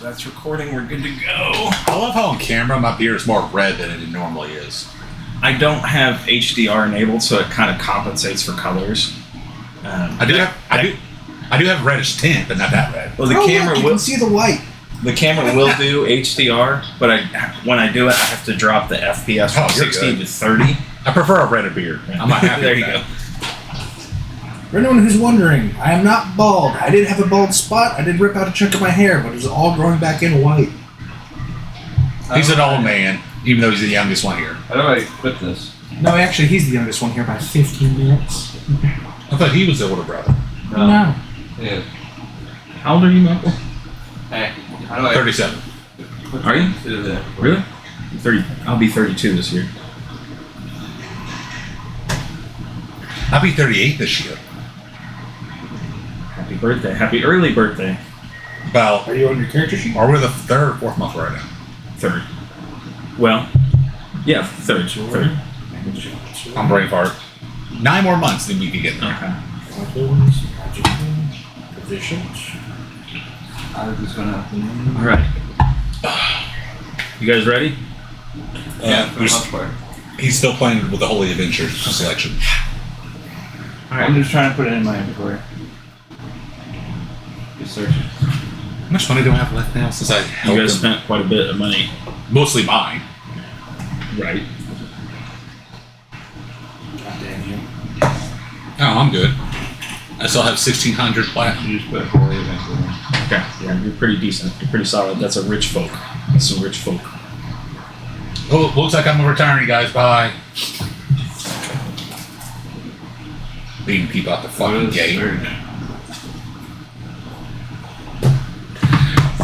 that's recording. We're good to go. I love how on camera my beer is more red than it normally is. I don't have HDR enabled, so it kind of compensates for colors. I do have reddish tint, but not that red. Well, the camera you will can see the white. The camera will do HDR, but when I do it, I have to drop the FPS from 60 to 30. I prefer a redder beer. I'm not happy. There with you that. go. For anyone who's wondering, I am not bald. I did have a bald spot. I did rip out a chunk of my hair, but it was all growing back in white. He's an old man, even though he's the youngest one here. How do I quit this? No, actually, he's the youngest one here by 15 minutes. I thought he was the older brother. No. Yeah. How old are you, Michael? Hey, how do I 37. Are you? do that? Really? 30. I'll be 32 this year. I'll be 38 this year. Happy birthday. Happy early birthday. Well, Are you on your character sheet? are we the third or fourth month right now? Third. Well, yeah, third. Third. I'm brain fart. 9 more months, then we can get there. Okay. Weapons, magic, provisions. How is this gonna happen? All right. You guys ready? Yeah, for the there's- most part. He's still playing with the Holy Adventures selection. All I'm right. just trying to put it in my inventory. Just searching. How much money do I have left now since I You helped guys him? spent quite a bit of money. Mostly mine. Right. God damn you. Oh, I'm good. I still have 1,600 platinum. You just put Holy eventually. Okay. Yeah, you're pretty decent. You're pretty solid. That's a rich folk. That's some rich folk. Oh, looks like I'm retiring, guys. Bye. Beating people out the fucking gate. You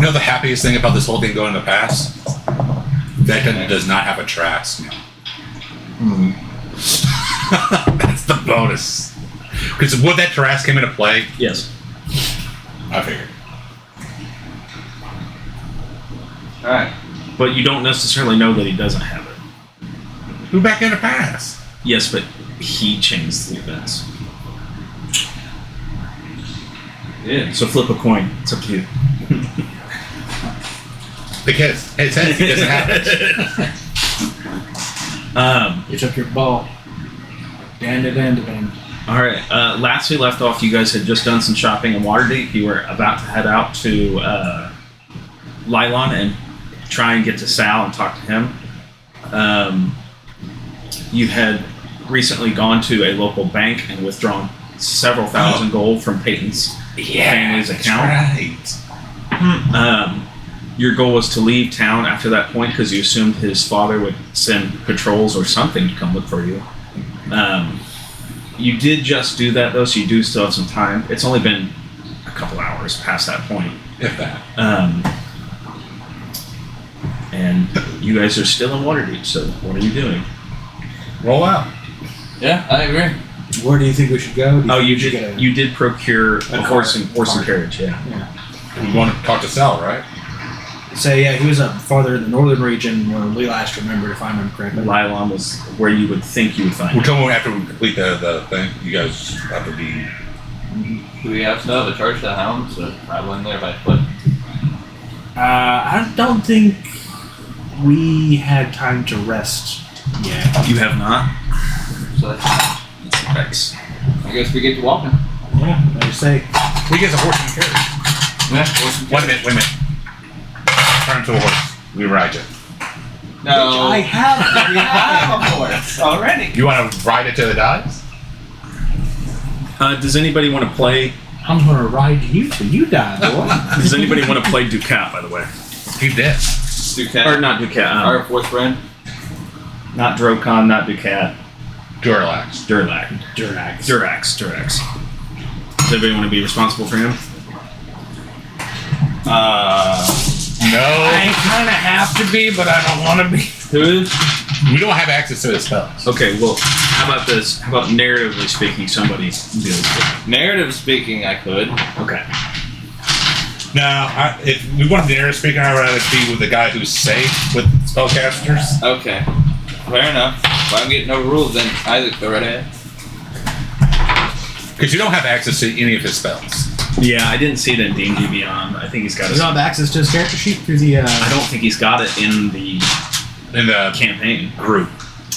know the happiest thing about this whole thing going to pass? Vecna does not have a Trask now. That's the bonus. Because would that Trask come into play? Yes. I figured. Alright. But you don't necessarily know that he doesn't have it. Who back into pass? Yes, but he changed the events. Yeah. So flip a coin. It's up to you. Because it says he doesn't have it. You took your ball. Dan. All right. Last we left off, you guys had just done some shopping in Waterdeep. You were about to head out to Lylon and try and get to Sal and talk to him. You had recently gone to a local bank and withdrawn several thousand gold from Peyton's family's account. Right. Your goal was to leave town after that point because you assumed his father would send patrols or something to come look for you. You did just do that though, so you do still have some time. It's only been a couple hours past that point. If that. And you guys are still in Waterdeep, so what are you doing? Roll out. Yeah, I agree. Where do you think we should go? Do Oh, you think we should did. get a- You did procure a horse and car. carriage. Yeah. You want to talk to Sal, right? Say, yeah, he was up farther in the northern region where we last remembered, if I remember correctly. Lylon was where you would think you would find We'll it. come on after we complete the thing. You guys have to be. Do we have to charge to the hounds to traveling there by foot? I don't think we had time to rest yet. You have not. So that's Thanks. I guess we get to walking. Yeah, I say. We get a horse and carriage. Yeah. Wait a minute. Turn to a horse. We ride you. No. I have. We have a horse already. You want to ride it till it dies? Does anybody want to play? I'm gonna ride you till you die, boy. Does anybody want to play Ducat? By the way, Keep dead. Ducat. or not Ducat? Our fourth friend. Not Drocon, not Ducat. Duralax. Durlac. Durax. Does anybody want to be responsible for him? No. I kind of have to be, but I don't want to be. Who is? We don't have access to the spells. Okay, well, how about this? How about narratively speaking, somebody deals with Narrative speaking, I could. it? Okay. No, if we want the narrative speaker, I'd rather be with the guy who's safe with spellcasters. Okay. Fair enough. If I'm getting no rules, then Isaac, go right ahead. Because you don't have access to any of his spells. Yeah, I didn't see it in D&D Beyond. I think he's got Does he have access to his character sheet through the? I don't think he's got it in the campaign group.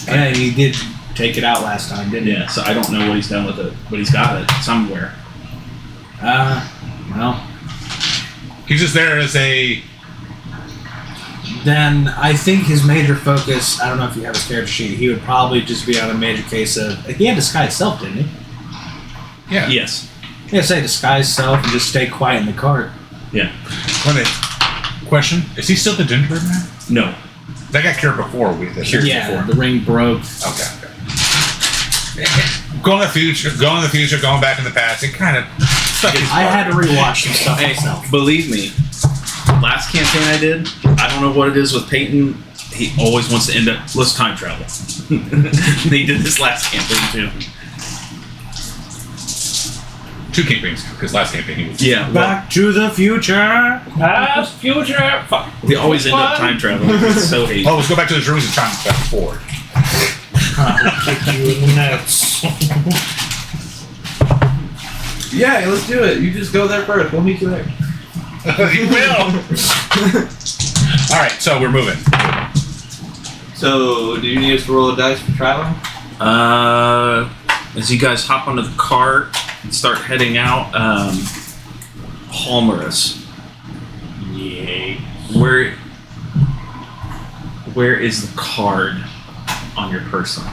Yeah, he did take it out last time, didn't he? Yeah, so I don't know what he's done with it, but he's got it somewhere. Well, He's just there as a. then I think his major focus. I don't know if you have his character sheet. He would probably just be on a major case of. He had disguise self, didn't he? Yeah. Yes. Yeah, say disguise self and just stay quiet in the cart. Yeah. Question: is he still the gingerbread man? No. That got cured before we did. Cured. Yeah, before. the ring broke. Okay. Going in the future, going back in the past, it kind of. I had to rewatch some stuff Hey, myself. believe me, last campaign I did, I don't know what it is with Peyton. He always wants to end up. Let's time travel. He did this last campaign too. 2 campaigns, because last campaign he was. Yeah. Well, Back to the future. Past, future, fuck. we always end up time traveling. It's so hate. Oh, let's go back to the rooms and time back forward. Kick you in the nuts. Yeah, let's do it. You just go there first. We'll meet you there. You will. All right, so we're moving. So, do you need us to roll a dice for traveling? As you guys hop onto the cart and start heading out, Halmerus. Yay. Where is the card on your person?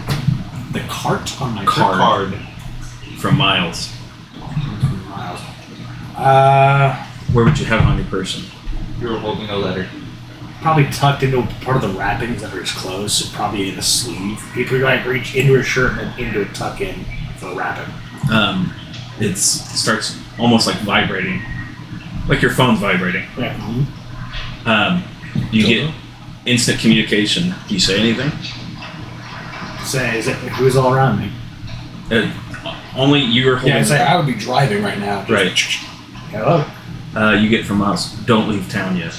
The cart on my Card. From Miles. Where would you have it on your person? You were holding a letter. Probably tucked into part of the wrappings under his clothes, so probably in a sleeve. He could like reach into his shirt and then into a tuck in for the wrapping. It starts almost like vibrating, like your phone's vibrating. Yeah. You get instant communication. Do you say anything? Say, who's all around me? Only you're holding. Yeah, say I would be driving right now. Right. Hello. You get from Miles. Don't leave town yet.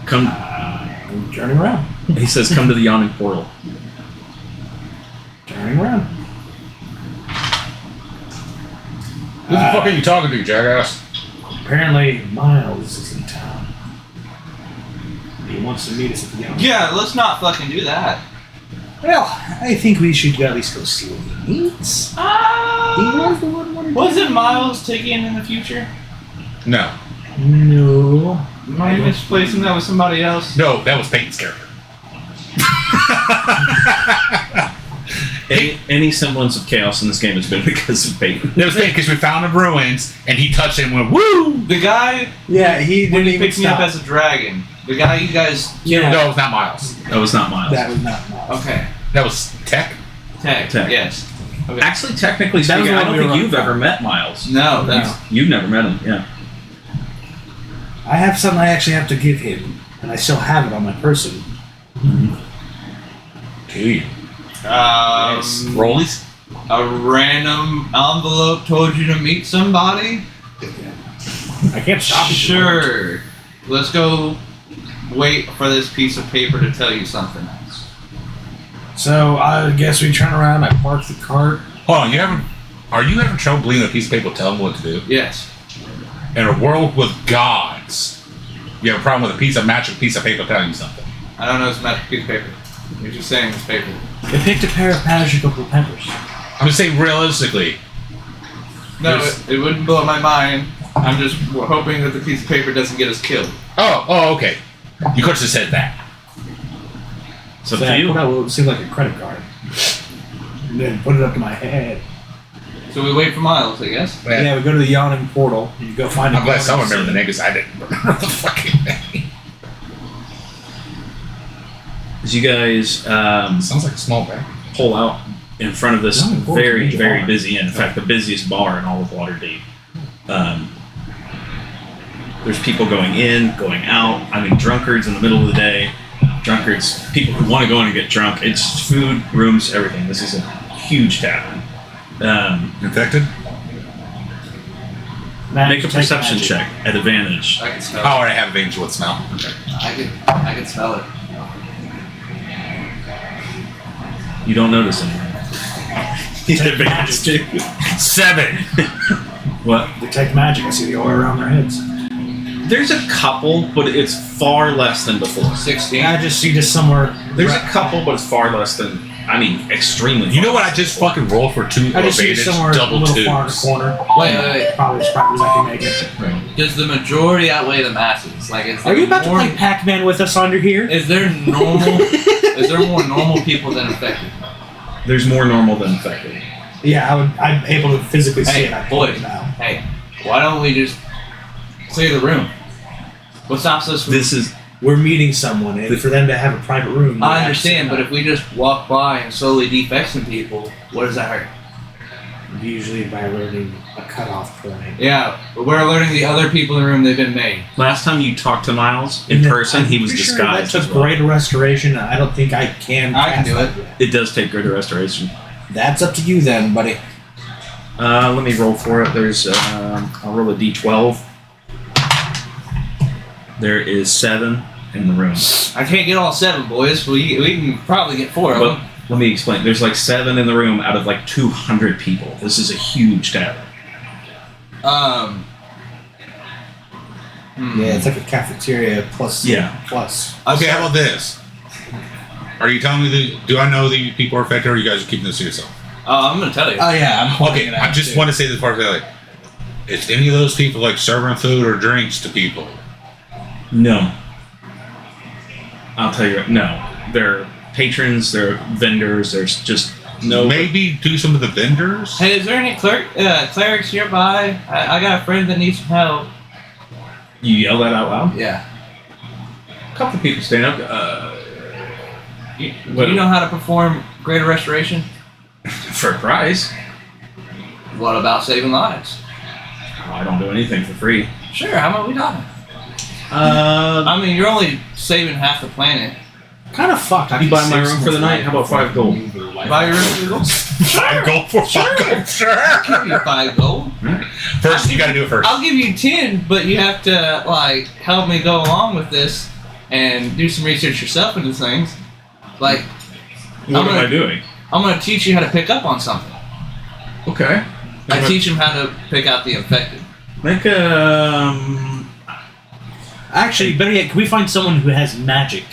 Come. I'm turning around. He says, "Come to the yawning portal." Turning around. Who the fuck are you talking to, jackass? Apparently, Miles is in town. He wants to meet us at the yawning. Yeah, let's not fucking do that. Well, I think we should at least go see what he needs. He was the one wanted to- Wasn't Miles taken in the future? No. No. Am I misplacing that with somebody else? No, that was Peyton's character. Any semblance of chaos in this game has been because of Peyton. It was Peyton because we found the ruins and he touched it and went, woo! The guy Yeah, he when didn't he even picked me up stop. as a dragon. The guy you guys Yeah. No, it was not Miles. That was not Miles. That was not Miles. Okay. That was Tech. Tech. Tech. Yes. Okay. Actually, technically That was speaking, the I one don't we think were you've on. ever met Miles. No, that's You've never met him. Yeah. I have something I actually have to give him, and I still have it on my person. To you. Rollies? a random envelope told you to meet somebody. I can't stop you. Sure. Let's go wait for this piece of paper to tell you something else. So I guess we turn around. I park the cart. Hold on, are you having trouble believing a piece of paper will tell them what to do? Yes. In a world with gods, you have a problem with a magic piece of paper telling you something. I don't know if it's a magic piece of paper. You're just saying it's paper. They picked a pair of magical peppers. I'm just saying realistically. No, it wouldn't blow my mind. I'm just hoping that the piece of paper doesn't get us killed. Oh, okay. You could have just said that. So So for I you, put out what seemed like a credit card, and then put it up to my head. So we wait for Miles, I guess. Yeah, we go to the yawning portal. And you go find. I'm glad someone remembered the name because I didn't remember the fucking name. as you guys Sounds like a small bag. pull out in front of this Yawning Portal's a very, major very bar. busy inn. In fact, the busiest bar in all of Waterdeep. There's people going in, going out. I mean, drunkards in the middle of the day. Drunkards, people who want to go in and get drunk. It's food, rooms, everything. This is a huge tavern. Infected? Make a perception check at advantage. I can Oh, smell I already have advantage with smell. Okay. I can smell it. You don't notice anything. Advantage too. 7. What? Detect magic. I see the aura around their heads. There's a couple, but it's far less than before. 16. I just see just somewhere. There's a couple, but it's far less than. I mean, extremely. You know far what? I less just than fucking rolled for 2 I just see advantage somewhere a double little far in the twos. corner. Wait. Probably as private as I can make it. Right. Does the majority outweigh the masses? Like, is Are there you about to more, play Pac-Man with us under here? Is there normal? Is there more normal people than infected? There's more normal than infected. Yeah, I'm able to physically see Hey, it. I boys. it now. Hey, why don't we just clear the room? What stops us from... This is We're meeting someone, and for them to have a private room. I understand, but if we just walk by and slowly defect some people, what does that hurt? usually by alerting a cutoff point. Yeah, but we're alerting the other people in the room they've been made. last time you talked to Miles in And then person. He I'm was pretty sure disguised. That as took well. greater restoration. I don't think I can. I can cast do that it. yet. It does take greater restoration. That's up to you then, buddy. Let me roll for it. There's I'll roll a d12. There is 7 in the room. I can't get all 7, boys. We can probably get 4 of But them. let me explain. There's like 7 in the room out of like 200 people. This is a huge tavern. Yeah, it's like a cafeteria plus. Yeah. Plus. Okay, how about this? Are you telling me do I know the people are affected, or are you guys are keeping this to yourself? I'm gonna tell you. Oh yeah, I'm pointing Okay, it out. I just too. want to say this part like, is any of those people like serving food or drinks to people? No. I'll tell you. No. They're patrons. They're vendors. There's just no. Maybe do some of the vendors. Hey, is there any clerics nearby? I got a friend that needs some help. You yell that out loud. Yeah. A couple of people stand up. Do you know how to perform greater restoration? For a price. What about saving lives? Oh, I don't do anything for free. Sure, how about we talking? Uh, I mean, you're only saving half the planet. Kind of fucked. I You could buy my save room for the someone's night? How about 5 gold? Buy your room gold? Sure. Go for fucking sure. Give you 5 gold. First, you got to do it first. I'll give you 10, but you have to like help me go along with this and do some research yourself into things. Like, What am I doing? I'm gonna teach you how to pick up on something. Okay. I teach them how to pick out the infected. Make Actually, better yet, can we find someone who has magic?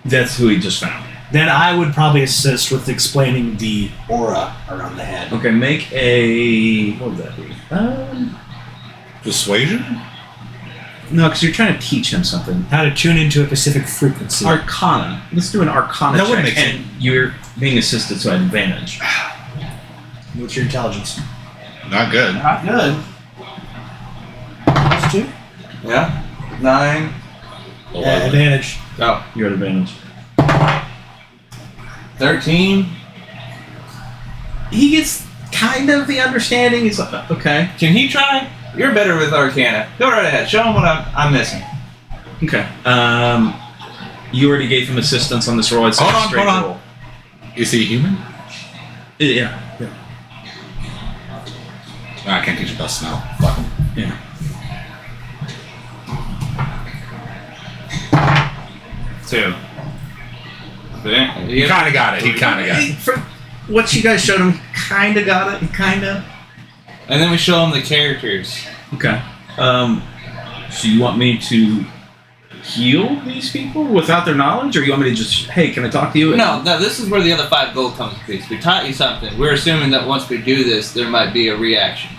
That's who he just found. Then I would probably assist with explaining the aura around the head. Okay, make a. What would that be? Persuasion? No, because you're trying to teach him something. How to tune into a specific frequency. Arcana. Let's do an Arcana That check. wouldn't make sense. And you're being assisted to advantage. What's your intelligence? Not good. Not good. Plus 2? Yeah. 9. Yeah, advantage. Oh. You're at advantage. 13. He gets kind of the understanding. He's like, okay. Can he try? You're better with Arcana. Go right ahead. Show him what I'm missing. Okay. You already gave him assistance on this roll. It's Hold a on, straight hold on. roll. Is he human? Yeah. I can't teach about smell. Fuck him. Yeah. Two. He kind of got it. He kind of got it. For what you guys showed him, kind of got it. Kind of. And then we show them the characters. Okay. So you want me to heal these people without their knowledge, or you want me to just, hey, can I talk to you? No, this is where the other 5 gold comes into place. We taught you something. We're assuming that once we do this, there might be a reaction.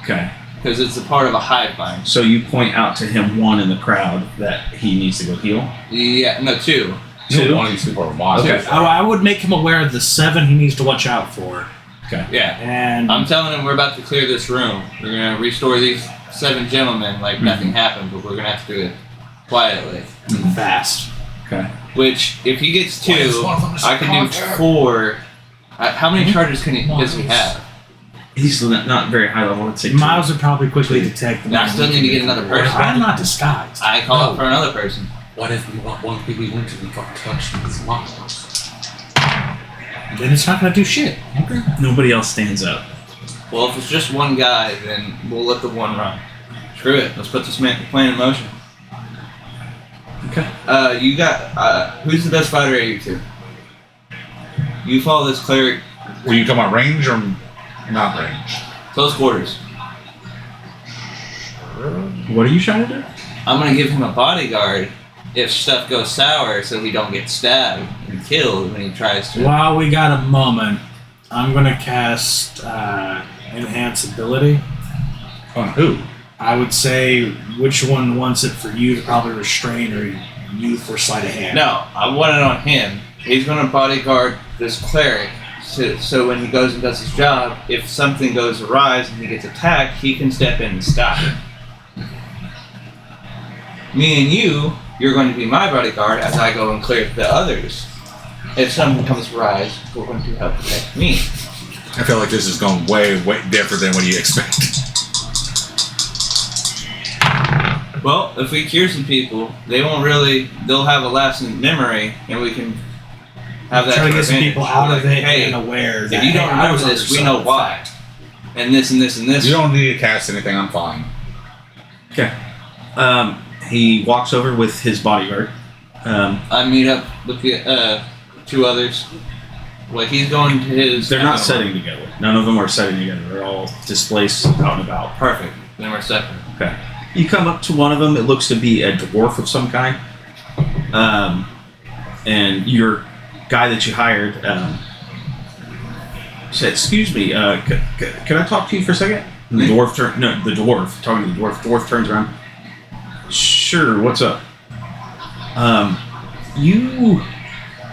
Okay. Because it's a part of a hive mind. So you point out to him one in the crowd that he needs to go heal. Yeah, no, 2. You Two? want these people are monsters. Okay. I would make him aware of the 7 he needs to watch out for. Okay. Yeah. And I'm telling him we're about to clear this room. We're going to restore these 7 gentlemen like nothing happened, but we're going to have to do it quietly. fast. Okay. Which, if he gets 2, What is one of them is I can do counter? 4. How many charges does he have? He's not very high level. Let's say two. Miles would probably quickly detect them. I still need to get another person. I'm not disguised. I call out for another person. What if we want one thing we went to, we got touched with his monsters? Then it's not going to do shit. Okay. Nobody else stands up. Well, if it's just one guy, then we'll let the one run. Screw it. Let's put this plan in motion. Okay. You got, who's the best fighter at you 2? You follow this cleric Were you talking about range or not range? close quarters. What are you trying to do? I'm gonna give him a bodyguard if stuff goes sour, so he don't get stabbed and killed when he tries to. While we got a moment, I'm gonna cast Enhance Ability. On who? I would say which one wants it for you, probably Restrain or you for Sleight of Hand. No, I want it on him. He's gonna bodyguard this cleric, so when he goes and does his job, if something goes awry and he gets attacked, he can step in and stop it. Me and you're going to be my bodyguard as I go and clear the others. If something comes awry, we're going to help protect me. I feel like this is going way different than what you expect. Well, if we cure some people, they'll have a lasting memory, and we can have that. Try to to get some advantage. people out of it Hey, and aware that if you don't I remember was this, we under know some why. effect. And this and this and this. You don't need to cast anything. I'm fine. Okay. He walks over with his bodyguard. I meet up with the two others. Well, he's going to his. They're not setting together. None of them are setting together. They're all displaced out and about. Perfect. Then we're separate. Okay. You come up to one of them. It looks to be a dwarf of some kind. And your guy that you hired said, "Excuse me, can I talk to you for a second?" And the dwarf talking to the dwarf. Dwarf turns around. Sure. What's up? You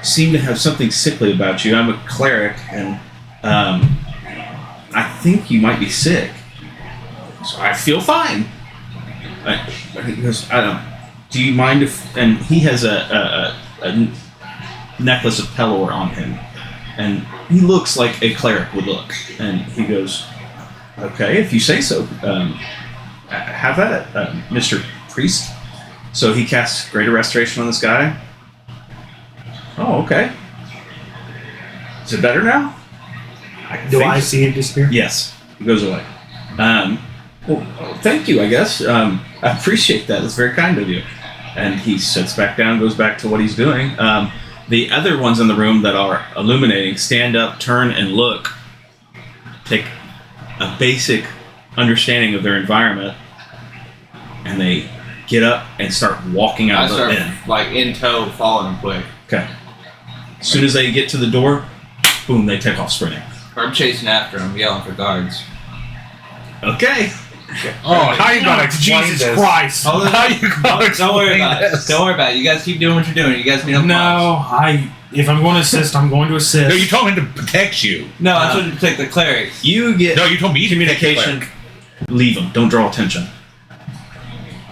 seem to have something sickly about you. I'm a cleric, and I think you might be sick. So I feel fine. He goes, do you mind if... And he has a necklace of Pelor on him. And he looks like a cleric would look. And he goes, okay, if you say so. Have at it, Mr. Priest. So he casts Greater Restoration on this guy. Oh, okay. Is it better now? Do I see it disappear? Yes. It goes away. Well, thank you, I guess. I appreciate that. It's very kind of you. And he sits back down, goes back to what he's doing. The other ones in the room that are illuminating stand up, turn, and look. Take a basic understanding of their environment, and they get up and start walking out of the inn. Like in tow, following them quick. Okay. As soon as they get to the door, boom, they take off sprinting. Or I'm chasing after them, yelling for guards. Okay. Oh, how you gonna explain Jesus this? Christ! Hold on. How you gonna Don't worry explain about it. this? Don't worry about it. You guys keep doing what you're doing. You guys meet up. No, if I'm going to assist, I'm going to assist. No, you told me to protect you. No, I told you to protect the cleric. You get No, you told me to protect the communication. cleric. Leave them. Don't draw attention.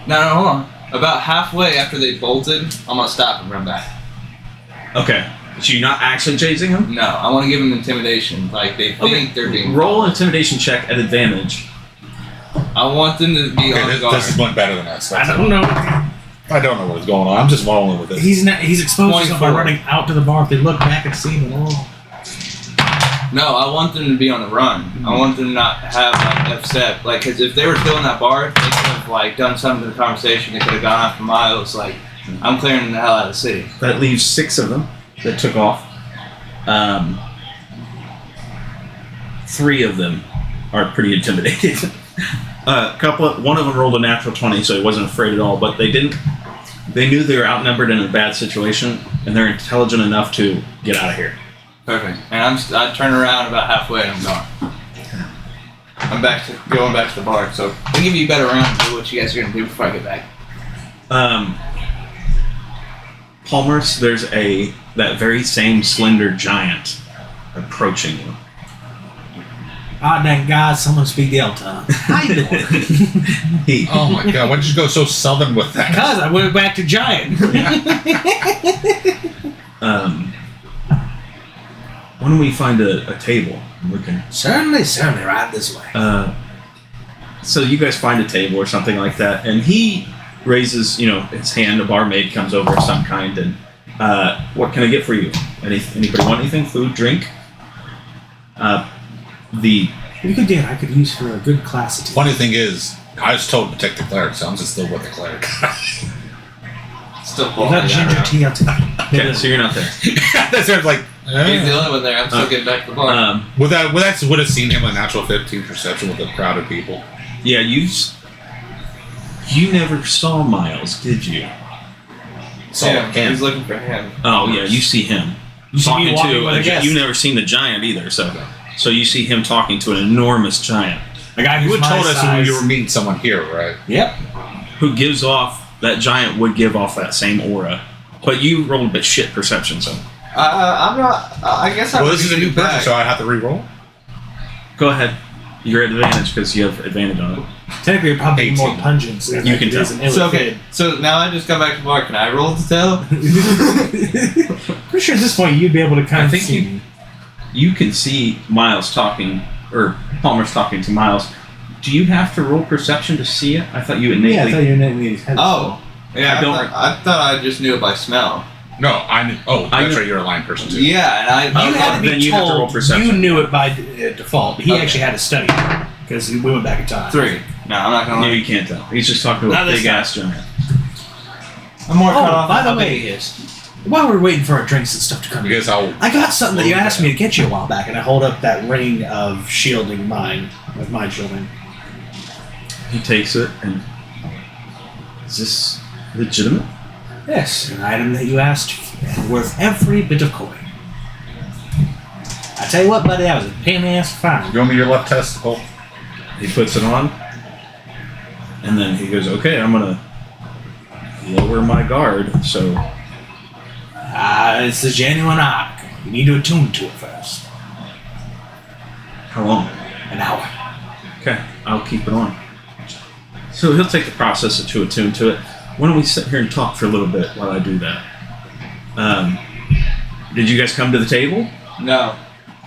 No, hold on. About halfway after they bolted, I'm gonna stop and run back. Okay. So you're not actually chasing them? No, I want to give them intimidation. Like they think they're being. Roll an intimidation check at advantage. I want them to be Okay, on guard. this is one better than us. I don't know. I don't know what's going on. I'm just rolling with it. He's exposed himself by 24. running out to the bar. If they look back and see him at all. No, I want them to be on the run. I want them to not have like upset. Like, cause if they were still in that bar, they could have like done something to the conversation. They could have gone off for miles. Like, I'm clearing the hell out of the city. That leaves 6 of them that took off. 3 of them are pretty intimidated. One of them rolled a natural 20, so he wasn't afraid at all. But they knew they were outnumbered in a bad situation, and they're intelligent enough to get out of here. Perfect. And I turn around about halfway and I'm gone. I'm going back to the bar. So I'll give you a better round and do what you guys are gonna do before I get back. Palmer's, there's that very same slender giant approaching you. Ah, dang God, someone speak Delta. How you doing? Oh my god, why did you go so southern with that? Because I went back to giant. Why don't we find a table? And we can. certainly, right this way. So you guys find a table or something like that, and he raises, his hand. A barmaid comes over of some kind, and what can I get for you? Anybody want anything? Food, drink? You could I could use for a good class of tea. Funny thing is, I was told to protect the cleric, so I'm just still with the cleric. Still You pulling got it ginger out. tea, I'll take it. Okay, so you're not there. That's sort of like. He's the only one there. I'm still getting back to the bar. Would have seen him a natural 15 perception with a crowd of people. Yeah, You never saw Miles, did you? him. He's looking for him. Oh yeah, you see him see me talking walking to. with a guest. You never seen the giant either, so you see him talking to an enormous giant A guy You who's had told my us size. when you were meeting someone here, right? Yep. who gives off that giant would give off that same aura. But you rolled a bit shit perception, so I'm not. I guess I. Well, this is a new person, so I have to re-roll. go ahead. You're at advantage because you have advantage on it. Technically, it'd probably be 18. more pungent. So You can it is tell. an ill So okay. kid. So now I just come back to Mark. Can I roll to tell? Pretty sure at this point you'd be able to kind I of think see. you can see Miles talking, or Palmer's talking to Miles. Do you have to roll perception to see it? I thought you innately. Yeah, I thought you innately had. Oh. Yeah. I I, don't- thought I just knew it by smell. No, I knew. Oh, I that's knew- right. You're a line person too. Yeah, and I. You had to be then you have to roll told. perception. You knew it by default. He Okay. actually had to study because we went back in time. 3. No, I'm not gonna. No, you can't tell. He's just talking to Not a this big ass giant. I'm more cut Oh, off. by on the how big way, he is. while we're waiting for our drinks and stuff to come in, Because I'll. I got something that you asked me to get you a while back, and I hold up that ring of shielding mine, of mind shielding. He takes it and. Is this legitimate? Yes, an item that you asked for, worth every bit of coin. I tell you what, buddy, that was a pain in the ass to find. You want me your left testicle? He puts it on, and then he goes, "Okay, I'm gonna lower my guard." So It's a genuine arc. You need to attune to it first. how long? An hour. Okay, I'll keep it on. So he'll take the process to attune to it. Why don't we sit here and talk for a little bit while I do that? Did you guys come to the table? No,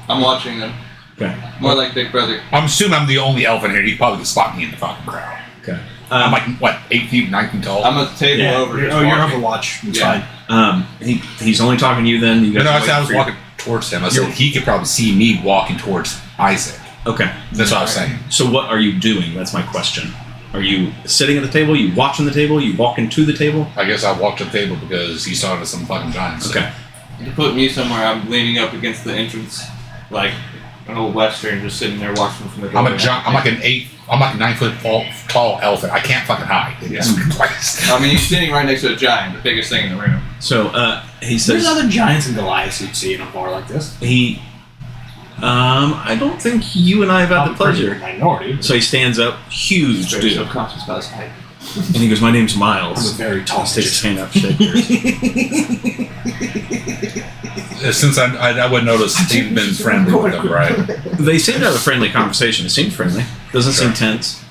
I'm watching them. Okay. More like Big Brother. I'm assuming I'm the only elf in here. You probably could spot me in the fucking crowd. Okay. I'm like what, 8 feet, 9 feet tall. I'm at the table over. You're, just you're watching. Overwatch. It's Yeah. fine. He's only talking to you then. You No, guys. no, are I said I was waiting for walking towards him. I said You're- he could probably see me walking towards Isaac. your- Okay. That's what I was saying. So what are you doing? That's my question. Are you sitting at the table? You watching the table? You walking to the table? I guess I walked to the table because he started some fucking giants. Okay. To put me somewhere, I'm leaning up against the entrance, like an old western, just sitting there watching from the door. I'm like a 9 foot tall elephant. I can't fucking hide in this place. I mean, he's sitting right next to a giant, the biggest thing in the room. So he There's says other giants and Goliaths you'd see in a bar like this. he. I don't think you and I have had the pleasure. Minority. So he stands up, huge Very dude, subconscious about his height. and he goes, "My name's I'm Miles." a very tall He sticks his midget. hand up, shake yours. Since I wouldn't notice you've been friendly with them, right? They seem to have a friendly conversation. It seems friendly. Doesn't seem tense.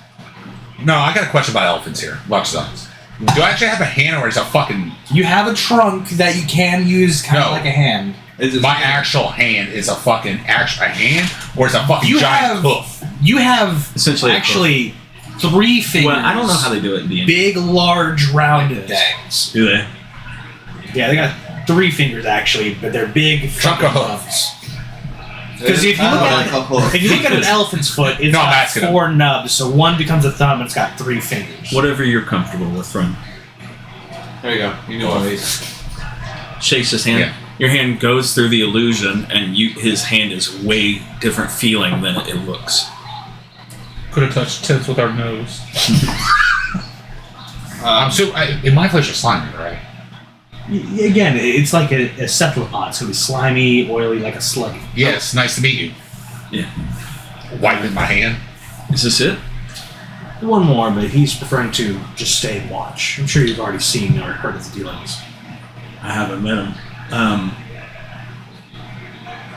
No, I got a question about elephants here. Watch this. Do I actually have a hand or is a fucking... You have a trunk that you can use kind of No. like a hand. My actual hand is a fucking a hand or is a fucking You giant have- hoof? You have Essentially a actually 3 fingers. Well, I don't know how they do it in D&D. Big, large, rounded Like things. Do they? Yeah, they got 3 fingers actually, but they're big. Trunk of fucking hoofs. Because if you look at if you look at an elephant's foot, it's No, I'm got asking 4 nubs, so one becomes a thumb and it's got 3 fingers. Whatever you're comfortable with, friend. There you go. You know what it is. Shakes his hand. Yeah. Your hand goes through the illusion, and his hand is way different feeling than it looks. Could have touched tips with our nose. In my place, you're slimy, right? Again, it's like a cephalopod. It's gonna be slimy, oily, like a slug. Yes, nice to meet you. Yeah. Wiping my hand. Is this it? One more, but he's preferring to just stay and watch. I'm sure you've already seen or heard of the dealings. I haven't met him.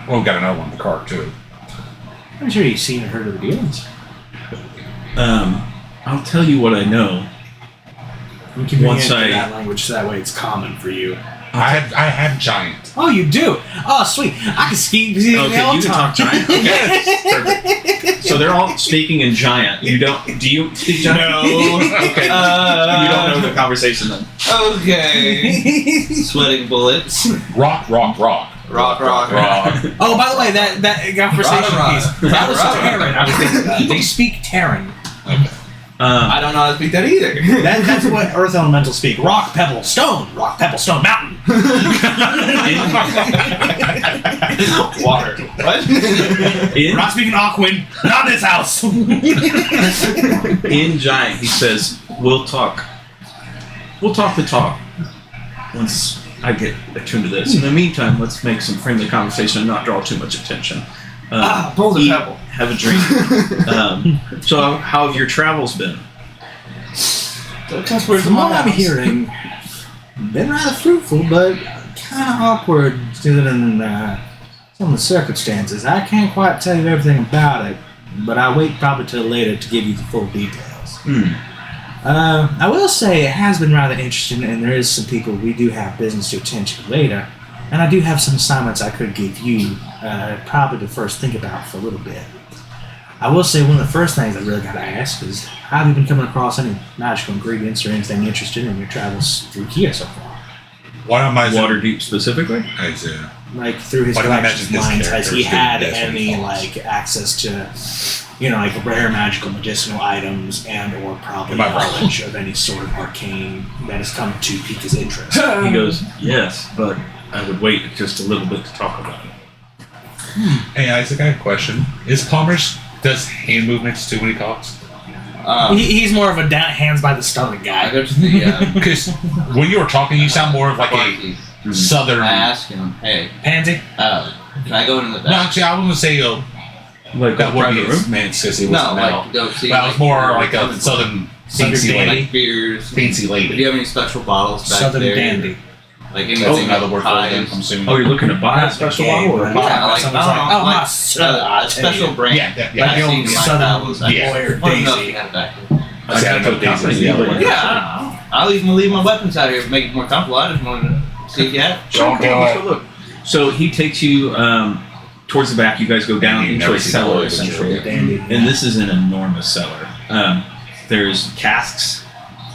Well, we got another one in the car, too. I'm sure you've seen or heard of the dealings. I'll tell you what I know. I'm keeping Once it in I- that language so that way it's common for you. I had giant. Oh, you do? Oh, sweet. I can speak all Okay, you the can time. talk giant. Okay. Perfect. So they're all speaking in giant. You don't? Do you speak giant? No. Okay. You don't know the conversation then. Okay. Sweating bullets. Rock. Rock. Rock. Oh, by the way, that conversation Rah, piece, rah. that was Rah, rah. Terran. I was thinking about. They speak Terran. I don't know how to speak that either. That's what Earth Elementals speak. Rock, pebble, stone. Rock, pebble, stone, mountain. Water. What? We're not speaking Aquan. Not in this house. In giant, he says, we'll talk. We'll talk the talk once I get attuned to this. In the meantime, let's make some friendly conversation and not draw too much attention. pull the eat, pebble. have a drink. So, how have your travels been? From what I'm hearing, been rather fruitful, but kind of awkward considering some of the circumstances. I can't quite tell you everything about it, but I'll wait probably till later to give you the full details. I will say it has been rather interesting, and there is some people we do have business to attend to later, and I do have some assignments I could give you, probably to first think about for a little bit. I will say one of the first things I really got to ask is, have you been coming across any magical ingredients or anything interesting in your travels through here so far? One of my Waterdeep specifically? Like through his Why do I collections imagine minds, his has he characters had doing this any when he like access to, like rare magical medicinal items and or probably Am I wrong? knowledge of any sort of arcane that has come to pique his interest? He goes, yes, but I would wait just a little bit to talk about it. Hey, Isaac, I have a question. Is Palmer's does hand movements too when he talks? He's more of a hands by the stomach I guy. go to the Because when you were talking, you sound more of like a party. southern I ask him, hey, Pansy? can I go in the No, back? actually, I wouldn't say Like that a would private be room? his man because he No, wasn't now. like go see. But I was more like a southern fancy dandy. lady. like beers. Fancy Do lady. you have any special bottles back Southern there? dandy. Like That's anything another word for pies? it, I'm assuming. Oh, you're looking to buy a special bottle or a Yeah, bottle? Yeah, like, Someone's I don't know, like, like, my son, a special brand. Yeah, Like the I've old seen in my southern travels. I yeah. lawyer wanna know if Daisy. you got it back there. I see, I know Daisy's the other one. Yeah, I'll even leave my weapons out here to make it more comfortable. I just wanted to see if you had. Don't do Let's it. go look. So he takes you towards the back. You guys go down You into never a see cellar, the lawyers, essentially. Dandy. And this is an enormous cellar. There's casks,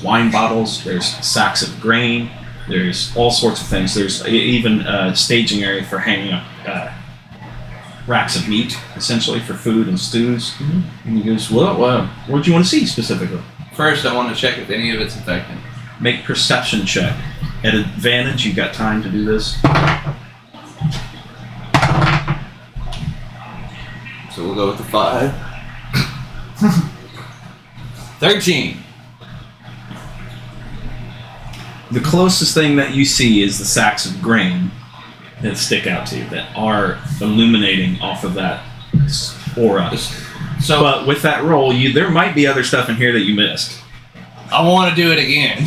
wine bottles, there's sacks of grain, there's all sorts of things. There's even a staging area for hanging up racks of meat, essentially, for food and stews. And he goes, well, what do you want to see specifically? First, I want to check if any of it's infected. Make perception check. At advantage, you got time to do this. So we'll go with the 5. 13. The closest thing that you see is the sacks of grain that stick out to you, that are illuminating off of that aura. So But with that roll, there might be other stuff in here that you missed. I want to do it again.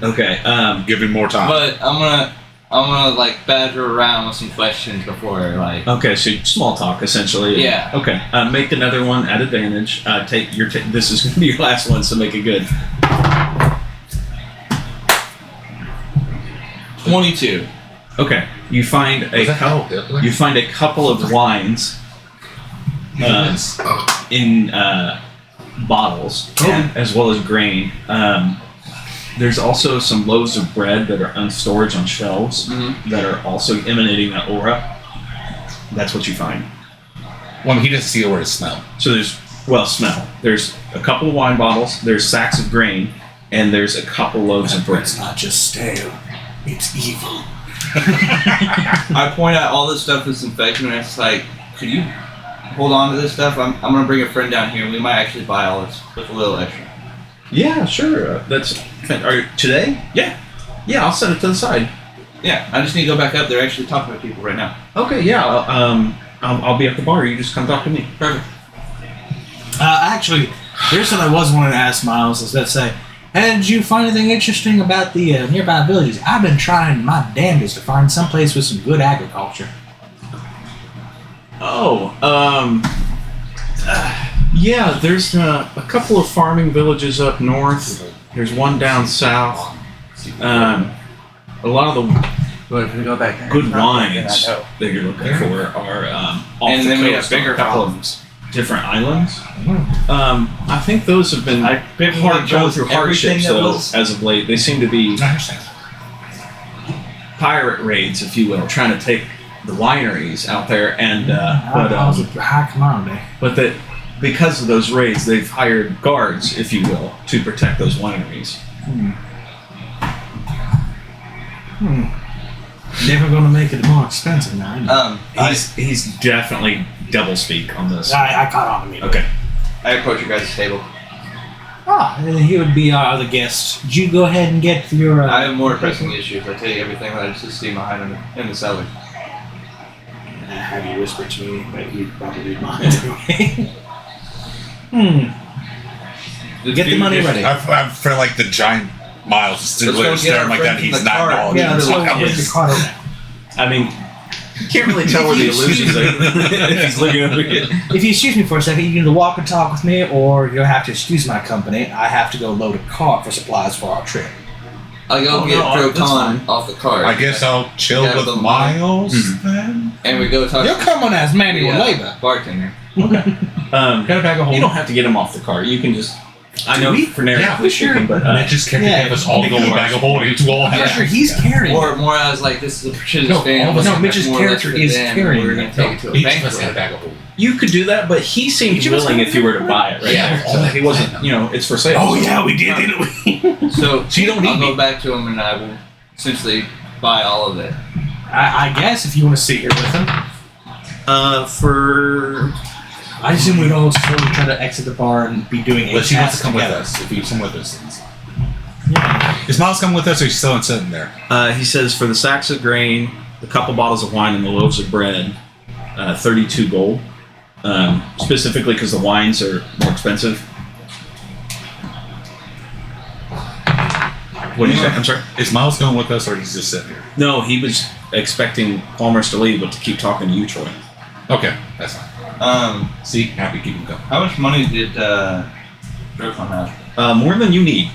Okay. Give him more time. But I'm gonna like badger around with some questions before like. Okay. So small talk, essentially. Yeah. Okay. Make another one at advantage. This is going to be your last one, so make it good. 22. Okay. You find Was that how Hitler? you find a couple of wines in bottles, as well as grain. There's also some loaves of bread that are on storage on shelves that are also emanating that aura. That's what you find. Well, he doesn't see the word smell. So smell. There's a couple of wine bottles, there's sacks of grain, and there's a couple loaves of bread. It's not just stale, it's evil. I point out all this stuff that's infected, and it's like, could you hold on to this stuff? I'm gonna bring a friend down here, and we might actually buy all this with a little extra. Yeah, sure. Today? Yeah. Yeah, I'll set it to the side. Yeah, I just need to go back up there. Actually, talking to people right now. Okay, yeah. I'll be at the bar. You just come talk to me. Perfect. Actually, here's something I was wanting to ask Miles. Is let's say, did you find anything interesting about the nearby villages? I've been trying my damnedest to find some place with some good agriculture. Yeah, there's a couple of farming villages up north. There's one down south. A lot of the But if we go back good wines that you're looking for are off And the then we coast have on bigger a couple problems. of different islands. I think those have been hard going through hardships though, as of late. They seem to be I understand. pirate raids, if you will, trying to take the wineries out there. And I was a high commodity. but that because of those raids, they've hired guards, if you will, to protect those wineries. Never going to make it more expensive now. I know. He's definitely double speak on this. I caught on to me. Okay. I approach your guys' table. And he would be the guest. Did you go ahead and get your... I have more pressing issues. I tell you everything that I just see behind in the cellar. Have you whispered to me, but you'd probably mind anyway. Get the money ready. I feel like the giant Miles is still Let's go get staring our like friend that. from He's the not car. knowledgeable. Yeah, let's go Fuck with is- the car now. I mean, you can't really tell where the illusions are. If he's looking over here. If you excuse me for a second, you can either walk and talk with me, or you'll have to excuse my company. I have to go load a cart for supplies for our trip. I'll go Oh, get no, Pro that's Con fine. off the cart. I guess I'll chill Yeah, with the Miles then. And we go talk You're coming as to manual the labor. bartender. Got a bag of You holes. don't have to get him off the car. You can just. I know for narrative speaking, but Mitch just can't Yeah. give us all the bag of holes. You all I'm have. sure he's carrying. Or more as like, this is a precious No, fan. all of us- no, Mitch's more or less character for is them, carrying We're going it. to take it to a Each of us had a banquet. bag of holes. you could do that. But he seemed Each of us willing have if you were to buy it right Yeah, there. all So that he wasn't, it's for sale. Oh yeah, we did, didn't we? So So you don't need I'll me. go back to him and I will essentially buy all of it. I guess if you want to sit here with him. For I assume we'd all slowly try to exit the bar and be doing a But she wants to task come with together. us. If you come with us. Yeah. Is Miles coming with us or he's still sitting there? he says for the sacks of grain, the couple bottles of wine, and the loaves of bread, 32 gold. Specifically because the wines are more expensive. What do you say? I'm sorry. Is Miles going with us or he's just sitting here? No, he was expecting Palmer's to leave, but to keep talking to you, Troy. Okay, that's fine. See, happy keep him going. How much money did Pro Con have? More than you need.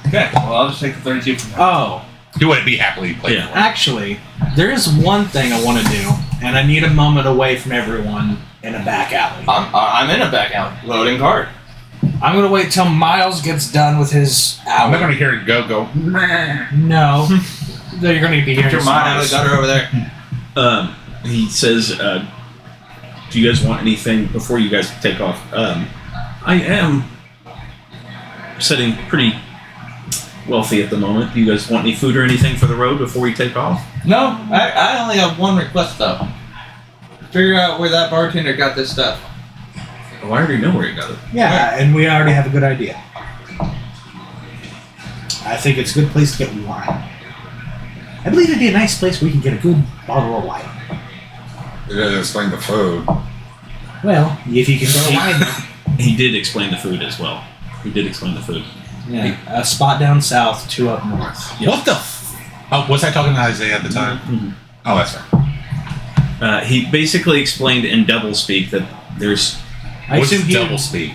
Okay, well I'll just take the 32 from him. Oh, He would be happily played. Yeah. actually, there is one thing I want to do, and I need a moment away from everyone in a back alley. I'm in a back alley, loading cart. I'm gonna wait till Miles gets done with his I'm not hour. going to hear it go. No, no, you're gonna be hearing Get your mind out of the some gutter over there. He says, do you guys want anything before you guys take off? I am sitting pretty wealthy at the do you guys want any food or anything for the road before we take off? No, I only have one request though. Figure out where that bartender got this stuff. Oh, I already know where you got it. Yeah, and we already have a good idea. I think it's a good place to get wine. I believe it'd be a nice place where we can get a good bottle of wine. It doesn't explain the food. Well, if you can get wine. He did explain the food as well. He did explain the food. Yeah, a spot down south, 2 up north. Yep. What the Oh, was I talking to Isaiah at the time? Mm-hmm. Oh, that's right. He basically explained in double speak that there's I What's assume he double speak?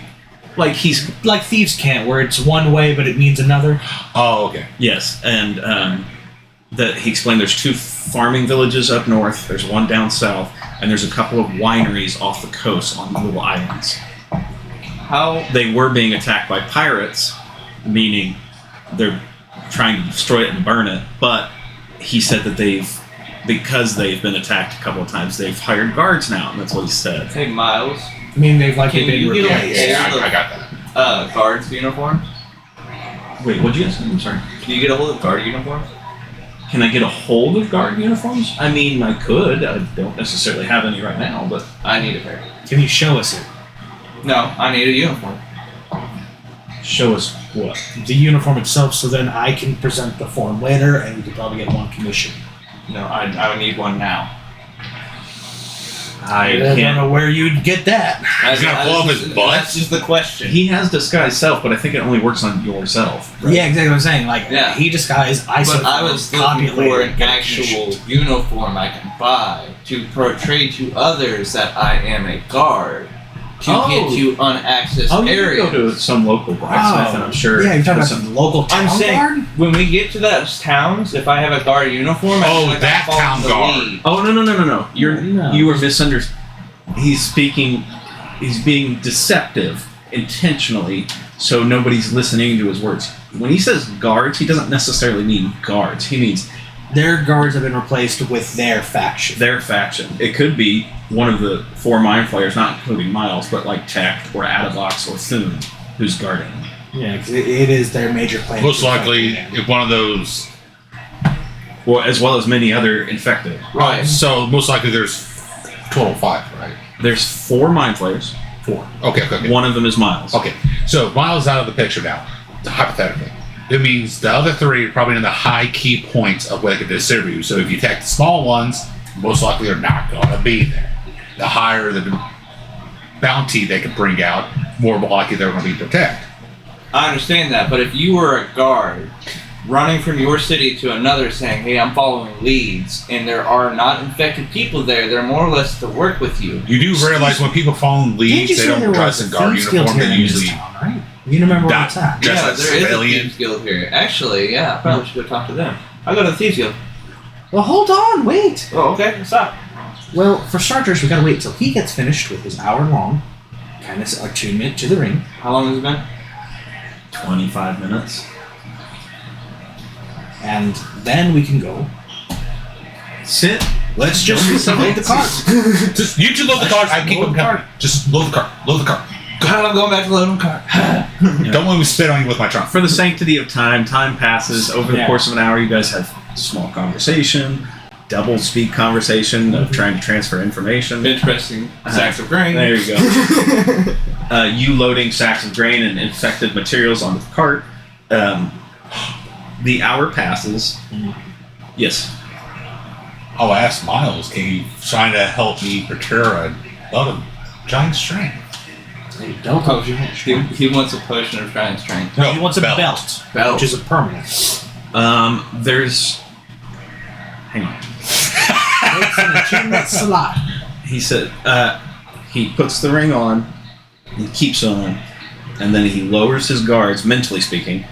like he's like thieves can't, where it's one way but it means another. Oh, okay. yes, and that he explained there's 2 farming villages up north, there's one down south, and there's a couple of wineries off the coast on little islands. How? They were being attacked by pirates, meaning they're trying to destroy it and burn it, but he said that because they've been attacked a couple of times, they've hired guards now, and that's what he said. Hey Miles, I mean, they've likely Can been you get replaced. a- Yeah, I got that. guards uniforms? Wait, what'd you guys say? I'm sorry. Can you get a hold of guard uniforms? Can I get a hold of guard uniforms? I mean, I could. I don't necessarily have any right now, but I need a pair. Can you show us it? No, I need a uniform. show us what? The uniform itself, so then I can present the form later and we could probably get one commission. No, I would need one now. I don't can't. know where you'd get that. He's gonna pull up his butt? That's just the question. He has disguise self, but I think it only works on yourself. Yeah, exactly what I'm saying. Like, Yeah. he disguised, I But I was looking for an get a actual commission. uniform I can buy to portray to others that I am a guard to Oh. get to unaccessed Oh, you could areas. go to some local blacksmith, and I'm sure. Yeah, you're talking about some- some local town I'm saying guard? when we get to those towns, if I have a guard uniform, I Oh, feel like that I fall town in the guard. lead. Oh no! No. You were misunderstood. He's speaking. He's being deceptive intentionally, so nobody's listening to his words. When he says guards, he doesn't necessarily mean guards. He means Their guards have been replaced with their faction. their faction. It could be one of the 4 mind flayers, not including Miles, but like Tech or Adabox or Thune, who's guarding them. Yeah, because it is their major plan. Most likely, if one of those. Well, as well as many other infected. Right. So most likely there's total 5, right? There's 4 mind flayers, 4. Okay. One of them is Miles. Okay, so Miles is out of the picture now, hypothetically. It means the other 3 are probably in the high key points of where they can distribute. So if you attack the small ones, most likely they're not going to be there. The higher the bounty they can bring out, more likely they're going to be protected. I understand that, but if you were a guard running from your city to another saying, hey, I'm following leads, and there are not infected people there, they're more or less to work with you. You do realize when people follow leads, they don't dress in guard uniform, they usually town, right? You remember what it's at? dress Yeah, like there is a civilian. Thieves Guild here. Actually, yeah, I probably should go talk to them. I'll go to the Thieves Guild. Well, hold on, wait. Oh, okay, stop. Well, for starters, we gotta wait till he gets finished with his hour-long kind of attunement to the ring. How long has it been? 25 minutes. And then we can go. Sit. Let's just load the cart. Just you two load the cart. I keep them coming. Just load the cart. Load the cart. God, I'm going back to loading car. Don't let me spit on you with my trunk. For the sanctity of time, time passes. Over the course of an hour, you guys have small conversation, double speak conversation of trying to transfer information. Interesting. Sacks of grain. There you go. You loading sacks of grain and infected materials onto the cart. The hour passes. Yes. I'll ask Miles, can you try to help me procure a lot of giant strength? Hey, don't potion. He wants a potion of giant strength. No, he wants a belt, Belt. which is a permanent. There's. Hang on. It's an achievement slot. He said he puts the ring on, he keeps on, and then he lowers his guards, mentally speaking.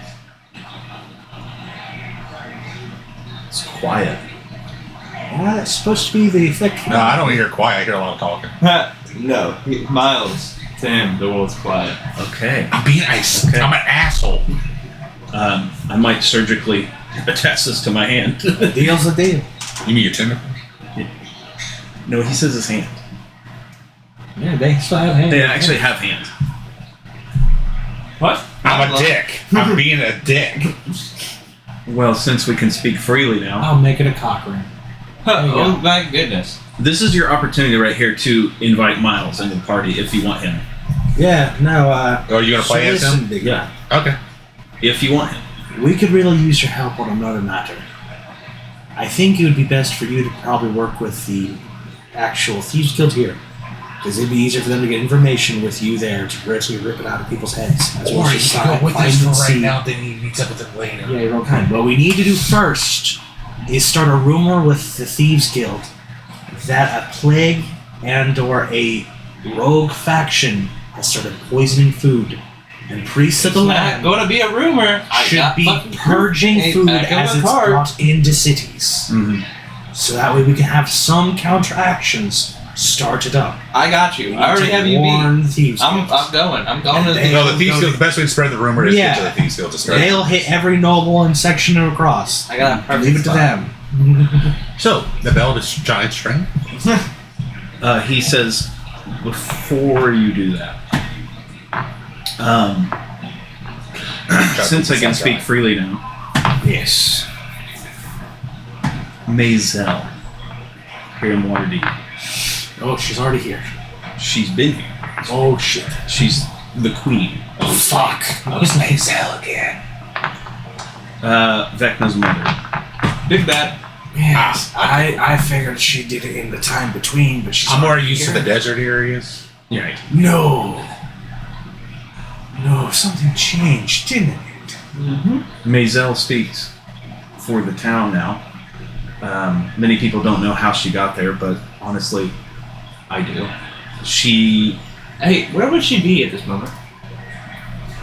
It's quiet. Yeah, it's supposed to be the effect. No, I don't hear quiet. I hear a lot of talking. No, Miles. To him, the world's quiet. Okay. I'm being nice. Okay. I'm an asshole. I might surgically attach this to my hand. Deal's a deal. You mean your tentacle? No, he says his hand. Yeah, they still have hands. They actually have hands. What? I'm a dick. I'm being a dick. Well, since we can speak freely now, I'll make it a cock ring. Oh my goodness. this is your opportunity right here to invite Miles into the party if you want him. Yeah, no, Oh, you gonna so play as listen, him? big Yeah. Okay. If you want him. we could really use your help on another matter. I think it would be best for you to probably work with the actual Thieves Guild here. Because it'd be easier for them to get information with you there to virtually rip it out of people's heads. As well Or as you just can go with find us for and right see. now, then you meet up with them later. Yeah, your own kind. What we need to do first is start a rumor with the Thieves Guild that a plague and or a rogue faction has started poisoning food. And priests of the It's not land going to be a rumor. I should got be fucking purging a food pack of as a it's card. brought into cities. Mm-hmm. So that way we can have some counteractions started up. I got you. We I already need to have you beat. warn the Thieves I'm Guild. going. I'm going to And the No, the Thieves Guild, the best way to spread the rumor is Yeah. get to the Thieves Guild to start. They'll hit every noble and section across. I got a perfect Leave it to spot. them. So, the belt is giant strength? He says, before you do that, since I can speak freely now, Yes. Maisel, here in Waterdeep, Oh, she's already here. she's been here. Oh shit. She's the queen. Oh fuck. That was Maisel again. Vecna's mother. Big bad. Yes. I figured she did it in the time between, but she's I'm more already used to here. the desert areas. Yeah. No. No, something changed, didn't it? Maisel speaks for the town now. Many people don't know how she got there, but honestly, I do. She, Hey, where would she be at this moment?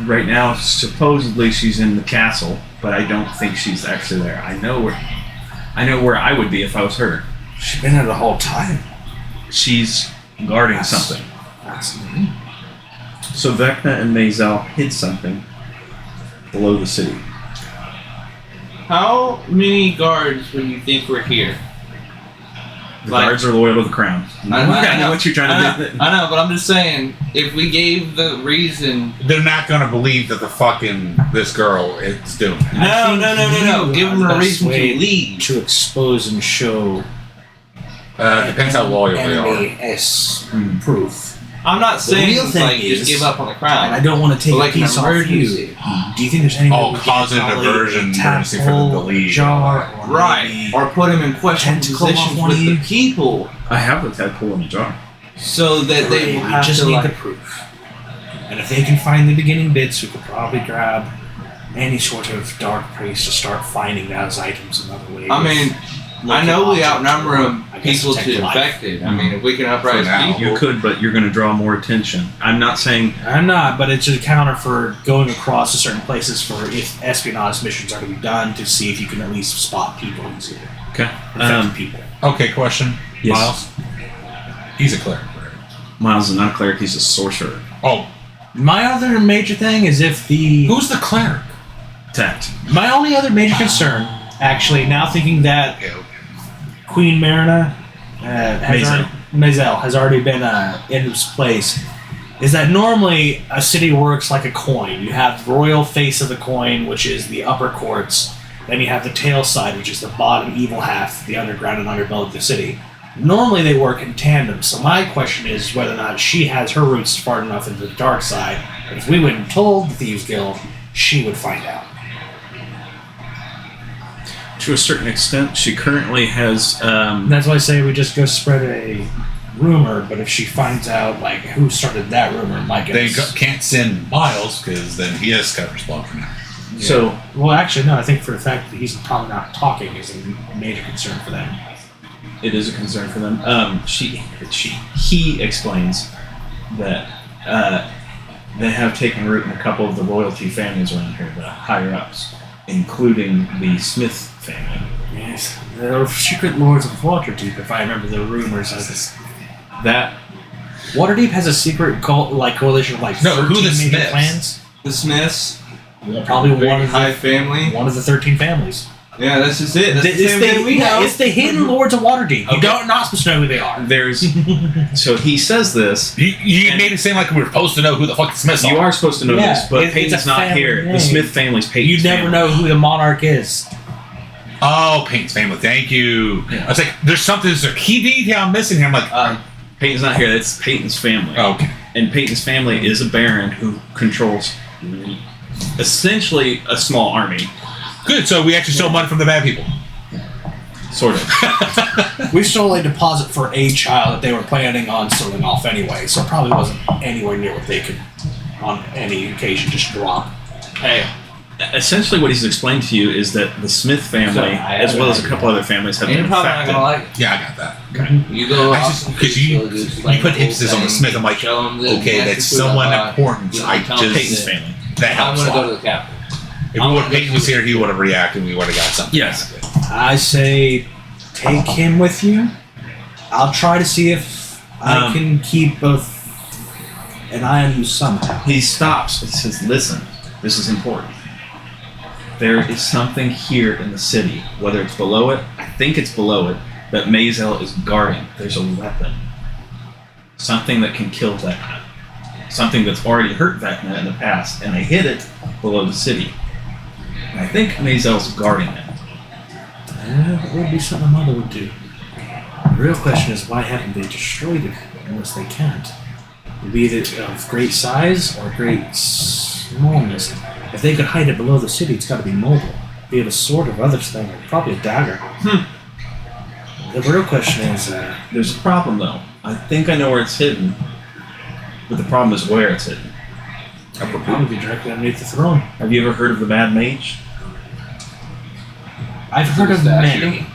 right now, supposedly she's in the castle, but I don't think she's actually there. I know where I would be if I was her. She's been there the whole time. She's guarding something. Fascinating. So Vecna and Maisel hid something below the city. How many guards would you think were here? The Like- guards are loyal to the crown. I know what you're trying to do. I know, but I'm just saying, if we gave the reason... They're not gonna believe that this girl is doing it. No. Give them a reason to leave. To expose and show Depends how loyal they are. enemy as proof. I'm not saying real thing like just is- give up on the And I crown. don't want to take But a like an piece off you. emergency. Do you think there's any way Oh, we cause can an probably aversion, a emergency for them to tadpole, a leave. jar, or Right. maybe Or put him in questionable tentacle off positions one of with you? the people I have the tadpole in the jar. so that they we will have just to need like. the proof. And if they can find the beginning bits, we could probably grab any sort of dark priest to start finding those items in other ways. I mean, I Look know at we objects outnumber or, them I guess, people protect to life. infected. I mean, if we can For uprise now. people, You could, but you're going to draw more attention. I'm not saying I'm not, but it's a counter for going across to certain places for if espionage missions are to be done to see if you can at least spot people easier. okay. Infected people. Okay, question. Yes. Miles? He's a cleric. Right? Miles is not a cleric; he's a sorcerer. Oh, My other major thing is if the who's the cleric? Tact. my only other major concern, actually, now thinking that Okay. Queen Marina Mazel has already been in its place, is that normally a city works like a coin. You have the royal face of the coin, which is the upper courts. Then you have the tail side, which is the bottom evil half, the underground and underbelly of the city. Normally they work in tandem. So my question is whether or not she has her roots far enough into the dark side. But if we went and told the Thieves Guild, she would find out. To a certain extent, she currently has. And that's why I say we just go spread a rumor. But if she finds out like who started that rumor, it might get They us. can't send Miles because then he has got to respond for now. So Well, actually, no. I think for the fact that he's probably not talking is a major concern for them. it is a concern for them. He explains that they have taken root in a couple of the royalty families around here, the higher ups, including the Smith family. Yes, they're secret lords of Waterdeep. If I remember the rumors of this, That Waterdeep has a secret coalition of like No, 13 who the major Smiths? clans. the Smiths, Probably big one of high the family. 13 families. Yeah, that's just it. That's the It's same thing we know. it's the hidden lords of Waterdeep. Okay. You don't not supposed to know who they are. there's so he says this. You And- made it seem like we were supposed to know who the fuck the Smiths You are. are supposed to know Yeah, this, but it's Peyton's a not family here. name. The Smith family's Peyton's You never family. know who the monarch is. Oh, Peyton's family. Thank you. Yeah. I was like, there's something, there's a key detail I'm missing here. I'm like, Peyton's not here. It's Peyton's family. okay. And Peyton's family is a baron who controls essentially a small army, Good. So we actually stole money from the bad people. sort of. We stole a deposit for a child that they were planning on selling off anyway, so it probably wasn't anywhere near what they could, on any occasion, just drop. Hey, essentially what he's explained to you is that the Smith family, So, I as have well an as a idea. couple other families, have And you're been probably not affected. gonna like it. Yeah, I got that. You go I off just- and 'cause you- explain you put the whole emphasis on the thing, Smith, I'm like, show 'em the okay, nasty that's food someone I bought, important. you know, I tell 'em just- Peyton's that family. That I'm helps a gonna go lot. to the captain. If Peyton was here, he would have reacted and we would have got something. Yes. I say, take him with you. I'll try to see if I can keep an eye on you somehow. He stops and says, listen, this is important. There is something here in the city, whether it's below it, I think it's below it, that Mazel is guarding. There's a weapon. Something that can kill Vecna. Something that's already hurt Vecna in the past, and they hid it below the city. And I think Mazel's guarding it. It would be something Mother would do. The real question is, why haven't they destroyed it unless they can't? It would be either of great size or great smallness. If they could hide it below the city, it's got to be mobile. Be it a sword or other thing, or probably a dagger. The real question is, There's a problem, though. I think I know where it's hidden, but the problem is where it's hidden. it would probably be directly underneath the throne. Have you ever heard of the Mad Mage? I've heard of Statue. many.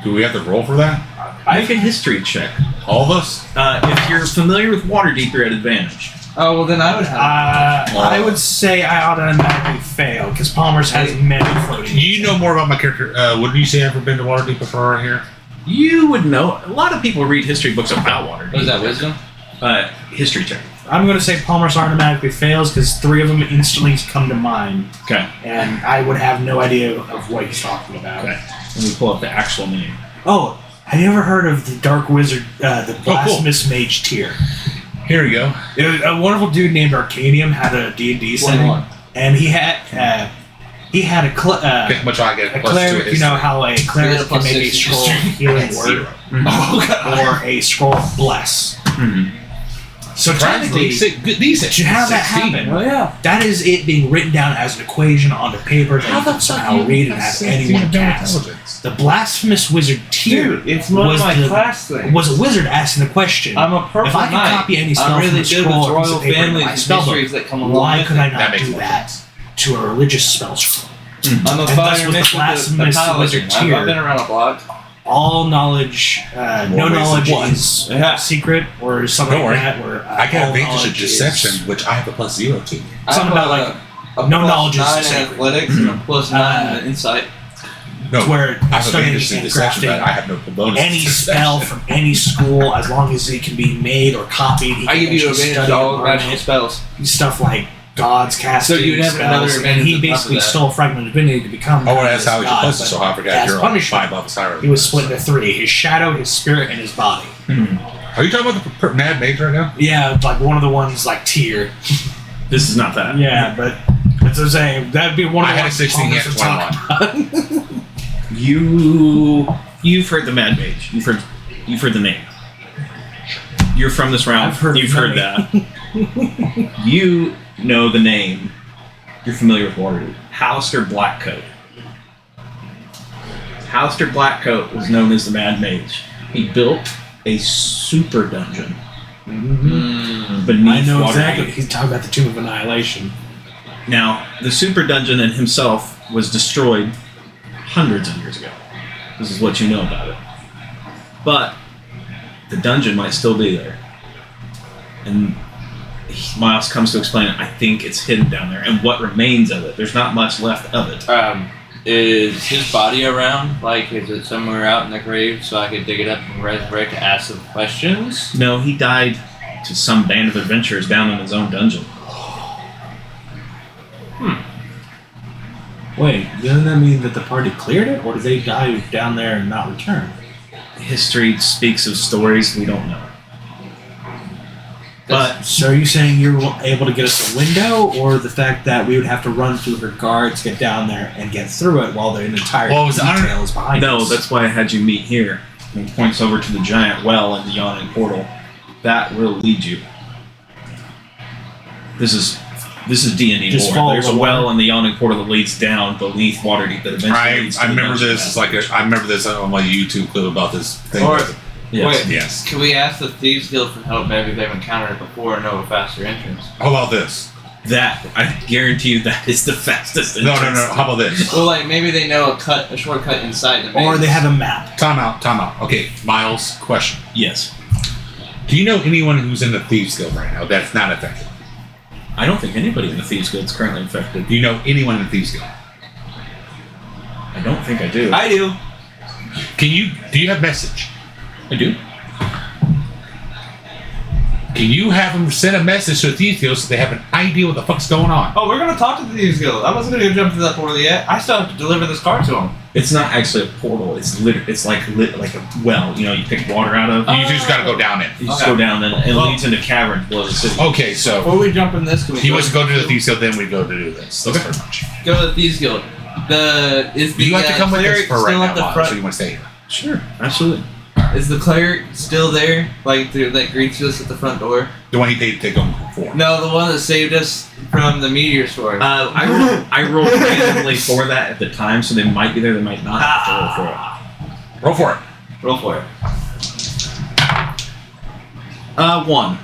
Do we have to roll for that? Make a history check. All of us? If you're familiar with Waterdeep, you're at advantage. Oh well, then I would have. I would say I automatically fail because Palmer's has many floating. You know more about my character. What did you say? Ever been to Waterdeep before right here? You would know. A lot of people read history books about Waterdeep. What is that, wisdom? History check. I'm going to say Palmer's automatically fails because 3 of them instantly come to mind, Okay. and I would have no idea of what he's talking about. Okay. Let me pull up the actual name. Oh, have you ever heard of the Dark Wizard, the cool. Blasphemous Mage tier? Here we go. A wonderful dude named Arcadium had a D&D setting, and he he had a How much I get? a Plus cleric. two You know history. how a cleric can plus make a 6 scroll history. healing That's word, 0. Oh god. or a scroll of bless. So technically, decent. to have that 16. happen, Oh yeah. that is it being written down as an equation onto paper that you can somehow read and have anyone cast. The blasphemous wizard tier Dude, it's one was of my the- class things. was a wizard asking the question. I'm a purple If I can knight. copy any spell I'm really from a good with scroll or piece royal of paper into families my and spellbook, histories that come along why with could it. I That not makes do more that to a religious spell scroll? I'm a And thus fighter with the mixed with a blasphemous paladin. wizard I've tier. been around a block. All knowledge, no ways knowledge than one. is Yeah. secret or something Don't like worry. that. Where I get all advantage of knowledge is- deception, which I have a +0 to. Something about, like, a no plus knowledge is 9 in sacred. athletics and a plus 9 in insight. No, where I have studying advantage in and deception, but crafting I have no bonus. any to spell deception. from any school, as long as it can be made or copied, he I can give you actually advantage study to all and learn magical it. spells. Stuff like gods casting So you'd have spells, another and advantage he on top of basically that. stole fragment of divinity to become. Oh, kind of that's this how he's god, supposed to, but so I forgot as you're punishment, 5 levels higher. he was split into 3: his shadow, his spirit, and his body. Are you talking about the Mad Mage right now? Yeah, like one of the ones like tier. This is not that. Yeah, but that's what I'm saying. That'd be one of I the had a ones 16, he had Thomas would talk about. You've heard the Mad Mage. You've heard the name. You're from this realm. I've heard You've the heard that. You know the name. You're familiar with Waterdeep. Hallister Blackcoat. Hallister Blackcoat was known as the Mad Mage. He built a super dungeon beneath I know Waterdeep. exactly. He's talking about the Tomb of Annihilation. Now, the super dungeon and himself was destroyed hundreds of years ago. This is what you know about it. But the dungeon might still be there. And Miles comes to explain it. I think it's hidden down there. And what remains of it, there's not much left of it. Is his body around? Like, is it somewhere out in the grave so I could dig it up and resurrect to ask some questions? No, he died to some band of adventurers down in his own dungeon. Wait, doesn't that mean that the party cleared it, or did they die down there and not return? History speaks of stories we don't know. But So are you saying you're able to get us a window, or the fact that we would have to run through her guards, get down there, and get through it while the entire Well, it was detail is behind no, us? that's why I had you meet here. And he points over to the giant well in the yawning portal. That will lead you. This is D&D Just lore. follow There's the a well water. in the yawning portal that leads down beneath Waterdeep that eventually leads to I the remember dungeon this. map. I remember this on my YouTube clip about this thing. Or- Yes. Wait, Yes. can we ask the Thieves Guild for help? Maybe they've encountered it before and know a faster entrance. How about this? That, I guarantee you, that is the fastest No. entrance. How about this? Well, like, maybe they know a shortcut inside the maze. Or they have a map. Time out. Okay, Miles, question. Yes. Do you know anyone who's in the Thieves Guild right now that's not affected? I don't think anybody in the Thieves Guild is currently infected. Do you know anyone in the Thieves Guild? I don't think I do. I do. Do you have message? I do. Can you have them send a message to the Thieves Guild so they have an idea what the fuck's going on? Oh, we're gonna talk to the Thieves Guild. I wasn't gonna jump to that portal yet. I still have to deliver this card to them. It's not actually a portal. It's like a well. You know, you pick water out of. You just gotta go down it. You just Okay. go down and it Well- leads into caverns below the city. Okay, so Before we jump in this, can we he wants to go to the Thieves Guild, then we go to do this. That's Okay. pretty much. go to the Thieves Guild. Is the You like to come with us cleric for right still now, at the Miles, front? so you want to stay here? Sure, absolutely. Is the cleric still there? Like, that greets us at the front door? The one he paid to take them for. No, the one that saved us from the meteor sword. I rolled randomly for that at the time, so they might be there, they might not have to roll for it. Roll for it. Roll for it.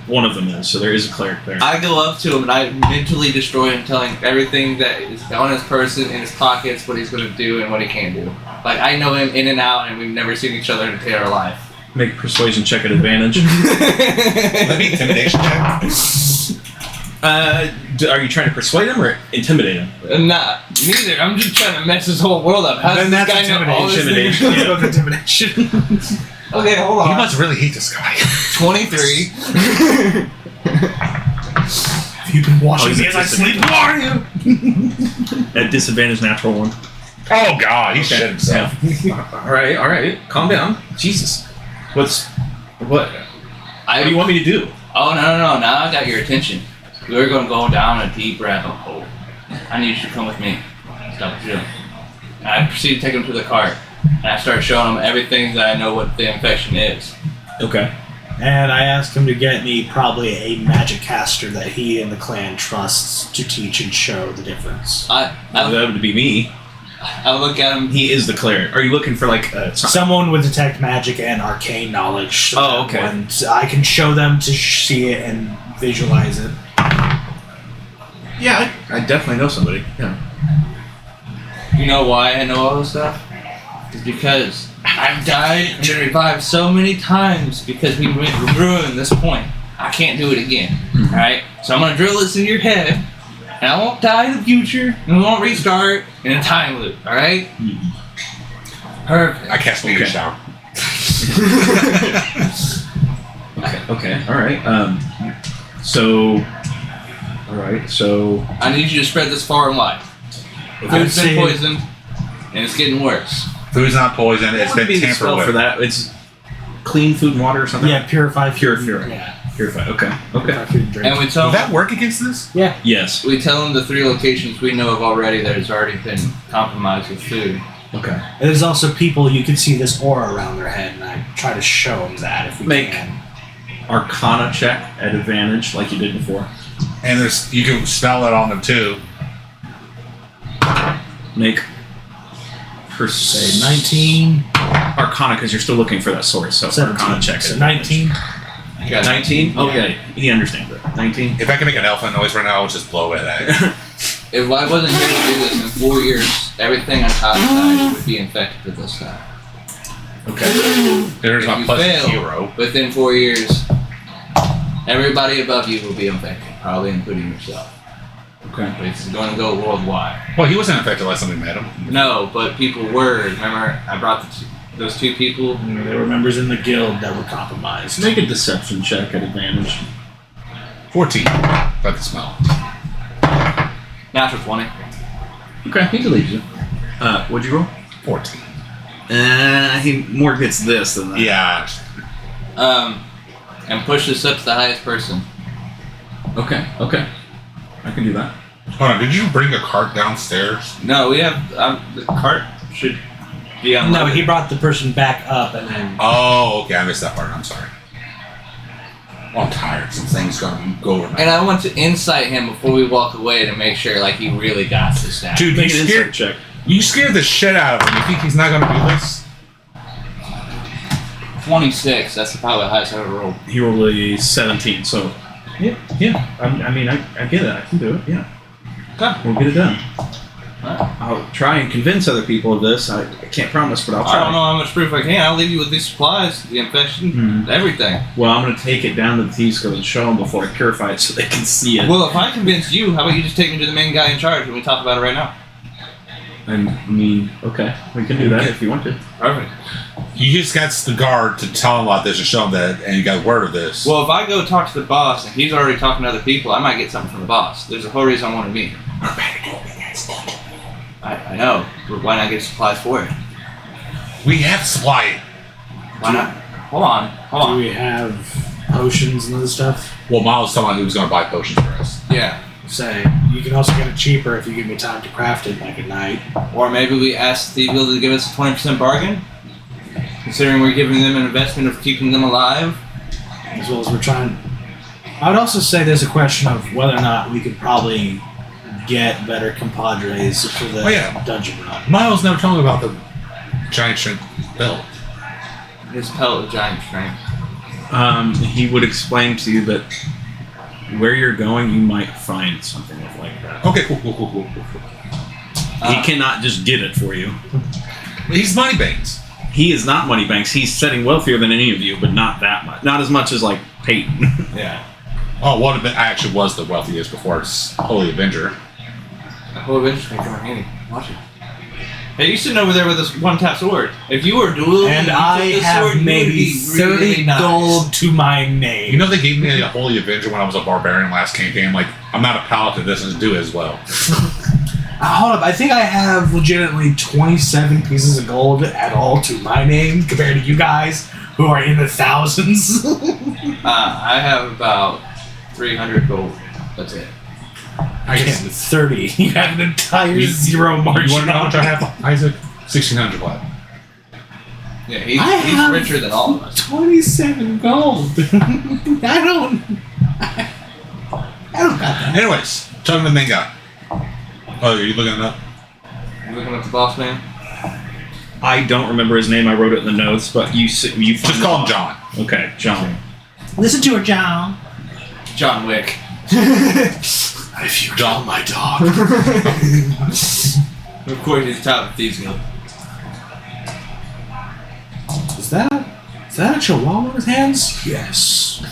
One of them is, so there is a cleric there. I go up to him and I mentally destroy him, telling everything that is on his person, in his pockets, what he's going to do and what he can't do. Like, I know him in and out, and we've never seen each other in a day of our life. Make a persuasion check at advantage. Let me intimidation check. Are you trying to persuade him or intimidate him? Nah, neither. I'm just trying to mess this whole world up. How does Then this that's guy know all this intimidation. thing? Go to intimidation. Okay, hold on. You must really hate this guy. 23. You've been watching he's me as I sleep. disadvantaged. Who are you? At disadvantage, natural one. Oh God, he shit himself. Yeah. all right. Calm down. Jesus. What do you want me to do? Oh, no. Now I got your attention. We're going to go down a deep rabbit hole. I need you to come with me. Stop what you're doing. And I proceed to take him to the cart. And I start showing him everything that I know what the infection is. Okay. And I asked him to get me probably a magic caster that he and the clan trusts to teach and show the difference. That would be me. I look at him. He is the cleric. Are you looking for like someone with detect magic and arcane knowledge? So Oh, okay. And I can show them to see it and visualize it. Yeah, I definitely know somebody. Yeah. You know why I know all this stuff? It's because I've died and been revived so many times because we ruined this point. I can't do it again. Alright? So I'm gonna drill this in your head, and I won't die in the future, and we won't restart in a time loop, alright? Perfect. I cast Meteor Shower. Okay. All right. So I need you to spread this far and wide. Food's been poisoned, and it's getting worse. Food's not poison. It's what would been be the tampered spell with. for that? It's clean food and water or something. Yeah, purify. Purify. Yeah. Purify. Okay. Purify food and drink. And we tell Will them, that work against this? Yeah. Yes. we tell them the 3 locations we know of already that has already been compromised with food. Okay. And there's also people you can see this aura around their head, and I try to show them that if we can. Arcana check at advantage, like you did before. And you can smell it on them too. Make Say 19. Arcana, because you're still looking for that source. So 17. Arcana check. So at 19. You got 19. Okay, he understands it. 19. If I can make an elephant noise right now, I'll just blow it at it. If I wasn't here to do this in 4 years, everything on top side would be infected with this stuff. Okay. There's If my you plus fail 0. within 4 years, everybody above you will be infected, probably including yourself. Okay. But it's going to go worldwide. Well, he wasn't infected unless somebody met him. No, but people were. Remember, I brought those 2 people. There were members in the guild that were compromised. Make a deception check at advantage. 14. By the smell. Natural 20. Okay, he believes you. What'd you roll? 14. He more gets this than that. Yeah. And push this up to the highest person. Okay. I can do that. Hold on, did you bring a cart downstairs? No, we have the cart should be on. No, he brought the person back up and then. Oh, okay, I missed that part. I'm sorry. Well, I'm tired. Some things gonna go over my And I want to insight him before we walk away to make sure like he really got this down. Dude, Make an insight check. you scared the shit out of him. You think he's not gonna do this? 26. That's probably the highest I ever rolled. He rolled a 17. So yeah. I mean, I get it. I can do it. Yeah. Okay. We'll get it done. Alright. I'll try and convince other people of this. I can't promise, but I'll try. I don't know how much proof I can. I'll leave you with these supplies, the infection, everything. Well, I'm going to take it down to the Thieves Guild and show them before I purify it so they can see it. Well, if I convince you, how about you just take me to the main guy in charge and we talk about it right now? And I mean, okay, we can do that if you want to. Perfect. You just got the guard to tell him about this and show him that, and you got word of this. Well, if I go talk to the boss and he's already talking to other people, I might get something from the boss. There's a whole reason I want to meet him. I know, but why not get supplies for it? we have supply. Why not? Hold on. Do we have potions and other stuff? Well, Miles told me he was going to buy potions for us. Yeah. Say, you can also get it cheaper if you give me time to craft it like a night. Or maybe we ask the guild to give us a 20% bargain, considering we're giving them an investment of keeping them alive. As well as we're trying. I would also say there's a question of whether or not we could probably get better compadres for the dungeon run. Miles never told me about the giant shrimp bill. His pellet of giant strength. He would explain to you that where you're going, you might find something like that. Okay, cool. He cannot just get it for you. He's Moneybanks. He is not Moneybanks. He's setting wealthier than any of you, but not that much. Not as much as like Peyton. Yeah. Oh, one of I actually was the wealthiest before Holy Avenger. The whole adventure's gonna come in handy. Watch it. Hey, you sitting over there with this one-tap sword. If you were dueling, And you I took this have sword, you would maybe be 30 really nice. gold to my name. You know they gave me a Holy Avenger when I was a barbarian last campaign. Like, I'm not a paladin, this doesn't do it as well. Hold up, I think I have legitimately 27 pieces of gold at all to my name compared to you guys who are in the thousands. I have about 300 gold. That's it. I It's can't. 30. You have an entire zero margin. You want to know how much I have, Isaac? 1,600 platinum. Yeah, I he's have richer than all of us. 27 gold. I don't got that. Anyways, talking to the main guy. Oh, are you looking it up? You looking up the boss man? I don't remember his name. I wrote it in the notes, but you Just call him John. Okay, John. Listen to her, John. John Wick. If you John, my dog. Of course, he's top of Thieves Guild. Is that a chihuahua in his hands? Yes.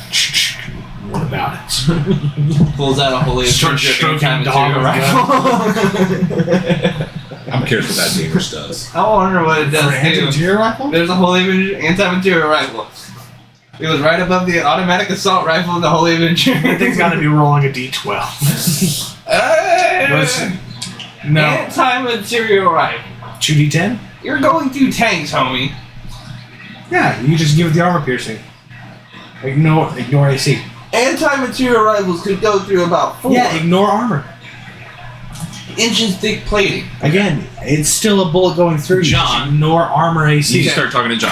What about it? Pulls out a holy Start Avenger stroking anti-material dog rifle. I'm curious what that Davis does. I wonder what it For does an too. anti-material rifle? There's a holy Avenger anti-material rifle. It was right above the automatic assault rifle of the holy Avenger. That thing's got to be rolling a d12. No. Anti-material rifle. 2d10? You're going through tanks, homie. Yeah, you just give it the armor piercing. Ignore AC. Anti-material rifles could go through about 4 Yeah, ignore armor. inches thick plating. Again, it's still a bullet going through. You just John. ignore armor AC. You can start talking to John.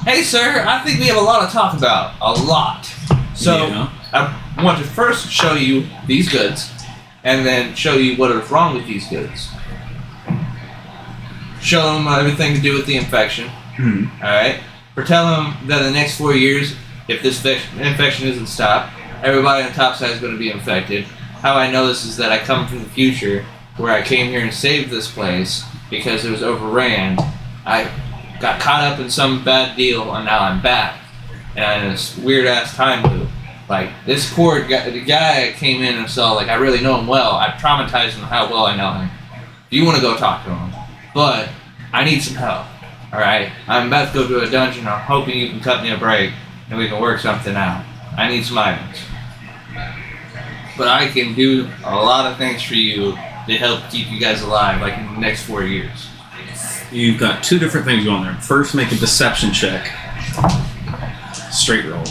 Hey, sir, I think we have a lot to talk about. A lot. So, Yeah. I want to first show you these goods, and then show you what is wrong with these goods. Show them everything to do with the infection. Alright? Or tell them that in the next 4 years, if this infection isn't stopped, everybody on the top side is going to be infected. How I know this is that I come from the future, where I came here and saved this place because it was overran. I got caught up in some bad deal, and now I'm back. And in this weird-ass time loop. Like, this poor guy, the guy I came in and saw, like, I really know him well. I've traumatized him how well I know him. You want to go talk to him. But I need some help. Alright? I'm about to go to a dungeon. I'm hoping you can cut me a break and we can work something out. I need some items. But I can do a lot of things for you to help keep you guys alive, like in the next 4 years. You've got 2 different things going there. First, make a deception check. Straight roll.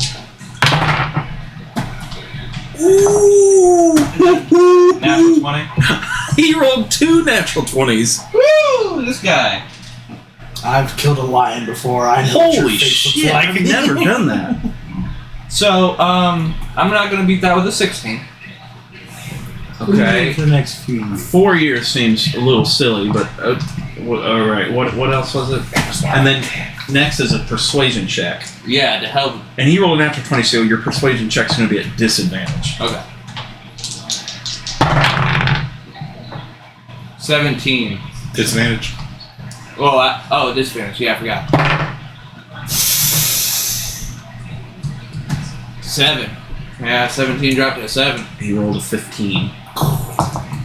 Ooh! Natural 20. He rolled 2 natural 20s. Woo! This guy. I've killed a lion before. I know what your Holy face shit! looks like. I've never done that. So, I'm not gonna beat that with a 16. Okay. For the next few years. 4 years seems a little silly, but all right. What else was it? And then next is a persuasion check, Yeah, to help. and he rolled a natural 20, so your persuasion check's going to be at disadvantage. Okay. 17. Disadvantage. Oh, disadvantage. Yeah, I forgot. 7. Yeah, 17 dropped to a 7. He rolled a 15.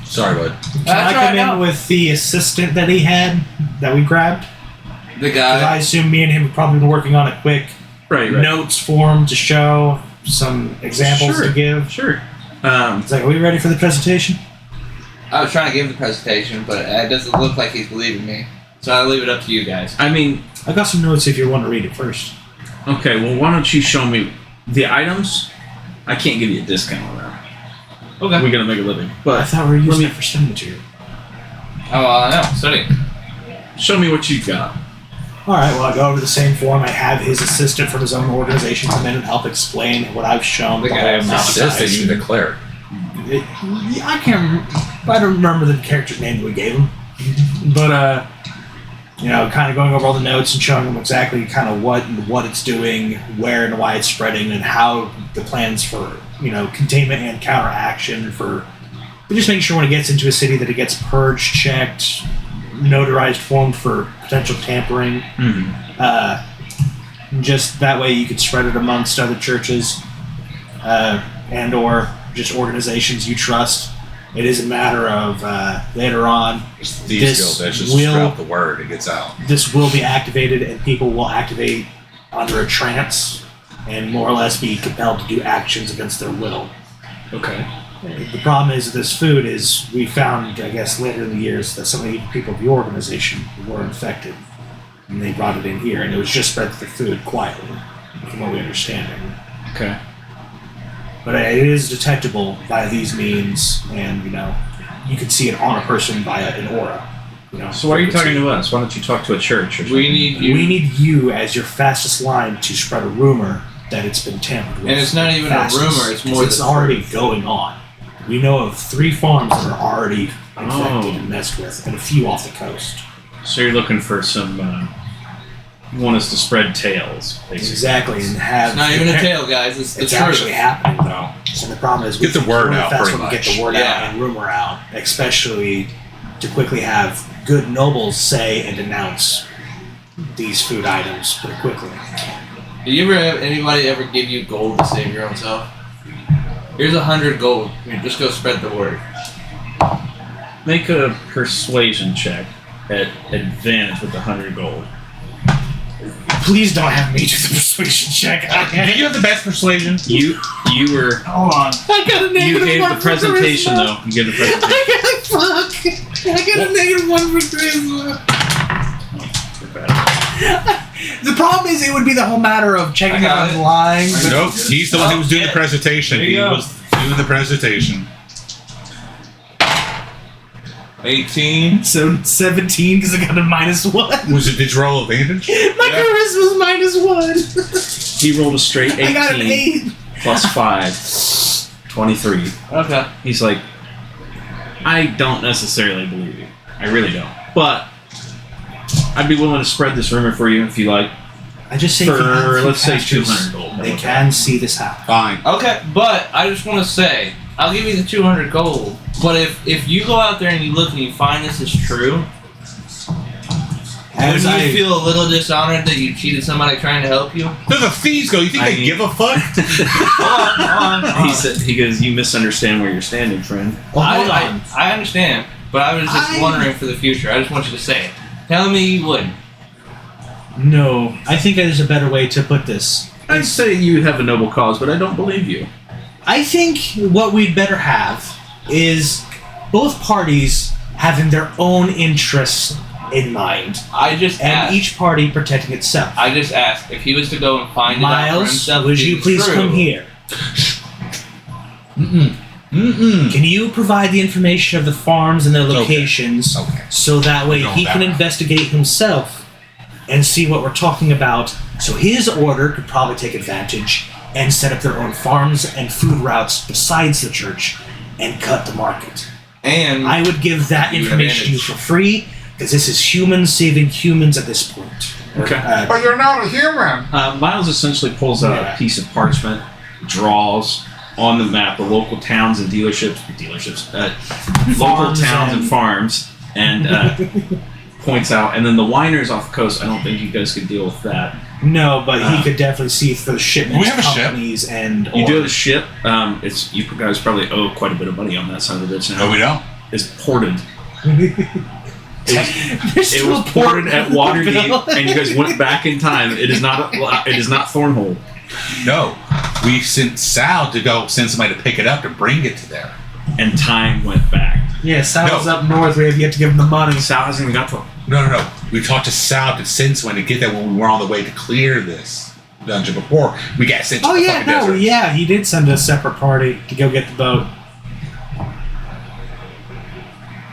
Sorry, bud. Can I come in with the assistant that he had that we grabbed? The 'Cause guy. I assume me and him have probably been working on a quick Right. notes form to show some examples Sure. to give. Sure. It's like, are we ready for the presentation? I was trying to give the presentation, but it doesn't look like he's believing me. So I'll leave it up to you guys. I mean, I got some notes if you want to read it first. okay. Well, why don't you show me the items? I can't give you a discount on that. Okay. We're gonna make a living, I but thought we were using me- it for study material. Oh, I know. Study. show me what you got. All right, well, I go over the same form. I have his assistant from his own organization come in and help explain what I've shown. The guy whole Assistant, you declare. I can't. I don't remember the character's name that we gave him, but kind of going over all the notes and showing him exactly kind of what it's doing, where and why it's spreading, and how the plans for containment and counteraction for. But just making sure when it gets into a city that it gets purged, checked, notarized, formed for potential tampering. Just that way you could spread it amongst other churches and or just organizations you trust. It is a matter of later on These This skills, that's just will- sprout the word, it gets out. this will be activated and people will activate under a trance and more or less be compelled to do actions against their will. Okay. The problem is that this food is, we found, I guess, later in the years that some of the people of the organization were infected. And they brought it in here, and it was just spread through the food quietly, from what we understand. Okay. But it is detectable by these means, and you can see it on a person via an aura. So why are you talking to us? Why don't you talk to a church or something? We need you. We need you as your fastest line to spread a rumor that it's been tampered with. And it's not even a rumor, it's more it's the already truth. going on. We know of 3 farms that are already infected and messed with, and a few off the coast. So you're looking for some... you want us to spread tales, basically. Exactly, and have... It's not even a tale, guys. It's the It's truth. actually happening, though. So the problem is... Get the word out, fast pretty when we get much. the word Yeah. out and rumor out, especially to quickly have good nobles say and denounce these food items pretty quickly. Do you ever have anybody ever give you gold to save your own self? Here's 100 gold. Here, just go spread the word. Make a persuasion check at advantage with 100 gold. Please don't have me do the persuasion check. Do you have the best persuasion? You were... Hold on. I got a You negative gave 1 the for presentation, charisma. though. You gave the presentation. I got a negative 1 for charisma. Too bad. The problem is, it would be the whole matter of checking I if got I'm it. lying. Nope. He's the one who was doing the presentation. There He you go. was doing the presentation. 18. So 17 because I got a -1. Was it? Did you roll advantage? My charisma's -1. He rolled a straight 18 I got an 8. plus 5. 23. Okay. He's like, I don't necessarily believe you. I really don't. But I'd be willing to spread this rumor for you if you like. I just say For, if you have a few let's say, pastures, 200 gold. They can see this happen. Fine. Okay, but I just want to say, I'll give you the 200 gold. But if you go out there and you look and you find this is true, As wouldn't I you feel a little dishonored that you cheated somebody trying to help you? Where the thieves go? You think they give a fuck? Hold on. He said, he goes, you misunderstand where you're standing, friend. Well, hold on. I understand, but I was just wondering for the future. I just want you to say it. Tell me you wouldn't. No, I think there's a better way to put this. I'd say you have a noble cause, but I don't believe you. I think what we'd better have is both parties having their own interests in mind, I just and asked. each party protecting itself. I just asked if he was to go and find it out for Miles, himself. would if it you was please true, come here? Mm-mm. Can you provide the information of the farms and their locations Okay. so that way We're going he can back. investigate himself and see what we're talking about, so his order could probably take advantage and set up their own farms and food routes besides the church and cut the market. And I would give that You information to you advantage. for free because this is humans saving humans at this point. Okay. But you're not a human. Miles essentially pulls out Yeah. a piece of parchment, draws on the map the local towns and local Farms towns and and- farms, and points out. And then the whiners off the coast. I don't think you guys could deal with that. No, but he could definitely see for the shipments, We have a ship. companies, and You do have a orders. ship. It's you guys probably owe quite a bit of money on that side of the ditch now. No, we don't. It's ported. There's It still was a port ported at Waterdeep, and you guys went back in time. It is not. It is not Thornhold. No. We sent Sal to go send somebody to pick it up to bring it to there. And time went back. Yeah, Sal's No. up north. We have yet to give him the money. Sal hasn't even got to. No. We talked to Sal to send someone to get that when we were on the way to clear this dungeon before. We got sent to Oh the yeah, fucking no, desert. yeah, he did send a separate party to go get the boat.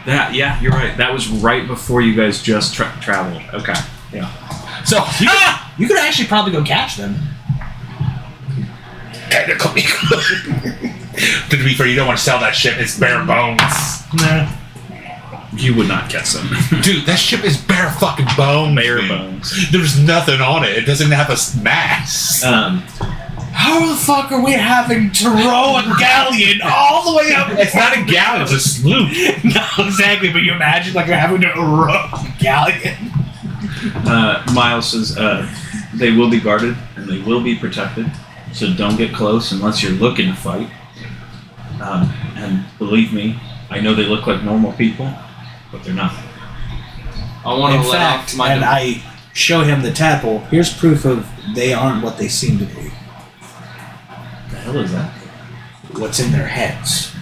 That yeah, you're right. That was right before you guys just traveled. Okay. Yeah. So, You could actually probably go catch them. technically. To be fair, you don't want to sell that ship. It's bare bones. Nah. You would not catch them. Dude, that ship is bare fucking bones. Bare man. bones. There's nothing on it. It doesn't have a mast. How the fuck are we having to row a galleon all the way up? It's not a gallon, it's a sloop. No, exactly. But you imagine like you're having to row a galleon. Miles says they will be guarded and they will be protected. So don't get close unless you're looking to fight. And believe me, I know they look like normal people, but they're not. I want In to let fact, off my. and I show him the tadpole. Here's proof of they aren't what they seem to be. The hell is that? What's in their heads?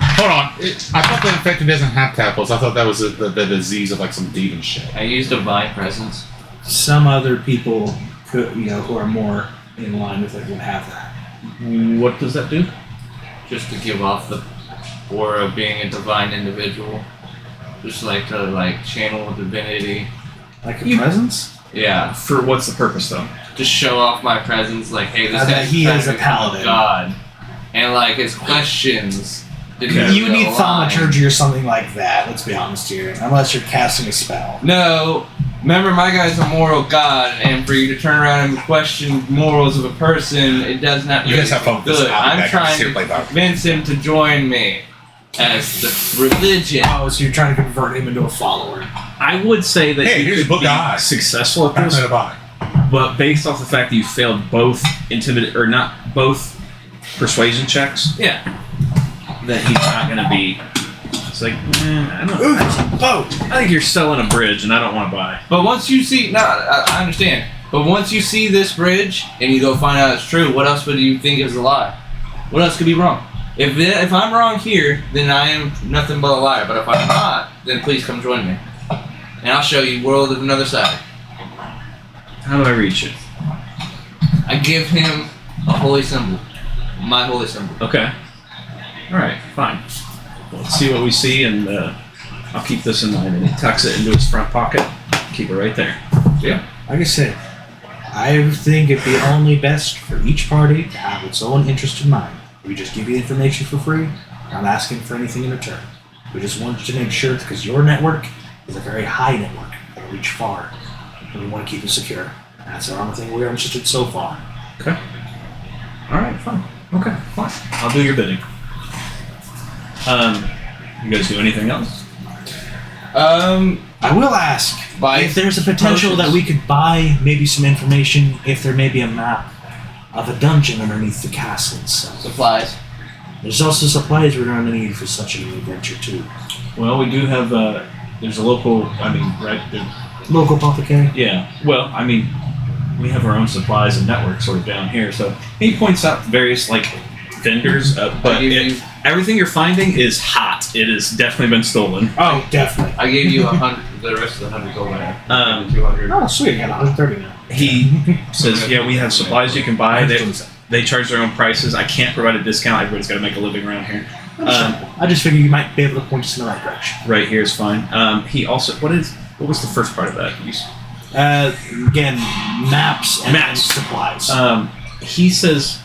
Hold on. I thought the infected doesn't have tadpoles. I thought that was the disease of like some demon shit. I used divine presence. Some other people could, who are more in line with it would have that. What does that do? Just to give off the aura of being a divine individual. Just like to like channel divinity. Like a presence? Yeah. For what's the purpose though? Just show off my presence, like, hey, this That guy's he trying is to a become paladin. God. And like his questions. You would need thaumaturgy or something like that, let's be honest here. Unless you're casting a spell. No. Remember, my guy's a moral god, and for you to turn around and question morals of a person, it does not You guys have fun with this. good. I'll be I'm back trying to to play that. convince him to join me as the religion. Oh, so you're trying to convert him into a follower. I would say that Hey, you here's could Book be of Eyes. successful at Back this, to the body. but based off the fact that you failed both both persuasion checks, Yeah. that he's not going to be. It's like, I don't. Oh! I think you're selling a bridge, and I don't want to buy. But once you see, no, I understand. But once you see this bridge and you go find out it's true, what else would you think is a lie? What else could be wrong? If I'm wrong here, then I am nothing but a liar. But if I'm not, then please come join me, and I'll show you world of another side. How do I reach it? I give him a holy symbol, my holy symbol. Okay. All right. Fine. Let's see what we see, and I'll keep this in mind. And he tucks it into his front pocket. Keep it right there. Yeah. Like I said, I think it'd be only best for each party to have its own interest in mind. We just give you information for free. We're not asking for anything in return. We just want you to make sure, because your network is a very high network that'll reach far, and we want to keep it secure. That's the only thing we're interested in so far. Okay. All right. Fine. Okay. Fine. I'll do your bidding. You guys do anything else? I will ask Buy if there's a potential potions. that we could buy maybe some information, if there may be a map of a dungeon underneath the castle itself. Supplies. There's also supplies we're going to need for such an adventure too. Well, we do have. There's a local. I mean, right. Local apothecary. Yeah. Well, I mean, we have our own supplies and network sort of down here. So he points out various like vendors, but everything you're finding is hot. It has definitely been stolen. Oh, definitely. I gave you 100. The rest of the 100 gold back. 200. Oh, sweet. I got 130 now. He says, "Yeah, we have supplies you can buy. They charge their own prices. I can't provide a discount. Everybody's got to make a living around here. I just figured you might be able to point us in the right direction. Right here is fine. He also what was the first part of that? Again, maps and Maps. supplies. He says,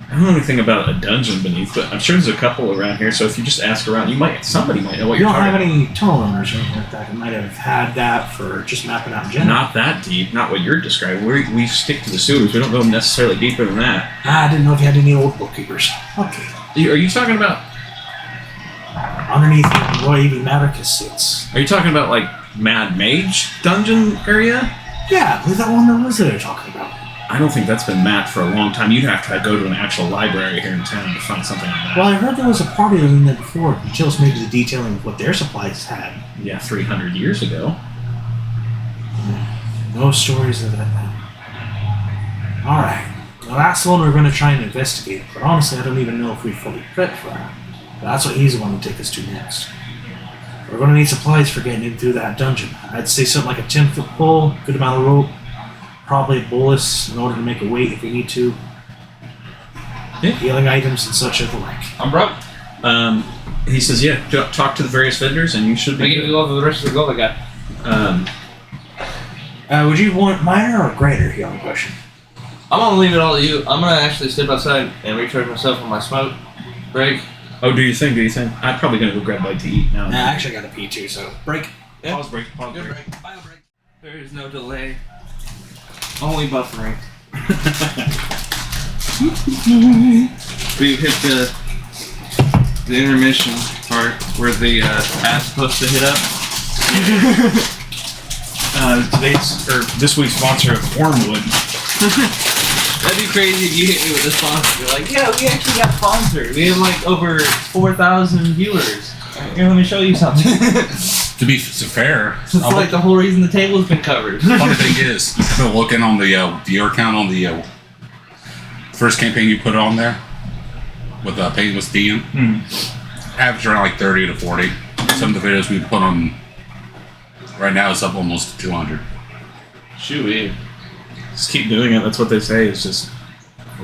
I don't know anything about a dungeon beneath, but I'm sure there's a couple around here. So if you just ask around, somebody might know what you you're don't have talking any tunnel owners or anything like that. You might have had that for just mapping out in general. Not that deep, not what you're describing. We stick to the sewers. We don't go necessarily deeper than that. I didn't know if you had any old bookkeepers. Okay. Are you talking about? Underneath where Roy E. Maricus sits. Are you talking about like Mad Mage dungeon area? Yeah, I believe that one was they're talking about. I don't think that's been mapped for a long time. You'd have to go to an actual library here in town to find something like that. Well, I heard there was a party that was in there before. Can you tell us maybe the detailing of what their supplies had? Yeah, 300 years ago. No stories of that then. Alright. Well, that's the one we're going to try and investigate. But honestly, I don't even know if we're fully prepped for that. But that's what he's the one to take us to next. We're going to need supplies for getting in through that dungeon. I'd say something like a 10-foot pole, good amount of rope, probably a bolus in order to make a weight if we need to. Yeah. Healing items and such of the like. I'm broke. He says, yeah, talk to the various vendors and you should I be give good. you all the rest of the gold I got. Would you want minor or greater healing potion? I'm gonna leave it all to you. I'm gonna actually step outside and recharge myself on my smoke break. Oh, do you think? I'm probably going to go grab a bite to eat now. Nah, actually I got a pee too, so break. Yeah. Pause break. Good break. Final break. There is no delay. Only buffering. We've hit the intermission part where the ad's supposed to hit up. This week's sponsor of Wormwood. That'd be crazy if you hit me with a sponsor. You're like, yeah, we actually got sponsored. We have like over 4,000 viewers. Here, let me show you something. To be fair, It's like the whole reason the table's been covered. the funny thing is, I've been looking on the viewer count on the first campaign you put on there with Painless DM. Average around like 30 to 40. Some of the videos we put on right now is up almost to 200. Shoo-wee. Just keep doing it. That's what they say. It's just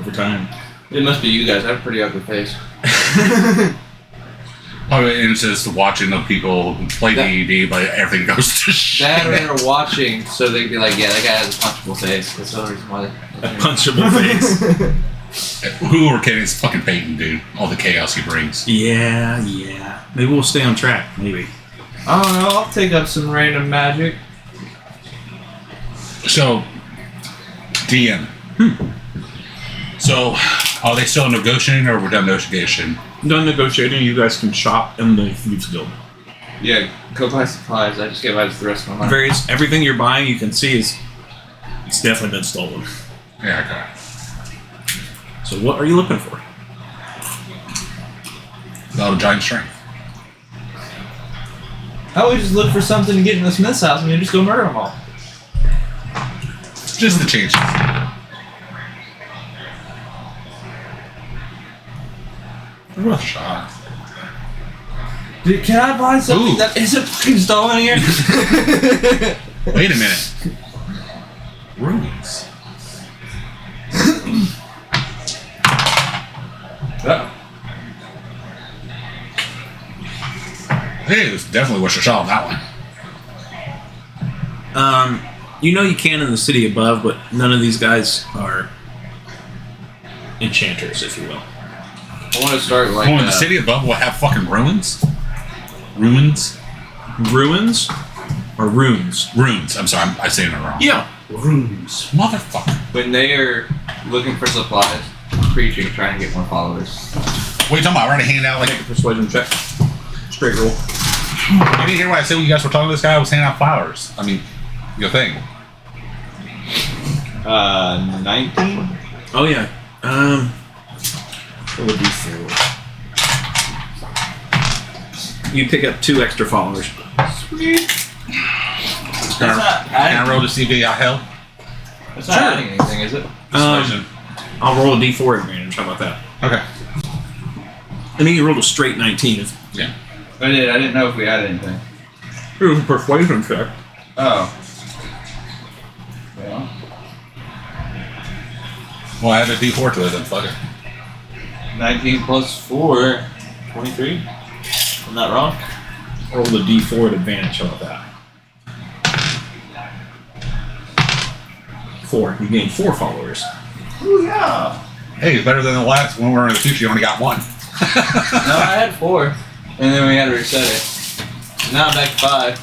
over time. It must be you guys. I have a pretty ugly face. Probably it's just watching the people who play D&D, but everything goes to shit. Dad or they're watching, so they'd be like, yeah, that guy has a punchable face. That's the only reason why. A punchable face. Who are kidding? It's fucking Peyton, dude. All the chaos he brings. Yeah. Maybe we'll stay on track. Maybe. I don't know. I'll take up some random magic. So, DM. So, are they still negotiating, or we're done negotiation? Done negotiating. You guys can shop in the Thieves Guild. Yeah, go buy supplies. I just get by the rest of my money. Everything you're buying, you can see it's definitely been stolen. Yeah, okay. So what are you looking for? A lot of giant strength. How about we just look for something to get in the Smith's house and then just go murder them all? Just the changes. Rough shot. Dude, can I buy something Ooh. that isn't fucking stolen here? Wait a minute. Runes. Hey, it was definitely worth a shot on that one. You know you can in the city above, but none of these guys are enchanters, if you will. I want to start like. Oh, in the city above will have fucking ruins? Ruins? Ruins or runes? Runes. I'm sorry, I'm saying it wrong. Yeah. Runes. Motherfucker. When they are looking for supplies, preaching, trying to get more followers. What are you talking about? We're already hanging out like. Make a persuasion check. Straight roll. You didn't hear what I said when you guys were talking to this guy? I was handing out flowers. I mean, your thing. 19? Oh yeah. What would D4? You pick up 2 extra followers. Sweet. Can I roll to see if I help? That's not adding anything, is it? Persuasion. I'll roll a D4 advantage. How about that? Okay. I mean, you rolled a straight 19. Yeah. I didn't know if we had anything. It was a persuasion check. Oh. Yeah. Well, I add a D4 to it then. Fuck it. 19 plus 4. 23? I'm not wrong? Roll the D4 at advantage. How about that? 4. You gain 4 followers. Ooh, yeah. Hey, it's better than the last when we were in the future. You only got 1. No, I had 4. And then we had to reset it. Now I'm back to 5.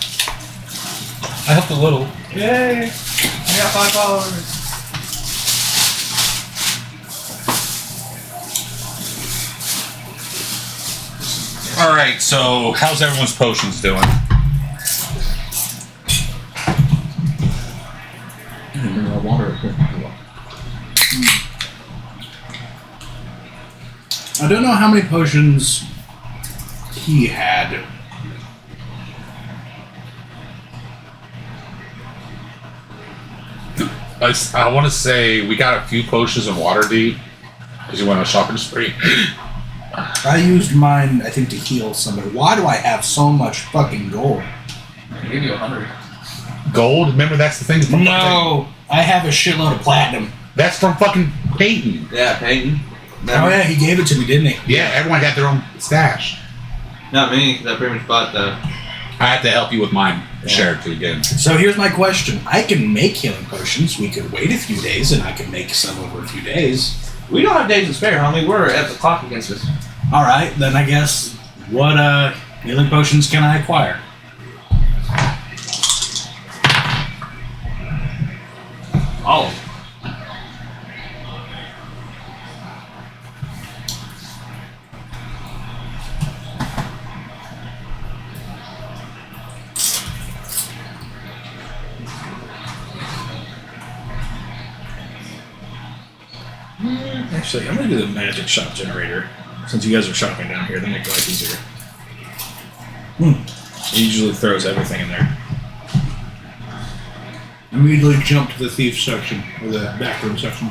I helped a little. Yay! I got 5 followers. All right. So, how's everyone's potions doing? I don't know how many potions he had. I want to say we got a few potions in Waterdeep because you went on a shopping spree. I used mine, I think, to heal somebody. Why do I have so much fucking gold? I gave you 100. Gold? Remember, that's the thing. From No, I have a shitload of platinum. That's from fucking Peyton. Yeah, Peyton. Oh yeah, he gave it to me, didn't he? Yeah, everyone got their own stash. Not me, because I pretty much bought the. I had to help you with mine. Share it to again. So here's my question. I can make healing potions. We could wait a few days and I can make some over a few days. We don't have days to spare, homie. We're at the clock against us. Alright, then I guess what healing potions can I acquire? All of them. Actually, I'm gonna do the magic shop generator. Since you guys are shopping down here, that makes life easier. It usually throws everything in there. Immediately jump to the thief section, or the backroom section.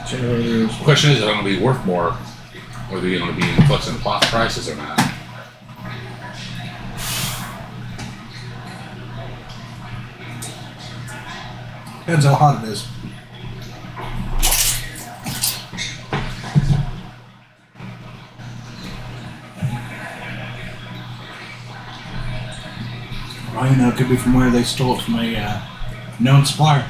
Generators. The question is it going to be worth more, or are they going to be influencing prices or not? Depends how hot it is. Well, you know, it could be from where they stole it from a known supplier.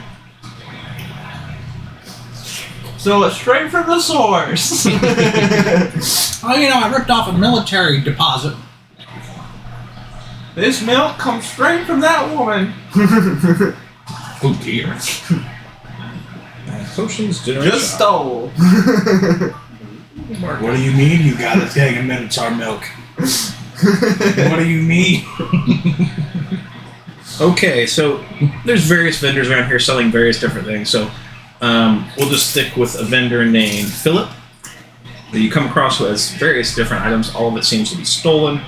So it's straight from the source. Oh, you know, I ripped off a military deposit. This milk comes straight from that woman. Oh dear. Potions dinner Just stole. What do you mean you got a thing of Minotaur milk? What do you mean? Okay, so there's various vendors around here selling various different things. So we'll just stick with a vendor named Philip that you come across who has various different items. All of it seems to be stolen.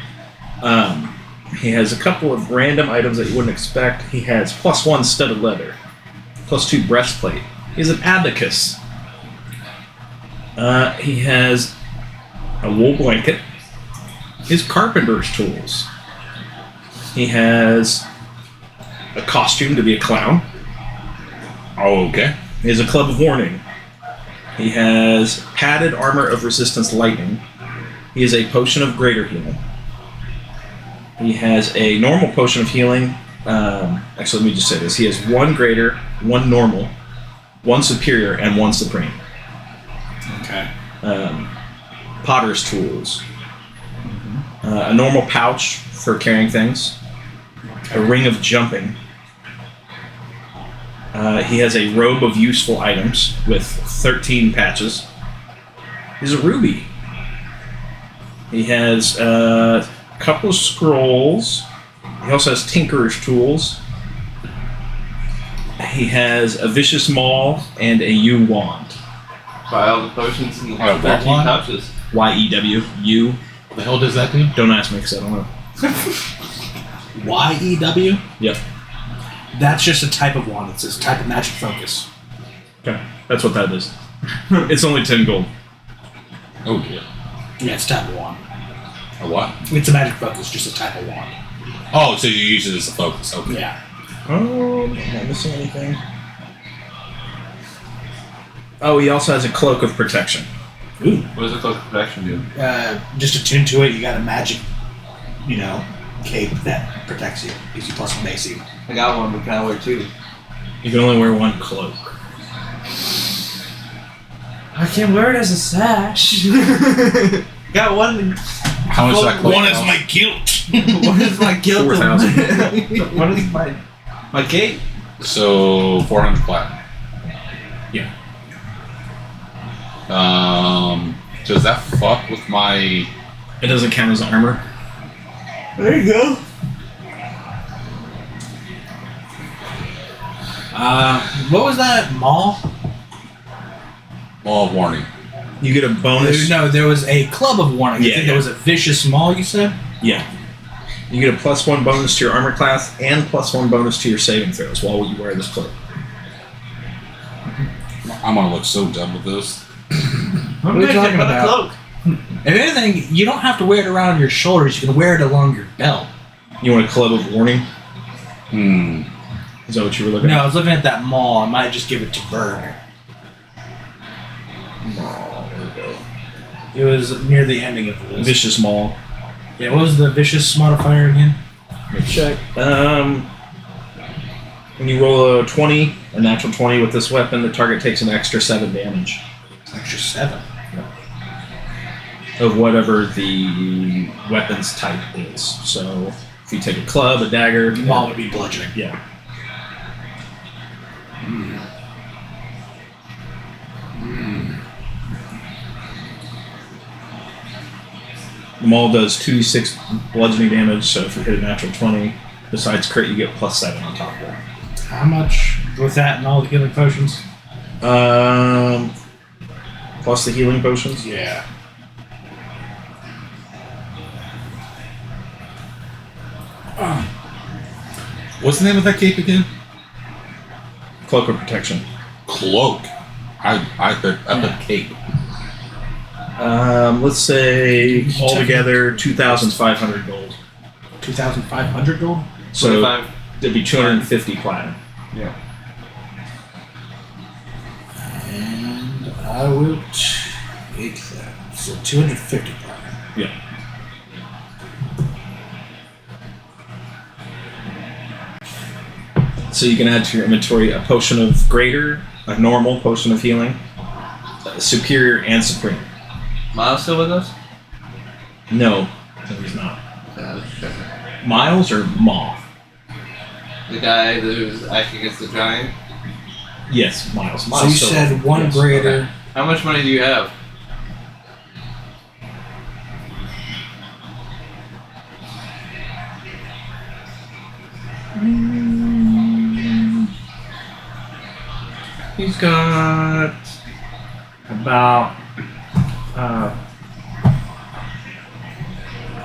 He has a couple of random items that you wouldn't expect. He has +1 studded leather, +2 breastplate. He has an abacus. He has a wool blanket. His carpenter's tools. He has a costume to be a clown. Oh, okay. He has a club of warning. He has padded armor of resistance lightning. He has a potion of greater healing. He has a normal potion of healing. Actually, let me just say this. He has 1 greater, 1 normal, 1 superior, and 1 supreme. Okay. Potter's tools. A normal pouch for carrying things. A ring of jumping. He has a robe of useful items with 13 patches. He has a ruby. He has a couple of scrolls. He also has tinkerer's tools. He has a vicious maul and a yew wand. Buy all the potions in the what 13 one? pouches. Y-E-W. U. What the hell does that do? Don't ask me because I don't know. Y-E-W? Yep. That's just a type of wand. It's a type of magic focus. Okay. That's what that is. It's only 10 gold. Oh dear. Yeah, it's a type of wand. A what? It's a magic focus, just a type of wand. Oh, so you use it as a focus. Okay. Yeah. Oh, am I missing anything? Oh, he also has a cloak of protection. Ooh. What does the cloak of protection do? Just attuned to it, you got a magic, cape that protects you. Gives you +1 AC. I got one, but can I wear 2? You can only wear 1 cloak. I can wear it as a sash. Got one. How much does that One cost? is my guilt. What is my guilt? 4,000. What is my cape? So 400 platinum. Yeah. Does that fuck with my? It doesn't count as armor. There you go. What was that? Maul? Wall of warning. You get a bonus. No, there was a club of warning. I Yeah, think yeah. there was a vicious maul, you said? Yeah. You get a +1 bonus to your armor class and +1 bonus to your saving throws while you wear this cloak. I'm gonna look so dumb with this. What are you talking about? Cloak. If anything, you don't have to wear it around your shoulders. You can wear it along your belt. You want a club of warning? Hmm. Is that what you were looking No, I at? was looking at that maul. I might just give it to Berg. Oh, there we go. It was near the ending of the list. Vicious Maul. Yeah, what was the vicious modifier again? Let me check. When you roll a 20, a natural 20 with this weapon, the target takes an extra 7 damage Extra 7. of whatever the weapon's type is. So if you take a club, a dagger, Maul would be bludgeoning. yeah. The maul does 2d6 bludgeoning damage, so if you hit a natural 20, besides crit, you get +7 on top of that. How much with that and all the healing potions? Plus the healing potions. Yeah. What's the name of that cape again? Cloak of protection. Cloak. I put cape. Let's say altogether 2,500 gold. 2,500 gold? So 25. it'd be 250 platinum. Yeah. And I will take that. So 250 platinum. Yeah. So you can add to your inventory a potion of greater, a normal potion of healing, a superior, and supreme. Miles still with us? No, he's not. Miles or Moth? The guy who's acting as the giant? Yes, Miles. So you said one yes. greater. Okay. How much money do you have? He's got about let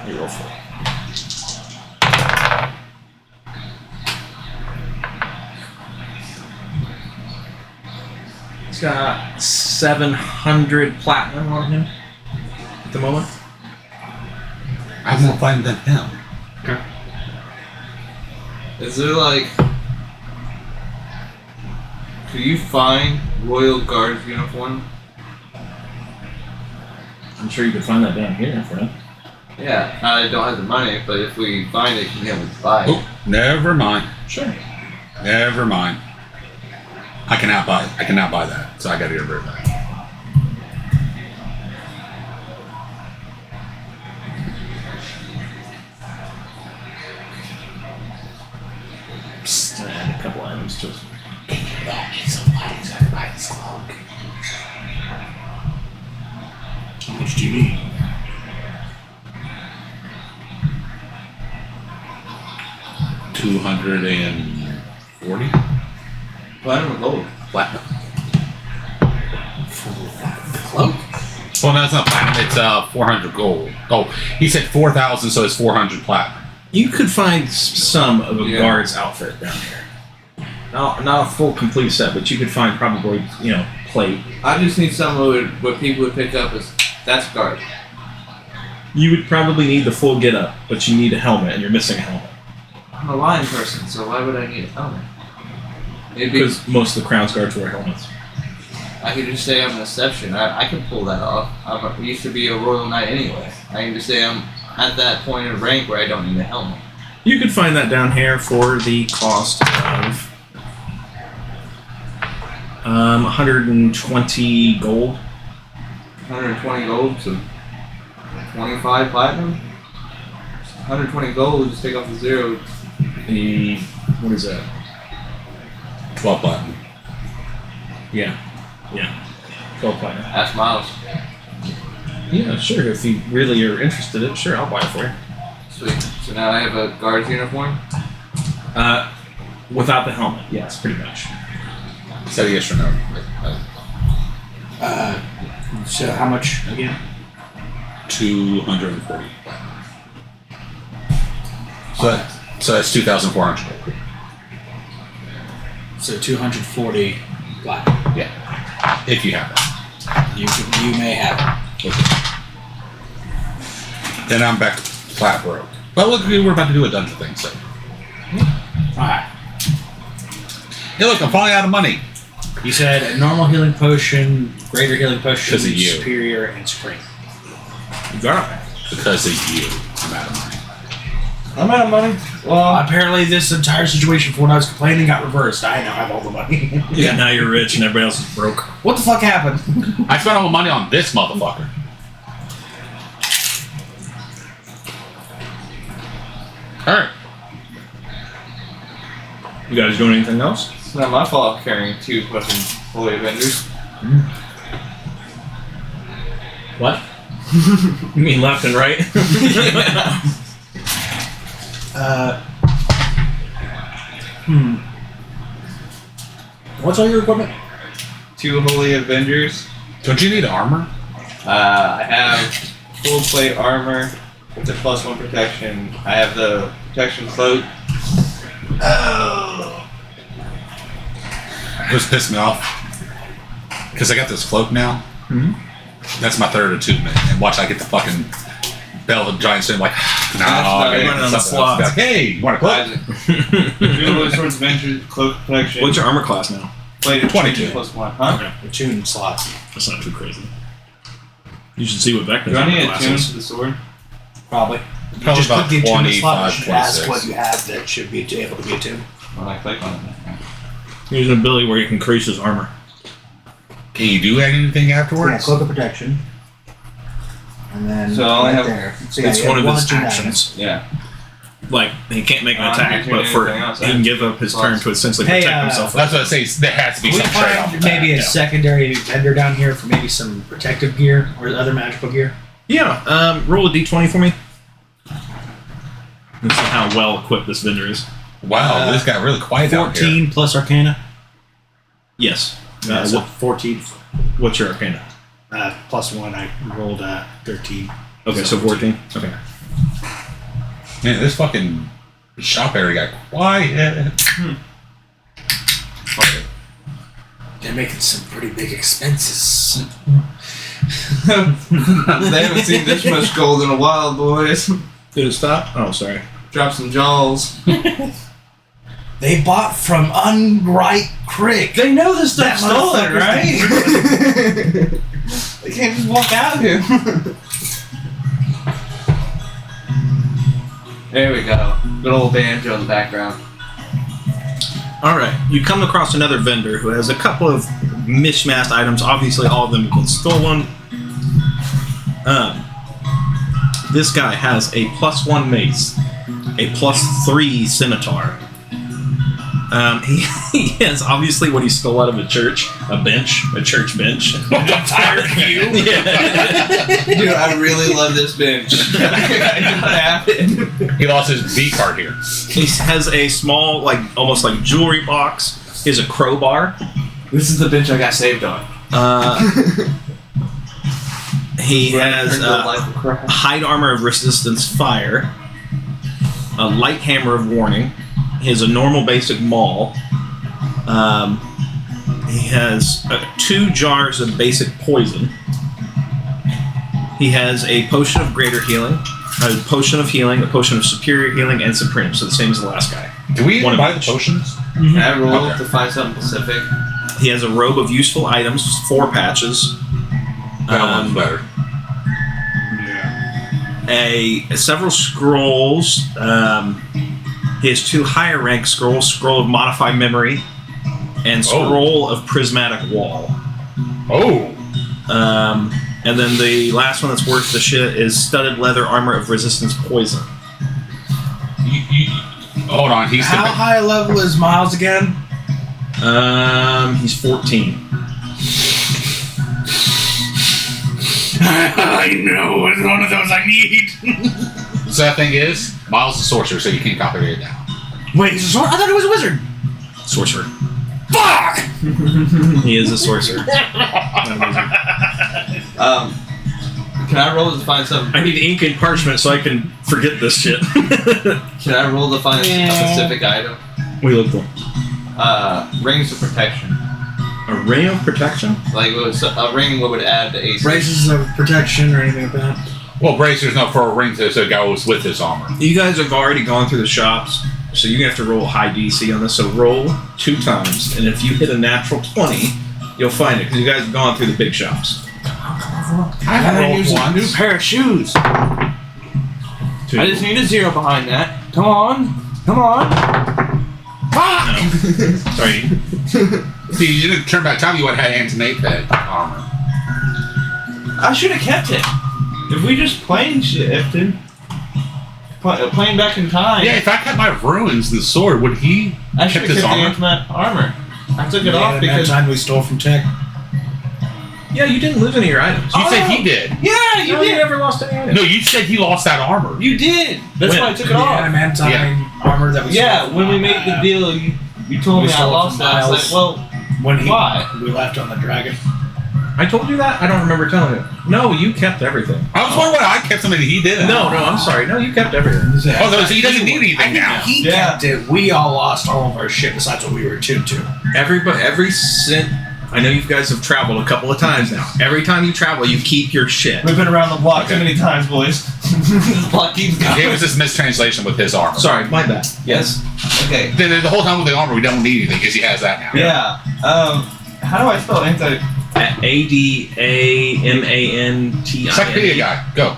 me roll for it. He's got 700 platinum on him at the moment. I have more platinum than him. Is there like... Could you find Royal Guard's uniform? I'm sure you could find that down here, friend. Yeah, I don't have the money, but if we find it, can we have it buy it? Oh, never mind. Sure. Never mind. I cannot buy that, so I gotta get rid of that. Psst, I add a couple items to it. How much do you need? $240 Platinum or gold? platinum. Cloak? Well, no, it's not platinum. It's 400 gold. Oh, he said 4,000, so it's 400 platinum. You could find some of a Yeah. guard's outfit down here. Not a full complete set, but you could find probably, plate. I just need some of what people would pick up as that's guard. You would probably need the full get up, but you need a helmet, and you're missing a helmet. I'm a lion person, so why would I need a helmet? Maybe Because most of the Crown's guards wear helmets. I could just say I'm an exception. I can pull that off. I used to be a royal knight anyway. I can just say I'm at that point in rank where I don't need a helmet. You could find that down here for the cost of 120 gold. 120 gold to 25 platinum. 120 gold, just take off the zero. What is that? 12 platinum. Yeah. 12 platinum. Ask Miles. Yeah, sure. If you really are interested in it, sure, I'll buy it for you. Sweet. So now I have a guard's uniform. Without the helmet, yes, pretty much. Said yes or no. So how much again? 240. So that's 2,400. So 240 platinum. Yeah. If you have that. You may have it. Then I'm back to flat broke. But look, we're about to do a dungeon thing, so. Alright. Hey, look, I'm falling out of money. You said a normal healing potion, greater healing potion, 'Cause of you. superior, and supreme. You got it. Because of you, I'm out of money. I'm out of money. Well, Apparently, this entire situation for when I was complaining got reversed. I now have all the money. yeah, now you're rich and everybody else is broke. What the fuck happened? I spent all the money on this motherfucker. Alright. You guys doing anything else? It's not my fault I'm carrying two fucking Holy Avengers. What? You mean left and right? What's all your equipment? Two Holy Avengers. Don't you need armor? I have full plate armor with the +1 protection. I have the protection cloak. This pissed me off. Because I got this cloak now. Mhm. That's my third attunement. And watch, I get the fucking Bell of Giant Sword. Like, no, I running gotta on get the something else. slot. Like, hey, you want a cloak? Two Swords Avengers, cloak protection. What's your armor class now? Plated 22. +1. Huh? Okay. Attune slots. That's not too crazy. You should see what Vecna's Do I need armor a class tune is. to the sword? Probably. Probably Just about click the attunement slot. 25, You should ask 26. what you have that should be able to be attuned. when I click on it. There's an ability where you can increase his armor. Can you do anything Yeah, afterwards? cloak of protection. And then So I only have- there. So It's you one have of his or two actions. Yeah. Like, he can't make an I'm attack, not but for doing anything else, he can give up his turn to essentially Hey, protect himself. That's what I say. There has to be Can we some trade-off. find maybe a yeah. secondary vendor down here for maybe some protective gear or other magical gear? Yeah, roll a d20 for me. And see how well equipped this vendor is. Wow, this got really quiet out here. 14 plus Arcana. Yes. So 14. What's your arcana? Plus 1, I rolled 13. Okay, so 14. Okay. Man, this fucking shop area got quiet. Okay. They're making some pretty big expenses. They haven't seen this much gold in a while, boys. Did it stop? Oh, sorry. Drop some jaws. They bought from Unright Creek. They know this stuff's That stolen, motherfucker's right? They can't just walk out here. There we go. Good old banjo in the background. All right. You come across another vendor who has a couple of mishmashed items. Obviously, all of them have been stolen. This guy has a +1 mace, a +3 scimitar. He has obviously what he stole out of a church, a church bench. Entire queue. Yeah. Dude, I really love this bench. I know what happened. He lost his V card here. He has a small, like almost like jewelry box. He has a crowbar. This is the bench I got saved on. He has Life of Christ. hide armor of resistance fire, a light hammer of warning. He has a normal basic maul. He has 2 jars of basic poison. He has a potion of greater healing, a potion of healing, a potion of superior healing, and supreme. So the same as the last guy. Do we One even of buy the each. potions? Can I roll Okay. to find something specific? He has a robe of useful items, 4 patches. That one's better. Several scrolls. He has 2 higher rank scrolls: scroll of modify memory and scroll of prismatic wall. Oh. And then the last one that's worth the shit is studded leather armor of resistance poison. Hold on, he's How high level is Miles again? He's 14. I know, it's one of those I need. So that thing is, Miles is a sorcerer, so you can't copy it down. Wait, he's a sword? I thought he was a wizard. Sorcerer. Fuck! He is a sorcerer. Not a wizard. Can I roll to find something? I need ink and parchment so I can forget this shit. Can I roll to find a specific item? We look for Rings of protection. a ring of protection. Like a ring, what would add to AC? Braces of protection or anything like that? Well, bracers not for a ring so it goes with his armor. You guys have already gone through the shops, so you have to roll high DC on this. So roll 2 times, and if you hit a natural 20, you'll find it because you guys have gone through the big shops. I haven't rolled a once. new pair of shoes. 2. I just need a 0 behind that. Come on. Come on. No. Sorry. See, you didn't turn back time, you would have had anti-nate that armor. I should have kept it. If we just plane shifted, playing back in time, Yeah, if I kept my ruins and the sword, would he I should kept have his kept the armor? anti-mat armor. I took it Yeah, off that because. time we stole from Tech. Yeah, you didn't lose any of your items. You said he did. Yeah, you No, did. you never lost any items. No, you said he lost that armor. You did. That's When? why I took it The off. adamantine armor that we Yeah, stole when we from, made the deal, you told we me I stole it lost from that. I was Miles. like, well, when why? we left on the dragon. I told you that? I don't remember telling you. No, you kept everything. I was wondering why I kept something that he didn't. No, I'm sorry. No, you kept everything. Oh, no, so he doesn't need anything now. He Yeah. kept it. We all lost all of our shit besides what we were attuned to. Every cent. I know you guys have traveled a couple of times now. Every time you travel, you keep your shit. We've been around the block too many times, boys. This block keeps It going. was this mistranslation with his armor. Sorry, my bad. Yes. Okay. The whole time with the armor, we don't need anything because he has that now. Yeah. How do I spell anti? ADAMANTINE. Encyclopedia guy, go.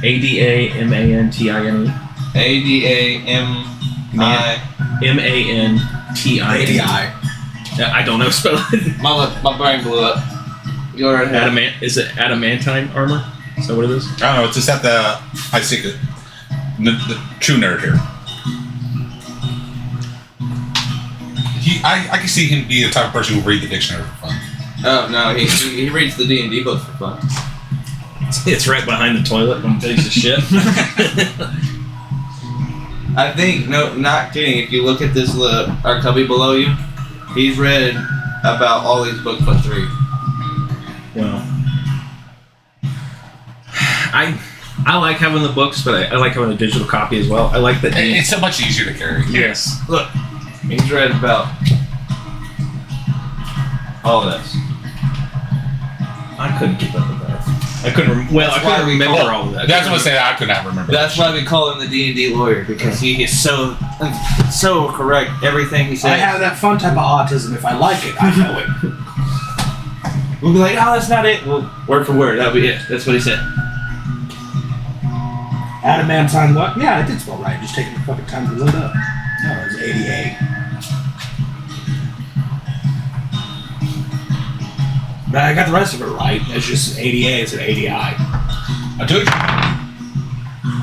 ADAMANTINE. ADAMI. Mantin. ADI. I don't know spell it. My brain blew up. Go right ahead. Is it adamantine armor? Is that what it is? I don't know. It's just at the I think the true nerd here. I can see him be the type of person who will read the dictionary for fun. Oh no, he reads the D&D books for fun. It's right behind the toilet when he takes his shit. I think, no, not kidding. If you look at this our cubby below you, he's read about all these books but 3. Well, I like having the books, but I like having a digital copy as well. I like that. It's so much easier to carry. Yes. Look, he's read about all this. I couldn't keep up with that. I couldn't remember all of that. That's what I say. I could not remember. That's why we call him the D&D lawyer, because he is so correct. Everything he says. I have that fun type of autism. If I like it, I know it. We'll be like, oh, that's not it. Well, word for word, that'll be it. That's what he said. Adamantine what? Yeah, I did spell right. Just taking the fucking time to load up. No, it was 88. But I got the rest of it right. It's just ADA is an ADI. I told you.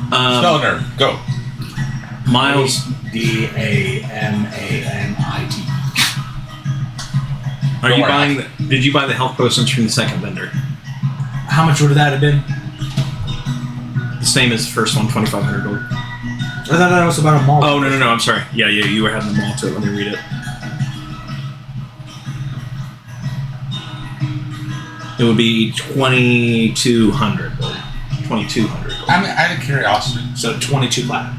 Spell nerd. Go. Miles. Damanit. Are you buying? Did you buy the health potions from the second vendor? How much would that have been? The same as the first one, 2,500 gold. I thought that was about a mall. Oh no! I'm sorry. Yeah, you were having them all too. Let me read it. It would be 2,200 gold. 2,200 gold. I mean, out of curiosity. So 22 platinum.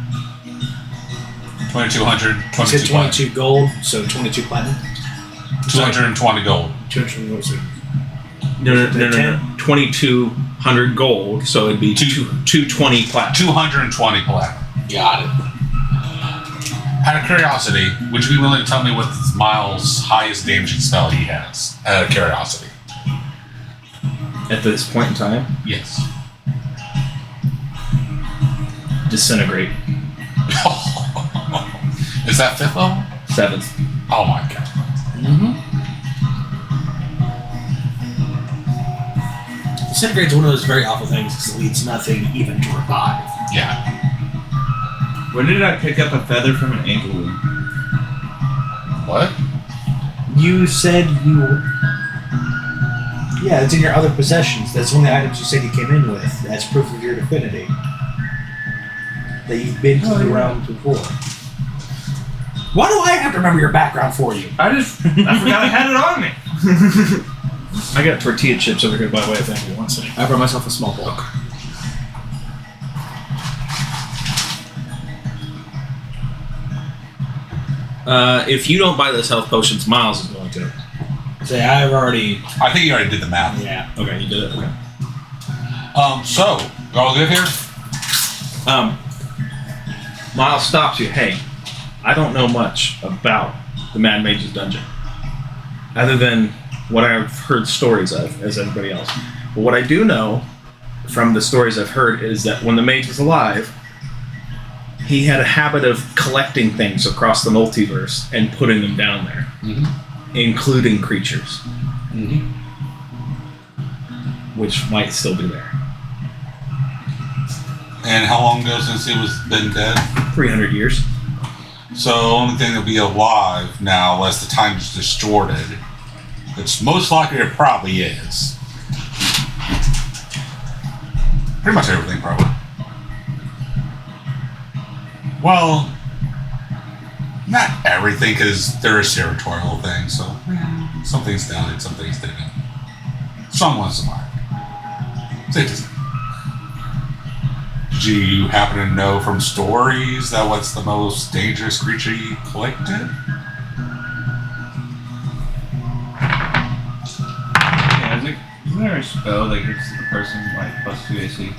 2,200. You said 22 gold, so 22 platinum. 220 gold. 200 gold. So No. 2,200 gold, so it'd be 220 platinum. 220 platinum. Got it. Out of curiosity, would you be willing to tell me what Miles' highest damaging spell he has? Out of curiosity. At this point in time, Yes. disintegrate. Is that 5th level? 7th. Oh my god. Disintegrate's one of those very awful things because it leads nothing even to revive. Yeah. Where did I pick up a feather from an ankle wound? What? You said you. Yeah, it's in your other possessions. That's one of the items you said you came in with. That's proof of your divinity. That you've been to the realms before. Why do I have to remember your background for you? I forgot I had it on me. I got tortilla chips over here by way of thank you. One second. I brought myself a small book. If you don't buy those health potions, Miles is going to. Say, I've already. I think you already did the math. Yeah. Okay, you did it. Okay. So, you all good here? Miles stops you. Hey, I don't know much about the Mad Mage's dungeon, other than what I've heard stories of, as everybody else. But what I do know from the stories I've heard is that when the mage was alive, he had a habit of collecting things across the multiverse and putting them down there, including creatures, which might still be there. And how long ago since he was been dead? 300 years. So the only thing that'll be alive now, unless the time is distorted, which most likely it probably is. Pretty much everything, probably. Well, not everything, because they're a territorial thing, so some things down, some things didn't. Some ones survived. Safe to say. Do you happen to know from stories that what's the most dangerous creature you collected? Yeah, isn't there a spell that gives the person like +2 AC?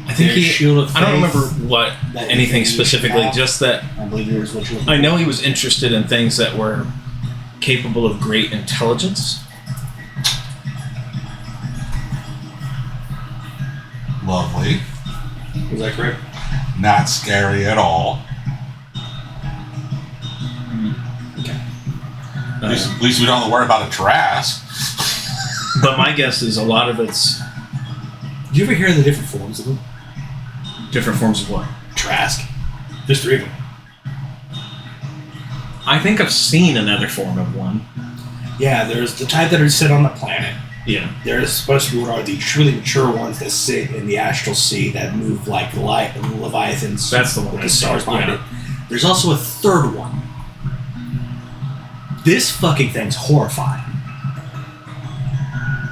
I think There's Shield of I don't Faith remember what that anything you specifically. have. Just that I believe yours what you. I know he was interested in things that were capable of great intelligence. Lovely. Was that correct? Not scary at all. At least we don't have to worry about a Trask. But my guess is a lot of it's Did you ever hear the different forms of them? different forms of what? Trask. There's 3 of them. I think I've seen another form of one. Yeah, there's the type that are sit on the planet. Yeah. There's supposed to be what are the truly mature ones that sit in the astral sea that move like leviathans. That's the one with I the stars see, behind yeah. it. There's also a third one. This fucking thing's horrifying.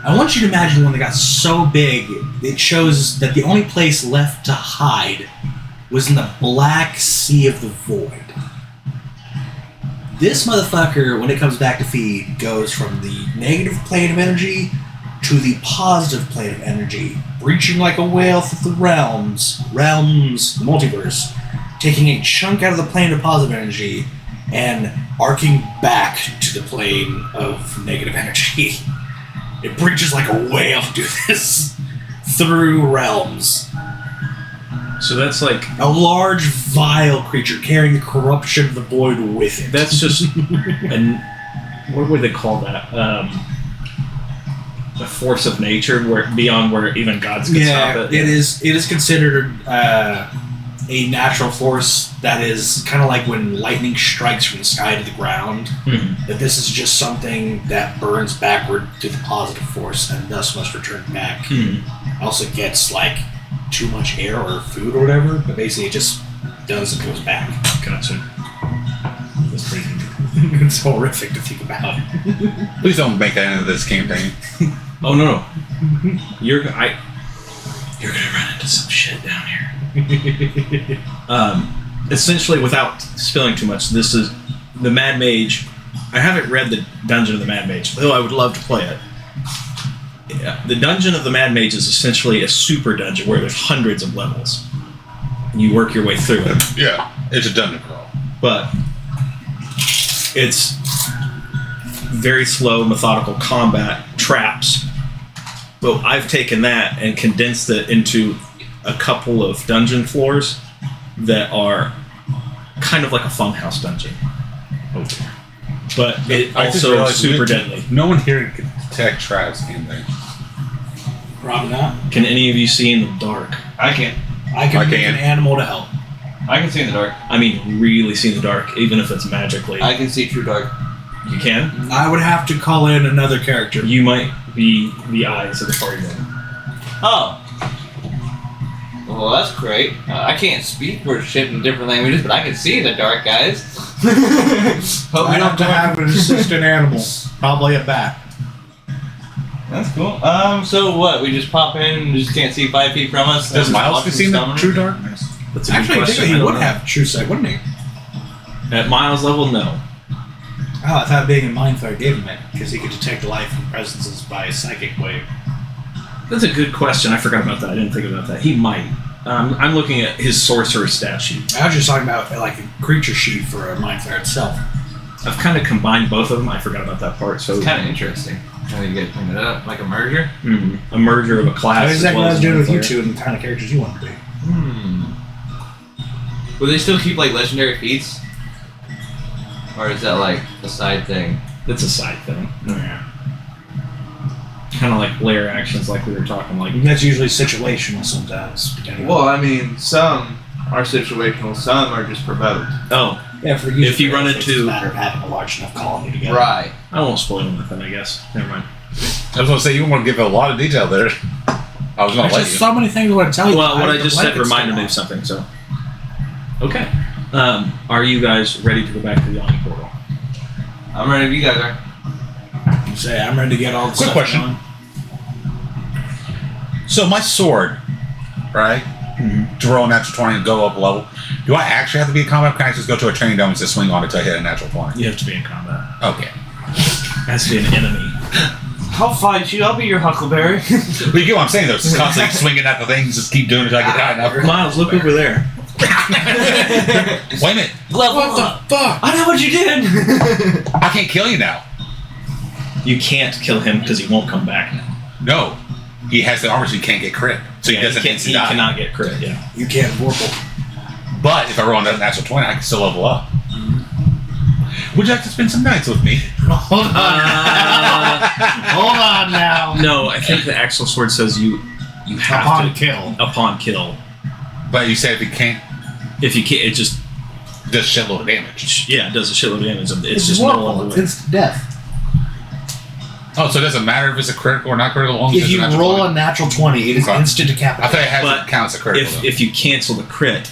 I want you to imagine when they got so big, it shows that the only place left to hide was in the black sea of the void. This motherfucker, when it comes back to feed, goes from the negative plane of energy to the positive plane of energy, breaching like a whale through the realms, the multiverse, taking a chunk out of the plane of positive energy and arcing back to the plane of negative energy. It breaches like a whale to do this through realms. So that's like A large, vile creature carrying the corruption of the void with it. that's just what would they call that? A force of nature, where beyond where even gods can stop it. It is considered a natural force that is kind of like when lightning strikes from the sky to the ground. Mhm. That this is just something that burns backward to the positive force and thus must return back. Also gets like too much air or food or whatever, but basically it just does and goes back. Gotcha. That's pretty. It's horrific to think about. Please don't make that into this campaign. Oh no! You're gonna run into some shit down here. Essentially, without spilling too much, this is the Mad Mage. I haven't read the Dungeon of the Mad Mage, though I would love to play it. Yeah, the Dungeon of the Mad Mage is essentially a super dungeon where there's hundreds of levels, and you work your way through it. Yeah, it's a dungeon crawl. But it's very slow, methodical combat, traps. Well, I've taken that and condensed it into a couple of dungeon floors that are kind of like a funhouse dungeon. But it I just also realized super deadly. No one here can detect traps, can they? Probably not. Can any of you see in the dark? I can. I can I make can. an animal to help. I can see in the dark. I mean, really see in the dark, even if it's magically. I can see true dark. You can? I would have to call in another character. You might be the eyes of the party then. Oh. Well, that's great. I can't speak for shit in different languages, but I can see in the dark, guys. Hope we I'd don't have to have an assistant animal. Probably a bat. That's cool. So what? We just pop in and just can't see 5 feet from us? Does Just Miles watch can them see in the summon? true darkness? That's a good Actually, I question. think he I don't would know. have true sight, wouldn't he? At Miles level, no. Oh, I thought being in Mind Flayer gave him it, because he could detect life and presences by a psychic wave. That's a good question. I forgot about that. I didn't think about that. He might. I'm looking at his sorcerer stat sheet. I was just talking about like a creature sheet for a Mind Flayer itself. I've kind of combined both of them. I forgot about that part. So It's kind of interesting how you get it up, like a merger. a merger of a class. That's as exactly well what I was as doing with you Mindflayer. two and the kind of characters you want to be. Will they still keep like legendary feats? Or is that like a side thing? It's a side thing. Yeah. Kind of like layer actions, like we were talking. Like And that's usually situational sometimes. Depending Well, I mean, some are situational, some are just provoked. oh, yeah, for you, if you run it's into- a matter of having a large enough colony together. Right. I won't spoil nothing. I guess. Never mind. I was going to say, you want to give a lot of detail there. I was going to There's let just you. so many things I want to tell you. Well, what I the just said blanket's reminded me still of on. something. So, okay. Are you guys ready to go back to the Yawning Portal? I'm ready if you guys are. You say I'm ready to get all the Quick stuff question. going. So my sword, right? To roll a natural 20 and go up level. Do I actually have to be in combat? Or can I just go to a training dome and just swing on it until I hit a natural 20? You have to be in combat. Okay. Has to be an enemy. I'll fight you. I'll be your Huckleberry. But you get what I'm saying, though. Just constantly swinging at the things, just keep doing it until I get high enough. Miles, look over there. Wait a minute. Level What up. the fuck? I know what you did. I can't kill you now. You can't kill him because he won't come back. No. He has the armor so he can't get crit. So he Yeah, doesn't he instant die. cannot get crit. Yeah. You can't vorpal. But if I roll a natural 20, I can still level up. Would you like to spend some nights with me? Hold on. Hold on now. No, I think the Axel Sword says you have Upon to kill. upon kill. But you say if you can't, If you can't, it just does a shitload of damage. it does a shitload of damage. It's It's just no normal. level. It's instant death. Oh, so it doesn't matter if it's a critical or not critical? As long as If it's a you natural roll 20? a natural 20, it is Okay. instant I thought decapitation. it has But counts as a critical. If you cancel the crit,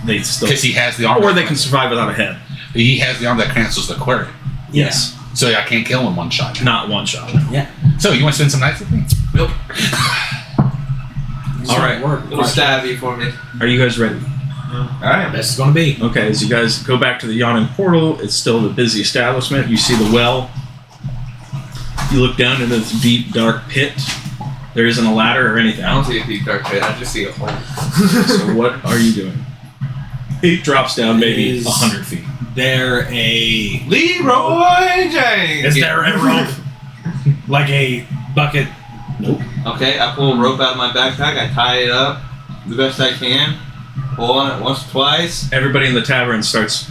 they still Because he has the armor. or they can survive without a head. He has the arm that cancels the crit. Yes, So I can't kill him one shot. not one shot. So you want to spend some nights with me? Nope. All right. Little stabby for me. Are you guys ready? Alright. Best it's going to be. Okay, as you guys go back to the yawning portal, it's still the busy establishment. You see the well. You look down into this deep, dark pit. There isn't a ladder or anything. I don't see a deep dark pit, I just see a hole. So what are you doing? It drops down maybe Is 100 feet. there a... Leroy James! Is there a rope? Like a bucket? Nope. Okay, I pull a rope out of my backpack, I tie it up the best I can, pull on it once or twice. Everybody in the tavern starts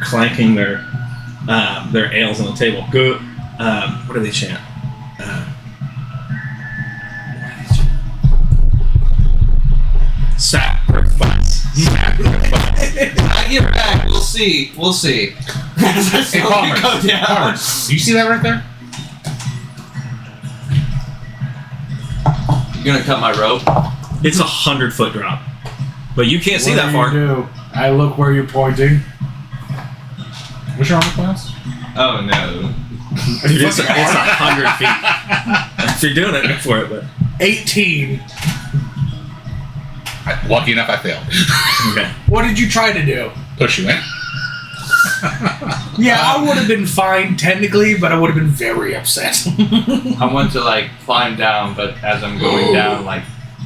clanking their ales on the table. Go. What do they chant? Sacrifice. Sacrifice. I get back, we'll see. We'll see. Hey, Palmer. Go down. Palmer, do you see that right there? You gonna cut my rope? It's 100-foot drop, but you can't see What that do far. you do? I look where you're pointing. What's your armor class? Oh no. Dude, it's 100 feet. If you're doing it, go for it. But 18. Lucky enough, I failed. okay. What did you try to do? Push you in. Yeah, I would have been fine technically, but I would have been very upset. I want to like climb down, but as I'm going down, like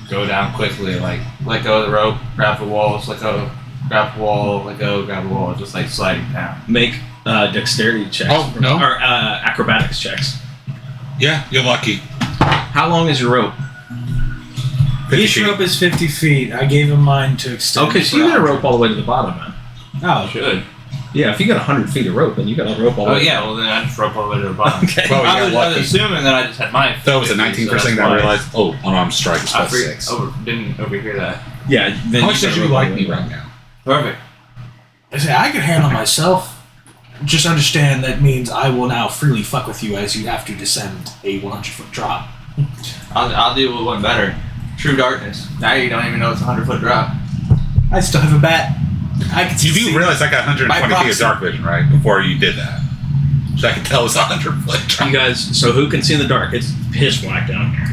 go down quickly, like let go of the rope, grab the walls, let go, grab the wall, let go, grab the wall, just like sliding down. Make dexterity checks. Oh, no. Or acrobatics checks. Yeah, you're lucky. How long is your rope? 50 Each feet. rope is 50 feet. I gave him mine to extend. Okay, so you got a rope all the way to the bottom, man. Oh, Should. Yeah, if you got 100 feet of rope, then you got a rope all the Oh way. yeah, well then I just rope all the way to the bottom. Okay. Well, I you got was lucky. assuming that I just had my. That was a 19% that I realized. Oh, unarmed strike is I plus 6. didn't overhear that. Yeah. Then How much got did a you rope all like the me way. right now? Perfect. I say I can handle myself. Just understand that means I will now freely fuck with you as you have to descend a 100-foot drop. I'll deal with one better. True darkness. Now you don't even know it's a 100-foot drop. I still have a bat. I can You see. do realize I got 120 By feet of proxy. dark vision, right? Before you did that. So I can tell it's 100-foot drop. You guys, so who can see in the dark? It's pitch black down here.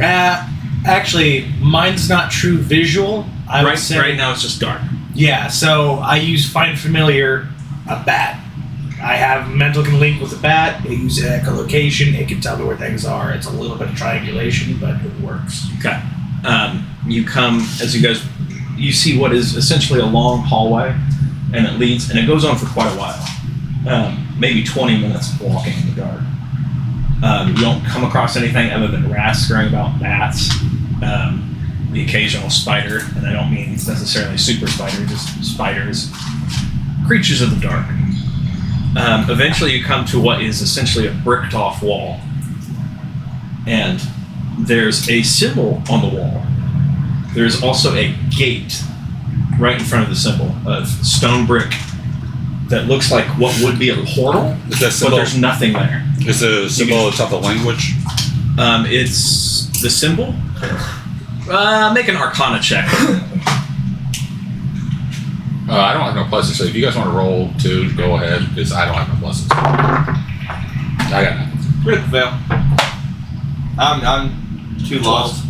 Actually, mine's not true visual. I would say. Right now it's just dark. Yeah, so I use Find Familiar, a bat. I have mental can link with the bat. It uses echolocation. It can tell me where things are. It's a little bit of triangulation, but it works. Okay. You come, as you guys, you see what is essentially a long hallway, and it leads, and it goes on for quite a while. Maybe 20 minutes of walking in the dark. You don't come across anything other than rats scurrying about, bats, the occasional spider, and I don't mean necessarily super spider, just spiders, creatures of the dark. Eventually you come to what is essentially a bricked off wall, and there's a symbol on the wall. There's also a gate right in front of the symbol of stone brick that looks like what would be a portal, Is that but symbol, there's nothing there. is the symbol of the language? It's the symbol. Make an Arcana check. I don't have no pluses, so if you guys want to roll 2, go ahead, because I don't have no pluses. I got nothing. Critical fail. I'm too lost.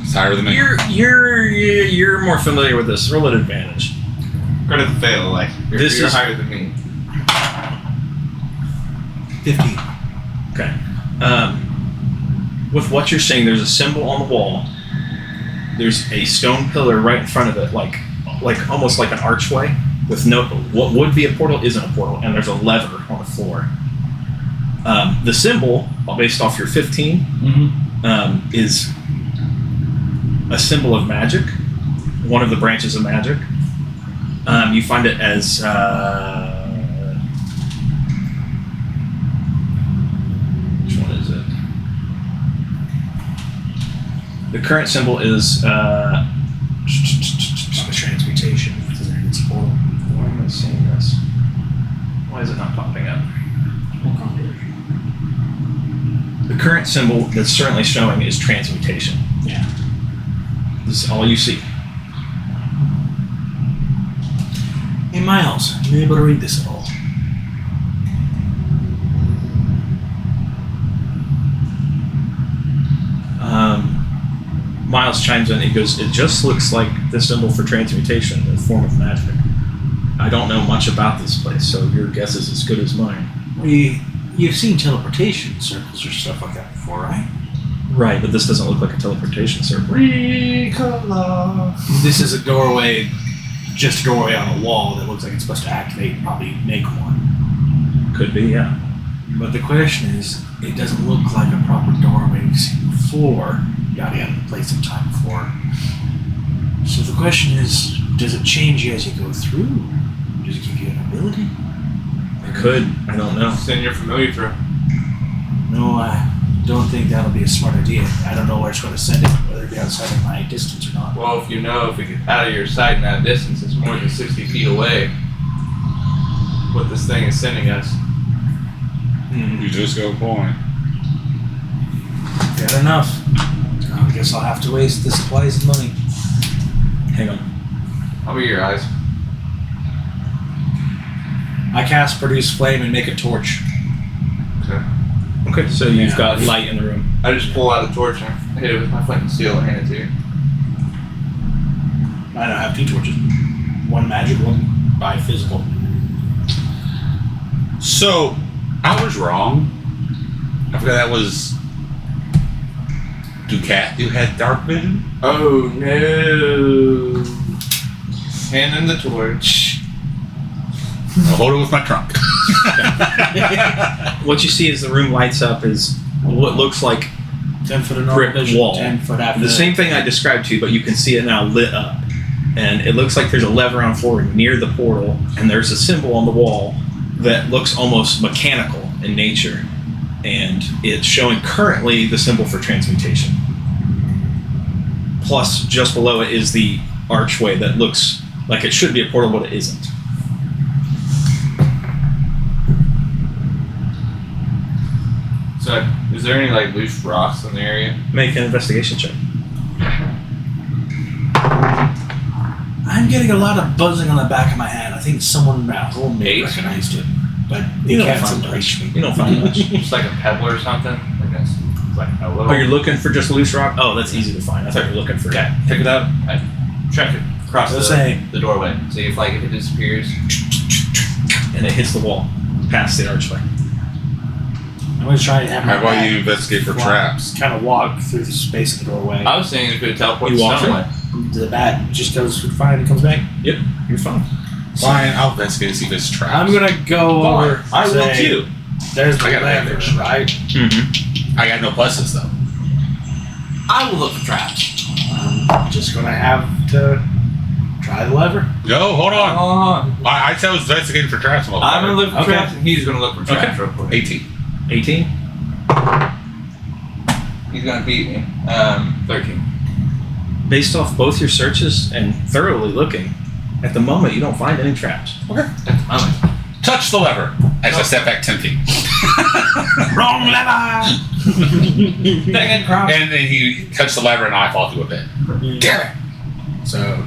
It's higher than me. You're more familiar with this. Roll at advantage. Critical fail, like you're This is- higher than me. 50. Okay. With what you're saying, there's a symbol on the wall. There's a stone pillar right in front of it, like almost like an archway with no. What would be a portal isn't a portal, and there's a lever on the floor. The symbol, based off your 15, is a symbol of magic, one of the branches of magic. You find it as which one is it? The current symbol is Transmutation. It's a portal. why am I seeing this? Why is it not popping up? The current symbol that's certainly showing is transmutation. Yeah. This is all you see. Hey, Miles, you able to read this at all? Miles chimes in. He goes, "It just looks like the symbol for transmutation, a form of magic. I don't know much about this place, so your guess is as good as mine." You've seen teleportation circles or stuff like that before, right? Right, but this doesn't look like a teleportation circle. This is a doorway, just a doorway on a wall that looks like it's supposed to activate and probably make one. Could be, yeah. But the question is, it doesn't look like a proper doorway we've seen before. Yada yada, place and time before. So the question is, does it change you as you go through? Does it give you an ability? It could. I don't know. Send your familiar through. No, I don't think that'll be a smart idea. I don't know where it's going to send it, whether it be outside of my distance or not. Well, if you know, if it gets out of your sight in that distance, it's more than 60 feet away. What this thing is sending us. You just go point. Fair enough. I guess I'll have to waste the supplies and money. Hang on. I'll be your eyes. I cast Produce Flame and make a torch. Okay. Okay, so you've Yeah. got light in the room. I just pull out a torch and hit it with my flint and steel and hand it to you. I don't have 2 torches. One magic, one by physical. So, I was wrong. I forgot that was Ducat who had dark vision. Oh no! Hand in the torch. I'll hold it with my trunk. What you see as the room lights up is what looks like 10 foot of brick vision, wall. 10 foot after The same thing I described to you, but you can see it now lit up. And it looks like there's a lever on forward near the portal, and there's a symbol on the wall that looks almost mechanical in nature. And it's showing currently the symbol for transmutation. Plus, just below it is the archway that looks like it should be a portal, but it isn't. So, is there any like loose rocks in the area? Make an investigation check. I'm getting a lot of buzzing on the back of my head. I think someone at home may 8? have recognized it. But You you don't can't find reach me. You don't find much. Just like a pebble or something? Like that's like a little. Oh, you're looking for just a loose rock? Oh, that's easy to find. I thought you were looking for Okay, pick it up. I track it across Let's say- the doorway. See if it disappears. and it hits the wall past the archway. I'm going to try and have How about you investigate for traps? kind of walk through the space of the doorway. I was saying if it teleports You walk somewhere. The bat just goes fine and comes back. Yep, you're fine. Fine, I'll investigate to see if it's traps. I'm going to go over. I will say, too. There's the I got lever, advantage. right? Mm-hmm. I got no pluses though. I will look for traps. I'm just going to have to try the lever. No, hold on. Oh, I said I was investigating for traps. I'm gonna look for Okay. traps and he's gonna look for traps Okay. real quick. 18. 18? He's gonna beat me. 13. Based off both your searches and thoroughly looking, at the moment you don't find any traps. Okay. I'm Touch the lever as I step back 10 feet. Wrong lever! dang it, cross. And then he touched the lever and I fall through a pit. Damn it! So,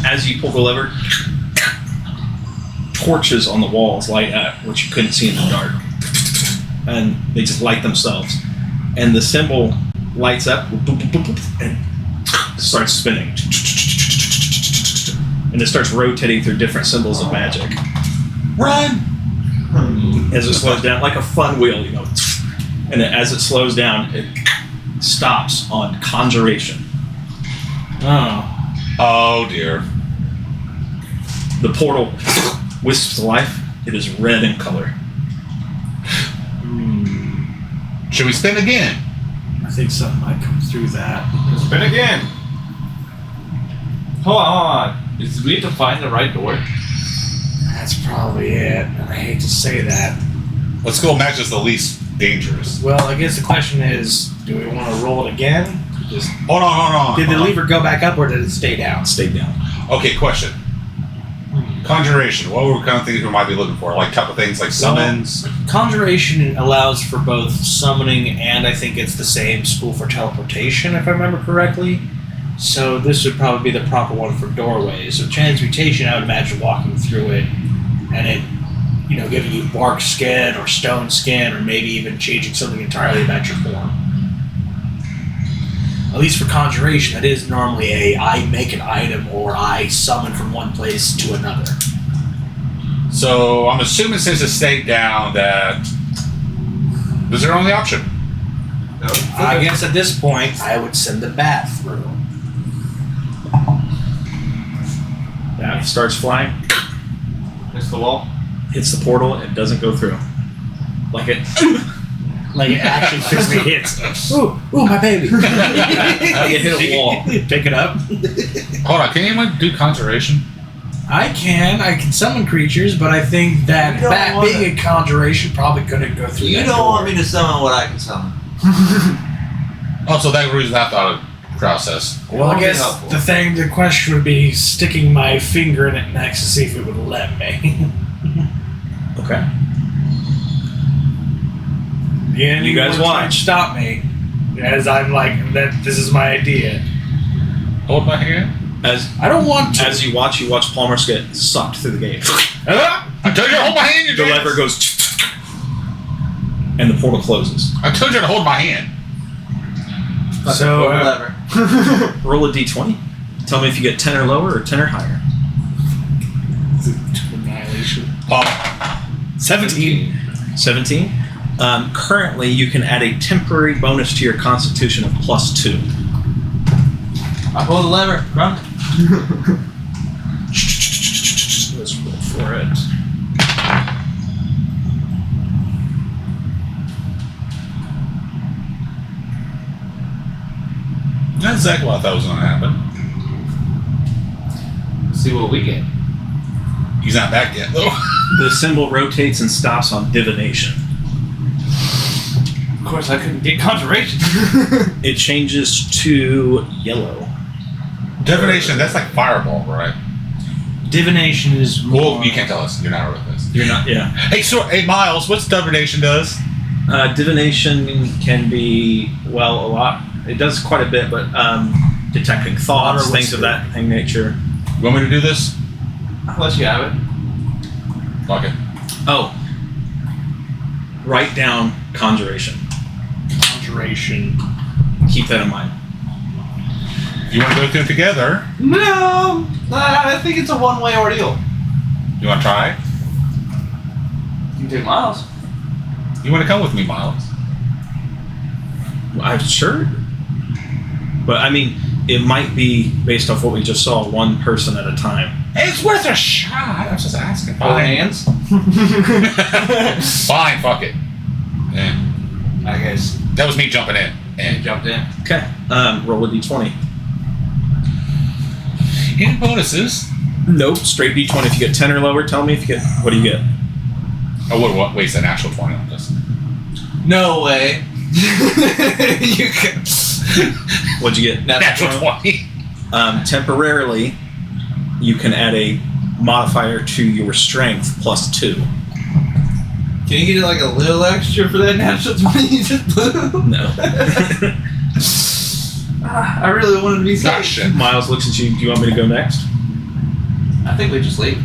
As you pull the lever, torches on the walls light up, which you couldn't see in the dark. And they just light themselves. And the symbol lights up and starts spinning. And it starts rotating through different symbols of magic. Run! As it slows down, like a fun wheel, you know. And as it slows down, it stops on conjuration. oh. Oh dear. The portal wisps to life. It is red in color. Should we spin again? I think something might come through that. Spin again. Hold on. Is we have to find the right door? That's probably it. And I hate to say that. What school match is the least dangerous? Well, I guess the question is, do we want to roll it again? Just Hold on. did the hold on. lever go back up or did it stay down? Stay down. Okay, question. Conjuration. What were kind of things we might be looking for? Like type of things like summons? Conjuration allows for both summoning and I think it's the same school for teleportation, if I remember correctly. So this would probably be the proper one for doorways. So transmutation, I would imagine walking through it and it, giving you bark skin or stone skin or maybe even changing something entirely about your form. At least for conjuration, that is normally I make an item or I summon from one place to another. So I'm assuming since it stayed down that was their only option. No. I guess at this point, I would send the bat through. That starts flying, It's the wall. hits the portal, and doesn't go through. Like it. Like it actually physically hits. Ooh, my baby. You hit a wall. Pick it up. Hold on, can anyone do conjuration? I can summon creatures, but I think that You don't bat wanna- being a conjuration probably couldn't go through You that don't door. want me to summon what I can summon. Also, that reason I thought of process. Well, I Won't be guess helpful. the question would be sticking my finger in it next to see if it would let me. Okay. Yeah, You guys watch. Stop me, as I'm like that. This is my idea. Hold my hand. I don't want to. As you watch Palmer's get sucked through the gate. Ah! I told you to hold my hand, you The jackass. lever goes, and the portal closes. I told you to hold my hand. So, Pull the lever. Roll a d20. Tell me if you get 10 or lower or 10 or higher. annihilation. 17. 17. Currently, you can add a temporary bonus to your constitution of +2. I pull the lever. Crunk. Let's roll for it. That's exactly what I thought was going to happen. See what we get. He's not back yet, though. The symbol rotates and stops on divination. Of course, I couldn't get conjuration. It changes to yellow. Divination, that's like fireball, right? Divination is more. Well, you can't tell us. You're not with us. You're not, yeah. Hey, Miles, what's divination does? Divination can be, well, a lot. It does quite a bit, but detecting thoughts, Water things of that nature. You want me to do this? Unless you have it. Fuck it. Oh. Write down conjuration. Conjuration. Keep that in mind. You want to go through it together? No, I think it's a one-way ordeal. You want to try? You can take Miles. You want to come with me, Miles? I'm sure. But, I mean, it might be, based off what we just saw, one person at a time. It's worth a shot. I was just asking. Hold hands. Fine, fuck it. Yeah. I guess. That was me jumping in. And And jumped in. Okay. Roll a d20. in bonuses. Nope. Straight d20. If you get 10 or lower, tell me if you get. What do you get? I would waste an actual 20 on this. No way. You can. What'd you get? Natural 20. Temporarily, you can add a modifier to your strength +2. Can you get like a little extra for that natural 20 you just blew? No. I really wanted to be safe. Gotcha. Miles looks at you. Do you want me to go next? I think we just leave.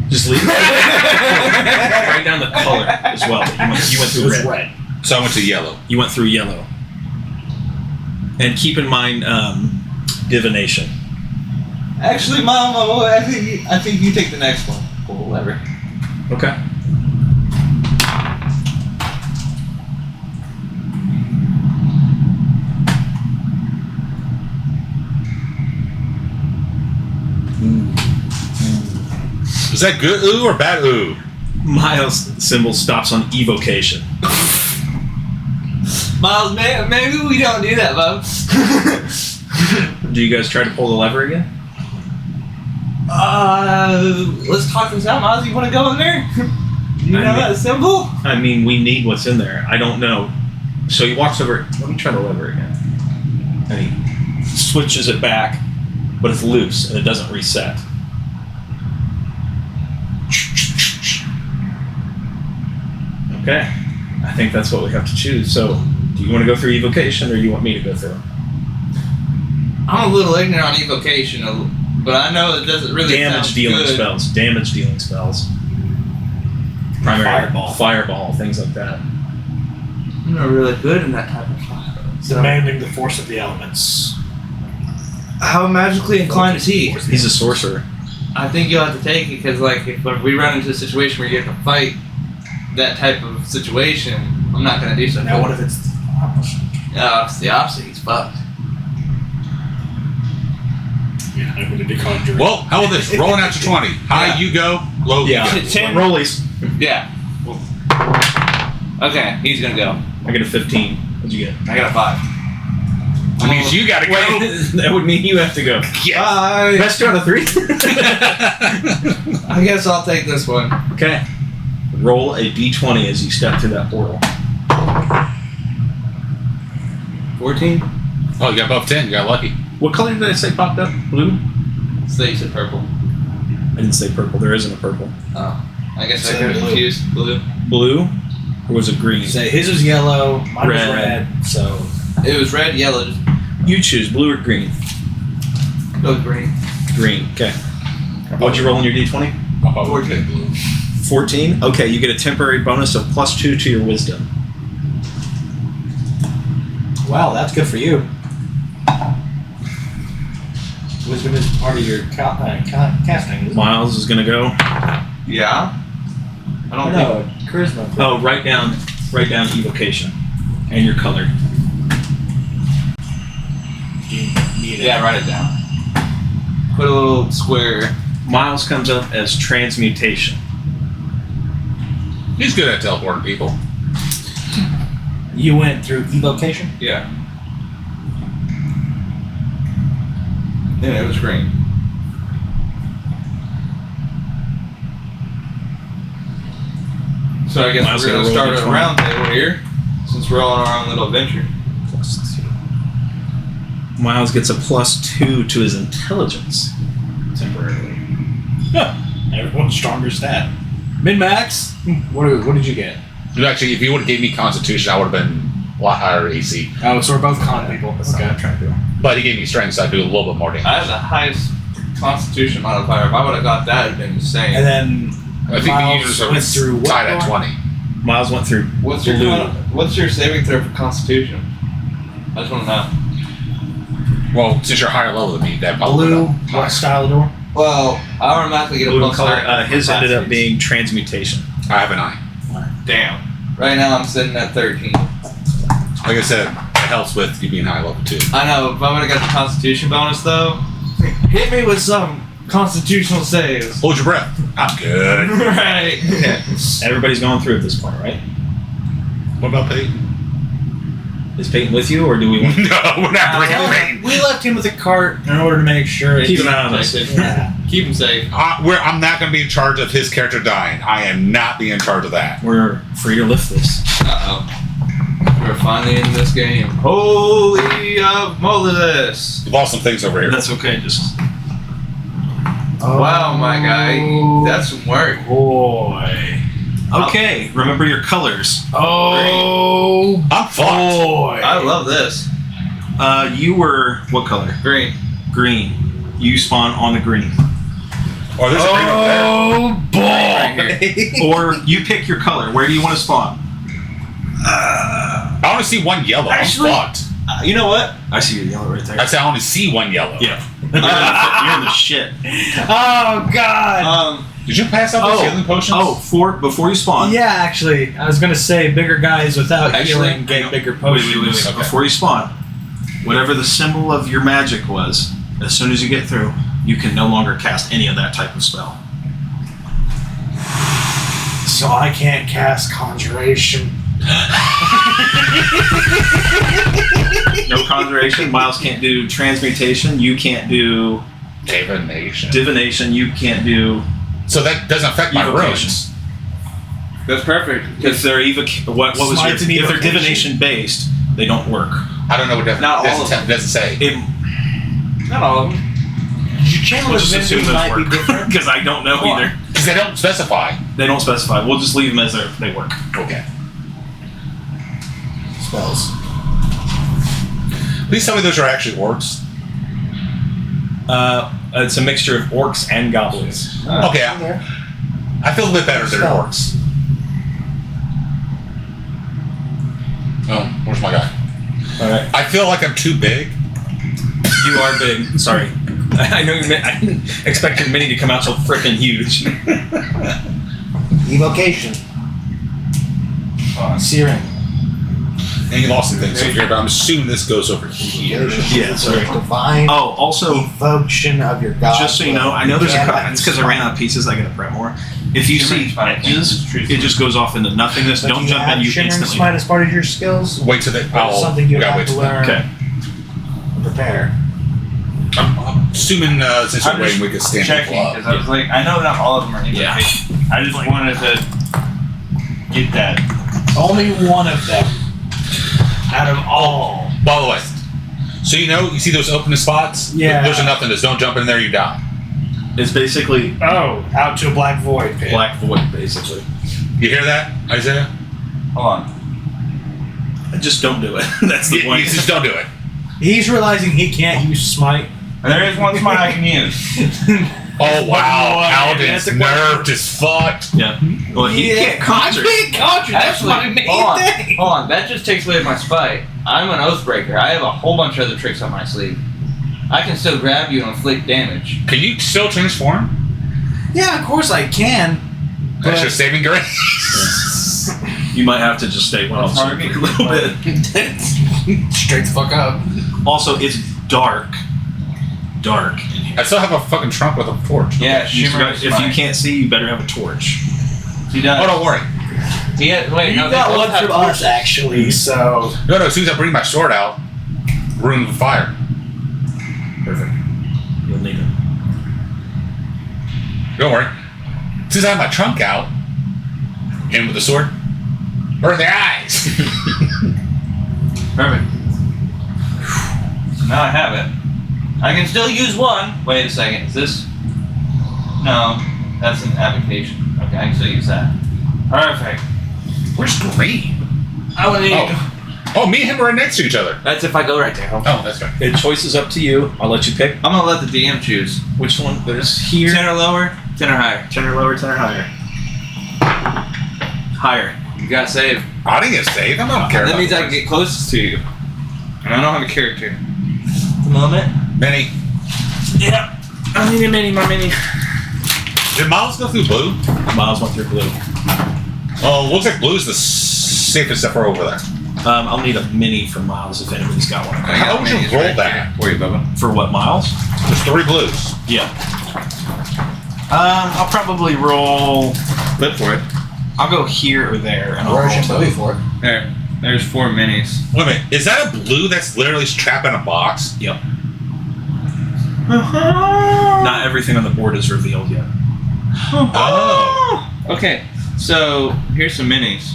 Just leave. Write down the color as well. You went through red. So I went to yellow. You went through yellow. And keep in mind divination. Actually, Mom, I think you take the next one. Pull the lever. Okay. Is that good ooh or bad ooh? Miles' symbol stops on evocation. Miles, maybe we don't do that, Bob. Do you guys try to pull the lever again? Let's talk this out, Miles. You want to go in there? You know that symbol? I mean, we need what's in there. I don't know. So he walks over. Let me try the lever again. And he switches it back, but it's loose and it doesn't reset. Okay. I think that's what we have to choose. So, do you want to go through evocation or do you want me to go through? I'm a little ignorant on evocation, but I know it doesn't really Damage dealing good. spells. Damage dealing spells. Primary fireball, things like that. I'm not really good in that type of fire. Demanding the force of the elements. How magically inclined is he? He's a sorcerer. I think you'll have to take it because, like, if we run into a situation where you have to fight that type of situation, I'm not going to do something. Now, what if it's the opposite? If it's the opposite, he's fucked. Yeah, I'm going to be conjuring. Well, how about this? Rolling out to 20. High, you go. Low, you go. 10. Rollies. Yeah. Okay, he's going to go. I get a 15. What'd you get? I got a 5. That means you gotta go. That would mean you have to go. Bye. Best 2 out of 3. I guess I'll take this one. Okay. Roll a d20 as you step through that portal. 14? Oh, you got above 10. You got lucky. What color did I say popped up? Blue? So you said purple. I didn't say purple. There isn't a purple. Oh. I guess I So got blue. confused. Blue. Blue? Or was it green? Say his was yellow, mine was Red. red, so It was red, yellow, just You choose blue or green. go green. Green. Okay. What'd you roll on your d20? I'll probably take blue. 14? Okay, you get a temporary bonus of +2 to your wisdom. wow, that's good for you. Wisdom is part of your casting. Isn't Miles is going to go. Yeah? I don't no, charisma. Oh, write down evocation. And your color. Yeah, write it down. Put a little square. Miles comes up as transmutation. He's good at teleporting people. You went through evocation? Yeah. And it was green. So I guess Miles we're going to gotta roll start a d20. round table here, since we're all on our own little adventure. +2. Miles gets a +2 to his intelligence. Temporarily. Everyone's stronger stat. Min-max? What did you get? You actually, if you would have gave me Constitution, I would have been a lot higher AC. Oh, so we're both con people. That's not what I'm trying to do. But he gave me strength, so I do a little bit more damage. I have the highest Constitution modifier. If I would have got that, it'd been insane. And then I think the Miles users went through are what tied at door? 20. Miles went through What's blue. your saving throw for Constitution? I just want to know. Well, since you're higher level than me, that probably blue, would've been what higher. style of door? Well, I automatically get a Blue plus color. 9. His ended up being transmutation. I have a 9. Damn. Right now I'm sitting at 13. Like I said, it helps with you being high level too. I know, if I would have got the Constitution bonus though, hit me with some constitutional saves. Hold your breath. I'm good. Right. Everybody's going through at this point, right? What about Peyton? Is Peyton with you, or do we want No, we're not bringing Peyton. We left him with a cart in order to make sure. keep an eye on us? Yeah. Keep him safe. I'm not going to be in charge of his character dying. I am not being in charge of that. We're free to lift this. Uh-oh. We're finally in this game. Holy Moses! We've lost some things over here. That's okay. Just Wow, my guy. That's some work. Boy. okay. Remember your colors. Oh, I'm fucked. boy. I love this. You were what color? Green. Green. You spawn on the green. Or there's a green over there. Oh, boy. Right here. Or you pick your color. Where do you want to spawn? I only see one yellow. Actually- I'm fucked. You know what? I see your yellow right there. I said I only see one yellow. Yeah. You're in the shit. Oh, God. Did you pass out those healing potions? Before you spawn. Yeah, actually, I was going to say bigger guys without Actually, healing get bigger Wait. potions. Okay. Before you spawn, whatever the symbol of your magic was, as soon as you get through, you can no longer cast any of that type of spell. So I can't cast conjuration. No conjuration. Miles can't do transmutation. You can't do Divination. Divination, you can't do So that doesn't affect my evocation. runes. That's perfect. If they're what was Smites your, and if they're evocation. divination based, they don't work. I don't know what Not all of them. doesn't say. Not all of them. Your channel We'll just assume divinity those might be work different. because I don't know Come on. either. Because they don't specify. They don't specify. We'll just leave them as they work. Okay. Spells. Please tell me those are actually orcs. It's a mixture of orcs and goblins. Okay, I feel a bit better than Spell. orcs. Oh, where's my guy? All right, I feel like I'm too big. you are big. Sorry, I know I didn't expect your mini to come out so freaking huge. Evocation. Searing. And you lost some things over here, but I'm assuming this goes over here. Yeah, sorry. Divine Oh, also, evocation of your god. just so you know, I know there's it's because I ran out of pieces. I gotta prep more. If you see edges, it just goes off into nothingness. Don't jump in. You Shimmering instantly. Smite as part of your skills. Wait till the. That's something you gotta have wait to till learn. Okay. And prepare. I'm assuming since I'm we're waiting, just we can stand checking people because up. I was like, I know not all of them are Yeah. evocation. I just wanted to get that. Only one of them out of all. By the way, so you see those open spots? Yeah. There's a nothingness. Don't jump in there, you die. It's basically Oh, out to a black void pit. black void, basically. You hear that, Isaiah? Hold on. Just don't do it. That's the You point. just don't do it. He's realizing he can't use smite. And there is one smite I can use. Oh wow, Paladin's Paladin's nerfed as fuck. Yeah. Well, he can't conjure. I can't conjure. That's Actually, my main hold thing. on. That just takes away my spite. I'm an Oathbreaker. I have a whole bunch of other tricks on my sleeve. I can still grab you and inflict damage. Can you still transform? Yeah, of course I can. That's But- your saving grace. You might have to just stay one off a little bit. Straight the fuck up. Also, it's dark. Dark in here. I still have a fucking trunk with a torch. Yeah, You Shimmering if you Smite. can't see, you better have a torch. He does. Oh, don't worry. Wait, You no, got they both one have from torches. us, actually, so... No, as soon as I bring my sword out, rune of fire. Perfect. You'll need it. Don't worry. As soon as I have my trunk out, in with the sword, burn their eyes. Perfect. Now I have it. I can still use one. Wait a second. Is this? No, that's an application. Okay, I can still use that. Perfect. Where's green? I will need. Oh, me and him are right next to each other. That's if I go right there. Oh, that's right. The choice is up to you. I'll let you pick. I'm gonna let the DM choose. Which one? There's here. 10 or lower, 10 or higher. 10 or lower, 10 or higher. Higher. You gotta save. I didn't get saved. I don't care. That about means I this. can get closest to you. And I don't have a character. The moment. Benny, Yeah. I need a mini, my mini. did Miles go through blue? Miles went through blue. Oh, looks like blue's the safest stuff over there. I'll need a mini for Miles if anybody's got one. How would you roll that? For you, Bubba. For what, Miles? There's 3 blues. Yeah. I'll probably roll. Flip for it. I'll go here or there, and I'll roll Version both. for it. There's 4 minis. Wait a minute. Is that a blue that's literally trapped in a box? Yep. Not everything on the board is revealed yet. Oh. Okay, so here's some minis.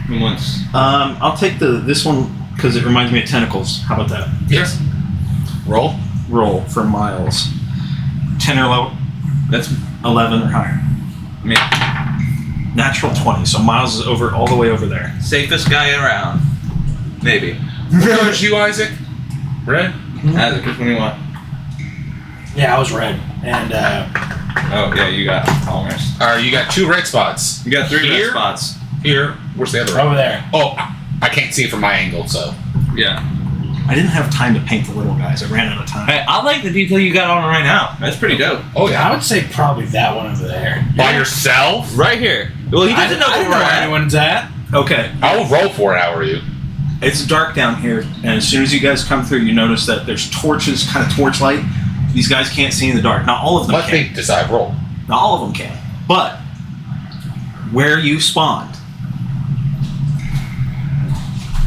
Who wants? I'll take this one because it reminds me of tentacles. How about that? Yes. Roll. Roll for Miles. 10 or low. That's 11 or higher. me. Natural 20. So Miles is all the way over there. Safest guy around. Maybe. What color is you, Isaac? Red? Isaac, which one do you want? Yeah, I was red. And, Oh, yeah, you got Palmer's. Alright, you got 2 red spots. You got 3 red Here? spots. Here. Where's the other red? over there. Oh, I can't see it from my angle, so. Yeah. I didn't have time to paint the little guys. I ran out of time. Hey, I like the detail you got on right now. That's pretty dope. Oh, I yeah. would say probably that one over there. By yourself? Right here. Well, he doesn't know I where don't we're know where at. anyone's at. Okay. I will roll for it, how are you? It's dark down here, and as soon as you guys come through, you notice that there's torches, kind of torchlight. These guys can't see in the dark. Not all of them Let can. me decide roll. Not all of them can. But where you spawned,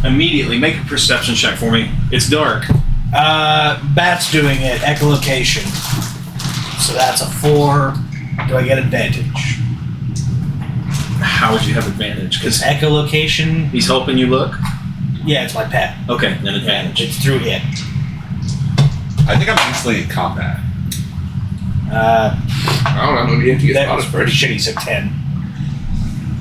immediately make a perception check for me. It's dark. Bat's doing it. Echolocation. So that's a 4. Do I get advantage? How would you have advantage? Because Because echolocation. he's helping you look. Yeah, it's my pet. Okay, then advantage. It's through it. I think I'm instantly in combat. Uh, I don't know. Maybe if you that get was pretty shitty. So 10.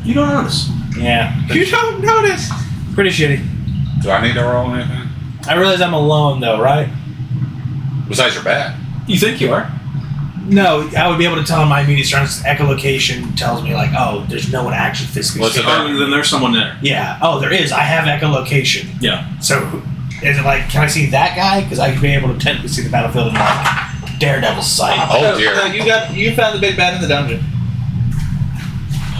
You don't notice. Yeah, You don't notice. pretty shitty. Do I need to roll anything? I realize I'm alone though, right? Besides your bat. You think you are? No, I would be able to tell him my immediate surroundings. Echolocation tells me like, oh, there's no one actually physically. What's it speaking. Oh, then there's someone there. Yeah. Oh, there is. I have echolocation. Yeah. So, is it like, can I see that guy? Because I could be able to technically see the battlefield in like Daredevil's sight. Oh dear. No, you found the big bad in the dungeon.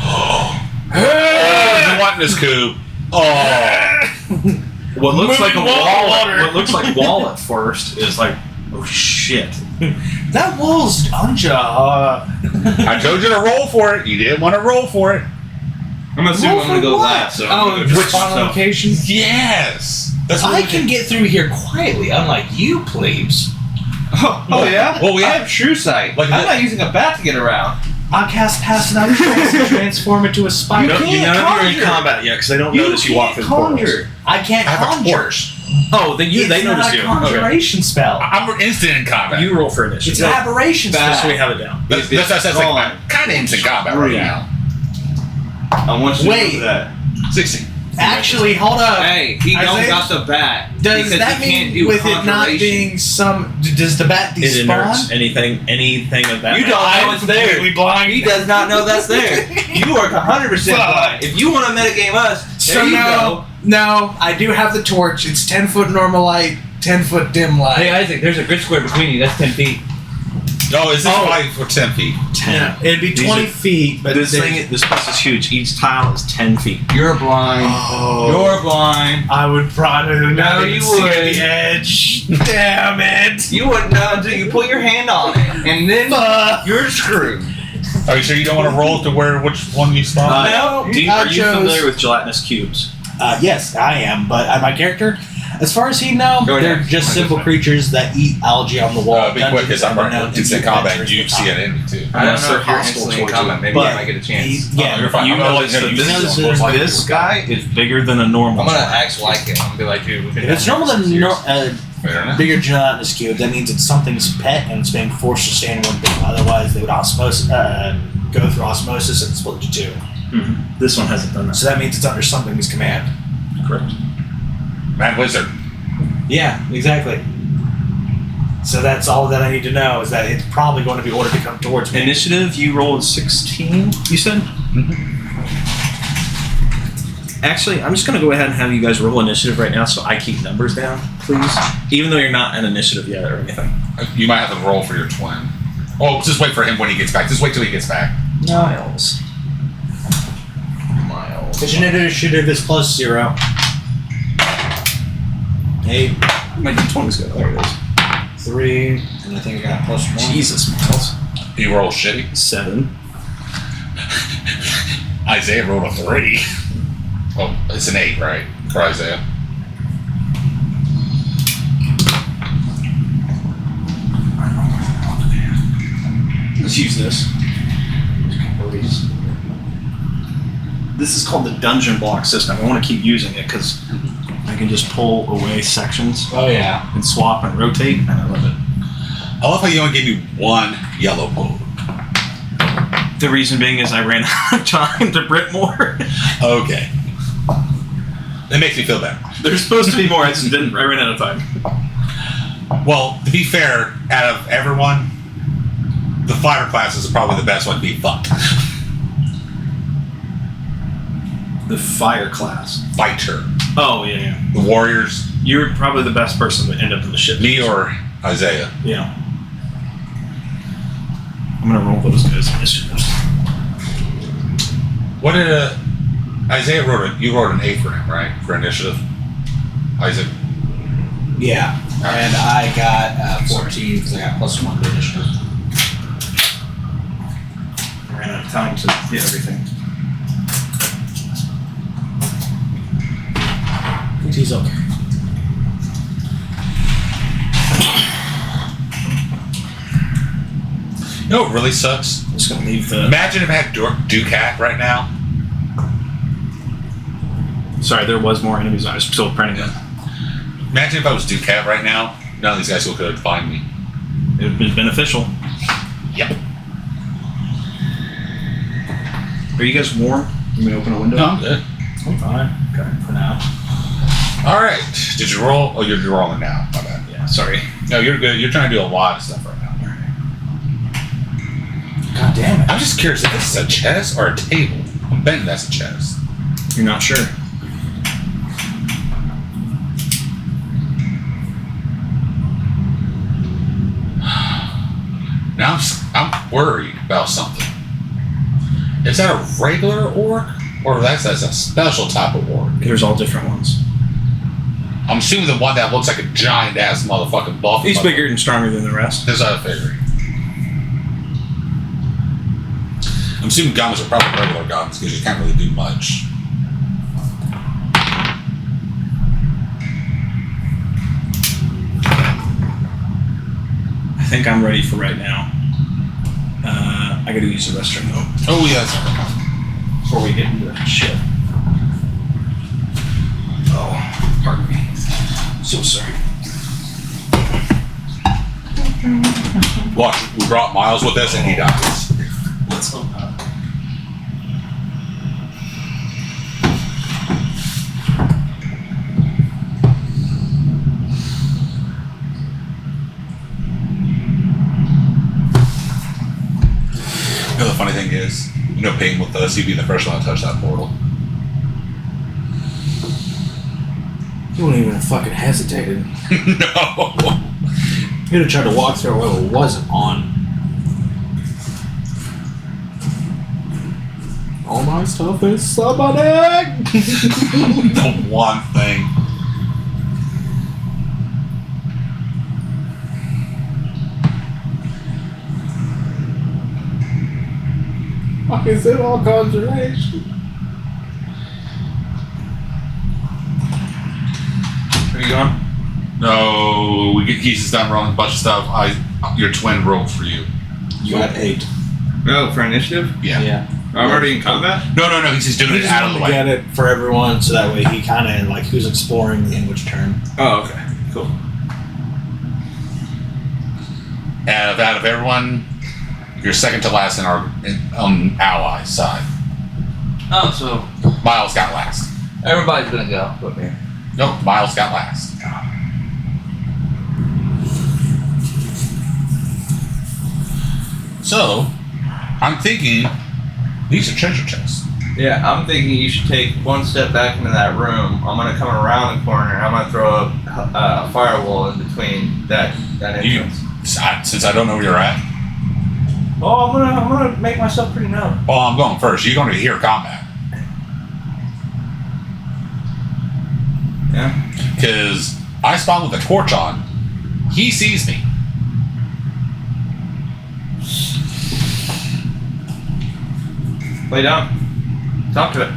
Oh, you want this coup? Oh. What looks like a Moving wall wall. water. What looks like wall at first is like, oh shit. That wall's Anja. I told you to roll for it. You didn't want to roll for it. I'm assuming Roll I'm gonna for go what? last. So Oh, I'm gonna which just- location? Yes. That's what I we can get through here quietly, unlike you, plebes. Oh yeah. Well, we I have- have true sight. Like I'm the- not using a bat to get around. I'll cast Pass Without Trace and transform it to a spider. You know can't you're in conjure. combat yet because they don't notice you walk through the portals. I can't I have a conjure. torch. Oh, then they It's notice not a you. Okay. conjuration spell. I'm instant in combat. You roll for It's initiative. an aberration Bad. Just so we spell. have it down. That's like kind of instant combat right now. I want you to Wait. know that. 16. Actually, hold up. Hey, he don't Isaiah, got the bat. Does because that he can't mean do with it not conjuration. being some? Does the bat It inerts despawn? anything of that. You don't matter. know it's there. completely blind. He does not know that's there. You are 100% Fuck. blind. If you want to metagame us, So there you no, no, I do have the torch. It's 10-foot normal light, 10-foot dim light. Hey Isaac, there's a grid square between you. That's 10 feet. Oh, is this like for 10 feet? 10. Yeah, it'd be These 20 are- feet, but This there's- this place is huge. Each tile is 10 feet. go. You're blind. Oh. You're blind. I would probably not No, even you see would. the edge. Damn it! You wouldn't know until you put your hand on it, and then Fuck. you're screwed. Are you sure you don't want to roll to where which one you spawn? No, Are you nachos. familiar with gelatinous cubes? Yes, I am, but my character, as far as he know, Go they're ahead. just simple creatures that eat algae on the wall. Be quick, because I'm Dungeons running are known to instant be combat. adventurous You with see combat. it in me too. I don't Unless know if they're you're hostile instantly in towards combat. you. Maybe But I might get a chance. Yeah, you're fine. You I'm gonna realize let that you this, use this- it. this guy is bigger than a normal. I'm gonna giant. act like it. I'm gonna be like, dude, we've been If it's down normal here than for 6 years. Fair enough. bigger gelatinous cube, that means it's something's pet and it's being forced to stay in one thing. Otherwise, they would go through osmosis and split into two. Mhm. This one hasn't done that. So that means it's under something's command. Correct. Mad Wizard. Yeah, exactly. So that's all that I need to know is that it's probably going to be ordered to come towards me. Initiative, you rolled 16, you said? Actually, I'm just going to go ahead and have you guys roll initiative right now so I keep numbers down, please. Even though you're not an initiative yet or anything. You might have to roll for your twin. Oh, just wait for him when he gets back. Just wait till he gets back. Miles. Because your initiative is plus 0. 8, My d20's good. There it is. 3, and I think I got plus 1. Jesus, Miles. He rolls shitty. 7. Isaiah rolled a 3. Oh, it's an 8, right? For Isaiah. Let's use this. This is called the dungeon block system. I want to keep using it because I can just pull away sections Oh, yeah. and swap and rotate, and I love it. I love how you only gave me one yellow bulb. The reason being is I ran out of time to print more. Okay. That makes me feel better. There's supposed to be more. I just didn't. I ran out of time. Well, to be fair, out of everyone, the fighter classes are probably the best one to be fucked. The fire class. Fighter. Oh yeah, yeah. The warriors. You're probably the best person to end up in the ship. Me or Isaiah. Yeah. I'm gonna roll those guys initiatives. What did Isaiah you wrote an 8 for him, right? For initiative. Isaac. Yeah. And I got 14 because I got plus 1 to initiative. I ran out of time to get everything. He's okay. No, it really sucks. I'm just gonna leave the. Imagine if I had Ducat right now. Sorry, there was more enemies. I was still printing them. Imagine if I was Ducat right now. None of these guys could find me. It would have been beneficial. Yep. Are you guys warm? You may open a window. No, I'm good. I'm fine. Okay, for now. All right. Did you roll? Oh, you're rolling now. My bad. Yeah, sorry. No, you're good. You're trying to do a lot of stuff right now. God damn it. I'm just curious if this is a chest or a table. I'm betting that's a chest. You're not sure. Now I'm worried about something. Is that a regular orc, or that's a special type of orc? There's all different ones. I'm assuming the one that looks like a giant ass motherfucking buff. He's bigger and stronger than the rest. That's what I figured. I'm assuming goblins are probably regular goblins because you can't really do much. I think I'm ready for right now. I gotta use the restroom though. Oh yes. Before we get into the shit. Oh, pardon me. So sorry. Watch, we brought Miles with us and he dies. Let's hope not. You know, the funny thing is, you know, Peyton with us, he'd be the first one to touch that portal. You wouldn't even have fucking hesitated. No. You'd have tried to walk through where it wasn't on. All my stuff is summoning! The one thing. Fuck is it all conjuration? Are you going? No, he's just done rolling a bunch of stuff. Your twin rolled for you. You got 8. No, for initiative? Yeah. I'm already in combat? No, he's just doing He it just out of wanted the to way. get it for everyone, so that way he kind of like who's exploring in which turn. Oh, okay. Cool. And out of everyone, you're second to last in our on ally side. Oh, so Miles got last. everybody's gonna go but me. Nope, Miles got last. So, I'm thinking these are treasure chests. Yeah, I'm thinking you should take one step back into that room. I'm gonna come around the corner and I'm gonna throw a firewall in between that entrance. Since I don't know where you're at, Oh, I'm gonna make myself pretty known. well, I'm going first. You're going to hear combat. Yeah. Because I spawn with a torch on. He sees me. Lay down. Talk to it.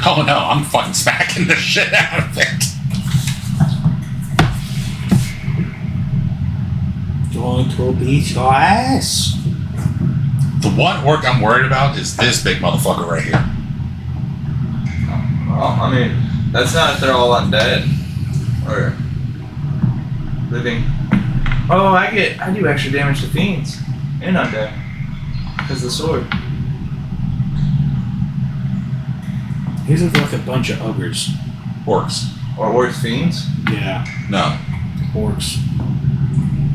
Oh no, I'm fucking smacking the shit out of it. Going to beat your ass. The one orc I'm worried about is this big motherfucker right here. Well, I mean, that's not if they're all undead or living. Oh, I do extra damage to fiends and undead because of the sword. These look like a bunch of ogres. Orcs. Or worse, fiends. Yeah, No. orcs.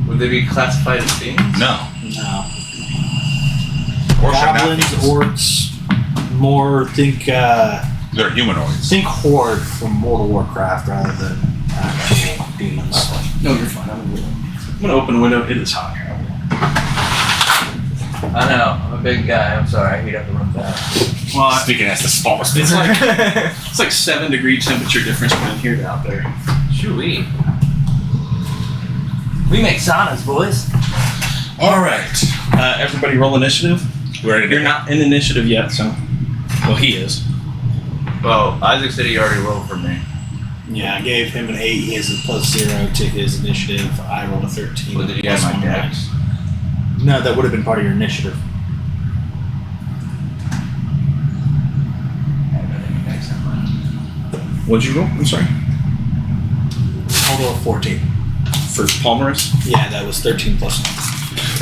Would they be classified as fiends? No. No. Orcs are not Goblins, fiends. orcs, more think They're humanoids. think horde from World of Warcraft rather than actual demons. No, you're fine. I'm gonna open the window. It is hot here. I know, I'm a big guy, I'm sorry, I heat up the room fast. Well, Speaking as the smallest. it's like it's like 7-degree temperature difference from here to out there. Shoo-wee. We make saunas, boys. All right. Everybody roll initiative. Ready to You're not in initiative yet, so. Well, he is. Well, Isaac said he already rolled for me. Yeah, I gave him an 8. He has a +0 to his initiative. I rolled a 13. Well, did you have plus my one dex? No, that would have been part of your initiative. What'd you roll? I'm sorry. Total of 14. For Palmerus? Yeah, that was 13 plus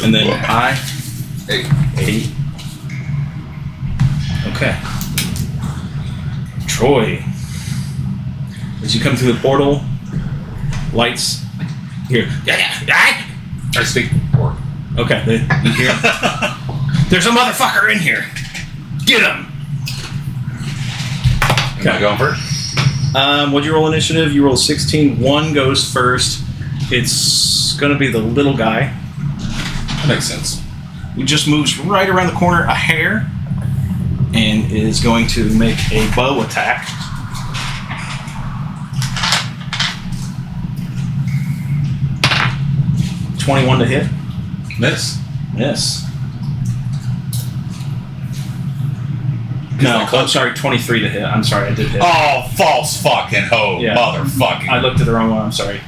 9. And then I? 8. Okay. Troy. As you come through the portal, lights here. I speak orc. Okay, you hear. There's a motherfucker in here. Get him. Am I going first? What'd you roll initiative? You roll 16. 1 goes first. It's gonna be the little guy. That makes sense. He just moves right around the corner a hair and is going to make a bow attack. .21 to hit. Miss. Miss. No, I'm sorry, 23 to hit. I'm sorry, I did hit. Oh, false fucking hoe, Yeah. motherfucking. I looked at the wrong one. I'm sorry.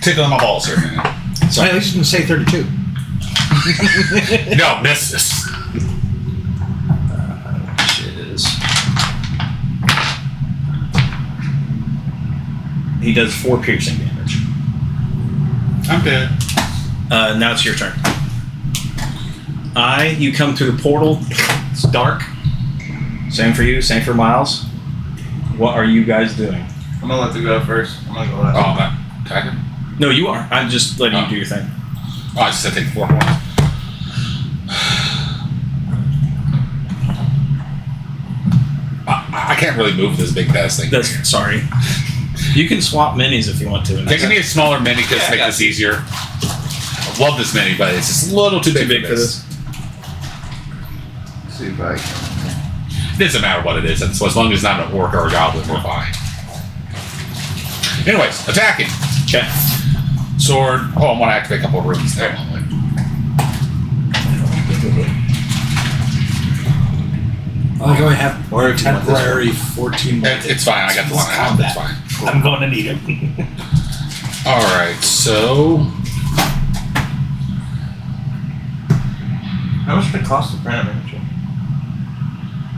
Tickling my balls here, man. So at least you can say 32. No, misses. Which is. He does 4 piercing damage. I'm dead. Now it's your turn. You come through the portal. It's dark. Same for you, same for Miles. What are you guys doing? I'm gonna let you go first. I'm gonna go last. Oh, I'm attacking? No, you are. I'm just letting you do your thing. Oh, I just said take 4 points. I can't really move this big fast thing. Sorry. You can swap minis if you want to. Give me a smaller mini just to make this easier. I love this mini, but it's just a little too big for this. See if I can. It doesn't matter what it is. So as long as it's not an orc or a goblin, we're fine. Anyways, attacking. Okay. Sword. Oh, I want to activate a couple of runes there. I only have temporary 14 It's fine. I got the one I have. It's fine. I'm going to need it. Alright, so. How much did it cost to print a miniature?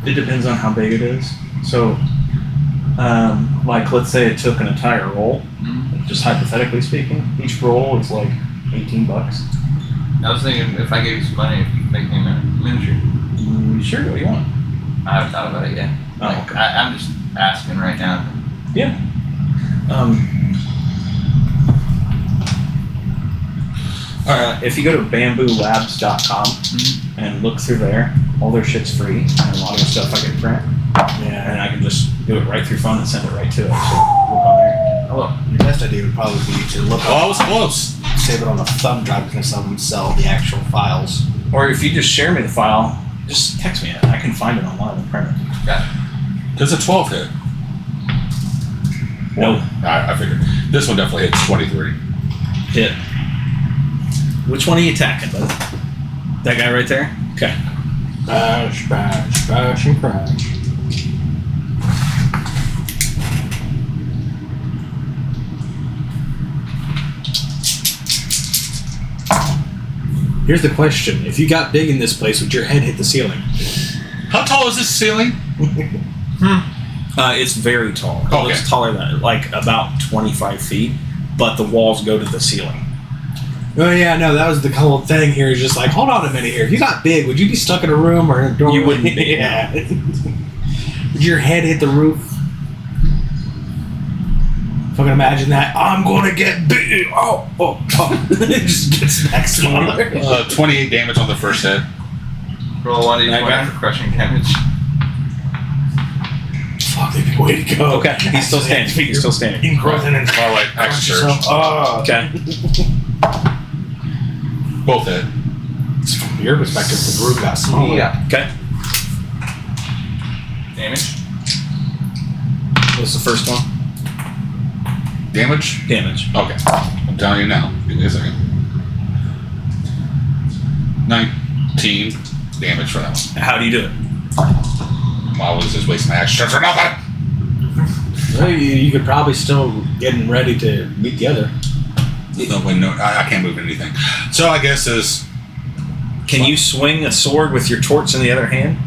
It depends on how big it is. So, like, let's say it took an entire roll, just hypothetically speaking. Each roll is like $18. I was thinking if I gave you some money, if you could make me a miniature. Sure, what do you want? I haven't thought about it yet. Oh, Like, okay. I'm just asking right now. Yeah. If you go to bamboolabs.com and look through there, all their shit's free, and a lot of the stuff I can print, and I can just do it right through phone and send it right to it. So look on there. Oh, your best idea would probably be to look Oh, I was close. save it on a thumb drive because some of them sell the actual files. Or if you just share me the file, just text me it. I can find it online and print it. Does a 12 hit? No. I figured. This one definitely hits 23. Hit. Which one are you attacking, bud? That guy right there? Okay. Bash, bash, bash, and crash. Here's the question. If you got big in this place, would your head hit the ceiling? How tall is this ceiling? It's very tall. It Okay. looks taller than, like, about 25 feet, but the walls go to the ceiling. Oh yeah, no, that was the whole thing here. Is just like, hold on a minute here. If you got big, would you be stuck in a room or in a doorway? You wouldn't be. Yeah. Would your head hit the roof? Fucking imagine that. I'm gonna get big. Oh. It just gets back smaller. 28 damage on the first hit. Roll 1d20 Okay. for crushing damage. Fuck, way to go. Okay, he's still standing. He's still standing. Ingrowth and then Oh, wait, action surge. Oh, Okay. Both hit. from your perspective, the room got smaller. Yeah. Okay. Damage. What's the first one? Damage? Damage. Okay. I'm telling you now. Give me a second. 19 damage for that one. How do you do it? I was just wasting my action for nothing. Well, you could probably still getting ready to meet the other. No, wait, no, I can't move anything. So I guess as Can you swing a sword with your torch in the other hand?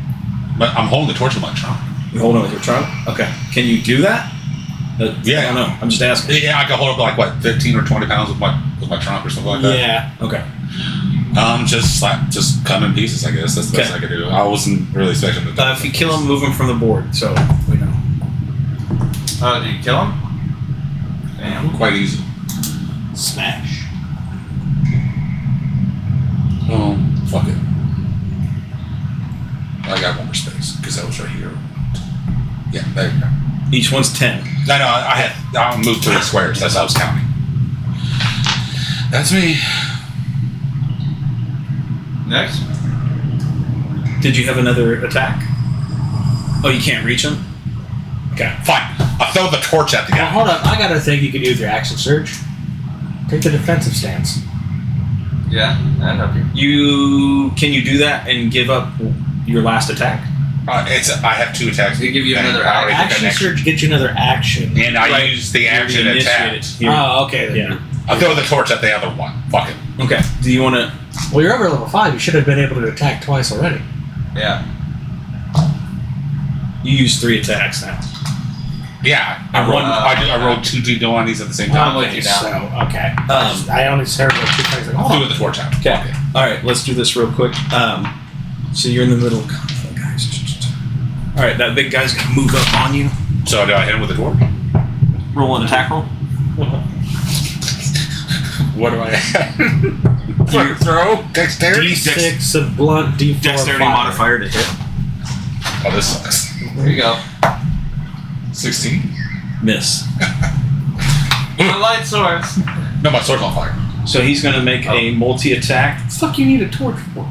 But I'm holding the torch in my trunk. You hold it with your trunk? Okay. Can you do that? Yeah. I don't know. I'm just asking. Yeah, I can hold up like what, 15 or 20 pounds with my trunk or something like that. Yeah. Okay. Just cut in pieces. I guess that's the best I could do. I wasn't really expecting to. If you kill him, move him from the board. So we know. Oh, did you kill him? Damn. Quite easy. Smash. Oh, fuck it. I got one more space because that was right here. Yeah, there you go. Each one's 10. I moved to the squares. That's how I was counting. That's me. Next. Did you have another attack? Oh, you can't reach him? Okay. Fine. I'll throw the torch at the Well, guy. hold up. I got a thing you can do with your action surge. Take the defensive stance. Yeah, that'd help you. Can you do that and give up your last attack? I have 2 attacks. They give you And another I already took an Action action. surge gets you another action. And I Right. use the You're action the attack. initiated here. Oh, okay. Then. Yeah. I'll throw the torch at the other one. Fuck it. Okay. Do you want to? Well, you're over level 5. You should have been able to attack twice already. Yeah. You use 3 attacks now. Yeah, I rolled 2 d20s at the same I'm time. with you now. So, okay. I only heard like 2 things. Like, I'll hold do on. it the torch out. Okay. All right. Let's do this real quick. So you're in the middle, guys. All right. That big guy's gonna move up on you. So do I hit him with the torch? Roll an attack roll. What do I have? Throw? Dexterity? D6 of blunt, D4 Dexterity fire. modifier to hit. Oh, this sucks. There you go. 16? Miss. My light source. No, my sword's on fire. So he's gonna make a multi-attack. What the fuck you need a torch for?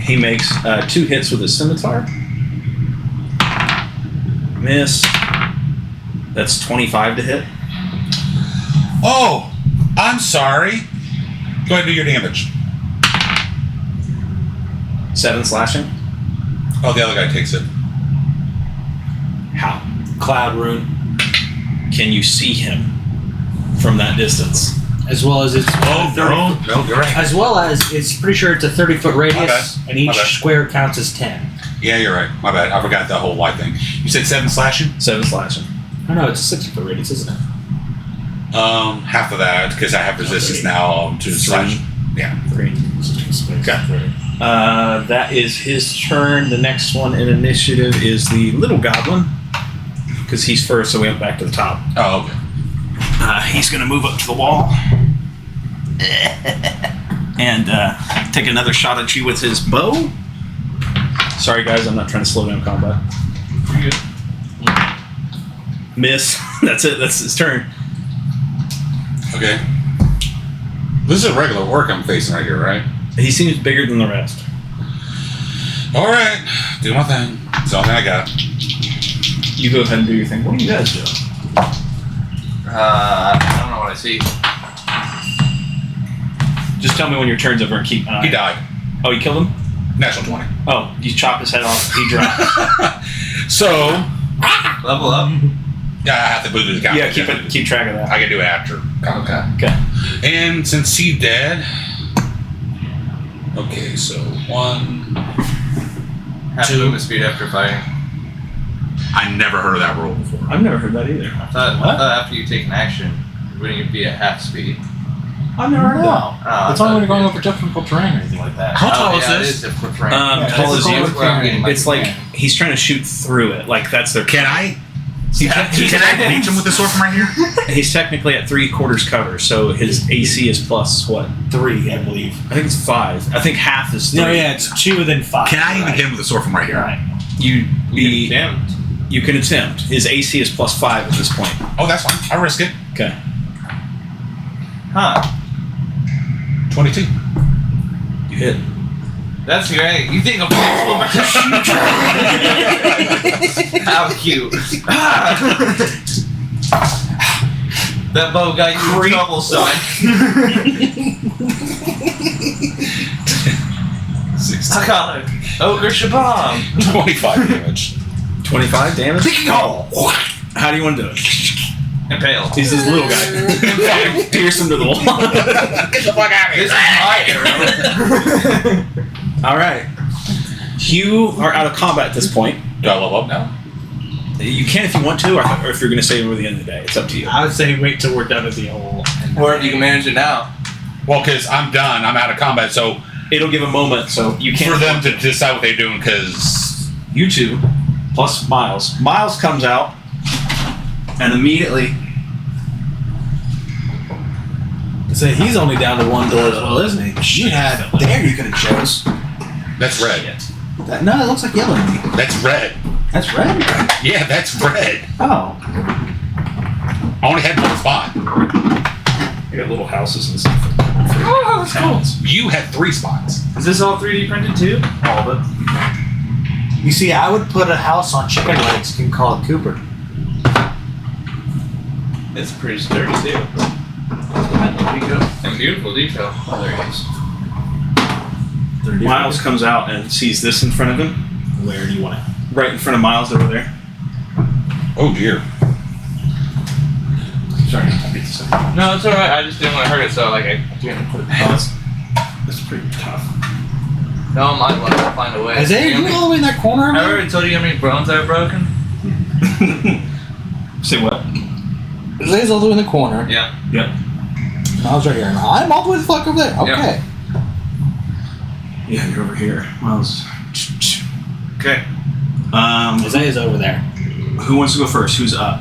He makes 2 hits with his scimitar. Miss. That's 25 to hit. Oh, I'm sorry. Go ahead and do your damage. 7 slashing. Oh, the other guy takes it. How? Cloud rune. Can you see him from that distance? As well as it's No, you're right. as well as it's pretty sure it's a 30-foot radius, bad. and each My bad. square counts as 10. Yeah, you're right. My bad. I forgot that whole light thing. You said 7 slashing? 7 slashing. Oh no, it's a 60-foot radius, isn't it? Half of that because I have resistance now to slash. Yeah. 3. Okay. That is his turn. The next one in initiative is the little goblin. Because he's first, so we went back to the top. Oh, okay. He's going to move up to the wall. And take another shot at you with his bow. Sorry, guys, I'm not trying to slow down combat. You're good. Miss. That's it. That's his turn. Okay. This is a regular orc I'm facing right here, right? He seems bigger than the rest. All right. Do my thing. That's the only thing I got. You go ahead and do your thing. What do you guys do? I don't know what I see. Just tell me when your turn's over and keep an eye. He died. Oh, you killed him? Natural 20. Oh, you chopped his head off. He dropped. So, Level up. yeah, I have to boot his guy. Yeah, keep track of that. I can do it after. Okay. Okay. And since he dead, okay, so 1. Half 2. movement speed after fighting. I never heard of that rule before. I've never heard that either. I thought after you take an action, wouldn't you be at half speed? I've never heard of that. Oh, It's only when you're going over difficult terrain or anything like that. How tall is yeah, this? It is difficult terrain. Tall as you. That's where I'm getting my It's like he's trying to shoot through it. Like that's their. Can I reach him with the sword from right here? He's technically at 3/4 cover, so his AC is plus what? 3, I believe. I think it's 5. I think half is 3. No, yeah, it's 2 within 5. Can I even hit him with the sword from right here? Right. You Damn. you can attempt. His AC is plus 5 at this point. Oh, that's fine. I risk it. Okay. Huh. 22. You hit. That's great. You think I'm How cute. That bow got you in trouble, son. 16. I got it. Ogre Shabam. 25 damage. 25 damage. Oh. How do you want to do it? Impale. He's this little guy. Pierce him to the wall. Get the fuck out of This is my arrow. All right. You are out of combat at this point. Do I level up now? You can if you want to, or if you're going to stay over the end of the day. It's up to you. I would say wait till we're done with the whole. Or if you can manage it now. Well, because I'm done. I'm out of combat, so It'll give a moment, so you can't. for them to decide what they're doing, because You two, plus Miles. Miles comes out, and immediately. Say he's only down to one door as well, isn't he? You had there. You could have chose. that's red. Shit. No, it looks like yellow to me. That's red. That's red. Yeah, that's red. Oh, I only had one spot. You got little houses and stuff. Oh, that's cool. You had 3 spots. Is this all 3D printed too? All of it. you see, I would put a house on chicken legs. You can call it Cooper. It's pretty sturdy too. And beautiful detail. Oh, there it is. Miles comes out and sees this in front of him. Where do you want it? Right in front of Miles over there. Oh dear. Sorry, I beat this up. No, it's alright. I just didn't want to hurt it, so like I didn't put it Oh, down. that's pretty tough. No, I might want to find a way. Isaiah, you all the way in that corner? I man? already told you how many bones I've broken. Say what? Isaiah's all the way in the corner. Yeah. Yep. I was right here. I'm all the way the fuck over there. Okay. Yeah, you're over here. Miles. Okay. Isaiah's over there. Who wants to go first? Who's up?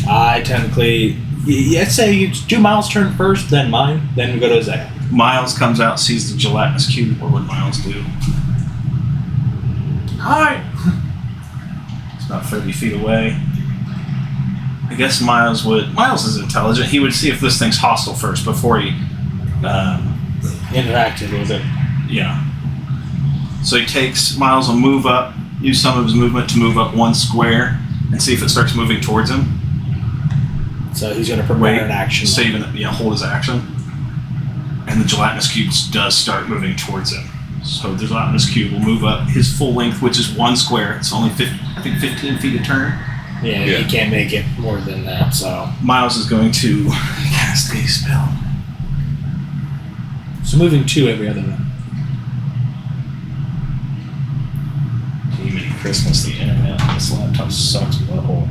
I technically, let's say you do Miles' turn first, then mine, then we go to Isaiah. Miles comes out, sees the gelatinous cube. What would Miles do? Hi. It's about 30 feet away. I guess Miles would. Miles is intelligent. He would see if this thing's hostile first before he. Interacted with it. Yeah. So he takes. Miles will move up, use some of his movement to move up 1 square, and see if it starts moving towards him. So he's going to prepare Wait, an action. saving it, hold his action. And the gelatinous cube does start moving towards him. So the gelatinous cube will move up his full length, which is 1 square. It's only 15 feet a turn. Yeah, Yeah. he can't make it more than that, so. Miles is going to cast a spell. So moving 2 every other round. Jiminy Christmas, the internet. This laptop sucks butthole.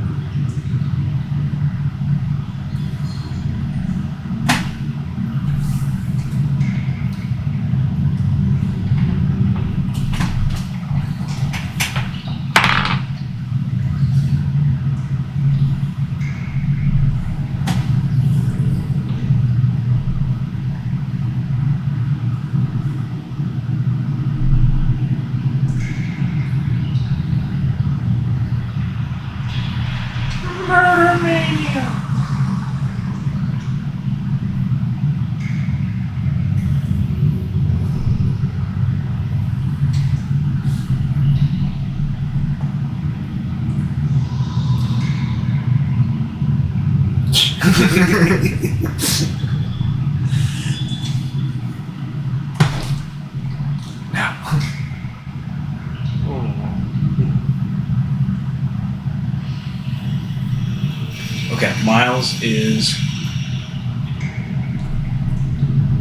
Okay, Miles is.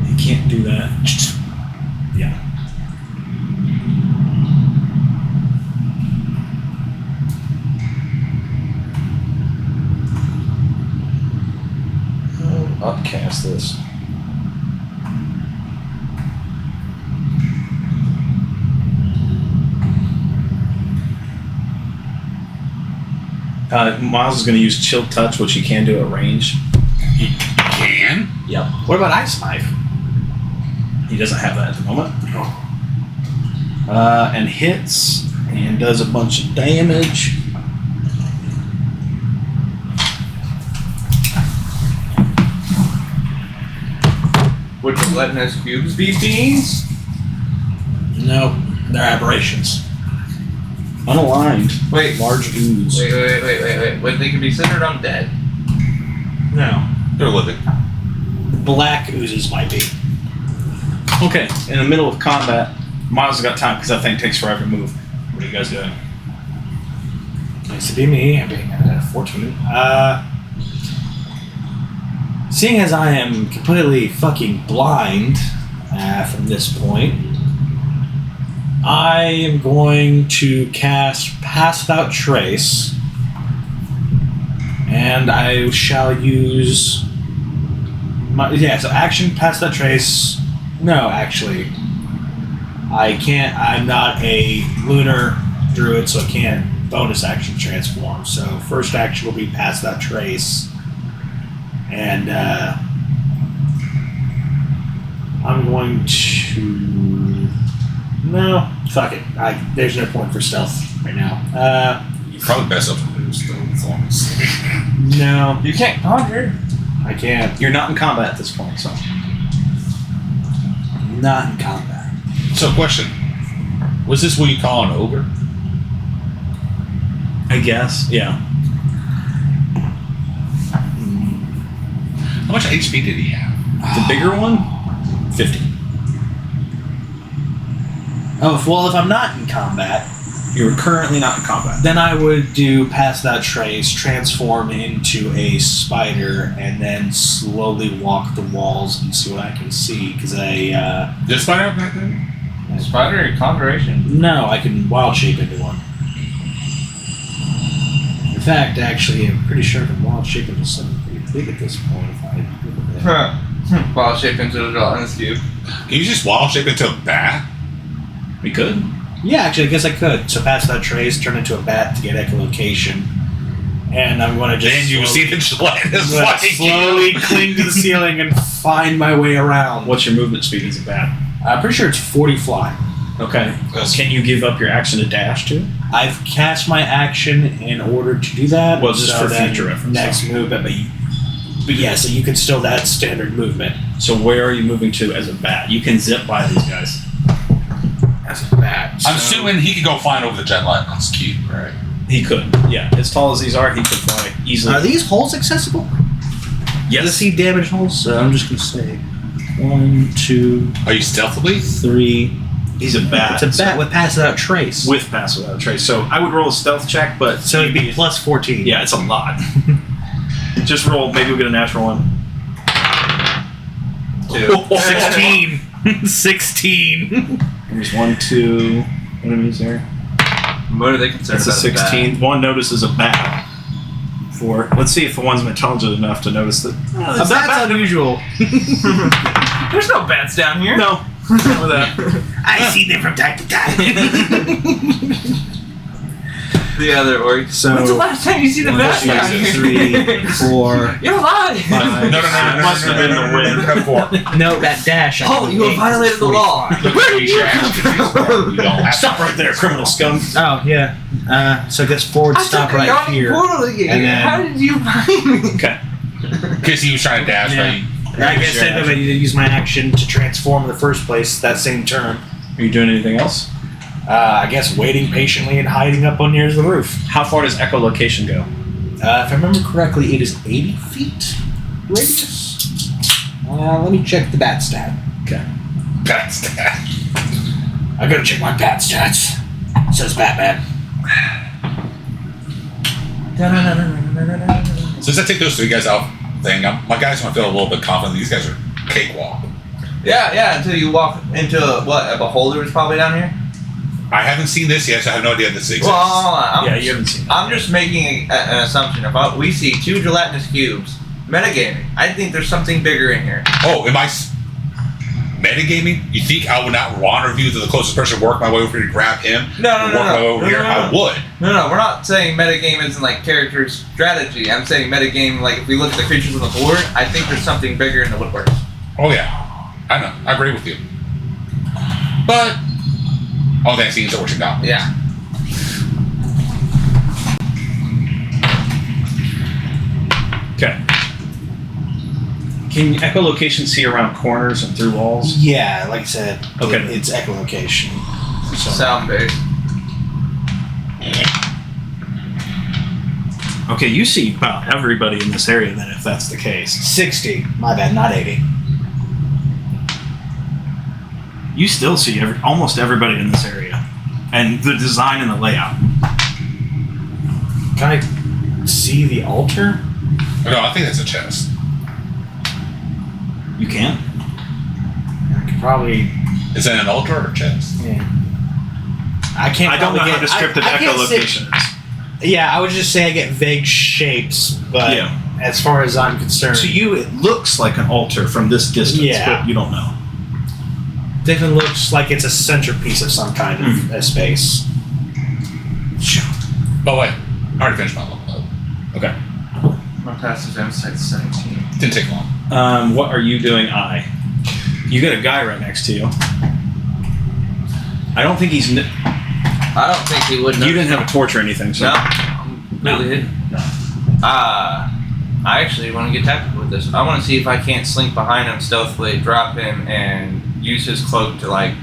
He can't do that. Yeah. I'll upcast this. Miles is going to use Chill Touch, which he can do at range. You can? Yep. What about Ice Knife? He doesn't have that at the moment. And hits and does a bunch of damage. Would gelatinous cubes be fiends? No, they're aberrations. Unaligned. Wait. Large ooze. Wait. But they could be centered on dead. No. They're living. Black oozes might be. Okay, in the middle of combat, Miles has got time because that thing takes forever to move. What are you guys doing? Nice to be me. I'm being 14. Seeing as I am completely fucking blind from this point, I am going to cast Pass Without Trace, and I shall use so action Pass Without Trace. No, actually, I can't. I'm not a lunar druid, so I can't bonus action transform. So first action will be Pass Without Trace, and I'm going to. No, fuck it. There's no point for stealth right now. You're probably best up to do stealth. No, You can't conjure. I can't. You're not in combat at this point, so. Not in combat. So, question: was this what you call an ogre? I guess, yeah. How much HP did he have? The bigger one, 50. Oh, well, if I'm not in combat, You're currently not in combat. then I would do Pass That Trace, transform into a spider, and then slowly walk the walls and see what I can see. Because Did spider have that thing? Spider or conjuration? no, I can wild shape into one. In fact, actually, I'm pretty sure I can wild shape into something pretty big at this point. If I Ball shape into the gelatinous cube. Can you just wild shape into a bat? We could. yeah, actually, I guess I could. So Pass That Trace, turn into a bat to get echolocation, and I'm going to just Then you see the gelatinous fucking slowly cube. cling to the ceiling and find my way around. What's your movement speed as a bat? I'm pretty sure it's 40 fly. Okay. That's- Can you give up your action to dash too? I've cast my action in order to do that. Well, just for then future reference, Next movement, but yeah, so you can still, that's standard movement. So where are you moving to as a bat? You can zip by these guys. As a bat. I'm assuming he could go flying over the gelatinous cube, right? He could. Yeah. As tall as these are, he could fly easily. Are these holes accessible? Yes. Does he damage holes? So I'm just going to say 1, 2, Are you stealthily? 3. He's a bat. It's a bat with Pass Without Trace. With pass without a trace. So I would roll a stealth check, but so it'd be plus 14. yeah, it's a lot. Just roll. Maybe we'll get a natural one. 16. 16. There's 1, 2 enemies there. What are they concerned That's a about? 16. One notices a bat. 4. Let's see if the one's intelligent enough to notice that. A bat's unusual. There's no bats down here. No. Not with that. I see them from time to time. The other orcs. So When's the last time you see the 1, bats 2, down here? 3, 4. You're lying. 5. No. It must have been the wind. 4. No, that dash. Oh, you have violated the law. Where did you come from? You don't have Stop right there, criminal scum. Oh yeah. So I guess forward I stop took a right yawning here. portal again. And then- How did you find me? Okay. Because he was trying to dash, Yeah. right? I guess I need to use my action to transform in the first place that same turn. Are you doing anything else? I guess waiting patiently and hiding up on near the roof. How far does echolocation go? If I remember correctly, it is 80 feet radius. Let me check the bat stat. Okay. That's that. I gotta check my bat stats. Says Batman. Since I take those 3 guys out thing, my guys want to feel a little bit confident. These guys are cakewalk. Yeah, until you walk into a beholder is probably down here. I haven't seen this yet, so I have no idea this exists. Well, hold on. Yeah, you haven't seen that. I'm just making an assumption. If we see 2 gelatinous cubes, metagaming, I think there's something bigger in here. Oh, am I metagaming? You think I would not wander view to the closest person, work my way over here to grab him? No, work my way over here? I would. No, we're not saying metagame isn't like character strategy. I'm saying metagame, like if we look at the creatures on the board, I think there's something bigger in the woodworks. Oh, yeah. I know. I agree with you. But all that seems is what you got. Yeah. Okay. Can echolocation see around corners and through walls? Yeah, like I said, Okay. it's echolocation. So, Sound based. Okay, you see about everybody in this area then, if that's the case. 60. My bad, not 80. You still see almost everybody in this area. And the design and the layout. Can I see the altar? No, I think that's a chest. You can. I could probably. Is it an altar or chest? Yeah. I can't. I don't know probably how get, descriptive I can't say- echolocation is. Yeah, I would just say I get vague shapes, but Yeah. as far as I'm concerned, To you, it looks like an altar from this distance, Yeah. but you don't know. definitely looks like it's a centerpiece of some kind of a space. Oh wait, I already finished my level up. Okay. My passive insight's 17. Didn't take long. What are you doing, I? You got a guy right next to you. I don't think he's. I don't think he would know. You didn't have a torch or anything, so. No. I'm completely hidden. No. I actually want to get tactical with this. I want to see if I can't slink behind him stealthily, drop him, and use his cloak to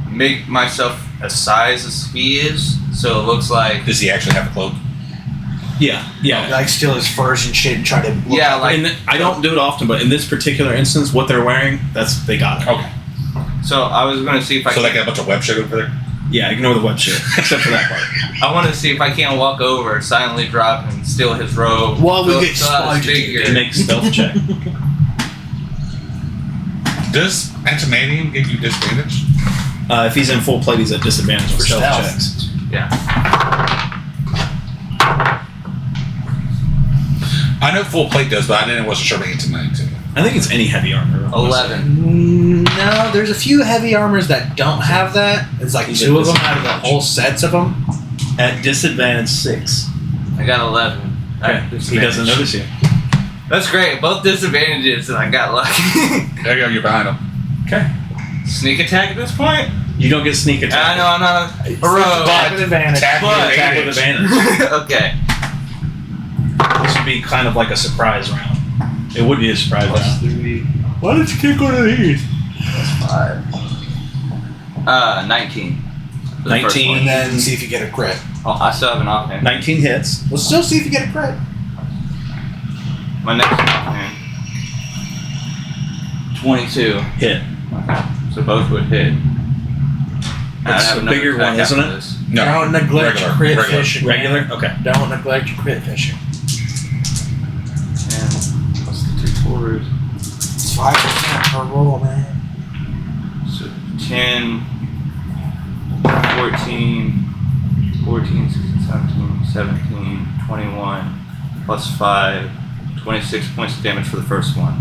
make myself as size as he is, so it looks like. Does he actually have a cloak? Yeah. Like steal his furs and shit and try to. Look Yeah, like. I don't do it often, but in this particular instance, what they're wearing, they got it. Okay. So I was going to see if I So can. they got a bunch of web shit over there? Yeah, ignore the web shit, except for that part. I want to see if I can't walk over, silently drop him, steal his robe. While we fill- get fill out his spotted. figure. Make a stealth check. Does antimanium give you disadvantage? If he's in full plate, he's at disadvantage for stealth stealth. checks. Yeah. I know full plate does, but I wasn't sure about antimanium too. I think it's any heavy armor. 11. No, there's a few heavy armors that don't have that. It's like He's two at of them out of the disadvantage. whole sets of them. At disadvantage 6. I got 11. Okay. He doesn't notice you. That's great. Both disadvantages, and I got lucky. There you go, you're behind him. Okay. Sneak attack at this point? You don't get sneak attack. I know I'm not a hero. Attack with advantage. Attack with But- Attack with advantage. Okay. This would be kind of like a surprise round. It would be a surprise round. 3, Why don't you kick one of these? 5. 19. For the first 19. one. And then see if you get a crit. Oh, I still have an offhand. 19 hits. We'll still see if you get a crit. My next offhand. 22. Hit. Okay. So both would hit. I'd It's have a another bigger attack one, isn't after it? this. No. Don't neglect your crit regular. fishing. Regular? man. Okay. Don't neglect your crit fishing. 10 plus the 2 quarters. It's 5% per roll, man. So 10, 14, 16, 17, 17, 21, plus 5, 26 points of damage for the first one.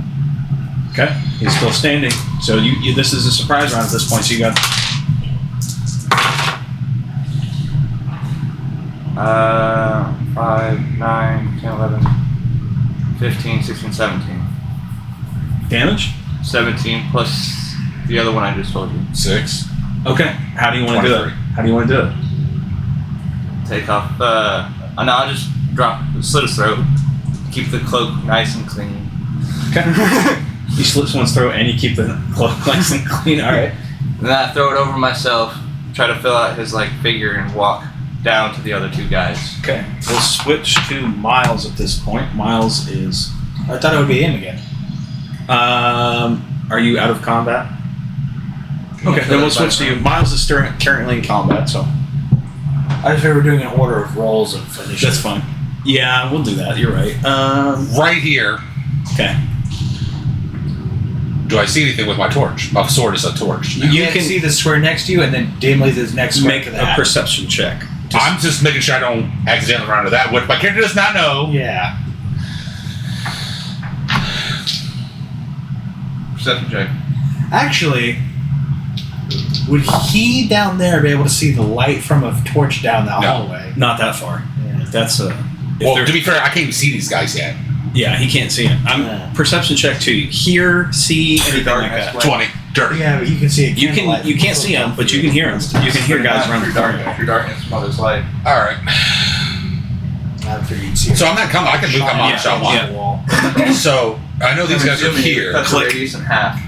Okay. He's still standing. So you this is a surprise round at this point. So you got 5, 9, 10, 11, 15, 16, 17. damage. 17 plus the other one I just told you. 6. Okay. How do you want to do it? 23. How do you want to do it? Take off, no, I'll just slit his throat. Keep the cloak nice and clean. Okay. You slit someone's throat and you keep the cloak nice and clean. All right. And then I throw it over myself, try to fill out his figure and walk down to the other 2 guys. Okay. We'll switch to Miles at this point. Miles is. I thought it would be him again. Are you out of combat? Okay. Then we'll switch to you. Miles is currently in combat, so I just remember doing an order of rolls of initiative. that's fine. Yeah, we'll do that. You're right. Right here. Okay. Do I see anything with my torch? My sword is a torch. You can see the square next to you, and then dimly the next square Make to a that. perception check. I'm just making sure I don't accidentally run into that, which my character does not know. Yeah. Perception check. Actually, would he down there be able to see the light from a torch down the hallway? Not that far. Yeah. That's a. Well, to be fair, I can't even see these guys yet. Yeah, he can't see it. Yeah. Perception check to hear, see, anything like that. 20. Dirty. Yeah, but you can see a You candlelight you can't from see him, but you can hear him. You can hear guys running. Your darkness, mother's light. Alright. I figured you'd see So I'm not coming. I can move my Yeah, shot one. yeah. the wall. So I know these guys are here. Cut the Click. radius in half,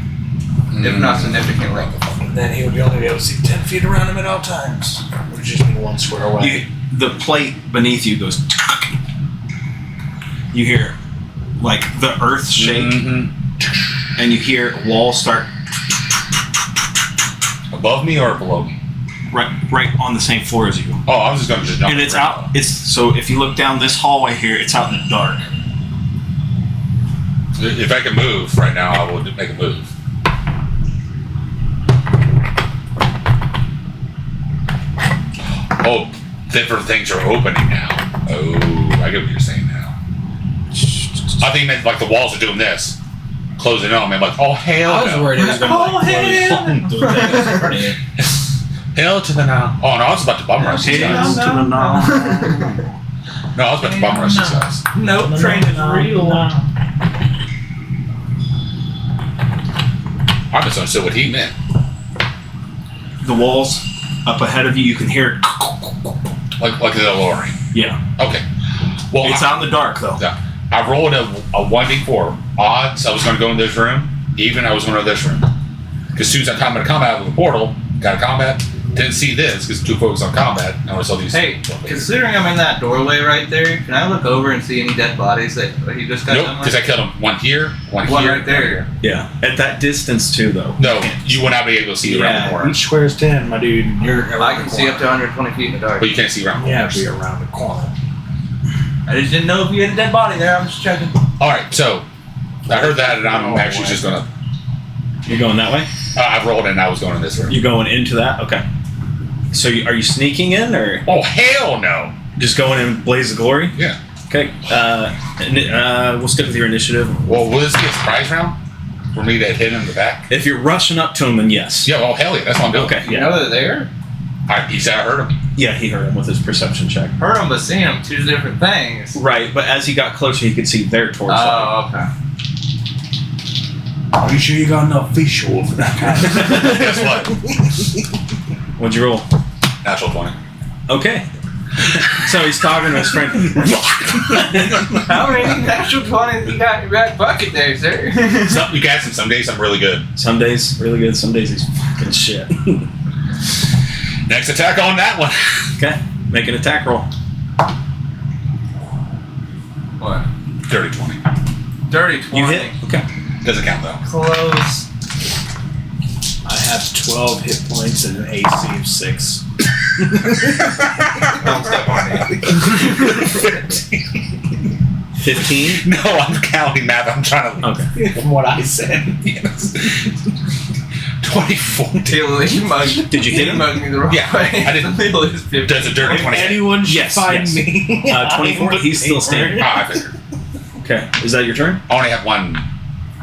if not significantly. And then he would only be able to see 10 feet around him at all times. It would just be 1 square away. The plate beneath you goes. You hear, like the earth shake, Mm-hmm. and you hear walls start Above me or below me? right on the same floor as you. Oh, I was just going to just jump. And it's out. It's so if you look down this hallway here, it's out in the dark. If I can move right now, I will make a move. Oh, different things are opening now. Oh, I get what you're saying now. I think that like the walls are doing this, closing in on me. I'm like, oh hell I was no. worried it was going to close. Hell to the no. Oh no, I was about to bum rush these guys. Hell to the no. No, I was about to bum rush these guys. Nope, train is real. I just understood what he meant. The walls up ahead of you, you can hear it. Like the lowering. Yeah. Okay. Well, It's out in the dark, though. Yeah. I rolled a 1d4. Odds I was going to go in this room. Even I was going to this room. Because as soon as I come to come out of the portal, got a combat. Didn't see this because too focused on combat. I saw these. Hey, considering I'm in that doorway right there, can I look over and see any dead bodies that he just got Nope, done because with? I killed him. One here, one One here, right there. Yeah. At that distance, too, though. No, you will not be able to see around the Yeah, corner. each square is 10, my dude. You're around I can the see up to corner. 120 feet in the dark. But you can't see around Yeah, corners. be around the corner. I just didn't know if you had a dead body there. I'm just checking. All right, so I heard that, and I'm actually just gonna. You're going that way? I rolled and I was going in this room. You're going into that? Okay. So are you sneaking in, or Oh hell no! just going in Blaze of Glory? Yeah. Okay. We'll stick with your initiative. Well, will this be a surprise round for me to hit him in the back? If you're rushing up to him, then yes. Yeah. Well, hell yeah, that's what I'm doing. Okay. You Yeah. know they're there? He said I heard him. Yeah, he heard him with his perception check. Heard them, but seeing them, two different things. Right, but as he got closer, he could see their torch light. Oh, okay. Are you sure you got enough visual for that kind of Guess what? What'd you roll? Natural 20. Okay. So he's talking to his friend. How many natural 20s you got in your back bucket there, sir? You guys, some days I'm really good. Some days, really good. Some days he's fucking shit. Next attack on that one. Okay, make an attack roll. What? Dirty 20. Dirty 20. You hit? Okay. Doesn't count though. Close. I have 12 hit points and an AC of 6. Don't step on me. 15? No, I'm counting math. I'm trying to. Okay. From what I said. Yes. 24. Taylor, you mugged. Did you hit him? mugged me the wrong Yeah, way. I didn't. The middle is 50. Does a dirty 20 hit? Anyone should Yes, find yes. me. 24? He's still standing. Ah, I figured. Okay. Is that your turn? I only have one